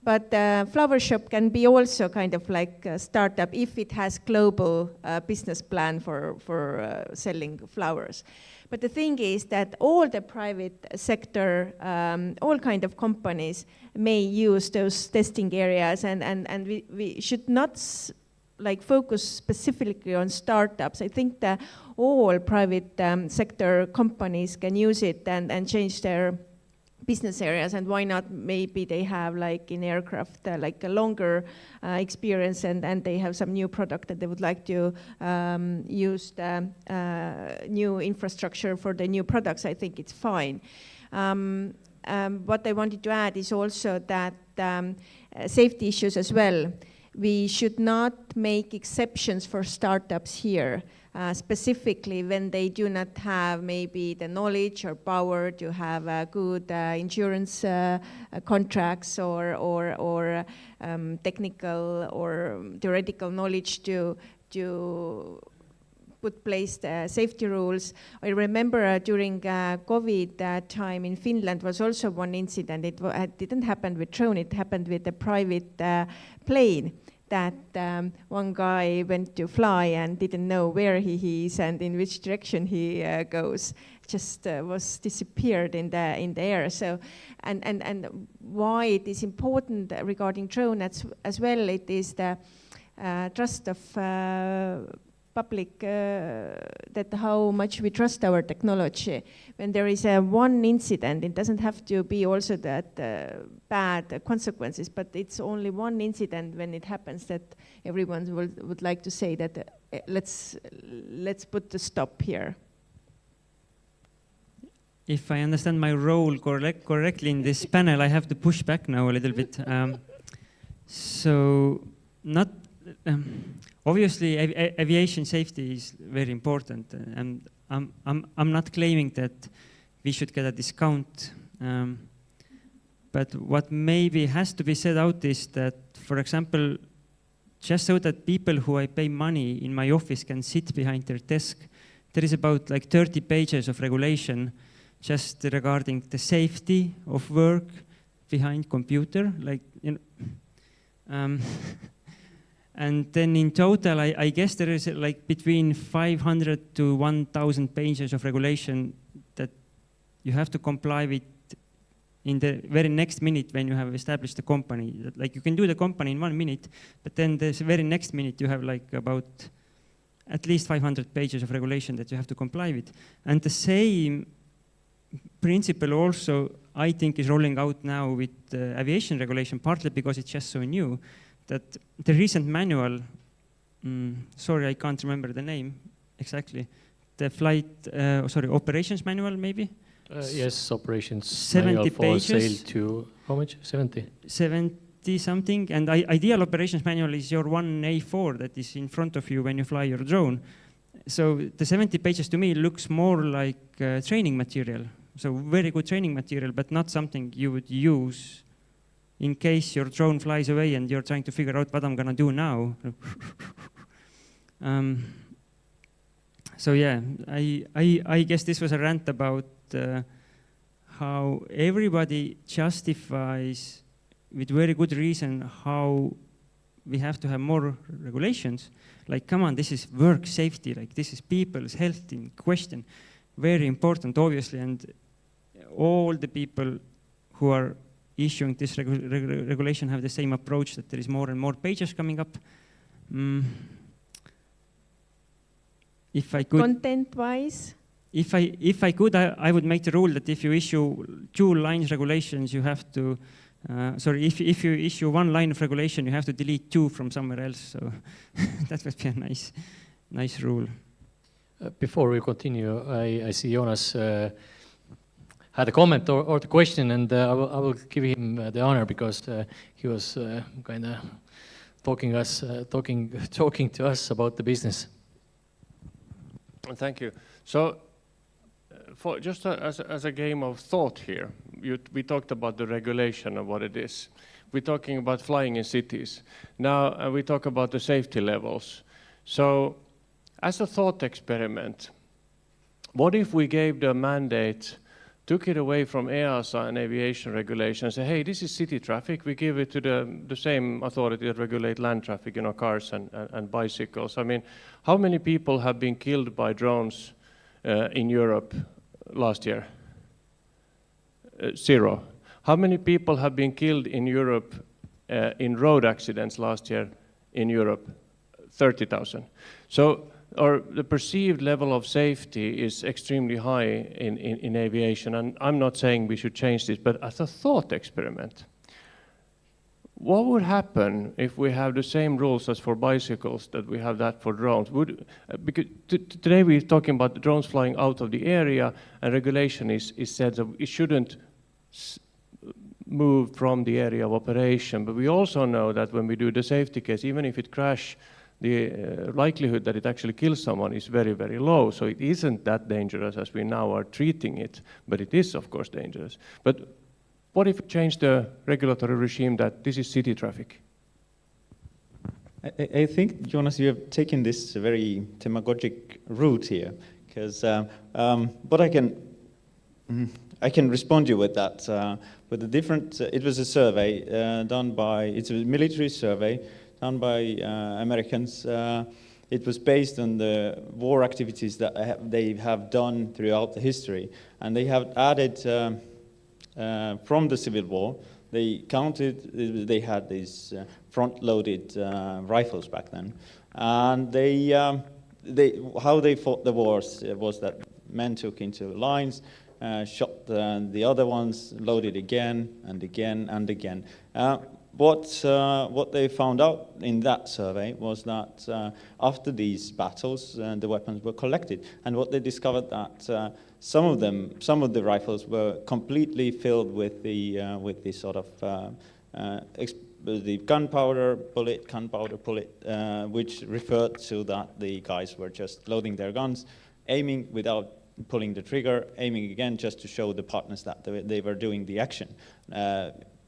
But flower shop can be also kind of like a startup if it has global business plan for selling flowers. But the thing is that all the private sector, all kind of companies may use those testing areas, and we should not like focus specifically on startups. I think that all private sector companies can use it and change their business areas, and why not? Maybe they have like in aircraft like a longer experience, and they have some new product that they would like to use the new infrastructure for the new products. I think it's fine. What I wanted to add is also that safety issues as well. We should not make exceptions for startups here. Specifically when they do not have maybe the knowledge or power to have good insurance contracts or technical or theoretical knowledge to put place the safety rules. I remember during COVID time in Finland was also one incident. It didn't happen with drone, it happened with a private plane. That one guy went to fly and didn't know where he is and in which direction he goes. Just was disappeared in the air. So, and why it is important regarding drone as well, it is the trust of public, that how much we trust our technology. When there is one incident, it doesn't have to be also that bad consequences, but it's only one incident when it happens that everyone would like to say that let's put the stop here. If I understand my role correctly in this panel, I have to push back now a little bit. So not obviously aviation safety is very important, and I'm not claiming that we should get a discount. But what maybe has to be said out is that, for example, just so that people who I pay money in my office can sit behind their desk, there is about like 30 pages of regulation just regarding the safety of work behind computer, like, you know. And then in total, I guess there is like between 500 to 1,000 pages of regulation that you have to comply with in the very next minute when you have established the company. Like you can do the company in 1 minute, but then the very next minute you have like about at least 500 pages of regulation that you have to comply with. And the same principle also, I think, is rolling out now with aviation regulation, partly because it's just so new, that the recent manual, sorry, I can't remember the name exactly, the operations manual maybe? Yes, operations 70 manual for pages. sale to, how much? 70? 70 something, and ideal operations manual is your 1A4 that is in front of you when you fly your drone. So the 70 pages to me looks more like training material. So very good training material, but not something you would use in case your drone flies away and you're trying to figure out what I'm gonna do now. So yeah, I guess this was a rant about how everybody justifies with very good reason how we have to have more regulations. Like, come on, this is work safety, like this is people's health in question. Very important, obviously, and all the people who are issuing this regulation have the same approach, that there is more and more pages coming up. If I could, content-wise? If I could, I would make the rule that if you issue 2 lines regulations, you have to, if you issue 1 line of regulation, you have to delete 2 from somewhere else. So that would be a nice rule. Before we continue, I see Jonas had a comment or the question, and I will give him the honor because he was kind of talking to us about the business. Thank you. So, just as a game of thought here, we talked about the regulation of what it is. We're talking about flying in cities. Now we talk about the safety levels. So, as a thought experiment, what if we gave the mandate, took it away from EASA and aviation regulation, and say, hey, this is city traffic. We give it to the same authority that regulate land traffic, cars and bicycles. I mean, how many people have been killed by drones in Europe last year? 0. How many people have been killed in Europe in road accidents last year in Europe? 30,000. So, or the perceived level of safety is extremely high in aviation, and I'm not saying we should change this, but as a thought experiment, what would happen if we have the same rules as for bicycles that we have that for drones? Because today we're talking about the drones flying out of the area, and regulation is said that it shouldn't move from the area of operation. But we also know that when we do the safety case, even if it crashes, the likelihood that it actually kills someone is very, very low. So it isn't that dangerous as we now are treating it, but it is, of course, dangerous. But what if we change the regulatory regime that this is city traffic? I think, Jonas, you have taken this very demagogic route here, because but I can respond you with that. With the different, it was a survey done by, it's a military survey done by Americans. It was based on the war activities that they have done throughout the history, and they have added from the Civil War. They counted. They had these front-loaded rifles back then, and how they fought the wars was that men took into lines, shot the other ones, loaded again and again and again. What they found out in that survey was that after these battles, the weapons were collected, and what they discovered that some of the rifles were completely filled with the sort of the gunpowder bullet, which referred to that the guys were just loading their guns, aiming without pulling the trigger, aiming again just to show the partners that they were doing the action.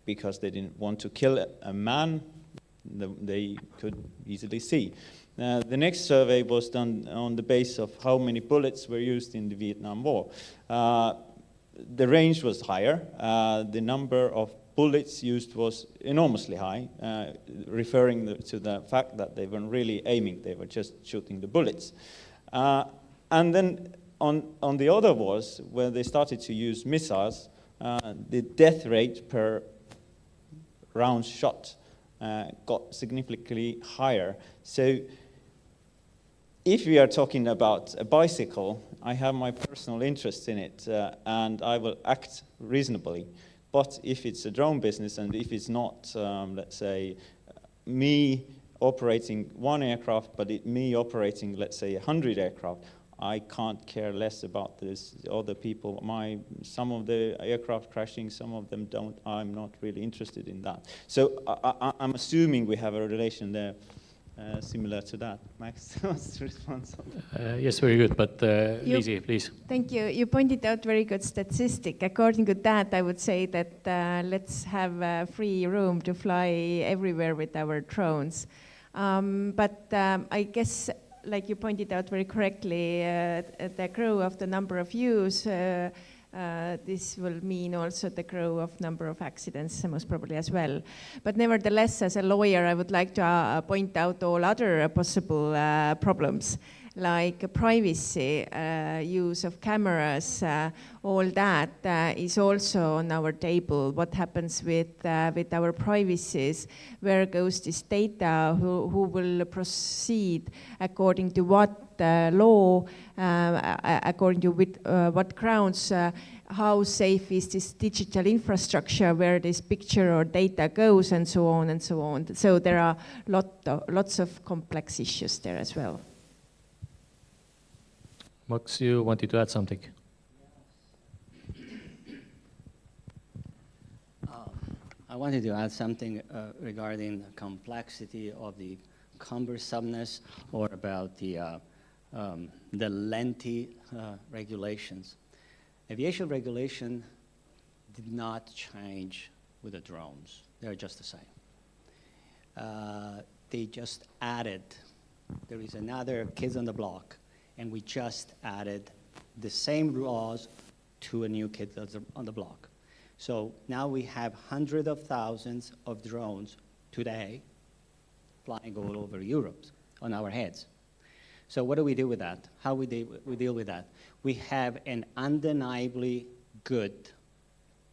Because they didn't want to kill a man, they could easily see. The next survey was done on the basis of how many bullets were used in the Vietnam War. The range was higher. The number of bullets used was enormously high, referring to the fact that they weren't really aiming, they were just shooting the bullets. And then on the other wars, where they started to use missiles, the death rate per round shot got significantly higher. So if we are talking about a bicycle, I have my personal interest in it, and I will act reasonably. But if it's a drone business, and if it's not, let's say, me operating 1 aircraft, but me operating, let's say, 100 aircraft, I can't care less about this. Other people, some of the aircraft crashing, some of them don't. I'm not really interested in that. So I'm assuming we have a relation there similar to that. Max wants to respond something. Yes, very good, but Liisi, please. Thank you. You pointed out very good statistic. According to that, I would say that let's have free room to fly everywhere with our drones. But I guess, like you pointed out very correctly, the growth of the number of use, this will mean also the growth of number of accidents, most probably as well. But nevertheless, as a lawyer, I would like to point out all other possible problems, like privacy, use of cameras, all that is also on our table. What happens with our privacies? Where goes this data? Who will proceed according to what law? According to what grounds? How safe is this digital infrastructure where this picture or data goes, and so on and so on. So there are lots of complex issues there as well. Max, you wanted to add something? I wanted to add something regarding the complexity of the cumbersomeness, or about the lengthy regulations. Aviation regulation did not change with the drones. They're just the same. They just added, there is another kids on the block, and we just added the same laws to a new kid that's on the block. So now we have hundreds of thousands of drones today flying all over Europe on our heads. So what do we do with that? How we deal with that? We have an undeniably good,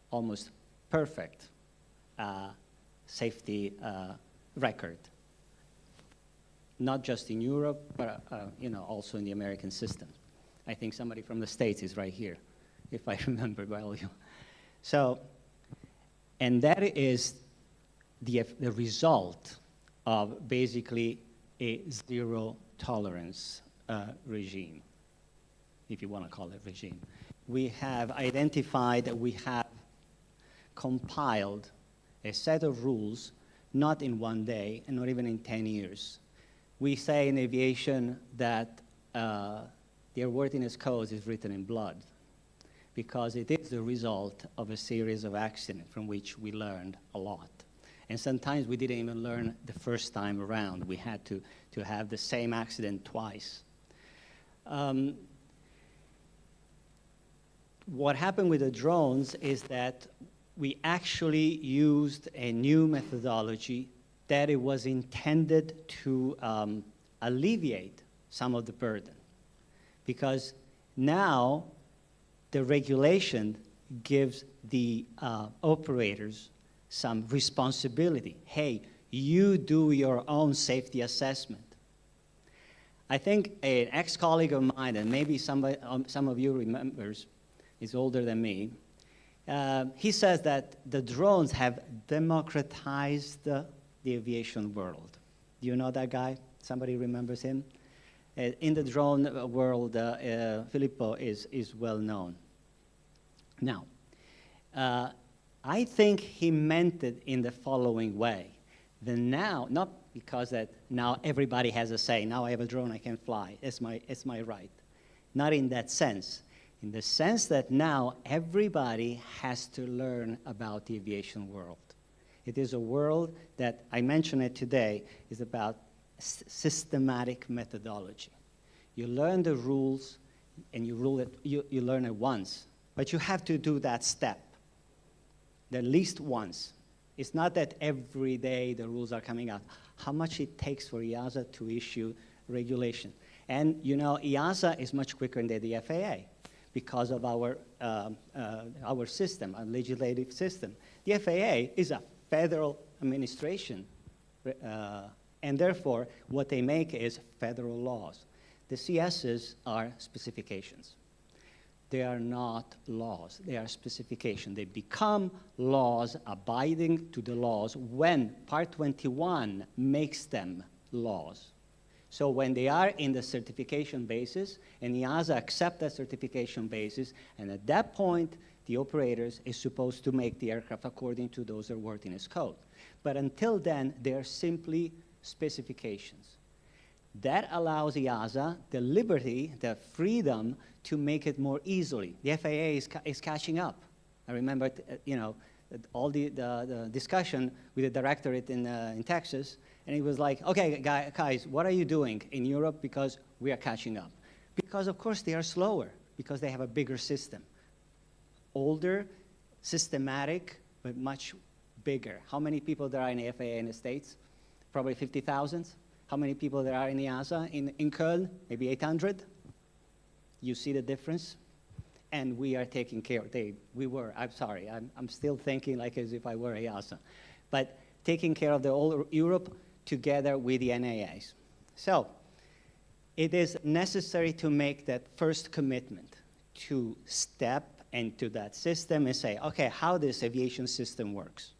almost perfect safety record. Not just in Europe, but also in the American system. I think somebody from the States is right here, if I remember well. So, and that is the result of basically a zero tolerance regime, if you want to call it regime. We have identified that we have compiled a set of rules, not in one day and not even in 10 years. We say in aviation that the airworthiness code is written in blood, because it is the result of a series of accidents from which we learned a lot. And sometimes we didn't even learn the first time around. We had to have the same accident twice. What happened with the drones is that we actually used a new methodology that it was intended to alleviate some of the burden. Because now the regulation gives the operators some responsibility. Hey, you do your own safety assessment. I think an ex-colleague of mine, and maybe some of you remembers, is older than me, he says that the drones have democratized the aviation world. Do you know that guy? Somebody remembers him? In the drone world, Filippo is well known. Now, I think he meant it in the following way. Now, not because that now everybody has a say, now I have a drone, I can fly, it's my right. Not in that sense. In the sense that now everybody has to learn about the aviation world. It is a world that, I mentioned it today, is about systematic methodology. You learn the rules, and you learn it once, but you have to do that step at least once. It's not that every day the rules are coming out. How much it takes for EASA to issue regulation. And EASA is much quicker than the FAA because of our system, our legislative system. The FAA is a federal administration, and therefore what they make is federal laws. The CSs are specifications. They are not laws, they are specifications. They become laws, abiding to the laws, when Part 21 makes them laws. So when they are in the certification basis, and EASA accepts that certification basis, and at that point, the operators is supposed to make the aircraft according to those airworthiness code. But until then, they are simply specifications. That allows EASA the liberty, the freedom to make it more easily. The FAA is catching up. I remember, all the discussion with the directorate in Texas, and it was like, okay, guys, what are you doing in Europe? Because we are catching up. Because, of course, they are slower, because they have a bigger system. Older, systematic, but much bigger. How many people there are in the FAA in the States? Probably 50,000. How many people there are in EASA in Köln? Maybe 800. You see the difference? And we are taking care, I'm sorry, I'm still thinking like as if I were EASA. But taking care of the whole Europe together with the NAAs. So, it is necessary to make that first commitment to step into that system and say, okay, how this aviation system works.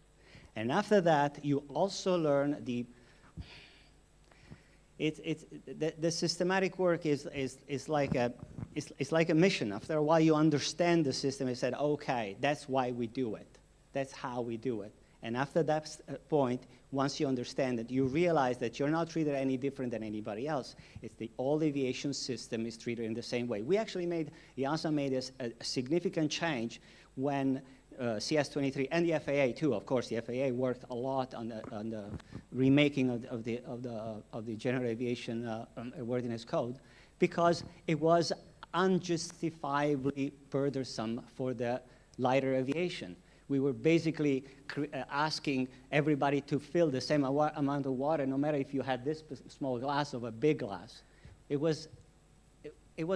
And after that, you also learn the systematic work is like a mission. After a while, you understand the system and said, okay, that's why we do it. That's how we do it. And after that point, once you understand it, you realize that you're not treated any different than anybody else. It's the all aviation system is treated in the same way. We actually EASA made a significant change when CS23 and the FAA too. Of course, the FAA worked a lot on the remaking of the General Aviation Airworthiness Code, because it was unjustifiably burdensome for the lighter aviation. We were basically asking everybody to fill the same amount of water, no matter if you had this small glass or a big glass. It was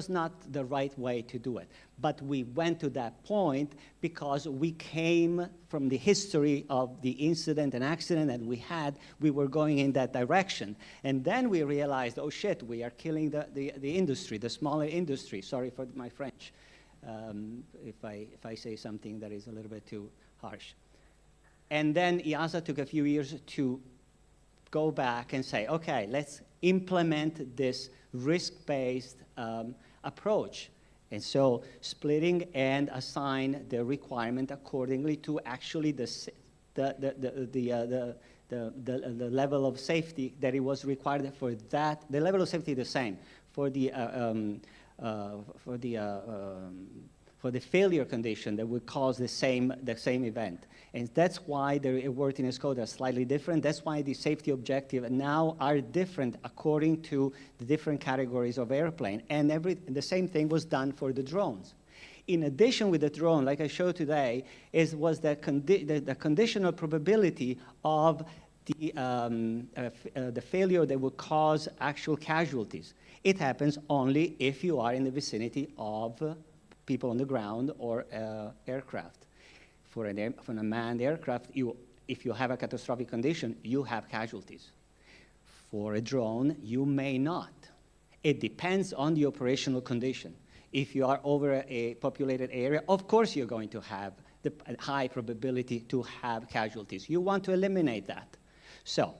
not the right way to do it. But we went to that point because we came from the history of the incident and accident that we had. We were going in that direction. And then we realized, oh shit, we are killing the industry, the smaller industry. Sorry for my French, if I say something that is a little bit too harsh. And then EASA took a few years to go back and say, okay, let's implement this risk-based approach. And so splitting and assign the requirement accordingly to actually the level of safety that it was required for that. The level of safety is the same for the failure condition that would cause the same event. And that's why the airworthiness code are slightly different. That's why the safety objectives now are different according to the different categories of airplane. And the same thing was done for the drones. In addition with the drone, like I showed today, was the conditional probability of the failure that would cause actual casualties. It happens only if you are in the vicinity of people on the ground or aircraft. For a manned aircraft, if you have a catastrophic condition, you have casualties. For a drone, you may not. It depends on the operational condition. If you are over a populated area, of course you're going to have the high probability to have casualties. You want to eliminate that. So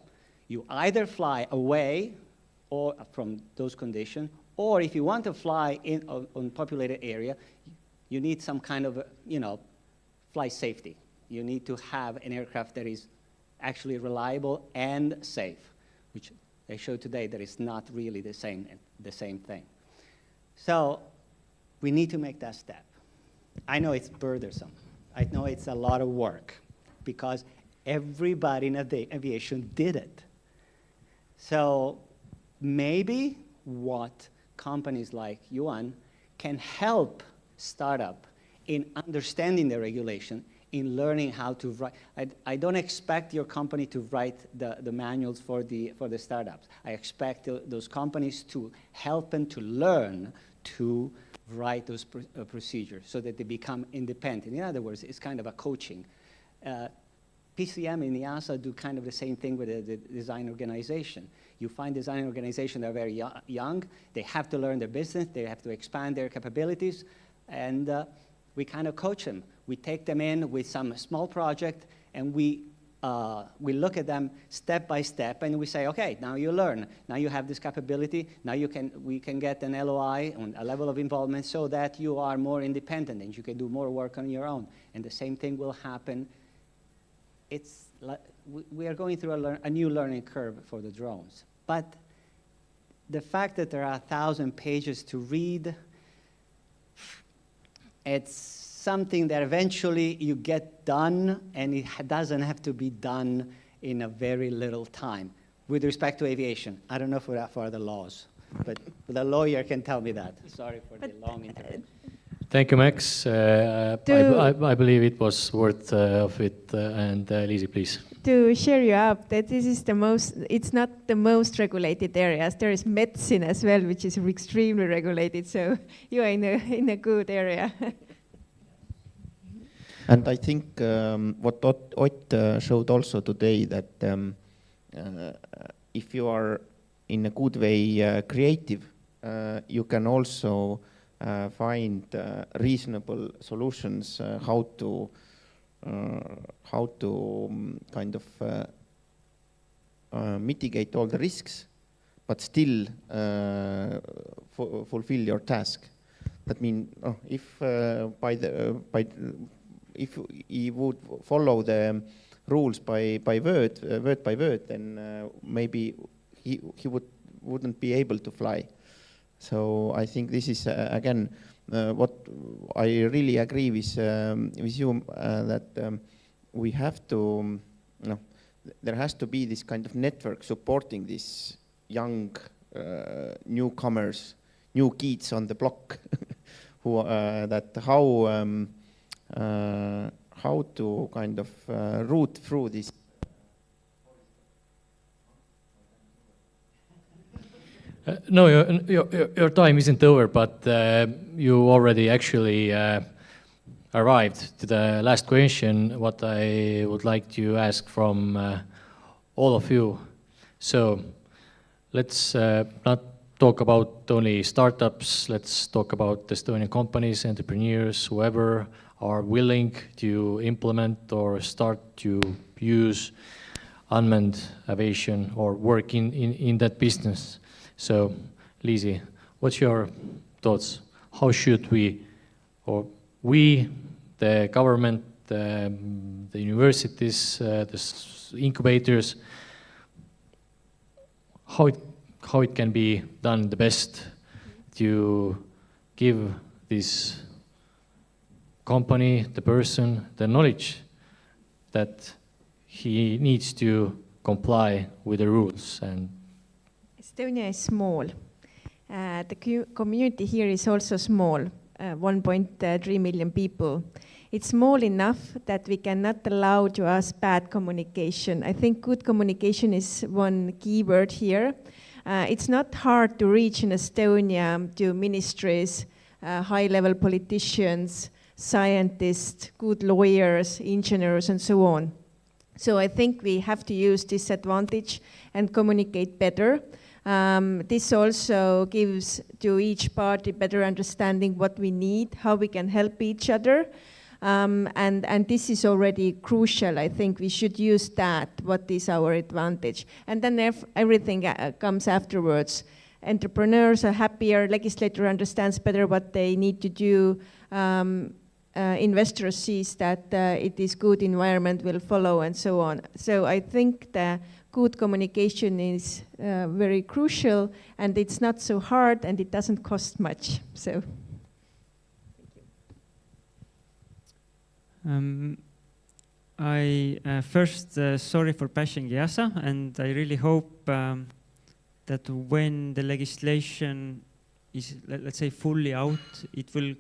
you either fly away or from those conditions, or if you want to fly in on populated area, you need some kind of, flight safety. You need to have an aircraft that is actually reliable and safe, which I showed today that is not really the same thing. So we need to make that step. I know it's burdensome. I know it's a lot of work because everybody in aviation did it. So maybe what companies like Yuan can help startup in understanding the regulation, in learning how to write. I don't expect your company to write the manuals for the startups. I expect those companies to help them to learn to write those procedures so that they become independent. In other words, it's kind of a coaching. PCM and EASA do kind of the same thing with the design organization. You find design organizations that are very young. They have to learn their business. They have to expand their capabilities. And we kind of coach them. We take them in with some small project, and we look at them step by step, and we say, okay, now you learn. Now you have this capability. Now we can get an LOI on a level of involvement so that you are more independent and you can do more work on your own. And the same thing will happen. We are going through a new learning curve for the drones. But the fact that there are 1,000 pages to read, it's something that eventually you get done, and it doesn't have to be done in a very little time. With respect to aviation, I don't know for the laws, but the lawyer can tell me that. Sorry for the long interview. Thank you, Max. I believe it was worth of it. And Liisi, please. To cheer you up, that this is it's not the most regulated areas. There is medicine as well, which is extremely regulated. So you are in a good area. And I think what Ott showed also today, that if you are in a good way creative, you can also find reasonable solutions how to kind of mitigate all the risks, but still fulfill your task. That means if if you would follow the rules by word by word, then maybe he wouldn't be able to fly. So I think this is again what I really agree with you, that we have to, there has to be this kind of network supporting these young newcomers, new kids on the block, who that how to kind of route through this. No, your time isn't over, but you already actually arrived to the last question, what I would like to ask from all of you. So let's not talk about only startups, let's talk about Estonian companies, entrepreneurs, whoever are willing to implement or start to use unmanned aviation or work in that business. So, Liisi, what's your thoughts? How should we, or we, the government, the universities, the incubators, how it can be done the best to give this company, the person, the knowledge that he needs to comply with the rules? And Estonia is small. The community here is also small, 1.3 million people. It's small enough that we cannot allow to us bad communication. I think good communication is one key word here. It's not hard to reach in Estonia to ministries, high-level politicians, scientists, good lawyers, engineers, and so on. So I think we have to use this advantage and communicate better. This also gives to each party better understanding what we need, how we can help each other. And this is already crucial. I think we should use that, what is our advantage. And then everything comes afterwards. Entrepreneurs are happier, legislator understands better what they need to do. Investors sees that it is good environment will follow and so on. So I think the good communication is very crucial, and it's not so hard, and it doesn't cost much. So. I first sorry for bashing EASA, and I really hope that when the legislation is, let's say, fully out, it will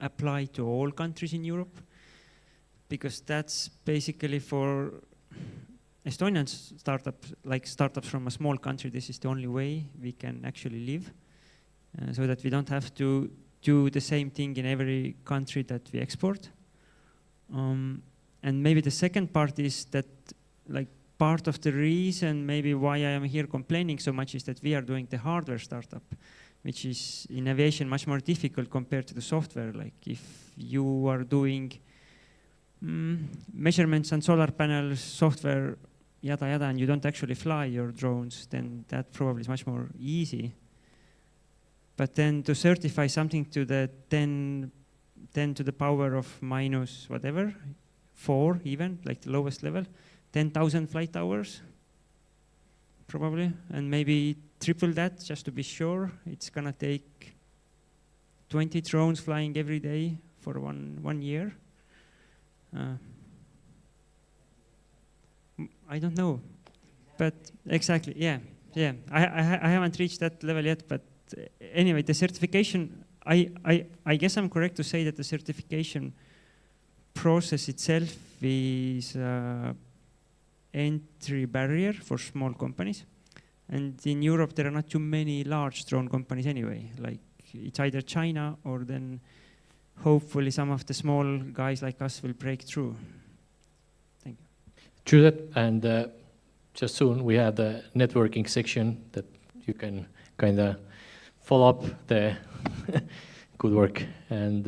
apply to all countries in Europe, because that's basically for Estonian startups, like startups from a small country. This is the only way we can actually live, so that we don't have to do the same thing in every country that we export. And maybe the second part is that, like, part of the reason maybe why I am here complaining so much is that we are doing the hardware startup, which is in aviation much more difficult compared to the software. Like if you are doing measurements and solar panels, software, yada yada, and you don't actually fly your drones, then that probably is much more easy. But then to certify something to the 10 to the power of minus whatever, 4 even, like the lowest level, 10,000 flight hours, probably, and maybe triple that just to be sure. It's gonna take 20 drones flying every day for one year. I don't know, but exactly, yeah. I haven't reached that level yet, but anyway, the certification, I guess I'm correct to say that the certification process itself is entry barrier for small companies. And in Europe, there are not too many large drone companies anyway. Like it's either China or then hopefully some of the small guys like us will break through. Thank you. True that, and just soon we have the networking section that you can kind of follow up the good work. And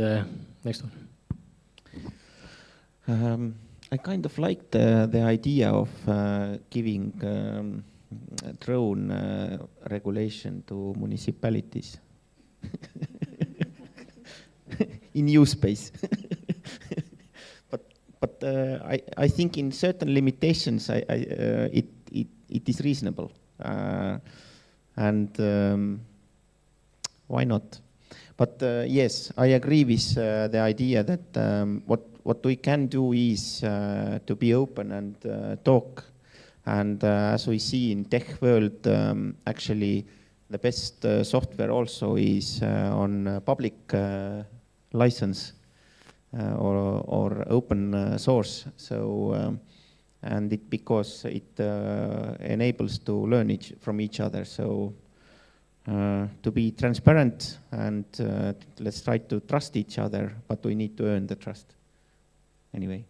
next one. I kind of like the idea of giving drone regulation to municipalities in use space. but I think in certain limitations it is reasonable, and why not? But yes, I agree with the idea that what we can do is to be open and talk. And as we see in tech world, actually the best software also is on public license or open source. So and it because it enables to learn from each other. So to be transparent and let's try to trust each other, but we need to earn the trust. Anyway.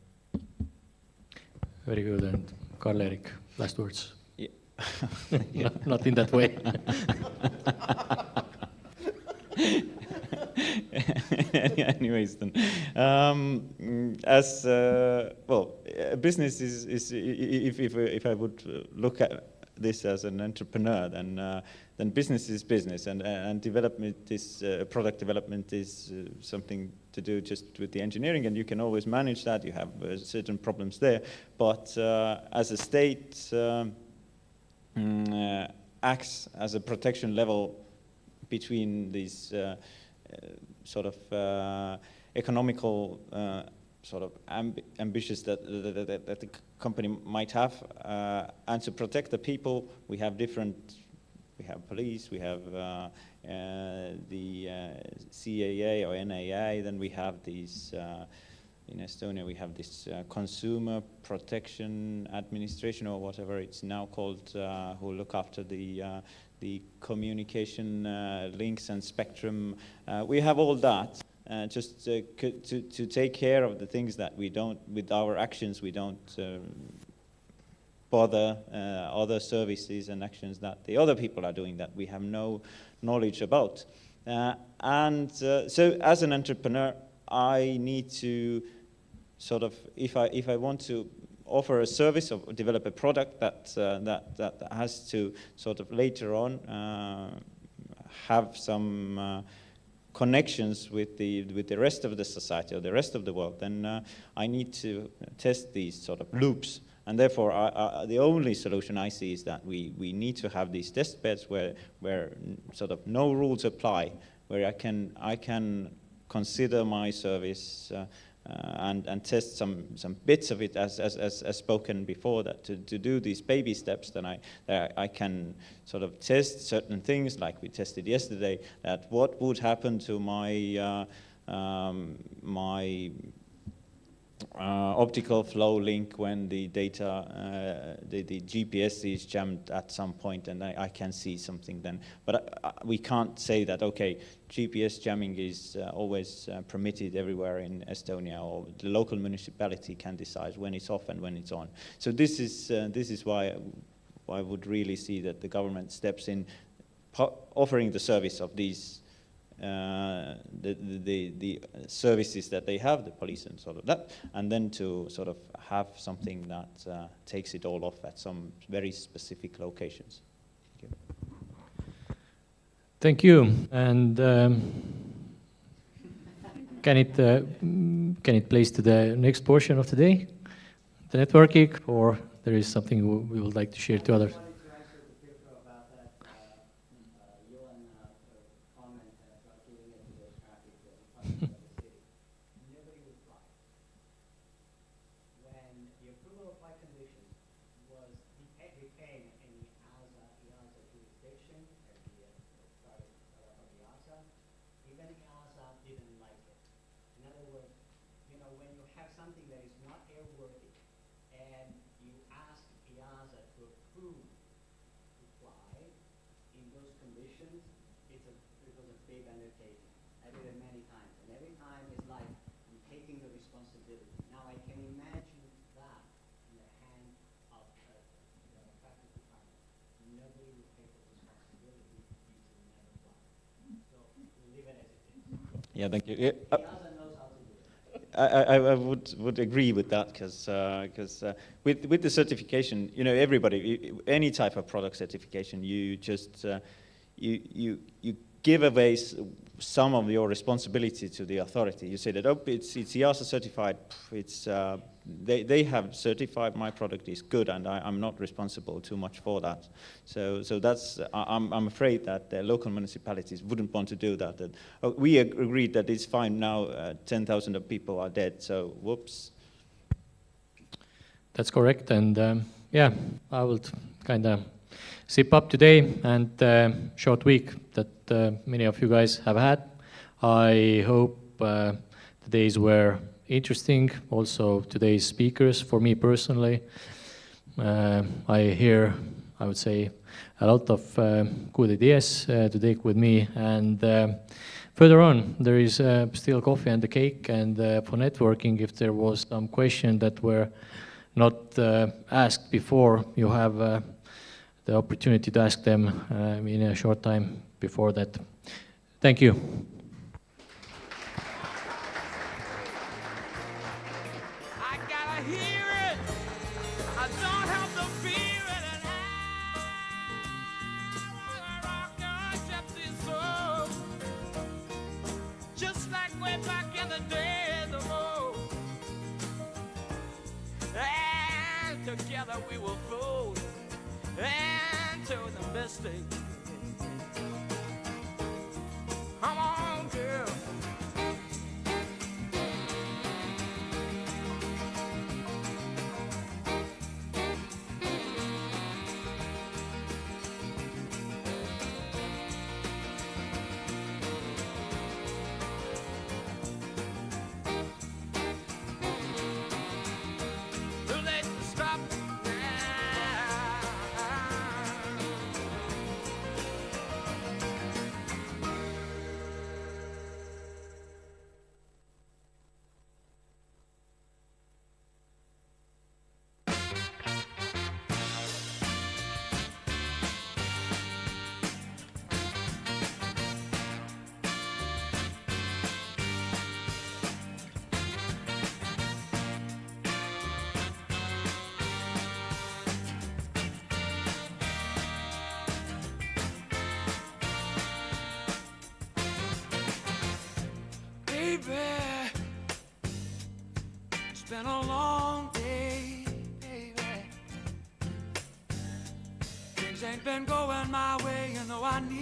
Very good. And Karl-Erik, last words. Yeah. Not in that way. Anyways, then, as well, business is if I would look at this as an entrepreneur, then business is business, and development is product development is something to do just with the engineering, and you can always manage that. You have certain problems there, but as a state acts as a protection level between these sort of economical sort of ambitions that the company might have, and to protect the people, we have police, we have the CAA or NAA, then we have these, in Estonia we have this Consumer Protection Administration or whatever it's now called, who look after the communication links and spectrum. We have all that. Just to take care of the things that we don't, with our actions, we don't bother other services and actions that the other people are doing that we have no knowledge about. So as an entrepreneur, I need to sort of, if I want to offer a service or develop a product that has to sort of later on have some connections with the rest of the society or the rest of the world, then I need to test these sort of loops. And therefore, the only solution I see is that we need to have these test beds where sort of no rules apply, where I can consider my service and test some bits of it as spoken before, that to do these baby steps, then I can sort of test certain things like we tested yesterday, that what would happen to my my optical flow link when the data, the GPS is jammed at some point, and I can see something then. But we can't say that, okay, GPS jamming is always permitted everywhere in Estonia, or the local municipality can decide when it's off and when it's on. So this is why I would really see that the government steps in, offering the service of these the services that they have, the police and sort of that, and then to sort of have something that takes it all off at some very specific locations. Thank you. And can it place to the next portion of the day, the networking, or there is something we would like to share to others? have something that is not airworthy, and you ask EASA to approve to fly in those conditions, it was a big undertaking. I did it many times, and every time it's like I'm taking the responsibility. Now I can imagine that in the hand of the traffic department. Nobody will take the responsibility if you never fly. So we'll leave it as it is. Yeah, thank you. Yeah, EASA knows how to do it. I would agree with that because with the certification, you know, everybody, any type of product certification, you just you give away some of your responsibility to the authority. You say that, oh, it's EASA certified. It's they have certified my product is good, and I'm not responsible too much for that. So that's I'm afraid that the local municipalities wouldn't want to do that. We agreed that it's fine now. 10,000 of people are dead. So whoops. That's correct, and yeah, I will kind of zip up today and short week that many of you guys have had. I hope the days were interesting. Also today's speakers, for me personally, I hear, I would say, a lot of good ideas to take with me, and further on there is still coffee and the cake, and for networking, if there was some question that were not asked before, you have the opportunity to ask them in a short time before that. Thank you. I gotta hear it. I don't have to feel it, and I wanna rock your gypsy soul, just like way back in the days of old. And together we will fold into the mystic. Come on, girl. Too late to stop now. Baby, it's been a long day, baby. Things ain't been going my way, you know I need